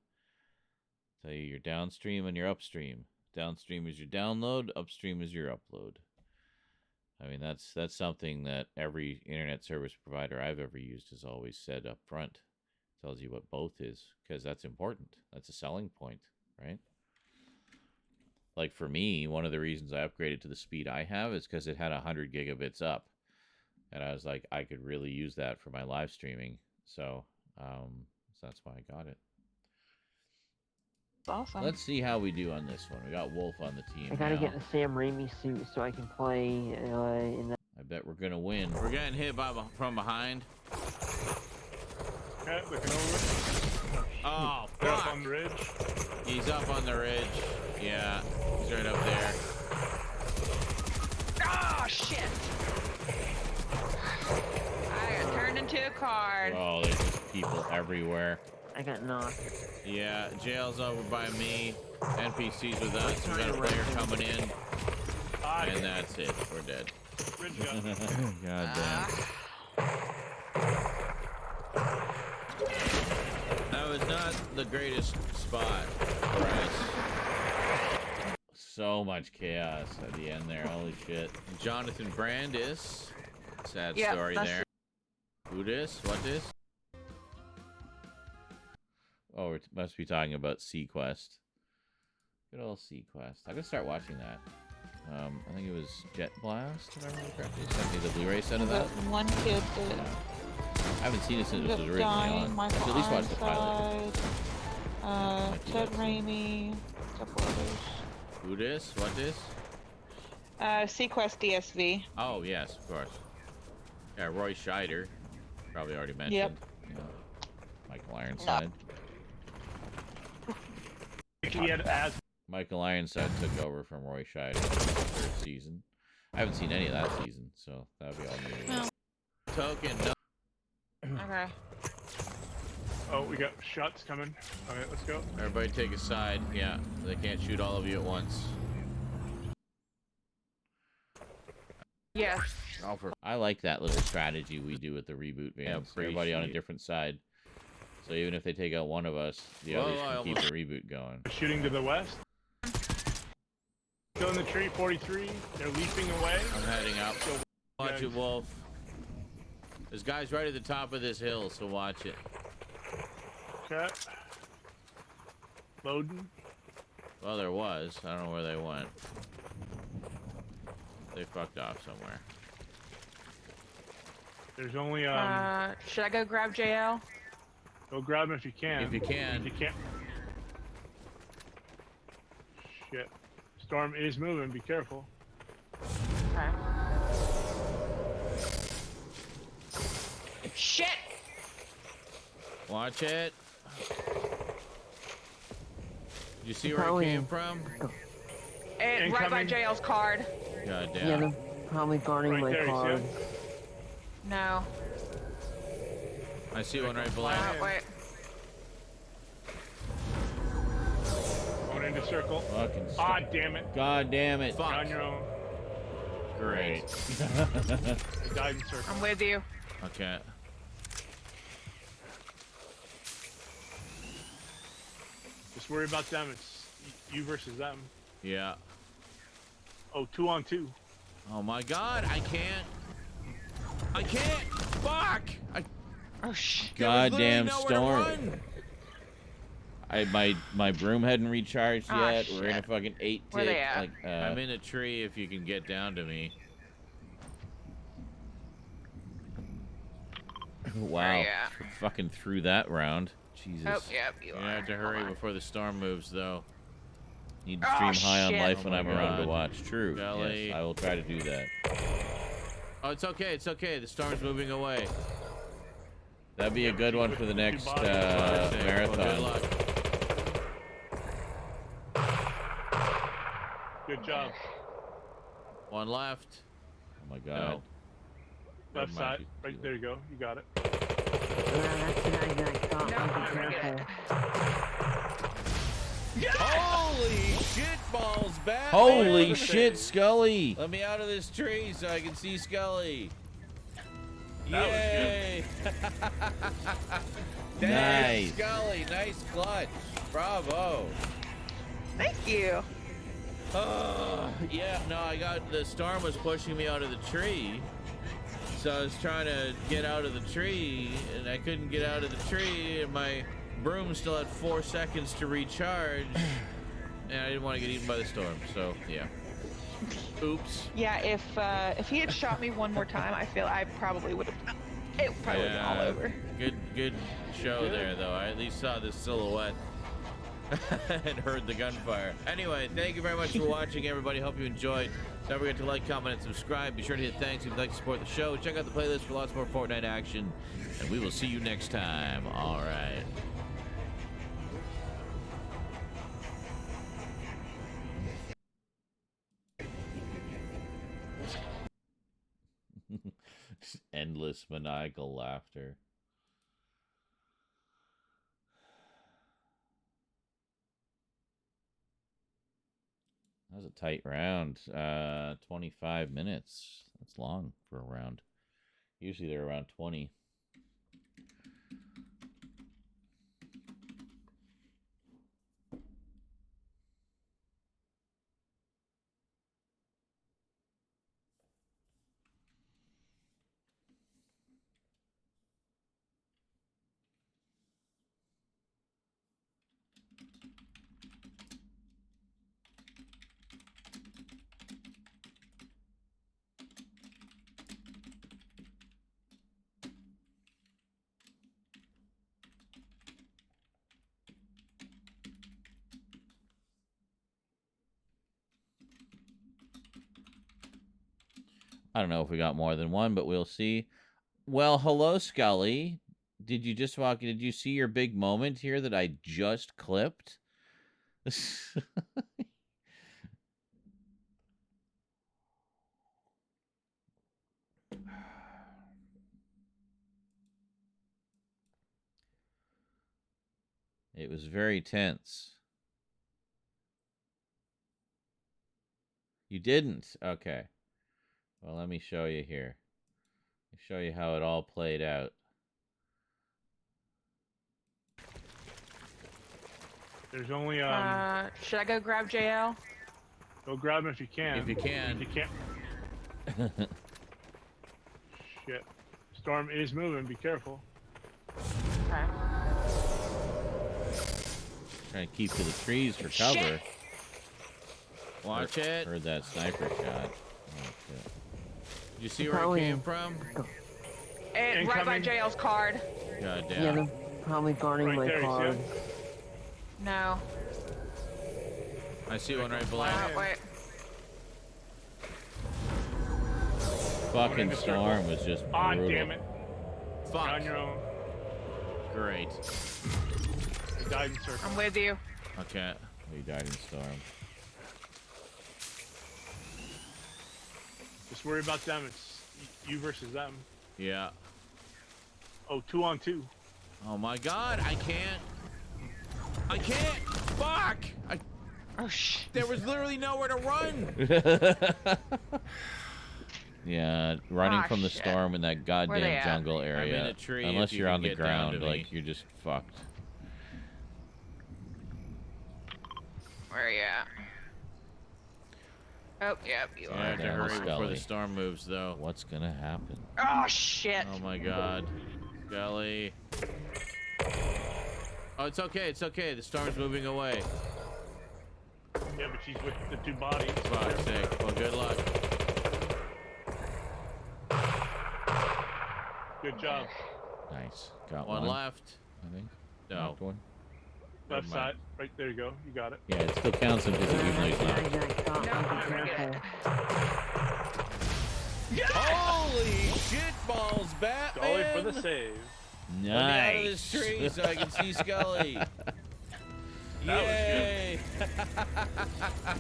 B: Tell you your downstream and your upstream. Downstream is your download. Upstream is your upload. I mean, that's something that every internet service provider I've ever used has always said up front. Tells you what both is, because that's important. That's a selling point, right? Like for me, one of the reasons I upgraded to the speed I have is because it had 100 gigabits up. And I was like, I could really use that for my live streaming. So that's why I got it.
L: Awesome.
B: Let's see how we do on this one. We got Wolf on the team.
P: I gotta
B: now.
P: get the Sam Raimi suit so I can play in that.
B: I bet we're gonna win.
C: we're getting hit from behind?
H: Okay, looking over.
C: Oh,
H: They're up
C: fuck!
H: on the ridge.
C: He's up on the ridge. Yeah, he's right up there.
L: Oh, shit! I got turned into a card.
B: Oh, there's just people everywhere.
P: I got knocked.
C: Yeah, jail's over by me. NPC's with us. We got a player coming in. And that's it. We're dead.
H: Ridge gun.
B: God damn.
C: That was not the greatest spot for us.
B: So much chaos at the end there. Holy shit.
C: Jonathan Brandis. Sad
L: Yep,
C: story
L: that's
C: there. Who this? What this?
B: Oh, we must be talking about Sequest. Good old Sequest. I gotta start watching that. I think it was Jet Blast, if I remember correctly. Sent me the Blu-ray set of that.
L: One kid that
B: I haven't seen it since it was originally
L: dying,
B: on.
L: Michael
B: At least watch the pilot.
L: Ironside, Ted Raimi, a couple others.
C: Who this? What this?
L: Sequest DSV.
C: Oh, yes, of course. Yeah, Roy Scheider. Probably already mentioned.
L: Yep.
B: Yeah. Michael Ironside.
H: He had asthma.
B: Michael Ironside took over from Roy Scheider for the third season. I haven't seen any of that season, so that'll be all new.
L: Well,
B: token. No.
L: Okay.
H: Oh, we got shots coming. All right, let's go.
B: Everybody take a side. Yeah, they can't shoot all of you at once.
L: Yes.
B: I like that little strategy we do with the reboot vans. Everybody on a different side. So even if they take out one of us, the others can keep the reboot going.
H: Shooting to the west. Still in the tree, 43. They're leaping away.
B: I'm heading up.
H: So,
B: Watch it, Wolf. There's guys right at the top of this hill, so watch it.
H: Okay. Loading.
B: Well, there was. I don't know where they went. They fucked off somewhere.
H: There's only
L: should I go grab JL?
H: Go grab him if you can.
B: If you can.
H: If you can't. Shit. Storm is moving. Be careful.
L: Okay. Shit!
B: Watch it. Did you see where it came from?
L: Right by JL's card.
B: God damn.
P: Yeah, they're probably guarding my card.
L: No.
B: I see one right below.
L: Wait.
H: Going into circle.
B: Fucking
H: Ah, damn it.
B: God damn it.
H: You're on your own.
B: Great.
H: You died in circle.
L: I'm with you.
B: Okay.
H: Just worry about them. It's you versus them.
B: Yeah.
H: Oh, 2 on 2.
B: Oh my God, I can't. I can't. Fuck.
L: Oh shit.
B: Goddamn storm. My broom hadn't recharged yet. We're in a fucking 8 tick.
L: Where they at?
B: Like, I'm in a tree if you can get down to me. Wow. Fucking threw that round. Jesus.
L: Oh, yep, you
B: I have to hurry before the storm moves, though. Need to
L: Oh,
B: stream high on
L: shit.
B: life when
L: Oh
B: I'm
L: my
B: around to
L: God.
B: watch. True.
L: Golly.
B: Yes, I will try to do that. Oh, it's okay. It's okay. The storm's moving away. That'd be a good one for the next marathon.
H: Good luck. Good job.
B: One left. Oh my God.
H: Left side. Right there you go. You got it.
B: Holy shit balls, Batman!
C: Holy shit, Scully!
B: Let me out of this tree so I can see Scully.
H: That
B: Yay! Dang,
C: Nice.
B: Scully, nice clutch. Bravo.
L: Thank you.
B: Yeah, no, the storm was pushing me out of the tree. So I was trying to get out of the tree, and I couldn't get out of the tree, and my broom still had 4 seconds to recharge, and I didn't want to get eaten by the storm, so yeah. Oops.
L: Yeah, if he had shot me one more time, I feel I probably would have. It probably would have been all over.
B: Good show there, though. I at least saw this silhouette and heard the gunfire. Anyway, thank you very much for watching, everybody. Hope you enjoyed. Don't forget to like, comment, and subscribe. Be sure to hit thanks if you'd like to support the show. Check out the playlist for lots more Fortnite action, and we will see you next time. All right. Endless maniacal laughter. That was a tight round. 25 minutes. That's long for a round. Usually they're around 20. I don't know if we got more than one, but we'll see. Well, hello, Scully. Did you just walk? Did you see your big moment here that I just clipped? It was very tense. You didn't? Okay. Well, let me show you here. Let me show you how it all played out.
H: There's only
L: should I go grab JL?
H: Go grab him if you can.
B: If you can.
H: If you can't. Shit. Storm is moving. Be careful.
L: Okay.
B: Trying to keep to the trees for cover.
L: Shit.
B: Watch it. Heard that sniper shot. Oh, shit. Did you see where
P: Probably.
B: it came from?
L: Right by JL's card.
B: God damn.
P: Yeah, they're probably guarding
H: Right
P: my
H: there, you see
P: card.
H: him?
L: No.
B: I see one right below.
L: Wait.
B: Fucking storm was just brutal.
H: Ah, damn it.
B: Fuck.
H: You're on your own.
B: Great.
H: You died in circle.
L: I'm with you.
B: Okay. We died in storm.
H: Just worry about them. It's you versus them.
B: Yeah.
H: Oh, 2-on-2.
B: Oh my god, I can't. Fuck!
L: Oh shit.
B: There was literally nowhere to run. Yeah, running from the
L: shit.
B: storm in that
L: Where they
B: goddamn
L: at?
B: jungle
C: I'm
B: area.
C: in a tree
B: Unless
C: if you
B: you're
C: can
B: on the
C: get down
B: ground,
C: to
B: like
C: me.
B: you're just fucked.
L: Where are you at? Oh, yep, you
C: I
L: are.
C: have to
B: Damn,
C: hurry before
B: Scully.
C: the storm moves, though.
B: What's gonna happen?
L: Oh shit.
C: Oh my god. Scully. Oh, it's okay, it's okay. The storm's moving away.
H: Yeah, but she's with the two bodies.
C: Fuck's sake. Well, good luck.
H: Good job.
B: Nice. Got
C: One
B: one.
C: left.
B: I think.
C: No.
B: Knocked one.
H: Left
C: Never mind.
H: side. Right there you go. You got it.
B: Yeah, it still counts him because even though he's not.
C: Holy shit balls,
H: Scully
C: Batman!
H: for the save.
B: Nice.
C: Let me out of this tree so I can see Scully. Yay!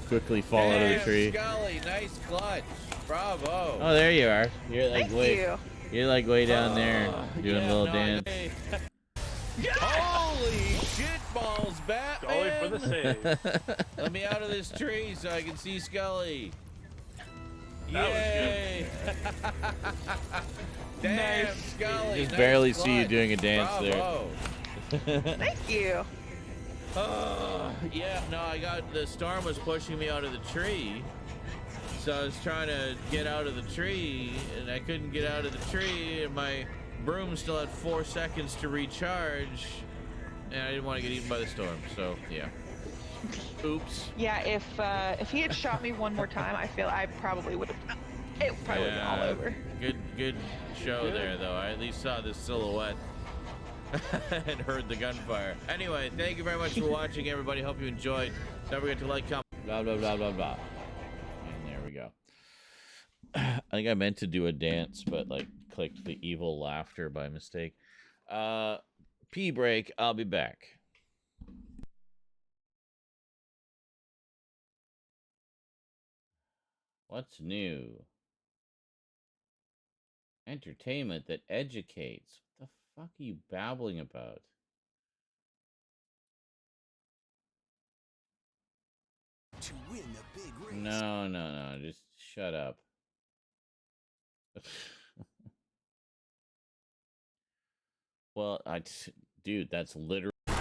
B: Quickly fall out of the
C: Damn,
B: tree.
C: Scully, nice clutch. Bravo.
B: Oh, there you are. You're like
L: Thank
B: way.
L: you.
B: You're like way down there doing a little
C: no,
B: dance.
C: Holy shit balls,
H: Scully
C: Batman!
H: for the save.
C: Let me out of this tree so I can see Scully.
H: That was
C: Yay! Damn, Scully.
B: Just
C: nice
B: barely see you
C: clutch.
B: doing a dance
C: Bravo.
L: Thank you.
C: Yeah, no, the storm was pushing me out of the tree. So I was trying to get out of the tree, and I couldn't get out of the tree, and my broom still had 4 seconds to recharge, and I didn't want to get eaten by the storm, so yeah. Oops.
L: Yeah, if he had shot me one more time, I feel I probably would have. It probably would have been all over.
C: Good show there, though. I at least saw the silhouette and heard the gunfire. Anyway, thank you very much for watching, everybody. Hope you enjoyed. Don't forget to like, comment, blah, blah, blah, blah, blah. And there we go. I think I meant to do a dance, but like clicked the evil laughter by mistake. Pee break. I'll be back. What's new? Entertainment that educates. What the fuck are you babbling about?
M: To win the big race.
C: No. Just shut up. Well, dude, that's literally. Oh,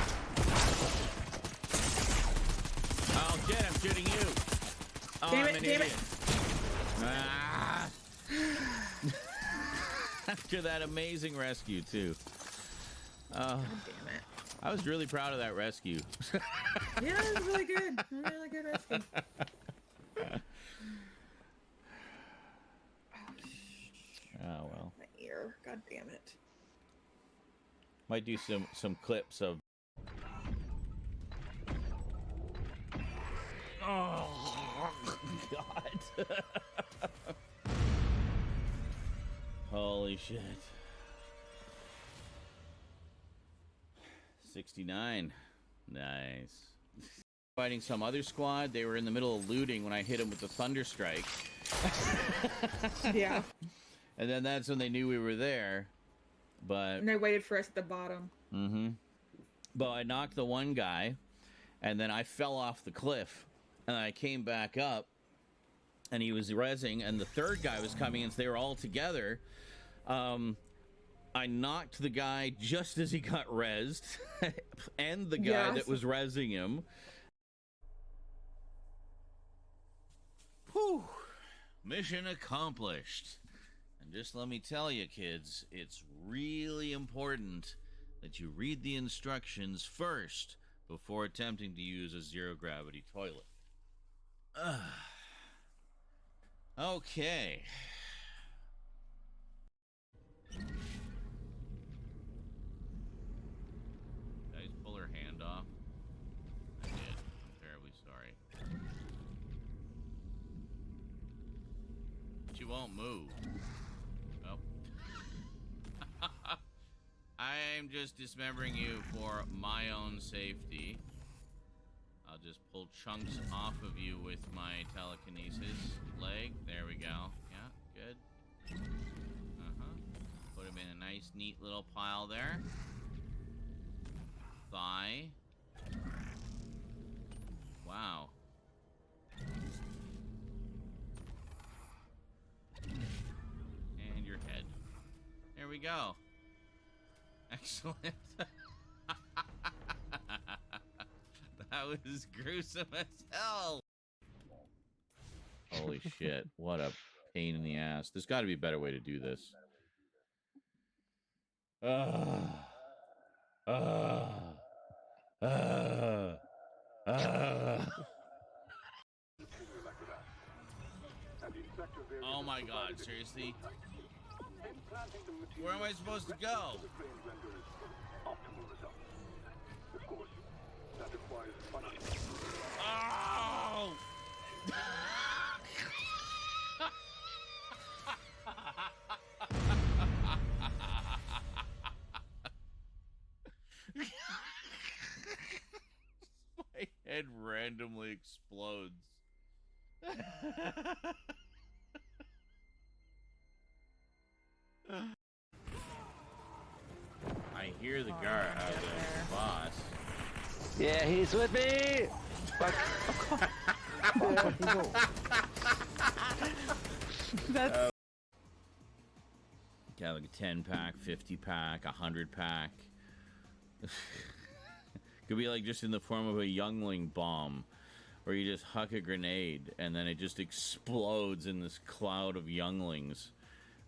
C: shit, I'm shooting you. Oh,
L: Damn
C: I'm
L: it,
C: an
L: damn it.
C: idiot. Ah. After that amazing rescue, too.
L: God damn it.
C: I was really proud of that rescue.
Q: Yeah, it was really good. Really good rescue.
C: Oh, well.
Q: My ear. God damn it.
C: Might do some clips of. Oh, God. Holy shit. 69. Nice. Fighting some other squad. They were in the middle of looting when I hit them with the thunder strike.
Q: Yeah.
C: And then that's when they knew we were there. But
Q: And they waited for us at the bottom.
C: mm-hmm. But I knocked the one guy, and then I fell off the cliff, and I came back up, and he was rezzing, and the third guy was coming, and so they were all together. I knocked the guy just as he got rezzed, and the guy that was rezzing him. Whew. Mission accomplished. And just let me tell you, kids, it's really important that you read the instructions first before attempting to use a zero-gravity toilet. Okay. Did I just pull her hand off? I did. I'm terribly sorry. She won't move. Oh. I'm just dismembering you for my own safety. I'll just pull chunks off of you with my telekinesis leg. There we go. Yeah, good. Put him in a nice, neat little pile there. Thigh. Wow. And your head. There we go. Excellent. That was gruesome as hell. Holy shit. What a pain in the ass. There's got to be a better way to do this. Oh my god, seriously? Where am I supposed to go? Oh! My head randomly explodes. I hear the the boss.
J: Yeah, he's with me! Fuck.
C: That's... Yeah, like a 10-pack, 50-pack, 100-pack. Could be like just in the form of a youngling bomb, where you just huck a grenade and then it just explodes in this cloud of younglings,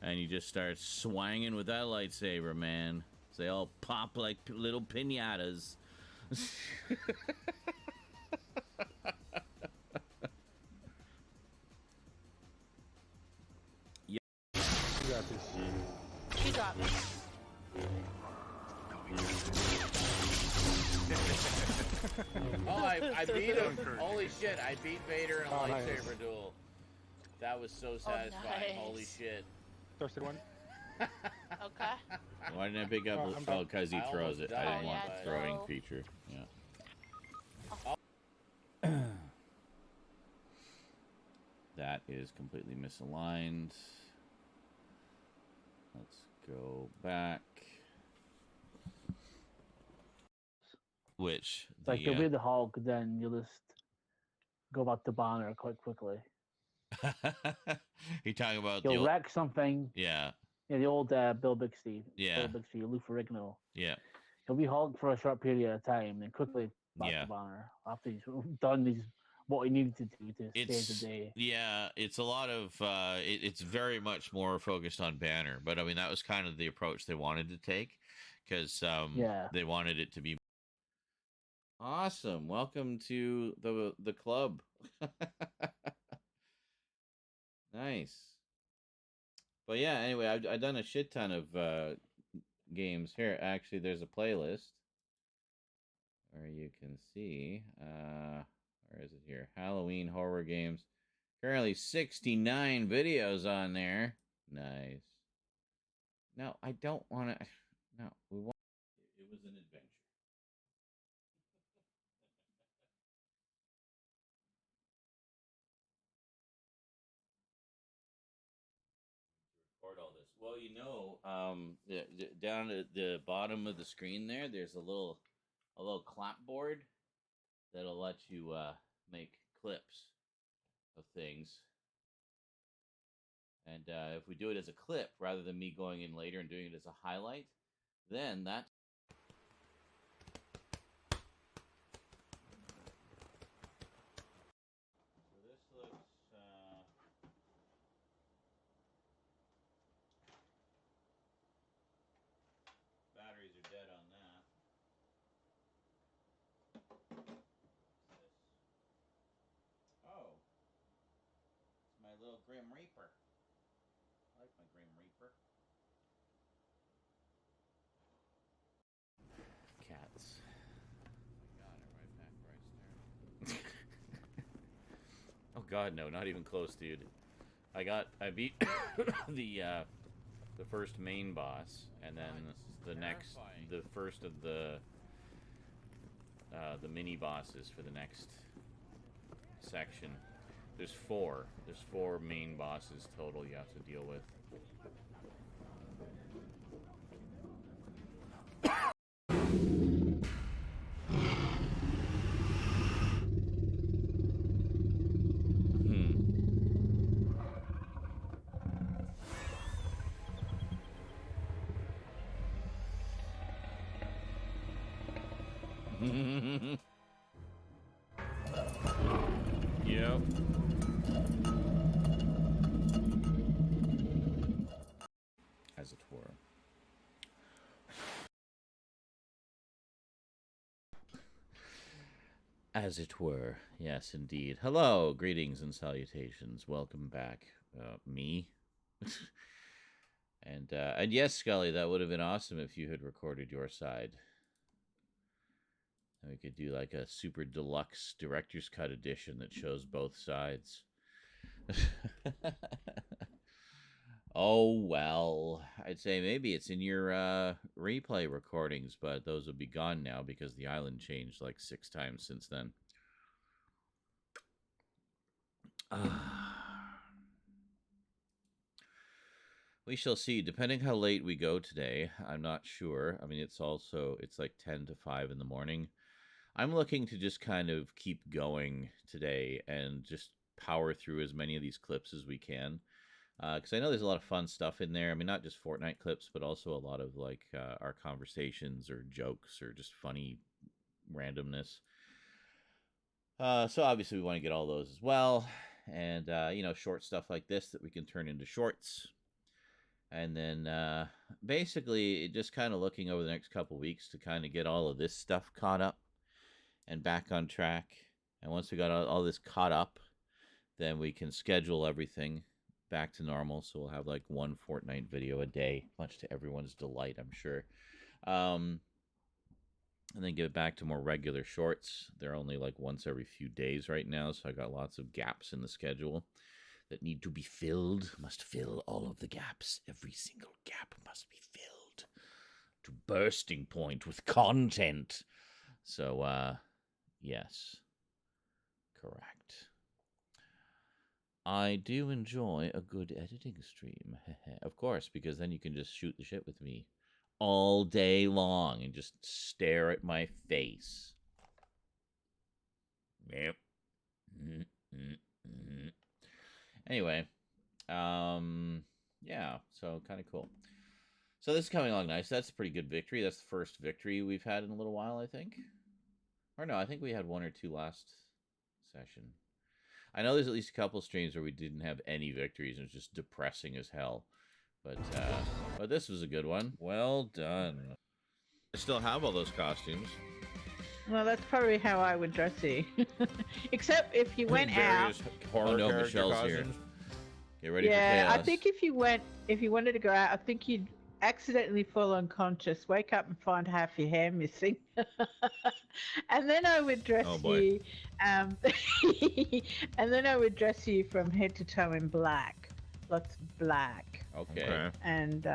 C: and you just start swanging with that lightsaber, man. So they all pop like little piñatas.
R: You got this.
F: She got me.
C: Oh, I beat him. Holy shit, I beat Vader in a
R: nice.
C: lightsaber duel. That was so satisfying.
F: Nice.
C: Holy shit.
R: Thirsted one?
F: Okay.
C: Why didn't I pick up? Oh, because he throws it. I didn't want
F: Yeah,
C: the throwing
F: throw.
C: feature. Yeah. That is completely misaligned. Let's go back. Which?
P: It's like you'll be the Hulk, then you'll just go back to Banner quite quickly.
C: You talking about
P: You'll
C: the
P: wreck something.
C: Yeah.
P: Yeah, the old Bill Bixby.
C: Yeah.
P: Bill Bixby, Lou Ferrigno.
C: Yeah.
P: He'll be Hulk for a short period of time, then quickly back
C: Yeah.
P: to Banner after he's done what he needed to do to save the day.
C: Yeah, it's a lot of it's very much more focused on Banner, but I mean that was kind of the approach they wanted to take, because they wanted it to be awesome. Welcome to the club. Nice. But yeah, anyway, I've done a shit ton of games here. Actually, there's a playlist where you can see where is it here? Halloween horror games. Currently 69 videos on there. Nice. No, I don't want to. No, we want. It was an adventure. Record all this. Well, you know, down at the bottom of the screen there's a little a little clapboard that'll let you make clips of things. And if we do it as a clip rather than me going in later and doing it as a highlight, then that. So this looks. Batteries are dead on that. Oh, it's my little Grim Reaper. I like my Grim Reaper. Cats. Oh my god, I'm right back where I started. Oh god, no, not even close, dude. I beat the first main boss, and then the first of the mini bosses for the next section. There's four main bosses total you have to deal with. Yep. As it were. As it were. Yes, indeed. Hello, greetings and salutations. Welcome back, me. And yes, Scully, that would have been awesome if you had recorded your side. And we could do like a super deluxe director's cut edition that shows both sides. Oh, well, I'd say maybe it's in your replay recordings, but those will be gone now because the island changed like 6 times since then. We shall see. Depending how late we go today, I'm not sure. I mean, it's like 10 to 5 in the morning. I'm looking to just kind of keep going today and just power through as many of these clips as we can. Because I know there's a lot of fun stuff in there. I mean, not just Fortnite clips, but also a lot of like our conversations or jokes or just funny randomness. So obviously we want to get all those as well. And, short stuff like this that we can turn into shorts. And then basically just kind of looking over the next couple weeks to kind of get all of this stuff caught up and back on track. And once we got all this caught up, then we can schedule everything back to normal. So we'll have like 1 Fortnite video a day, much to everyone's delight, I'm sure. And then get back to more regular shorts. They're only like once every few days right now, so I got lots of gaps in the schedule that need to be filled. Must fill all of the gaps. Every single gap must be filled to bursting point with content. So, yes. Correct. I do enjoy a good editing stream. Of course, because then you can just shoot the shit with me all day long and just stare at my face. Yep. Anyway, yeah, so kind of cool. So this is coming along nice. That's a pretty good victory. That's the first victory we've had in a little while, I think. Or no, I think we had 1 or 2 last session. I know there's at least a couple streams where we didn't have any victories and it was just depressing as hell. But this was a good one. Well done. I still have all those costumes.
S: Well, that's probably how I would dress you. Except if you went out.
B: Oh no, Michelle's here. Get ready for chaos.
S: Yeah, I think if you wanted to go out, I think you'd accidentally fall unconscious, wake up and find half your hair missing. And then I would dress you and then I would dress you from head to toe in black. Lots of black.
B: Okay.
S: And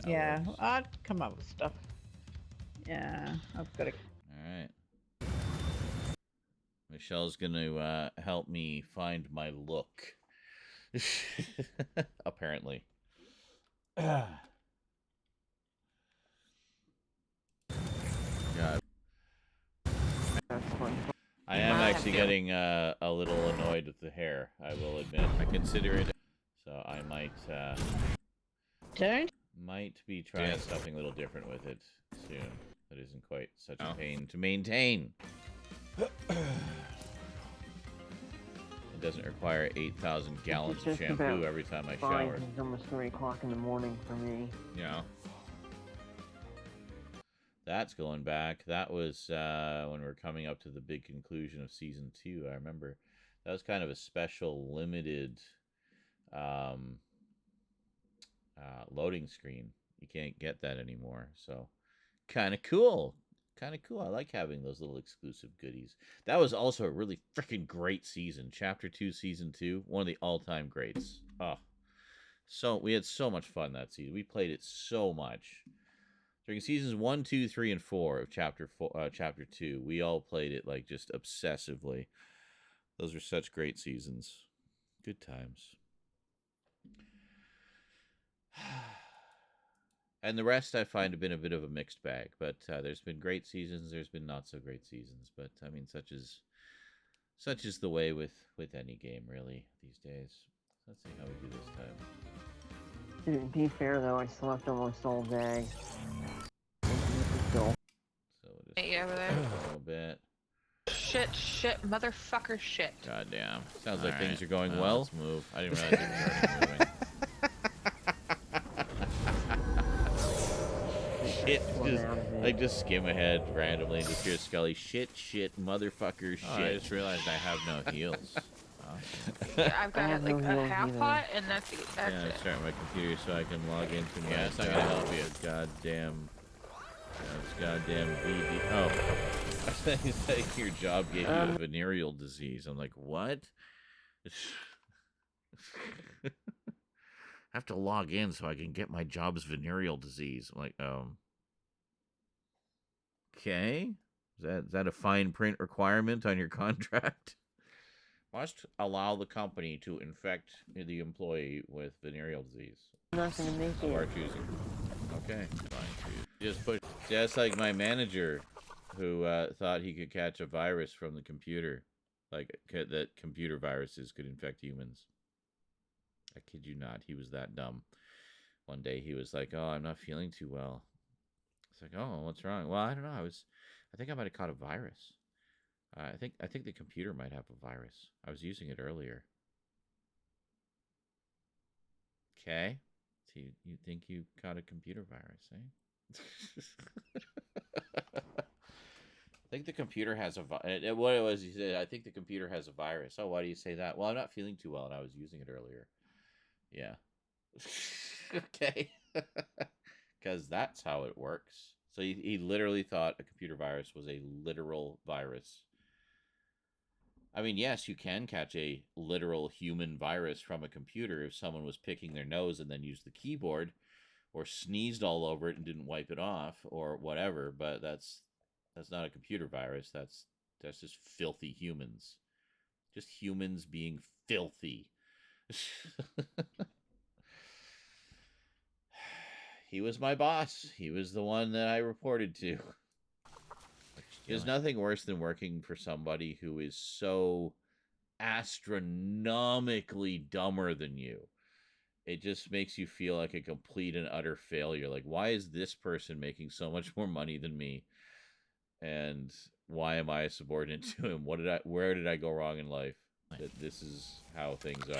S: yeah, I'd come up with stuff. Yeah, I've got to.
B: All right. Michelle's going to help me find my look. Apparently. God. actually getting a little annoyed with the hair. I will admit. I consider it, so I might be trying something a little different with it soon. That isn't quite such a pain to maintain. It doesn't require 8,000 gallons of shampoo every time I shower.
P: It's almost 3 o'clock in the morning for me.
B: Yeah. That's going back. That was when we were coming up to the big conclusion of season 2. I remember that was kind of a special limited loading screen. You can't get that anymore. So kind of cool. Kind of cool. I like having those little exclusive goodies. That was also a really freaking great season. Chapter 2, Season 2. One of the all-time greats. Oh. So we had so much fun that season. We played it so much. During seasons 1, 2, 3, and 4 of Chapter 2, we all played it like just obsessively. Those were such great seasons. Good times. And the rest I find have been a bit of a mixed bag, but there's been great seasons, there's been not so great seasons, but I mean, such is the way with any game really these days. Let's see how we do this time.
P: To be fair though, I slept almost all day.
B: So we'll just
L: Hey, over there.
B: a little bit.
L: Shit, motherfucker, shit.
B: Goddamn. Sounds like
C: All
B: things
C: right.
B: are going
C: Well,
B: well.
C: let's move.
B: I didn't realize it was already moving. Shit, just skim ahead randomly and just hear Scully, shit, motherfucker, shit.
C: Oh, I just realized I have no heels.
L: Yeah, I've got like a half pot, and that's it.
B: Yeah, I'm starting my computer so I can log into my
C: Yeah, it's not gonna help you.
B: Goddamn VD. Oh, I think it's like your job gave you a venereal disease. I'm like, what? I have to log in so I can get my job's venereal disease. I'm like, okay. Is that a fine print requirement on your contract? Must allow the company to infect the employee with venereal disease.
P: Not gonna make
B: Of our
P: it.
B: choosing. Okay, fine. Just like my manager, who thought he could catch a virus from the computer, like that computer viruses could infect humans. I kid you not, he was that dumb. One day he was like, "Oh, I'm not feeling too well." It's like, "Oh, what's wrong?" Well, I don't know. I think I might have caught a virus. I think the computer might have a virus. I was using it earlier. Okay. So you think you caught a computer virus, eh? I think the computer has a virus. What it was, he said, I think the computer has a virus. Oh, why do you say that? Well, I'm not feeling too well, and I was using it earlier. Yeah. Okay. Because that's how it works. So he literally thought a computer virus was a literal virus. I mean, yes, you can catch a literal human virus from a computer if someone was picking their nose and then used the keyboard or sneezed all over it and didn't wipe it off or whatever, but that's not a computer virus. That's just filthy humans. Just humans being filthy. He was my boss. He was the one that I reported to. There's nothing worse than working for somebody who is so astronomically dumber than you. It just makes you feel like a complete and utter failure. Like, why is this person making so much more money than me? And why am I a subordinate to him? Where did I go wrong in life? That this is how things are.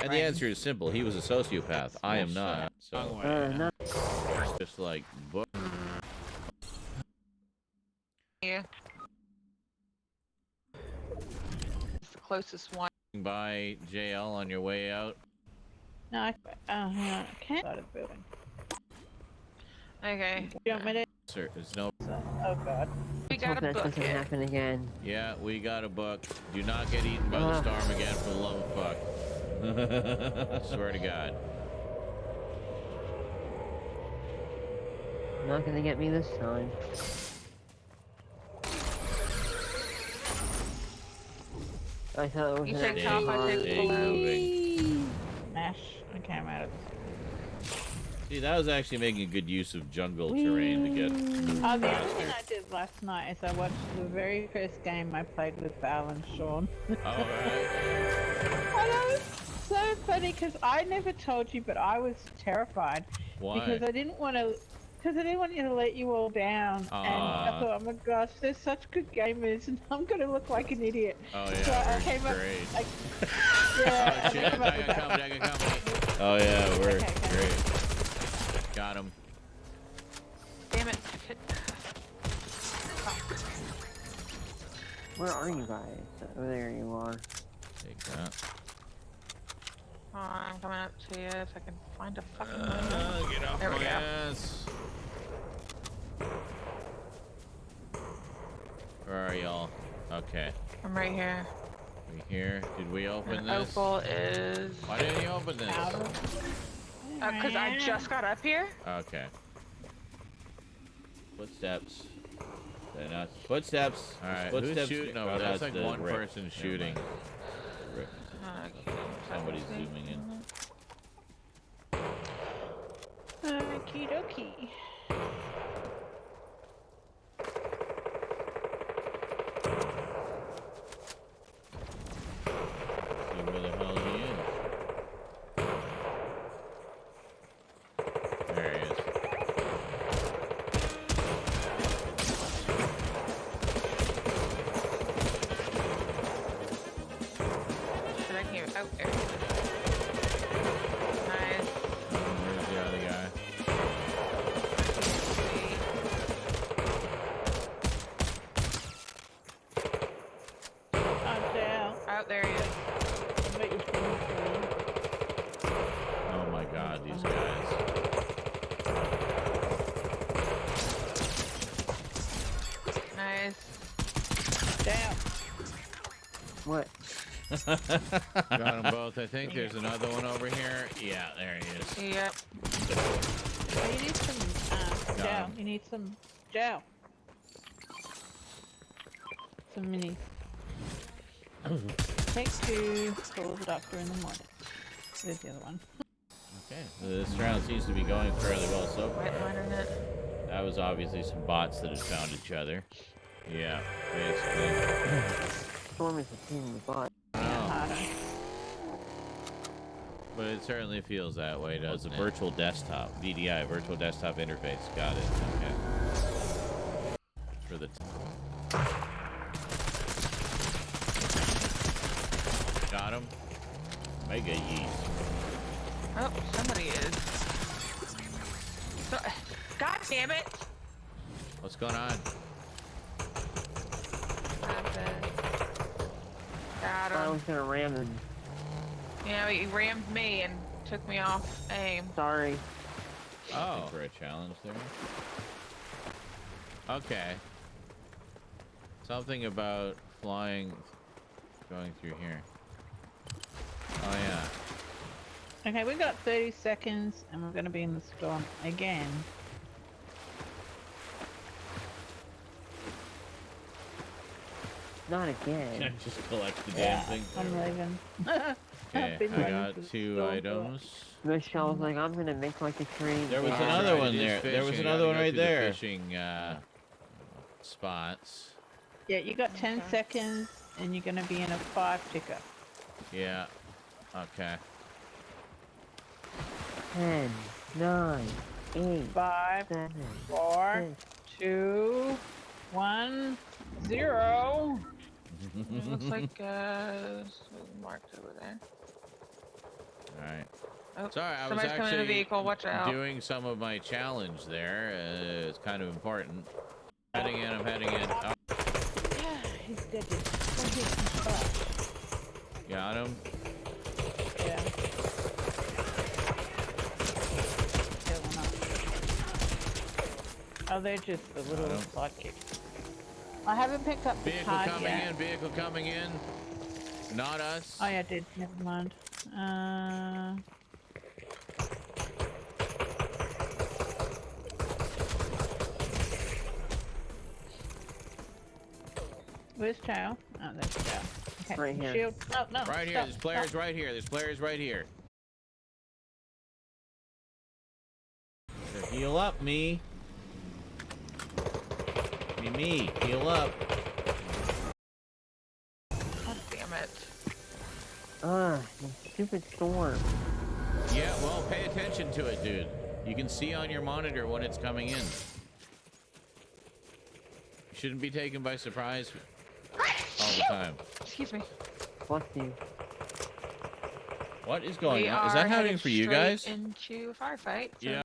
B: And the answer is simple. He was a sociopath. I am not. So just like book.
L: Yeah. It's the closest one.
B: By JL on your way out.
S: No, I can't. Out of the building.
L: Okay.
S: You want me to?
B: Sir, there's no.
S: Oh God.
L: We got a
P: That
L: book
P: doesn't
L: it.
P: happen again.
B: Yeah, we got a book. Do not get eaten by the storm again, for the love of fuck. Swear to God.
P: Not gonna get me this time. I thought it was
L: You
P: an
L: take
P: actual
L: top, I take
P: hard-
L: below.
S: Mash. I came out of
B: See, that was actually making a good use of jungle terrain to get moved
S: Oh, the other
B: faster.
S: thing I did last night is I watched the very first game I played with Val and Sean.
B: All right.
S: And it was so funny because I never told you, but I was terrified.
B: Why?
S: Because I didn't want to. Because I didn't want you to let you all down. And I thought, oh my gosh, they're such good gamers, and I'm going to look like an idiot.
B: Oh
S: So
B: yeah,
S: I came
B: great.
S: up. Yeah.
B: Oh shit, I got company. Oh yeah, we're great. Got him.
L: Damn it.
P: Where are you guys? Oh, there you are.
B: Take that.
L: Oh, I'm coming up to you if I can find a fucking window.
B: Get off
L: There we
B: my
L: go.
B: ass. Where are y'all? Okay.
L: I'm right here.
B: We here. Did we open
L: And
B: this?
L: Opal is...
B: Why didn't you open this?
L: Because I just got up here.
B: Okay. Footsteps. They're not footsteps. All right. Who's shooting? No, that's like one person shooting. Rip. Somebody's zooming in.
S: Okie dokie.
B: See where the hell he is. There he is.
L: Should I hear? Oh, there. Nice.
B: Where's the other guy?
S: I'm down.
L: Oh, there he is.
B: Oh my god, these guys.
L: Nice.
S: Down.
P: What?
B: Got them both. I think there's another one over here. Yeah, there he is.
L: Yep.
S: Oh, you need some gel. You need some gel. Some minis. Take 2, call the doctor in the morning. There's the other one.
B: Okay, this round seems to be going fairly well so far.
L: Right on it.
B: That was obviously some bots that had found each other. Yeah, basically.
P: Storm is a pain in the butt.
B: But it certainly feels that way, doesn't it? Virtual desktop, VDI, virtual desktop interface. Got it. Okay. For the got him. Mega yeet.
L: Oh, somebody is. So, God damn it!
B: What's going on?
L: Got
P: I
L: him.
P: was gonna ram him.
L: Yeah, he rammed me and took me off aim.
P: Sorry.
B: Oh, for a challenge there. Okay. Something about flying, going through here. Oh yeah.
S: Okay, we've got 30 seconds and we're going to be in the storm again.
P: Not again.
B: Just collect the damn thing.
S: I'm leaving.
B: Okay, I got 2 items.
P: Michelle was like, I'm gonna make like a train.
B: There was
P: car."
B: another one there. There was another one right there. Fishing spots.
S: Yeah, you got 10 seconds and you're going to be in a 5 ticker.
B: Yeah. Okay.
P: 10, 9, 8,
S: 5,
P: 7,
S: 4, 2, 1, 0.
L: It looks like marked over there.
B: All right.
L: Oh,
B: Sorry, I was
L: somebody's coming in a
B: actually
L: vehicle. Watch out.
B: doing some of my challenge there. It's kind of important. Heading in. I'm heading in. Oh,
S: He's dead.
B: got him.
S: Yeah. Oh, they're just the little sidekicks. I haven't picked up the
B: Vehicle
S: card
B: coming
S: yet.
B: in. Vehicle coming in. Not us.
S: Oh yeah, I did. Never mind. Where's Chow? Oh, there's Chow. Okay.
P: Right here.
S: Shield. No, no.
B: Right here.
S: Stop,
B: There's players
S: stop.
B: right here. There's players right here.
C: Heal up, me. Me, heal up.
L: God damn it.
P: The stupid storm.
C: Yeah, well, pay attention to it, dude. You can see on your monitor when it's coming in. You shouldn't be taken by surprise all the time.
L: Excuse me.
P: Bless you.
C: What is going
L: We
C: on? Is
L: are
C: that happening
L: headed
C: for you
L: straight
C: guys?
L: into a firefight. So.
C: Yeah.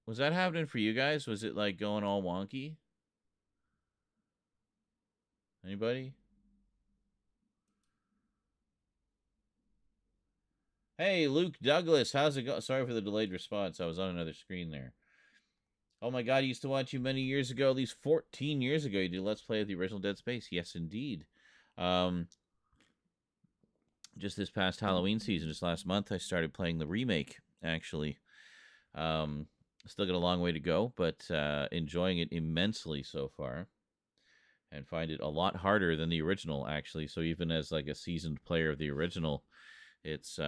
C: Was that happening for you guys? Was it like going all wonky? Anybody? Hey, Luke Douglas, how's it go? Sorry for the delayed response. I was on another screen there. Oh my god, I used to watch you many years ago, at least 14 years ago. You did Let's Play of the original Dead Space. Yes, indeed. Just this past Halloween season, just last month, I started playing the remake, actually. Still got a long way to go, but enjoying it immensely so far. And find it a lot harder than the original, actually. So even as like a seasoned player of the original, it's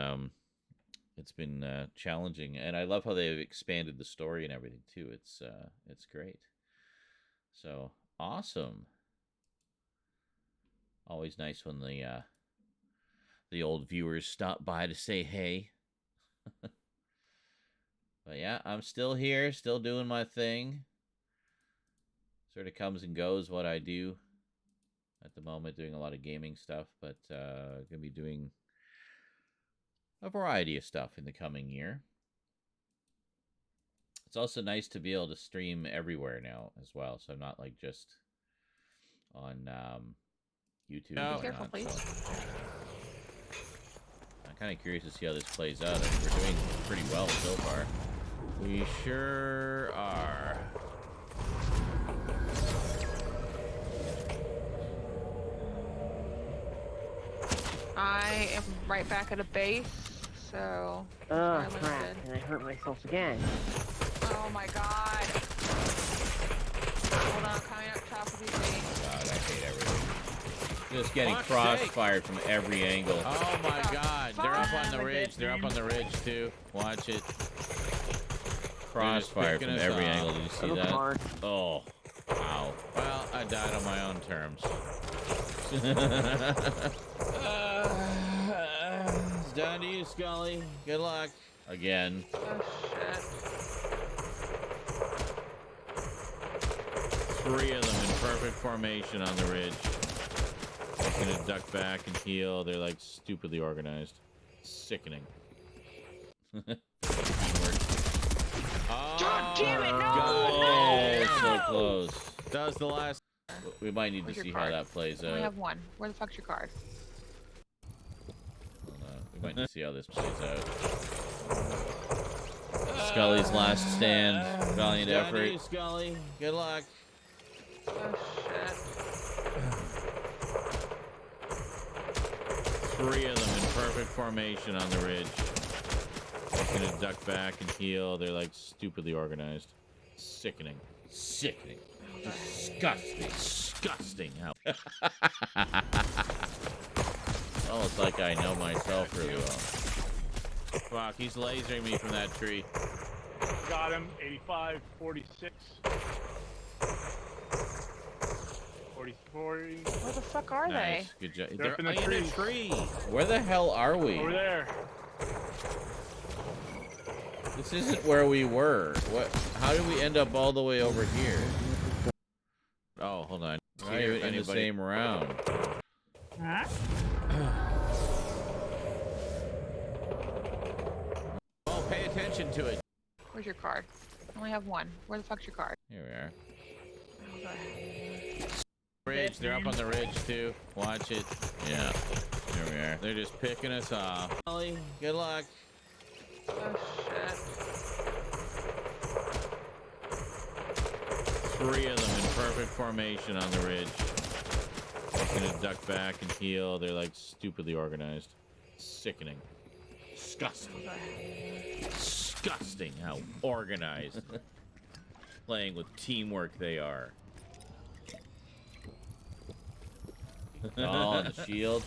C: been challenging. And I love how they've expanded the story and everything too. It's great. So awesome. Always nice when the old viewers stop by to say hey. But yeah, I'm still here, still doing my thing. Sort of comes and goes what I do at the moment, doing a lot of gaming stuff, but gonna be doing a variety of stuff in the coming year. It's also nice to be able to stream everywhere now as well, so I'm not like just on YouTube.
L: Be careful, please.
C: So I'm kind of curious to see how this plays out. I mean, we're doing pretty well so far. We sure are.
L: I am right back at a base, so.
P: Oh, crap. And I hurt myself again.
L: Oh my god. Hold on, coming up top of these things.
C: God, I hate everything. Just getting crossfired from every angle. Oh my god, they're up on the ridge. They're up on the ridge too. Watch it. Crossfire from every angle. Did you see that? Oh, wow. Well, I died on my own terms. It's down to you, Scully. Good luck. Again.
L: Oh, shit.
C: 3 of them in perfect formation on the ridge. Gonna duck back and heal. They're like stupidly organized. Sickening. Teamwork. Oh,
L: God damn it, no!
C: God.
L: No!
C: So close. That was the last. We might need
L: Where's
C: to
L: your
C: see
L: card?
C: how that plays
L: I only
C: out.
L: have one. Where the fuck's your card?
C: Hold on. We might need to see how this plays out. Scully's last stand. Valiant effort. You, Scully. Good luck.
L: Oh, shit.
C: 3 of them in perfect formation on the ridge. Gonna duck back and heal. They're like stupidly organized. Sickening. Sickening. Disgusting. Disgusting. How almost like I know myself really well. Fuck, he's lasering me from that tree.
H: Got him. 85, 46. 40.
L: Where the fuck are
C: Nice. Good job.
H: They're up in the
C: in a
H: trees.
C: tree. Where the hell are we?
H: Over there.
C: This isn't where we were. What? How did we end up all the way over here? Oh, hold on. Not even in the same round.
S: Huh?
C: Oh, pay attention to it.
L: Where's your card? I only have one. Where the fuck's your card?
C: Here we are.
L: Oh, go ahead.
C: Ridge. They're up on the ridge too. Watch it. Yeah. Here we are. They're just picking us off. Ollie, good luck.
L: Oh, shit.
C: 3 of them in perfect formation on the ridge. Gonna duck back and heal. They're like stupidly organized. Sickening. Disgusting. Disgusting how organized. Playing with teamwork they are. Oh, and the shield.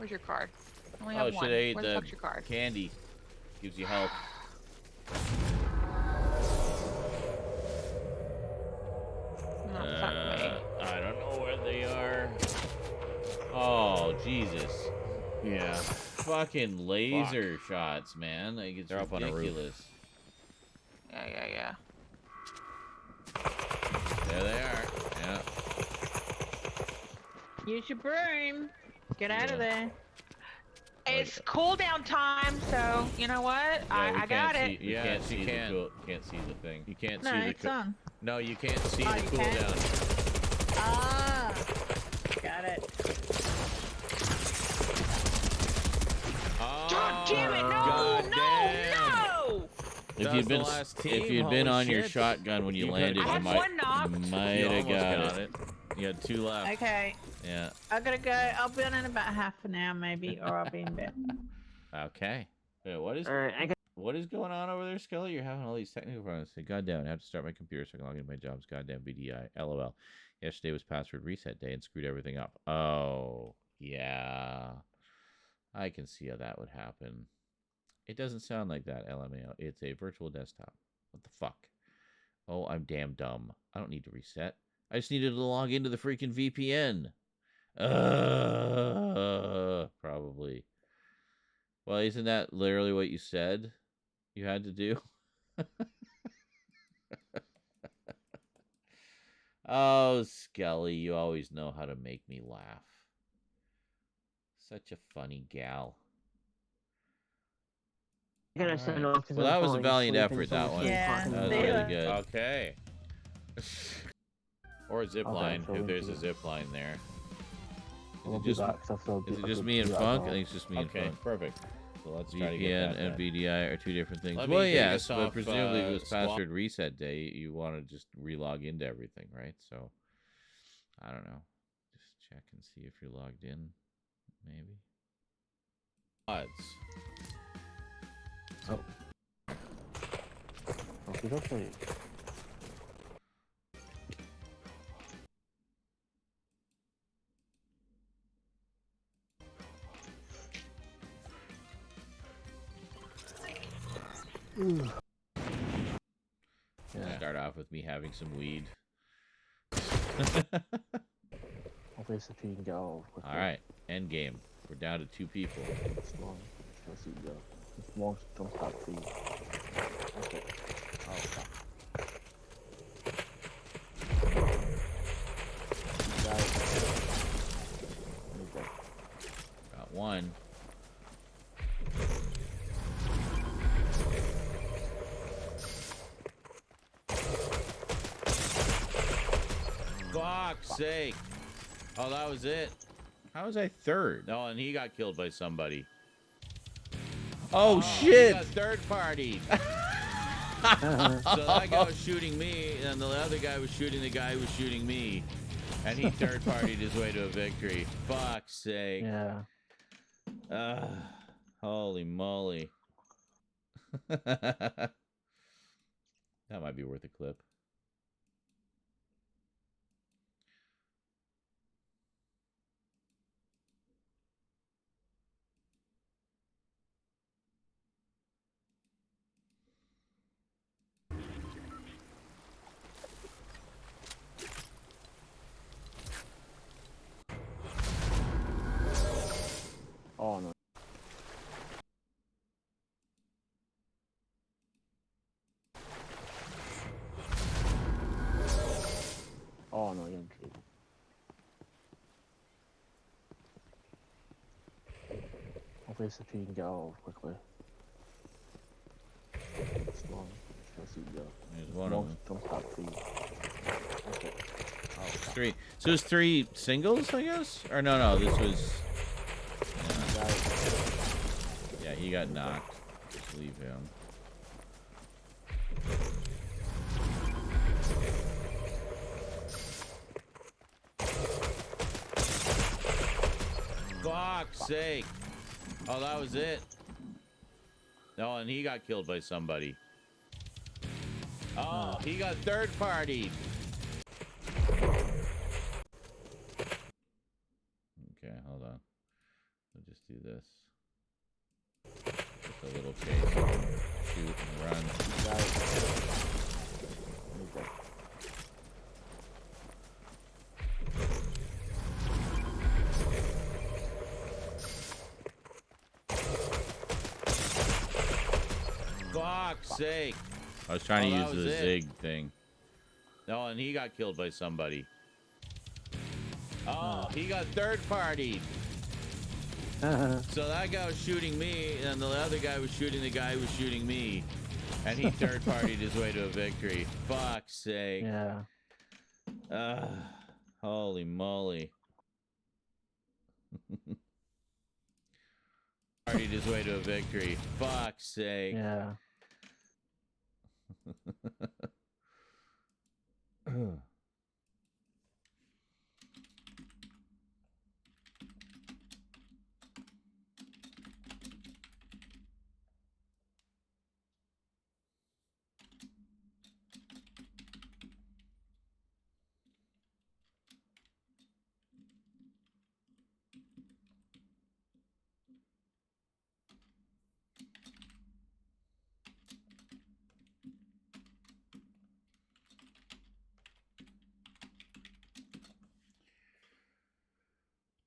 L: Where's your card? I only
C: Oh,
L: have one.
C: should I eat
L: Where the
C: the
L: fuck's your card?
C: candy? Gives you health. I don't know where they are. Oh, Jesus.
B: Yeah.
C: Fucking laser shots, man. Like, it's
B: They're up on a roof.
C: ridiculous.
L: Yeah.
C: There they are. Yeah.
S: Use your broom. Get out of there.
L: It's cooldown time, so you know what? I got it.
C: You can't see the thing. You can't
S: No,
C: see the
S: it's on.
C: No, you can't see
S: Oh,
C: the
S: you can't?
C: cooldown.
S: Ah, got it.
L: God damn it! No!
C: God damn.
L: No!
C: If you'd been on your shotgun when you landed,
L: I
C: you
L: had
C: might
L: one knocked.
C: have got it. You had 2 left.
S: Okay.
C: Yeah.
S: I'm gonna go. I'll be on in about half an hour, maybe, or I'll be in bed.
C: Okay. Wait, what is
P: Alright,
C: what is going on over there, Skelly? You're having all these technical problems. Say, God damn it, I have to start my computer so I can log into my jobs. Goddamn VDI. LOL. Yesterday was password reset day and screwed everything up. Oh, yeah. I can see how that would happen. It doesn't sound like that, LMAO. It's a virtual desktop. What the fuck? Oh, I'm damn dumb. I don't need to reset. I just needed to log into the freaking VPN. Probably. Well, isn't that literally what you said you had to do? Oh, Skelly, you always know how to make me laugh. Such a funny gal.
P: I gotta send off 'cause
C: Well,
P: I'm
C: that was a
P: falling
C: valiant
P: asleep
C: effort,
P: and
C: that
P: it's
C: one.
P: almost 3 o'clock in the
C: That was
P: morning.
C: really good. Okay. Or a zip
P: Okay,
C: line,
P: so
C: if
P: we
C: there's
P: do-
C: a zip line there.
P: We'll do that 'cause I feel
C: Is it
P: I
C: just
P: could
C: me and
P: do that
C: Funk?
P: now.
C: I think it's just me and
P: Okay,
C: Funk.
B: Perfect. So let's try to get
C: VPN
B: that
C: and
B: done.
C: VDI are 2 different things.
B: Let me
C: Well,
B: take
C: yes,
B: us
C: but
B: off,
C: presumably if it was
B: Squall.
C: password reset day, you want to just relog into everything, right? So, I don't know. Just check and see if you're logged in, maybe. Odds.
P: Oh. Okay.
C: Start off with me having some weed.
P: Hopefully, so you can get all quickly.
C: All right, end game. We're down to 2 people.
P: It's long. Let's see, go. It's long. Don't stop, please. Okay. Oh, fuck.
C: Got 1. Fuck's sake. Oh, that was it. How was I 3rd? Oh, and he got killed by somebody. Oh, shit. He got 3rd party. So that guy was shooting me, and the other guy was shooting the guy who was shooting me. And he 3rd partied his way to a victory. Fuck's sake.
P: Yeah.
C: Holy moly. That might be worth a clip.
P: Oh, no. Oh, no, you're in trouble. Hopefully, so you can get all quickly. It's long. Let's see, go.
C: There's one of them.
P: Don't stop, please. Okay. Oh, fuck.
C: 3. So it's 3 singles, I guess? Or no, this was... Yeah, he got knocked. Just leave him. Fuck's sake. Oh, that was it. No, and he got killed by somebody. Oh, he got 3rd party. Okay, hold on. I'll just
B: do this. Just a little chase. Shoot and run. Fuck's sake. I was trying to use the zig thing. No, and he got killed by somebody. Oh, he got third-partied. So that guy was shooting me, and the other guy was shooting the guy who was shooting me. And he third-partied his way to a victory. Fuck's sake.
P: Yeah.
B: Holy moly. Partied his way to a victory. Fuck's sake.
P: Yeah.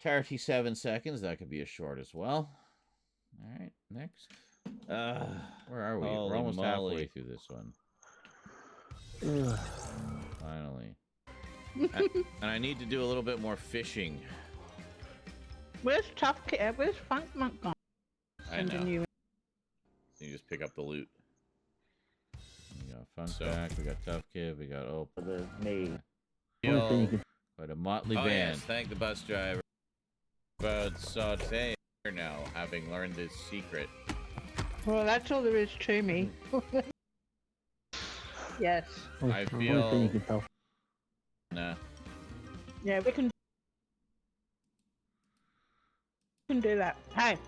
B: $37 seconds. That could be a short as well. All right, next. Where are we? We're almost halfway through this one. Finally. And I need to do a little bit more fishing.
S: Where's Tough Kid? Where's Funk Monk gone?
B: I know. You just pick up the loot. We got Funk back. We got Tough Kid. We got quite a motley band. Yes, thank the bus driver. But Saute now, having learned this secret.
S: Well, that's all there is to me. Yes.
B: I feel. Nah.
S: Yeah, we can do that. Hey,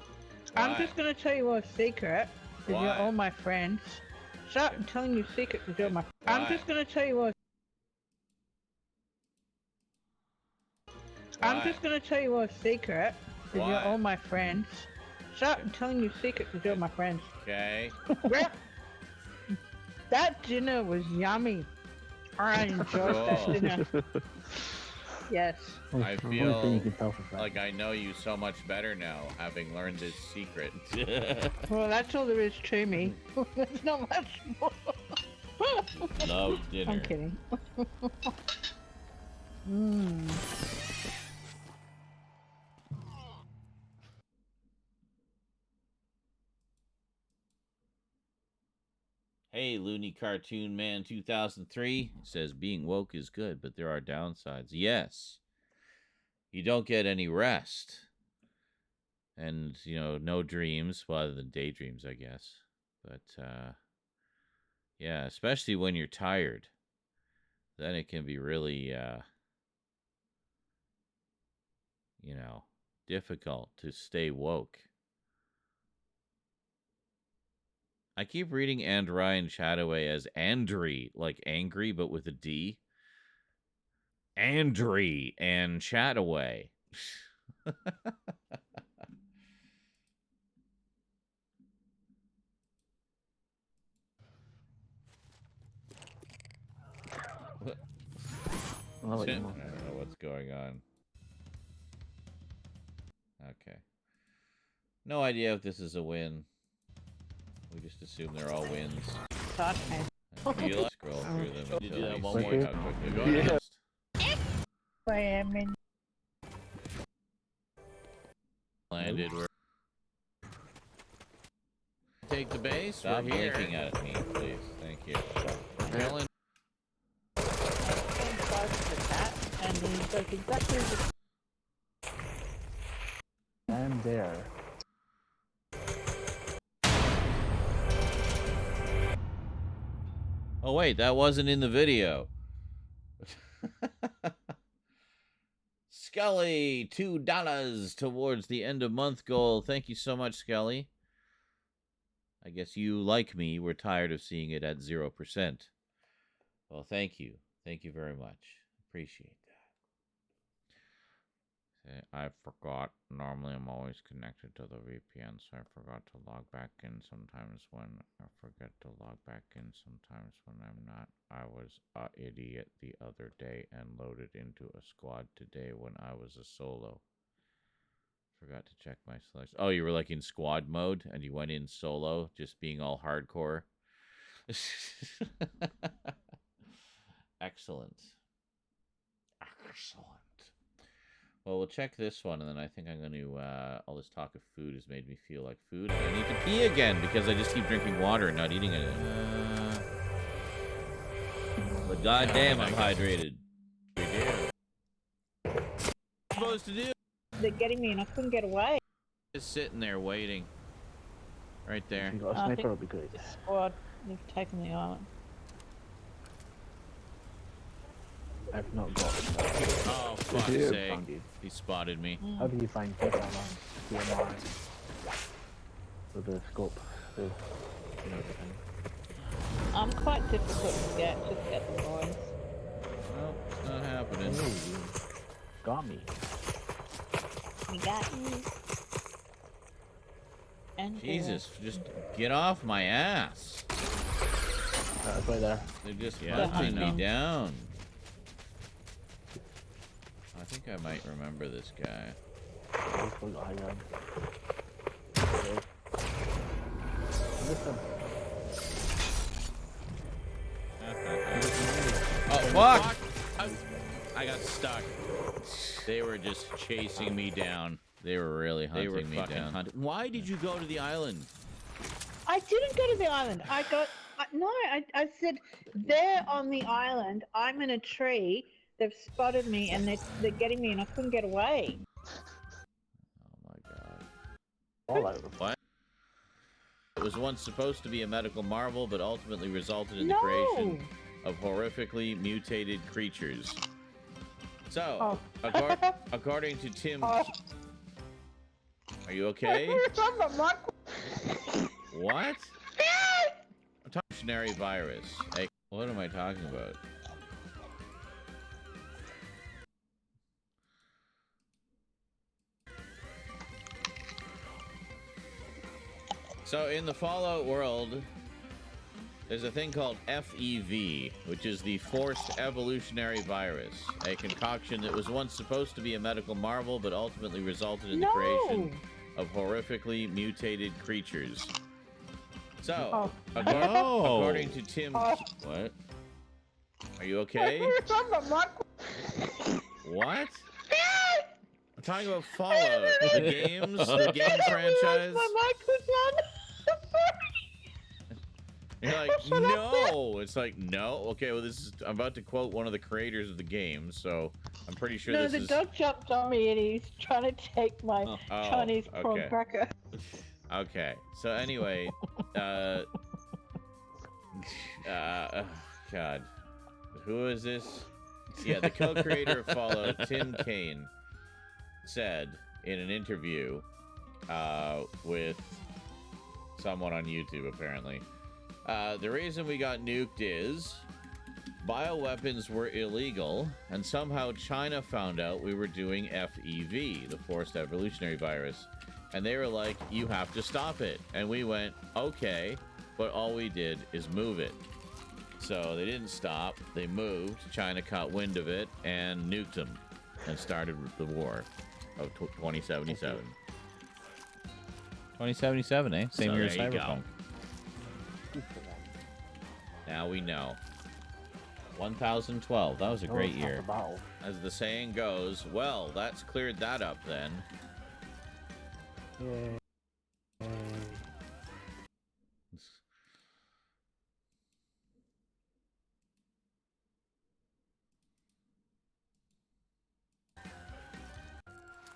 S: I'm just gonna tell you a secret. Because you're all my friends. Stop telling you secrets because you're my. I'm just gonna tell you a. I'm just gonna tell you a secret. Because you're all my friends. Stop telling you secrets because you're my friends.
B: Okay.
S: That dinner was yummy. I enjoyed that dinner. Yes.
B: I feel like I know you so much better now, having learned this secret.
S: Well, that's all there is to me. There's not much more.
B: Love dinner.
S: I'm kidding.
B: Hey, Looney Cartoon Man 2003 says being woke is good, but there are downsides. Yes. You don't get any rest. And, you know, no dreams, well, other than daydreams, I guess. But, yeah, especially when you're tired. Then it can be really, you know, difficult to stay woke. I keep reading and Ryan Chataway as Andry, like angry, but with a D. Andry and Chataway. I don't know what's going on. Okay. No idea if this is a win. We just assume they're all wins. You like scroll through them until you see how quickly go next.
S: I am in.
B: Landed. Take the base. Stop blinking at me, please. Thank you. Dylan.
S: And he's like exactly the...
P: I'm there.
B: Oh wait, that wasn't in the video. Scully, $2 towards the end of month goal. Thank you so much, Scully. I guess you, like me, were tired of seeing it at 0%. Well, thank you. Thank you very much. Appreciate I forgot. Normally, I'm always connected to the VPN, so I forgot to log back in sometimes when I forget to log back in sometimes when I'm not. I was an idiot the other day and loaded into a squad today when I was a solo. Forgot to check my selection. Oh, you were like in squad mode and you went in solo, just being all hardcore. Excellent. Excellent. Well, we'll check this one, and then I think I'm going to, all this talk of food has made me feel like food. And I need to pee again, because I just keep drinking water and not eating anything. But goddamn, I'm hydrated. What am I supposed to do?
S: They're getting me and I couldn't get away.
B: Just sitting there waiting. Right there.
P: If you got a sniper, it'll be great.
S: The squad, they've taken the island.
P: I've not got.
B: Oh, fuck's sake. He spotted me.
P: How do you find DMR? With the scope. The, everything.
S: I'm quite difficult to get. Just get the boys.
B: Well, it's not happening.
P: Oh, you got me.
S: You got me. And
B: Jesus, just get off my ass.
P: It's right there.
B: They're just
S: Yeah,
B: punching me down. I think I might remember this guy. Oh, fuck! I got stuck. They were just chasing me down. They were really hunting me down. Why did you go to the island?
S: I didn't go to the island. I said they're on the island. I'm in a tree. They've spotted me and they're getting me and I couldn't get away.
B: Oh my god. What? It was once supposed to be a medical marvel, but ultimately resulted in the creation of horrifically mutated creatures. So, according to Tim... Are you okay? What? Evolutionary virus. Hey, what am I talking about? So in the Fallout world, there's a thing called FEV, which is the Forced Evolutionary Virus, a concoction that was once supposed to be a medical marvel, but ultimately resulted in the creation of horrifically mutated creatures. So, according to Tim... What? Are you okay? What? I'm talking about Fallout. The games, the game franchise.
S: My mic was on.
B: You're like, no. It's like, no. Okay, well, this is... I'm about to quote one of the creators of the game, so I'm pretty sure this is...
S: No, the dog jumped on me and he's trying to take my Chinese prawn cracker.
B: Okay, so anyway, God. Who is this? Yeah, the co-creator of Fallout, Tim Kaine, said in an interview with someone on YouTube, apparently, the reason we got nuked is bioweapons were illegal, and somehow China found out we were doing FEV, the Forced Evolutionary Virus, and they were like, you have to stop it. And we went, okay, but all we did is move it. So they didn't stop, they moved, China caught wind of it, and nuked them, and started the war of 2077. 2077, eh? Same year as Cyberpunk. Now we know. 1012, that was a great year. As the saying goes, well, that's cleared that up then.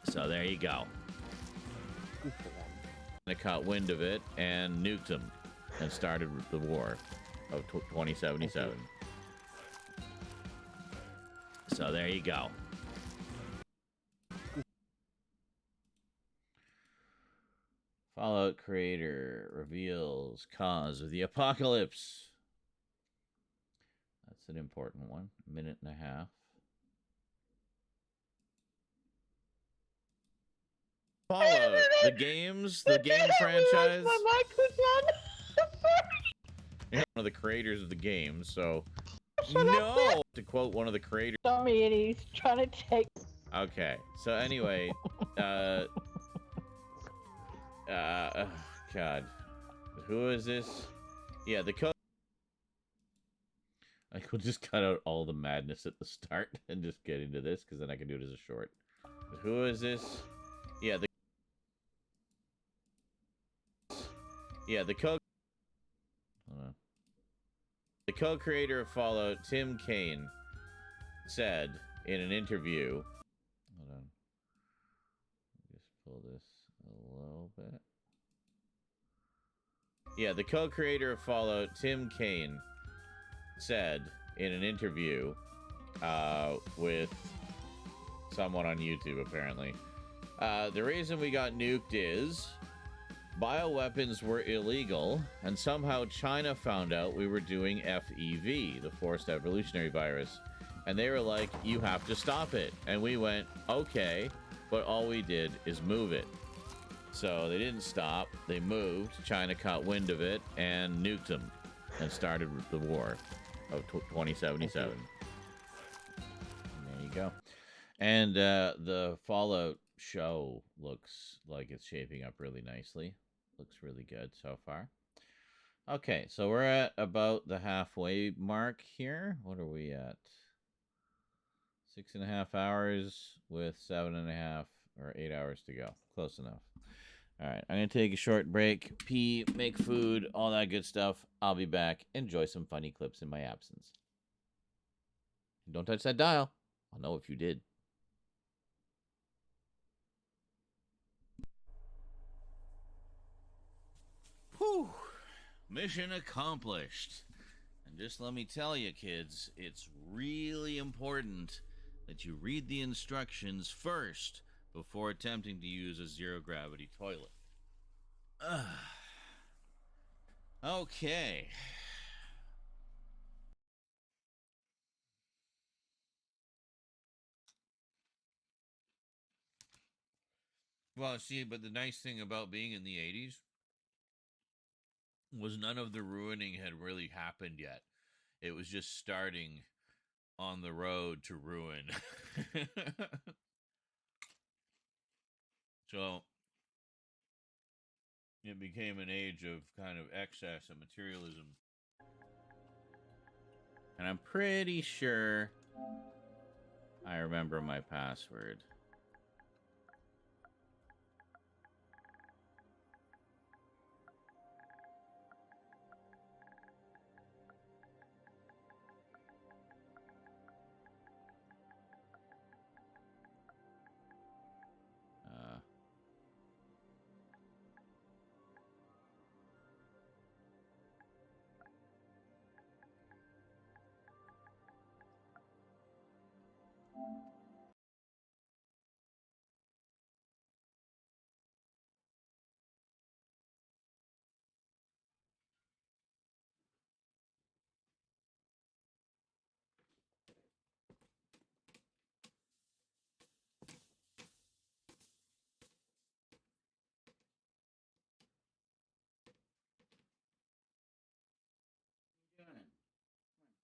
B: So there you go. They caught wind of it and nuked them and started the war of 2077. So there you go. Fallout creator reveals cause of the apocalypse. That's an important one. A minute and a half. Fallout, the games, the game franchise.
L: My mic was on.
B: You're one of the creators of the game, so
L: Shut up,
B: no. To quote one of the creators.
L: Tommy, and he's trying to take.
B: Okay, so anyway, God, who is this? Yeah, the code. I could just cut out all the madness at the start and just get into this, because then I can do it as a short. Who is this? Yeah, the code. The co-creator of Fallout, Tim Kaine, said in an interview. Hold on. Just pull this a little bit. Yeah, the co-creator of Fallout, Tim Kaine, said in an interview with someone on YouTube, apparently, the reason we got nuked is bioweapons were illegal, and somehow China found out we were doing FEV, the Forced Evolutionary Virus, and they were like, you have to stop it. And we went, okay, but all we did is move it. So they didn't stop, they moved, China caught wind of it, and nuked them, and started the war of 2077. There you go. And the Fallout show looks like it's shaping up really nicely. Looks really good so far. Okay, so we're at about the halfway mark here. What are we at? 6.5 hours with 7.5 or 8 hours to go. Close enough. All right, I'm going to take a short break, pee, make food, all that good stuff. I'll be back. Enjoy some funny clips in my absence. Don't touch that dial. I'll know if you did. Whew. Mission accomplished. And just let me tell you, kids, it's really important that you read the instructions first before attempting to use a zero-gravity toilet. Okay. Well, see, but the nice thing about being in the 80s was none of the ruining had really happened yet. It was just starting on the road to ruin. So it became an age of kind of excess and materialism. And I'm pretty sure I remember my password.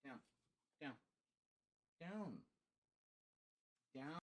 B: Down, down, down, down.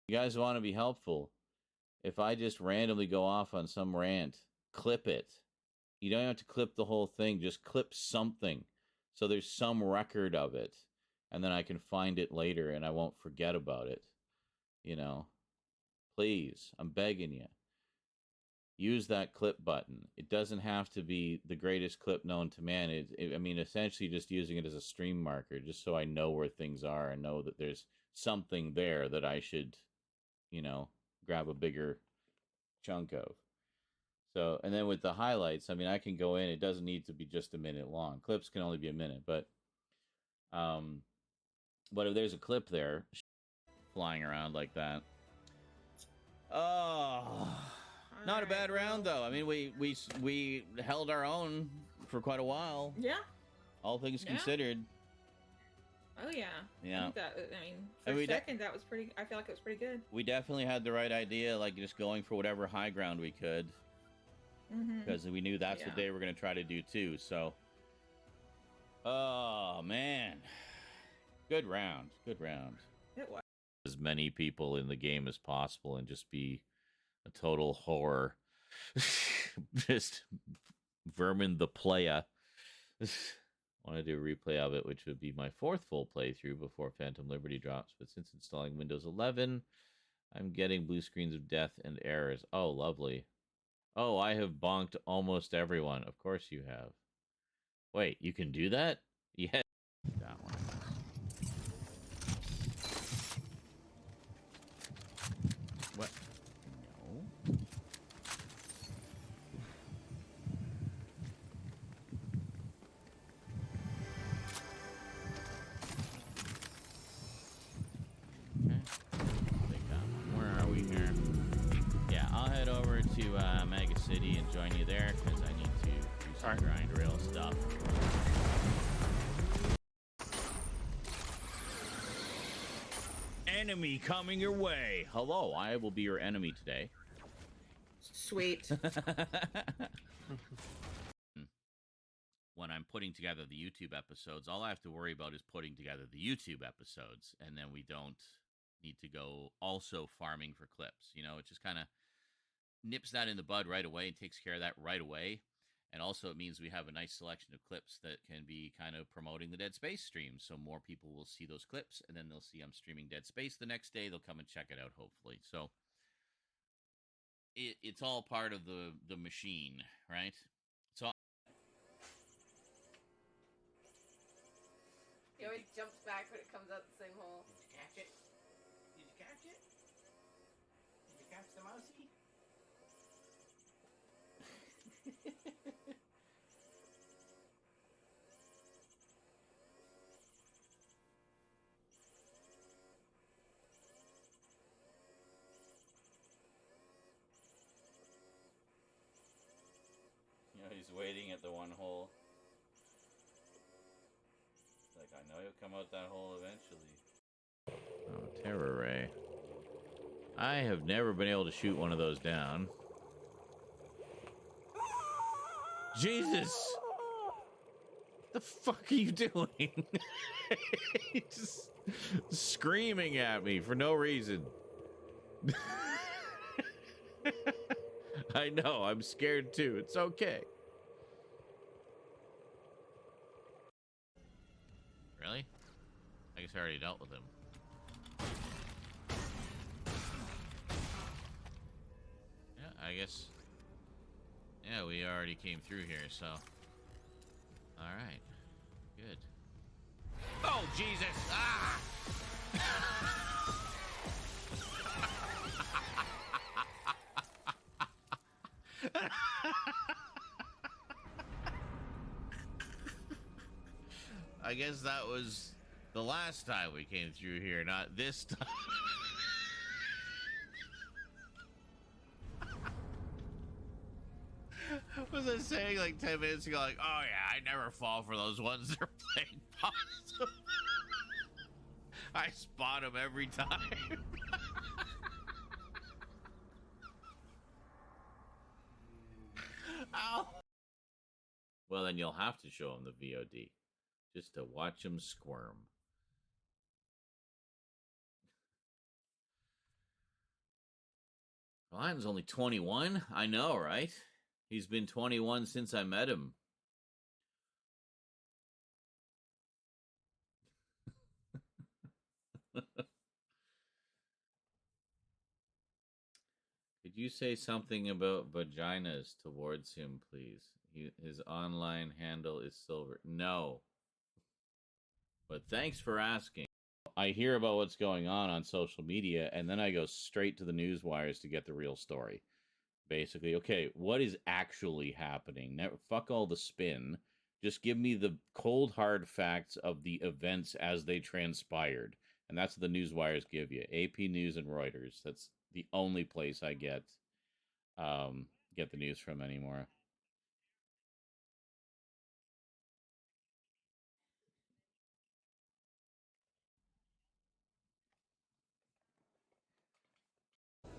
B: You guys want to be helpful. If I just randomly go off on some rant, clip it. You don't have to clip the whole thing. Just clip something so there's some record of it. And then I can find it later and I won't forget about it. You know, please, I'm begging you. use that clip button. It doesn't have to be the greatest clip known to man. I mean, essentially just using it as a stream marker, just so I know where things are and know that there's something there that I should, grab a bigger chunk of. So, and then with the highlights, I mean, I can go in. It doesn't need to be just a minute long. Clips can only be a minute, but if there's a clip there flying around like that, not a bad round though. I mean, we held our own for quite a while.
F: Yeah.
B: All things
F: Yeah.
B: considered.
F: Oh yeah.
B: Yeah.
F: For a second, that was pretty. I feel like it was pretty good.
B: We definitely had the right idea, like just going for whatever high ground we could, because we knew that's what they were going to try to do too. So, oh man, good round. Good round.
F: It was.
B: As many people in the game as possible and just be a total horror. Just vermin the playa. Want to do a replay of it, which would be my 4th full playthrough before Phantom Liberty drops. But since installing Windows 11, I'm getting blue screens of death and errors. Oh, lovely. Oh, I have bonked almost everyone. Of course you have. Wait, you can do that? Yeah. That one. What? No. Where are we here? Yeah, I'll head over to Mega City and join you there because I need to do some grind rail stuff. Enemy coming your way. Hello, I will be your enemy today.
F: Sweet.
B: When I'm putting together the YouTube episodes, all I have to worry about is putting together the YouTube episodes, and then we don't need to go also farming for clips. It just kind of nips that in the bud right away and takes care of that right away. And also it means we have a nice selection of clips that can be kind of promoting the Dead Space stream. So more people will see those clips, and then they'll see I'm streaming Dead Space the next day. They'll come and check it out, hopefully. So it's all part of the machine, right? So
F: He always jumps back when it comes out the same hole.
M: Did you catch it? Did you catch it? Did you catch the mousey?
B: he's waiting at the one hole. Like, I know you'll come out that hole eventually. Oh, Terror Ray. I have never been able to shoot one of those down. Jesus! What the fuck are you doing? Just screaming at me for no reason. I know, I'm scared too. It's okay. Really? I guess I already dealt with him. Yeah, I guess. Yeah, we already came through here, so. Alright. Good. Oh, Jesus! Ah! I guess that was the last time we came through here, not this time. Was I saying like 10 minutes ago, like, oh yeah, I never fall for those ones that are playing possum. I spot them every time. Ow. Well, then you'll have to show them the VOD just to watch them squirm. Ryan's only 21. I know, right? He's been 21 since I met him. Good Could you say something about vaginas towards him, please? His online handle is silver. No. But thanks for asking. I hear about what's going on social media, and then I go straight to the news wires to get the real story. Basically, okay, what is actually happening? Never, fuck all the spin. Just give me the cold, hard facts of the events as they transpired. And that's what the news wires give you. AP News and Reuters. That's the only place I get the news from anymore.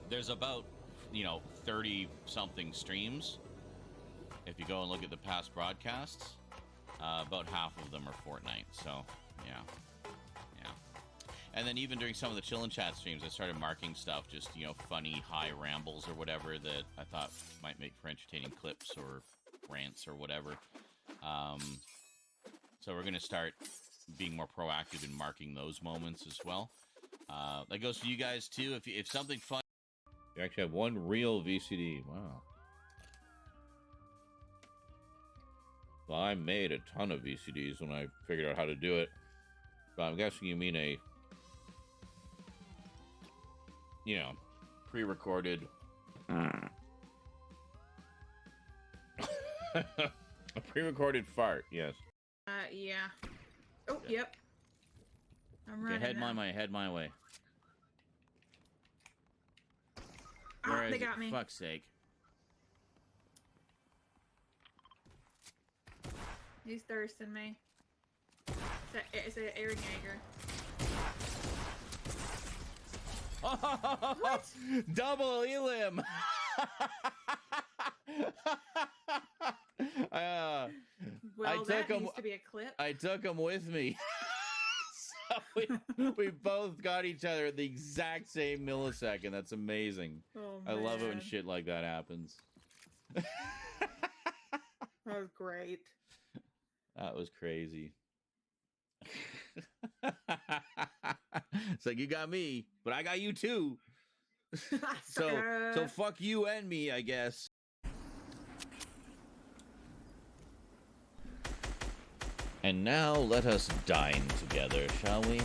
B: There's about, 30 something streams. If you go and look at the past broadcasts, about half of them are Fortnite. So, yeah. And then even during some of the chill and chat streams, I started marking stuff, just, funny high rambles or whatever that I thought might make for entertaining clips or rants or whatever. So we're going to start being more proactive in marking those moments as well. That goes for you guys too. If something fun, you actually have one real VCD. Wow. Well, I made a ton of VCDs when I figured out how to do it. But I'm guessing you mean a, pre-recorded. A pre-recorded fart, yes.
F: Yeah. Oh, yep. I'm running.
B: Okay, head my way.
F: Oh, they got me.
B: Fuck's sake.
F: He's thirsting me. It's a Aaron Yeager.
B: What? Double Elim.
F: Well, that needs to be a clip.
B: I took him with me. So we both got each other at the exact same millisecond. That's amazing.
F: Oh,
B: I love it when
F: man.
B: shit like that happens.
F: That was great.
B: That was crazy. It's like, you got me, but I got you too. So fuck you and me, I guess. And now let us dine together, shall we?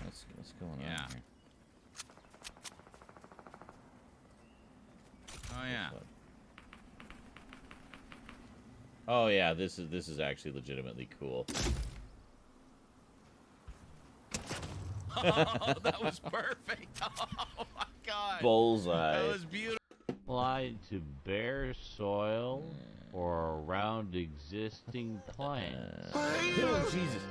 B: What's going on here? Oh yeah. Oh yeah, this is actually legitimately cool. Oh, that was perfect. Oh my god. Bullseye. That was beautiful.
C: Applied to bare soil or around existing plants.
B: Oh, Jesus.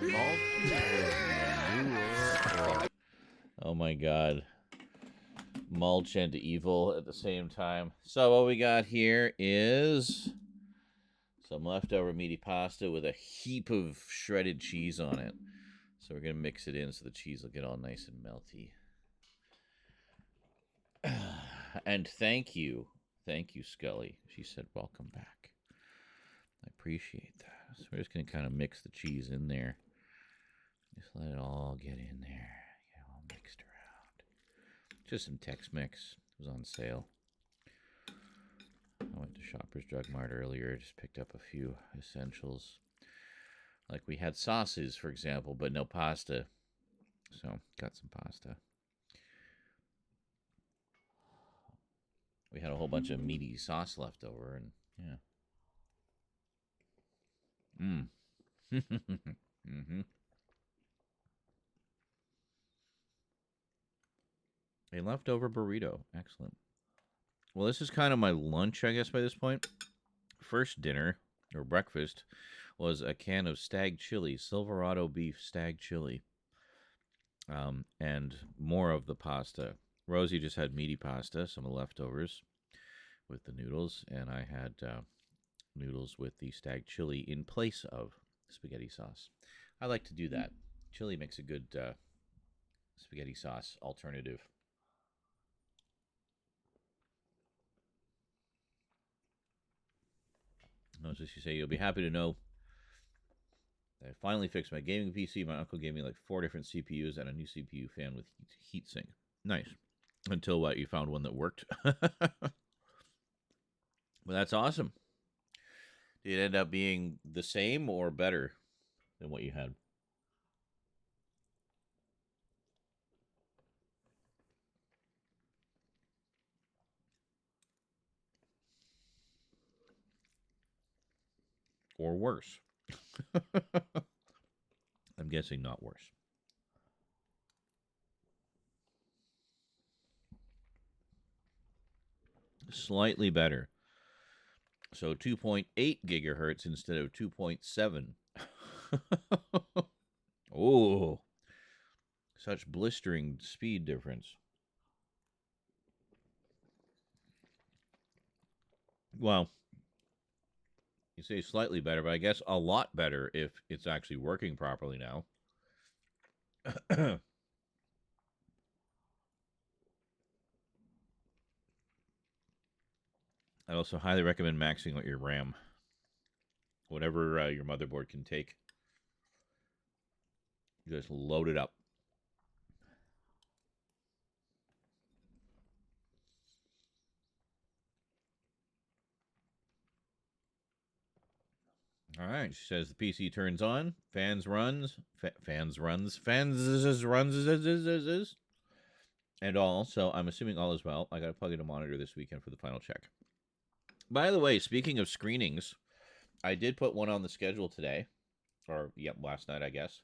B: Oh my god. Mulch and evil at the same time. So what we got here is some leftover meaty pasta with a heap of shredded cheese on it. So we're going to mix it in so the cheese will get all nice and melty. And thank you, Scully. She said, welcome back. I appreciate that. So we're just going to kind of mix the cheese in there. Just let it all get in there. Get it all mixed around. Just some Tex-Mex. It was on sale. I went to Shoppers Drug Mart earlier. Just picked up a few essentials. Like we had sauces, for example, but no pasta. So, got some pasta. We had a whole bunch of meaty sauce left over, and yeah. Mm-hmm. A leftover burrito. Excellent. Well, this is kind of my lunch, I guess, by this point. First dinner, or breakfast, was a can of stag chili, Silverado beef stag chili, and more of the pasta. Rosie just had meaty pasta, some of the leftovers with the noodles, and I had noodles with the stag chili in place of spaghetti sauce. I like to do that. Chili makes a good spaghetti sauce alternative. Notice you say, you'll be happy to know I finally fixed my gaming PC. My uncle gave me like 4 different CPUs and a new CPU fan with heatsink. Nice. Until what? You found one that worked? But that's awesome. Did it end up being the same or better than what you had? Or worse? I'm guessing not worse. Slightly better. So 2.8 gigahertz instead of 2.7. Oh, such blistering speed difference. Well, you say slightly better, but I guess a lot better if it's actually working properly now. I'd also highly recommend maxing out your RAM. Whatever your motherboard can take. Just load it up. All right, she says the PC turns on, fans runs, and all. So I'm assuming all is well. I got to plug in a monitor this weekend for the final check. By the way, speaking of screenings, I did put one on the schedule today, or last night, I guess.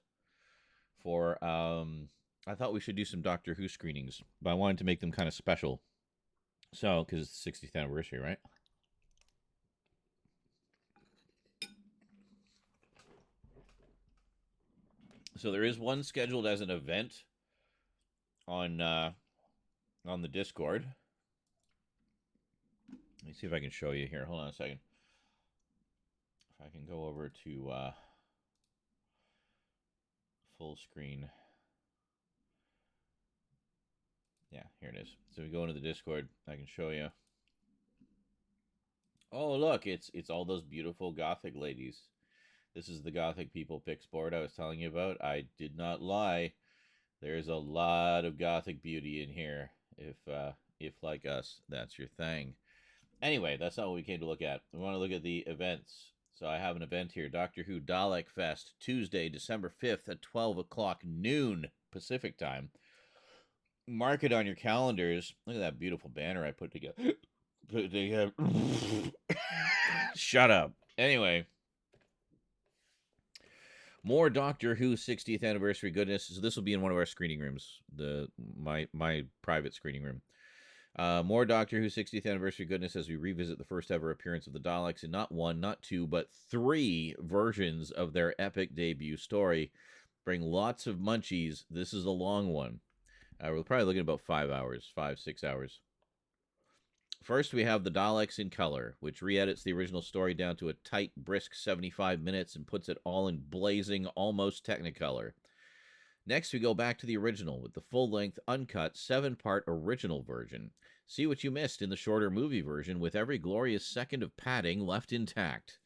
B: For I thought we should do some Doctor Who screenings, but I wanted to make them kind of special. So, because it's the 60th anniversary, right? So there is one scheduled as an event on the Discord. Let me see if I can show you here. Hold on a second. If I can go over to full screen. Yeah, here it is. So we go into the Discord. I can show you. Oh, look, it's all those beautiful Gothic ladies. This is the Gothic People Picks board I was telling you about. I did not lie. There's a lot of Gothic beauty in here. If like us, that's your thing. Anyway, that's not what we came to look at. We want to look at the events. So I have an event here, Doctor Who Dalek Fest, Tuesday, December 5th at 12 o'clock noon Pacific time. Mark it on your calendars. Look at that beautiful banner I put together. Shut up. Anyway, more Doctor Who 60th anniversary goodness. So this will be in one of our screening rooms, my private screening room. More Doctor Who 60th anniversary goodness as we revisit the first ever appearance of the Daleks in not one, not two, but 3 versions of their epic debut story. Bring lots of munchies. This is a long one. We're probably looking at about 5 hours, 5-6 hours. First, we have the Daleks in color, which re-edits the original story down to a tight, brisk 75 minutes and puts it all in blazing, almost Technicolor. Next, we go back to the original with the full-length, uncut, 7-part original version. See what you missed in the shorter movie version with every glorious second of padding left intact.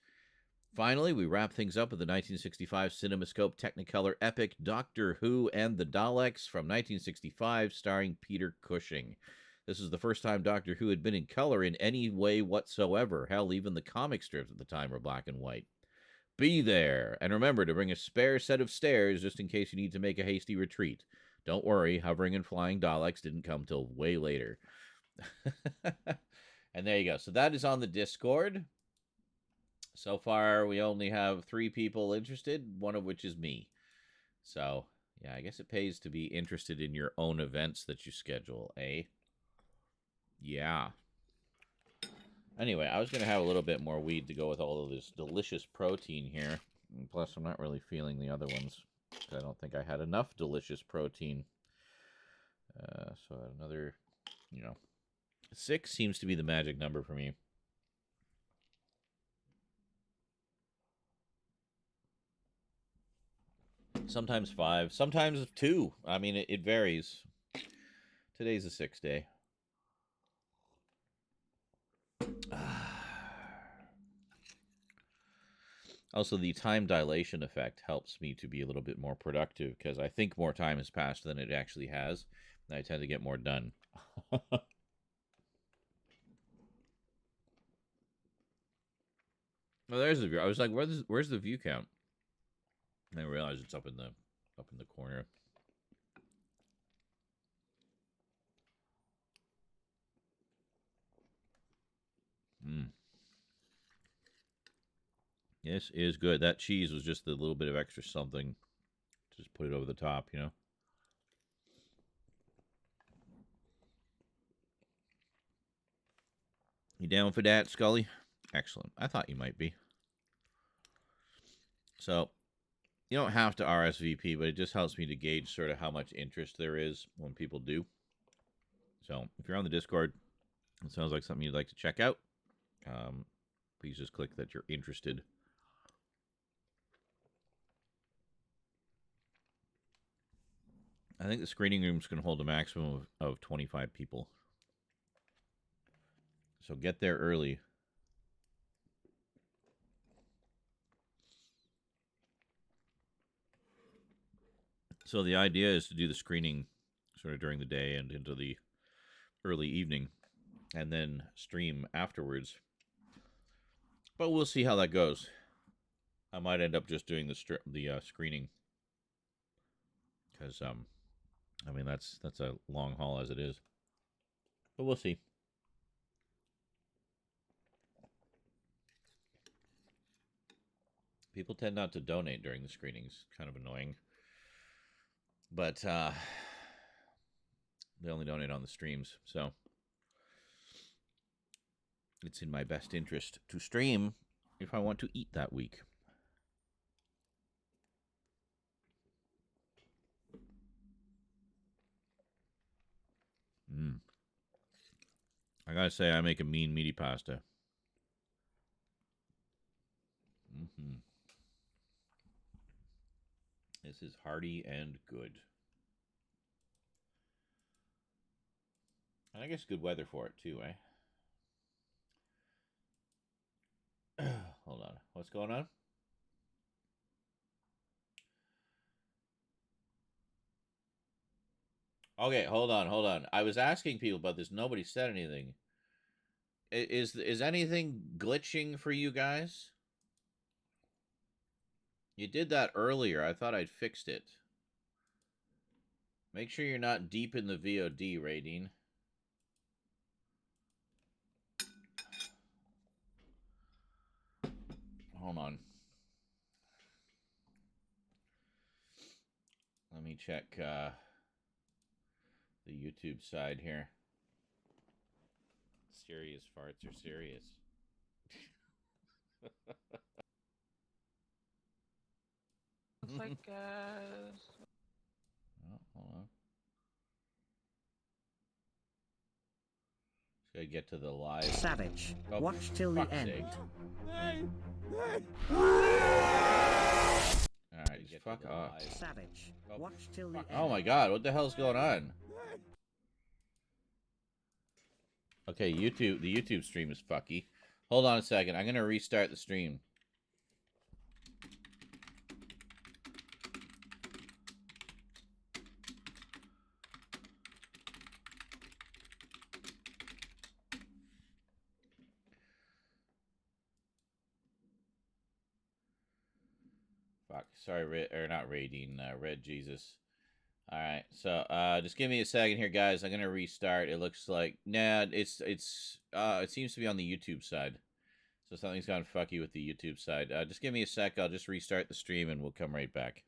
B: Finally, we wrap things up with the 1965 CinemaScope Technicolor epic Doctor Who and the Daleks from 1965, starring Peter Cushing. This is the first time Doctor Who had been in color in any way whatsoever. Hell, even the comic strips at the time were black and white. Be there, and remember to bring a spare set of stairs just in case you need to make a hasty retreat. Don't worry, hovering and flying Daleks didn't come till way later. And there you go. So that is on the Discord. So far, we only have 3 people interested, one of which is me. So, yeah, I guess it pays to be interested in your own events that you schedule, eh? Yeah. Anyway, I was going to have a little bit more weed to go with all of this delicious protein here. And plus, I'm not really feeling the other ones. I don't think I had enough delicious protein. So another, 6 seems to be the magic number for me. Sometimes 5, sometimes 2. I mean, it varies. Today's the 6th day. Also, the time dilation effect helps me to be a little bit more productive because I think more time has passed than it actually has.
C: I tend to get more done. Well, there's the view. I was like, where's the view count? And I realized it's up in the corner. This is good. That cheese was just a little bit of extra something. Just put it over the top, you know? You down for that, Scully? Excellent. I thought you might be. So, you don't have to RSVP, but it just helps me to gauge sort of how much interest there is when people do. So, if you're on the Discord, it sounds like something you'd like to check out. Please just click that you're interested. I think the screening rooms can hold a maximum of 25 people. So get there early. So the idea is to do the screening sort of during the day and into the early evening, and then stream afterwards. But we'll see how that goes. I might end up just doing the screening, because I mean that's a long haul as it is. But we'll see. People tend not to donate during the screenings. Kind of annoying. But they only donate on the streams, so it's in my best interest to stream if I want to eat that week. I gotta say, I make a mean meaty pasta. This is hearty and good. And I guess good weather for it too, eh? Hold on. What's going on? Okay, hold on. I was asking people about this. Nobody said anything. Is anything glitching for you guys? You did that earlier. I thought I'd fixed it. Make sure you're not deep in the VOD, Radine. Hold on. Let me check the YouTube side here. Serious farts are serious.
L: It's like,
C: oh, hold on. Just gotta get to the live.
T: Savage.
C: Oh,
T: Watch till the end.
C: Alright, just fuck off.
T: Savage. Watch till the end.
C: Oh my god, what the hell's going on? Okay, YouTube, the YouTube stream is fucky. Hold on a second, I'm gonna restart the stream. Fuck, sorry, not Radine, Red Jesus. Alright, so, just give me a second here, guys. I'm gonna restart. It looks like, nah, it seems to be on the YouTube side. So something's gone fucky with the YouTube side. Just give me a sec. I'll just restart the stream and we'll come right back.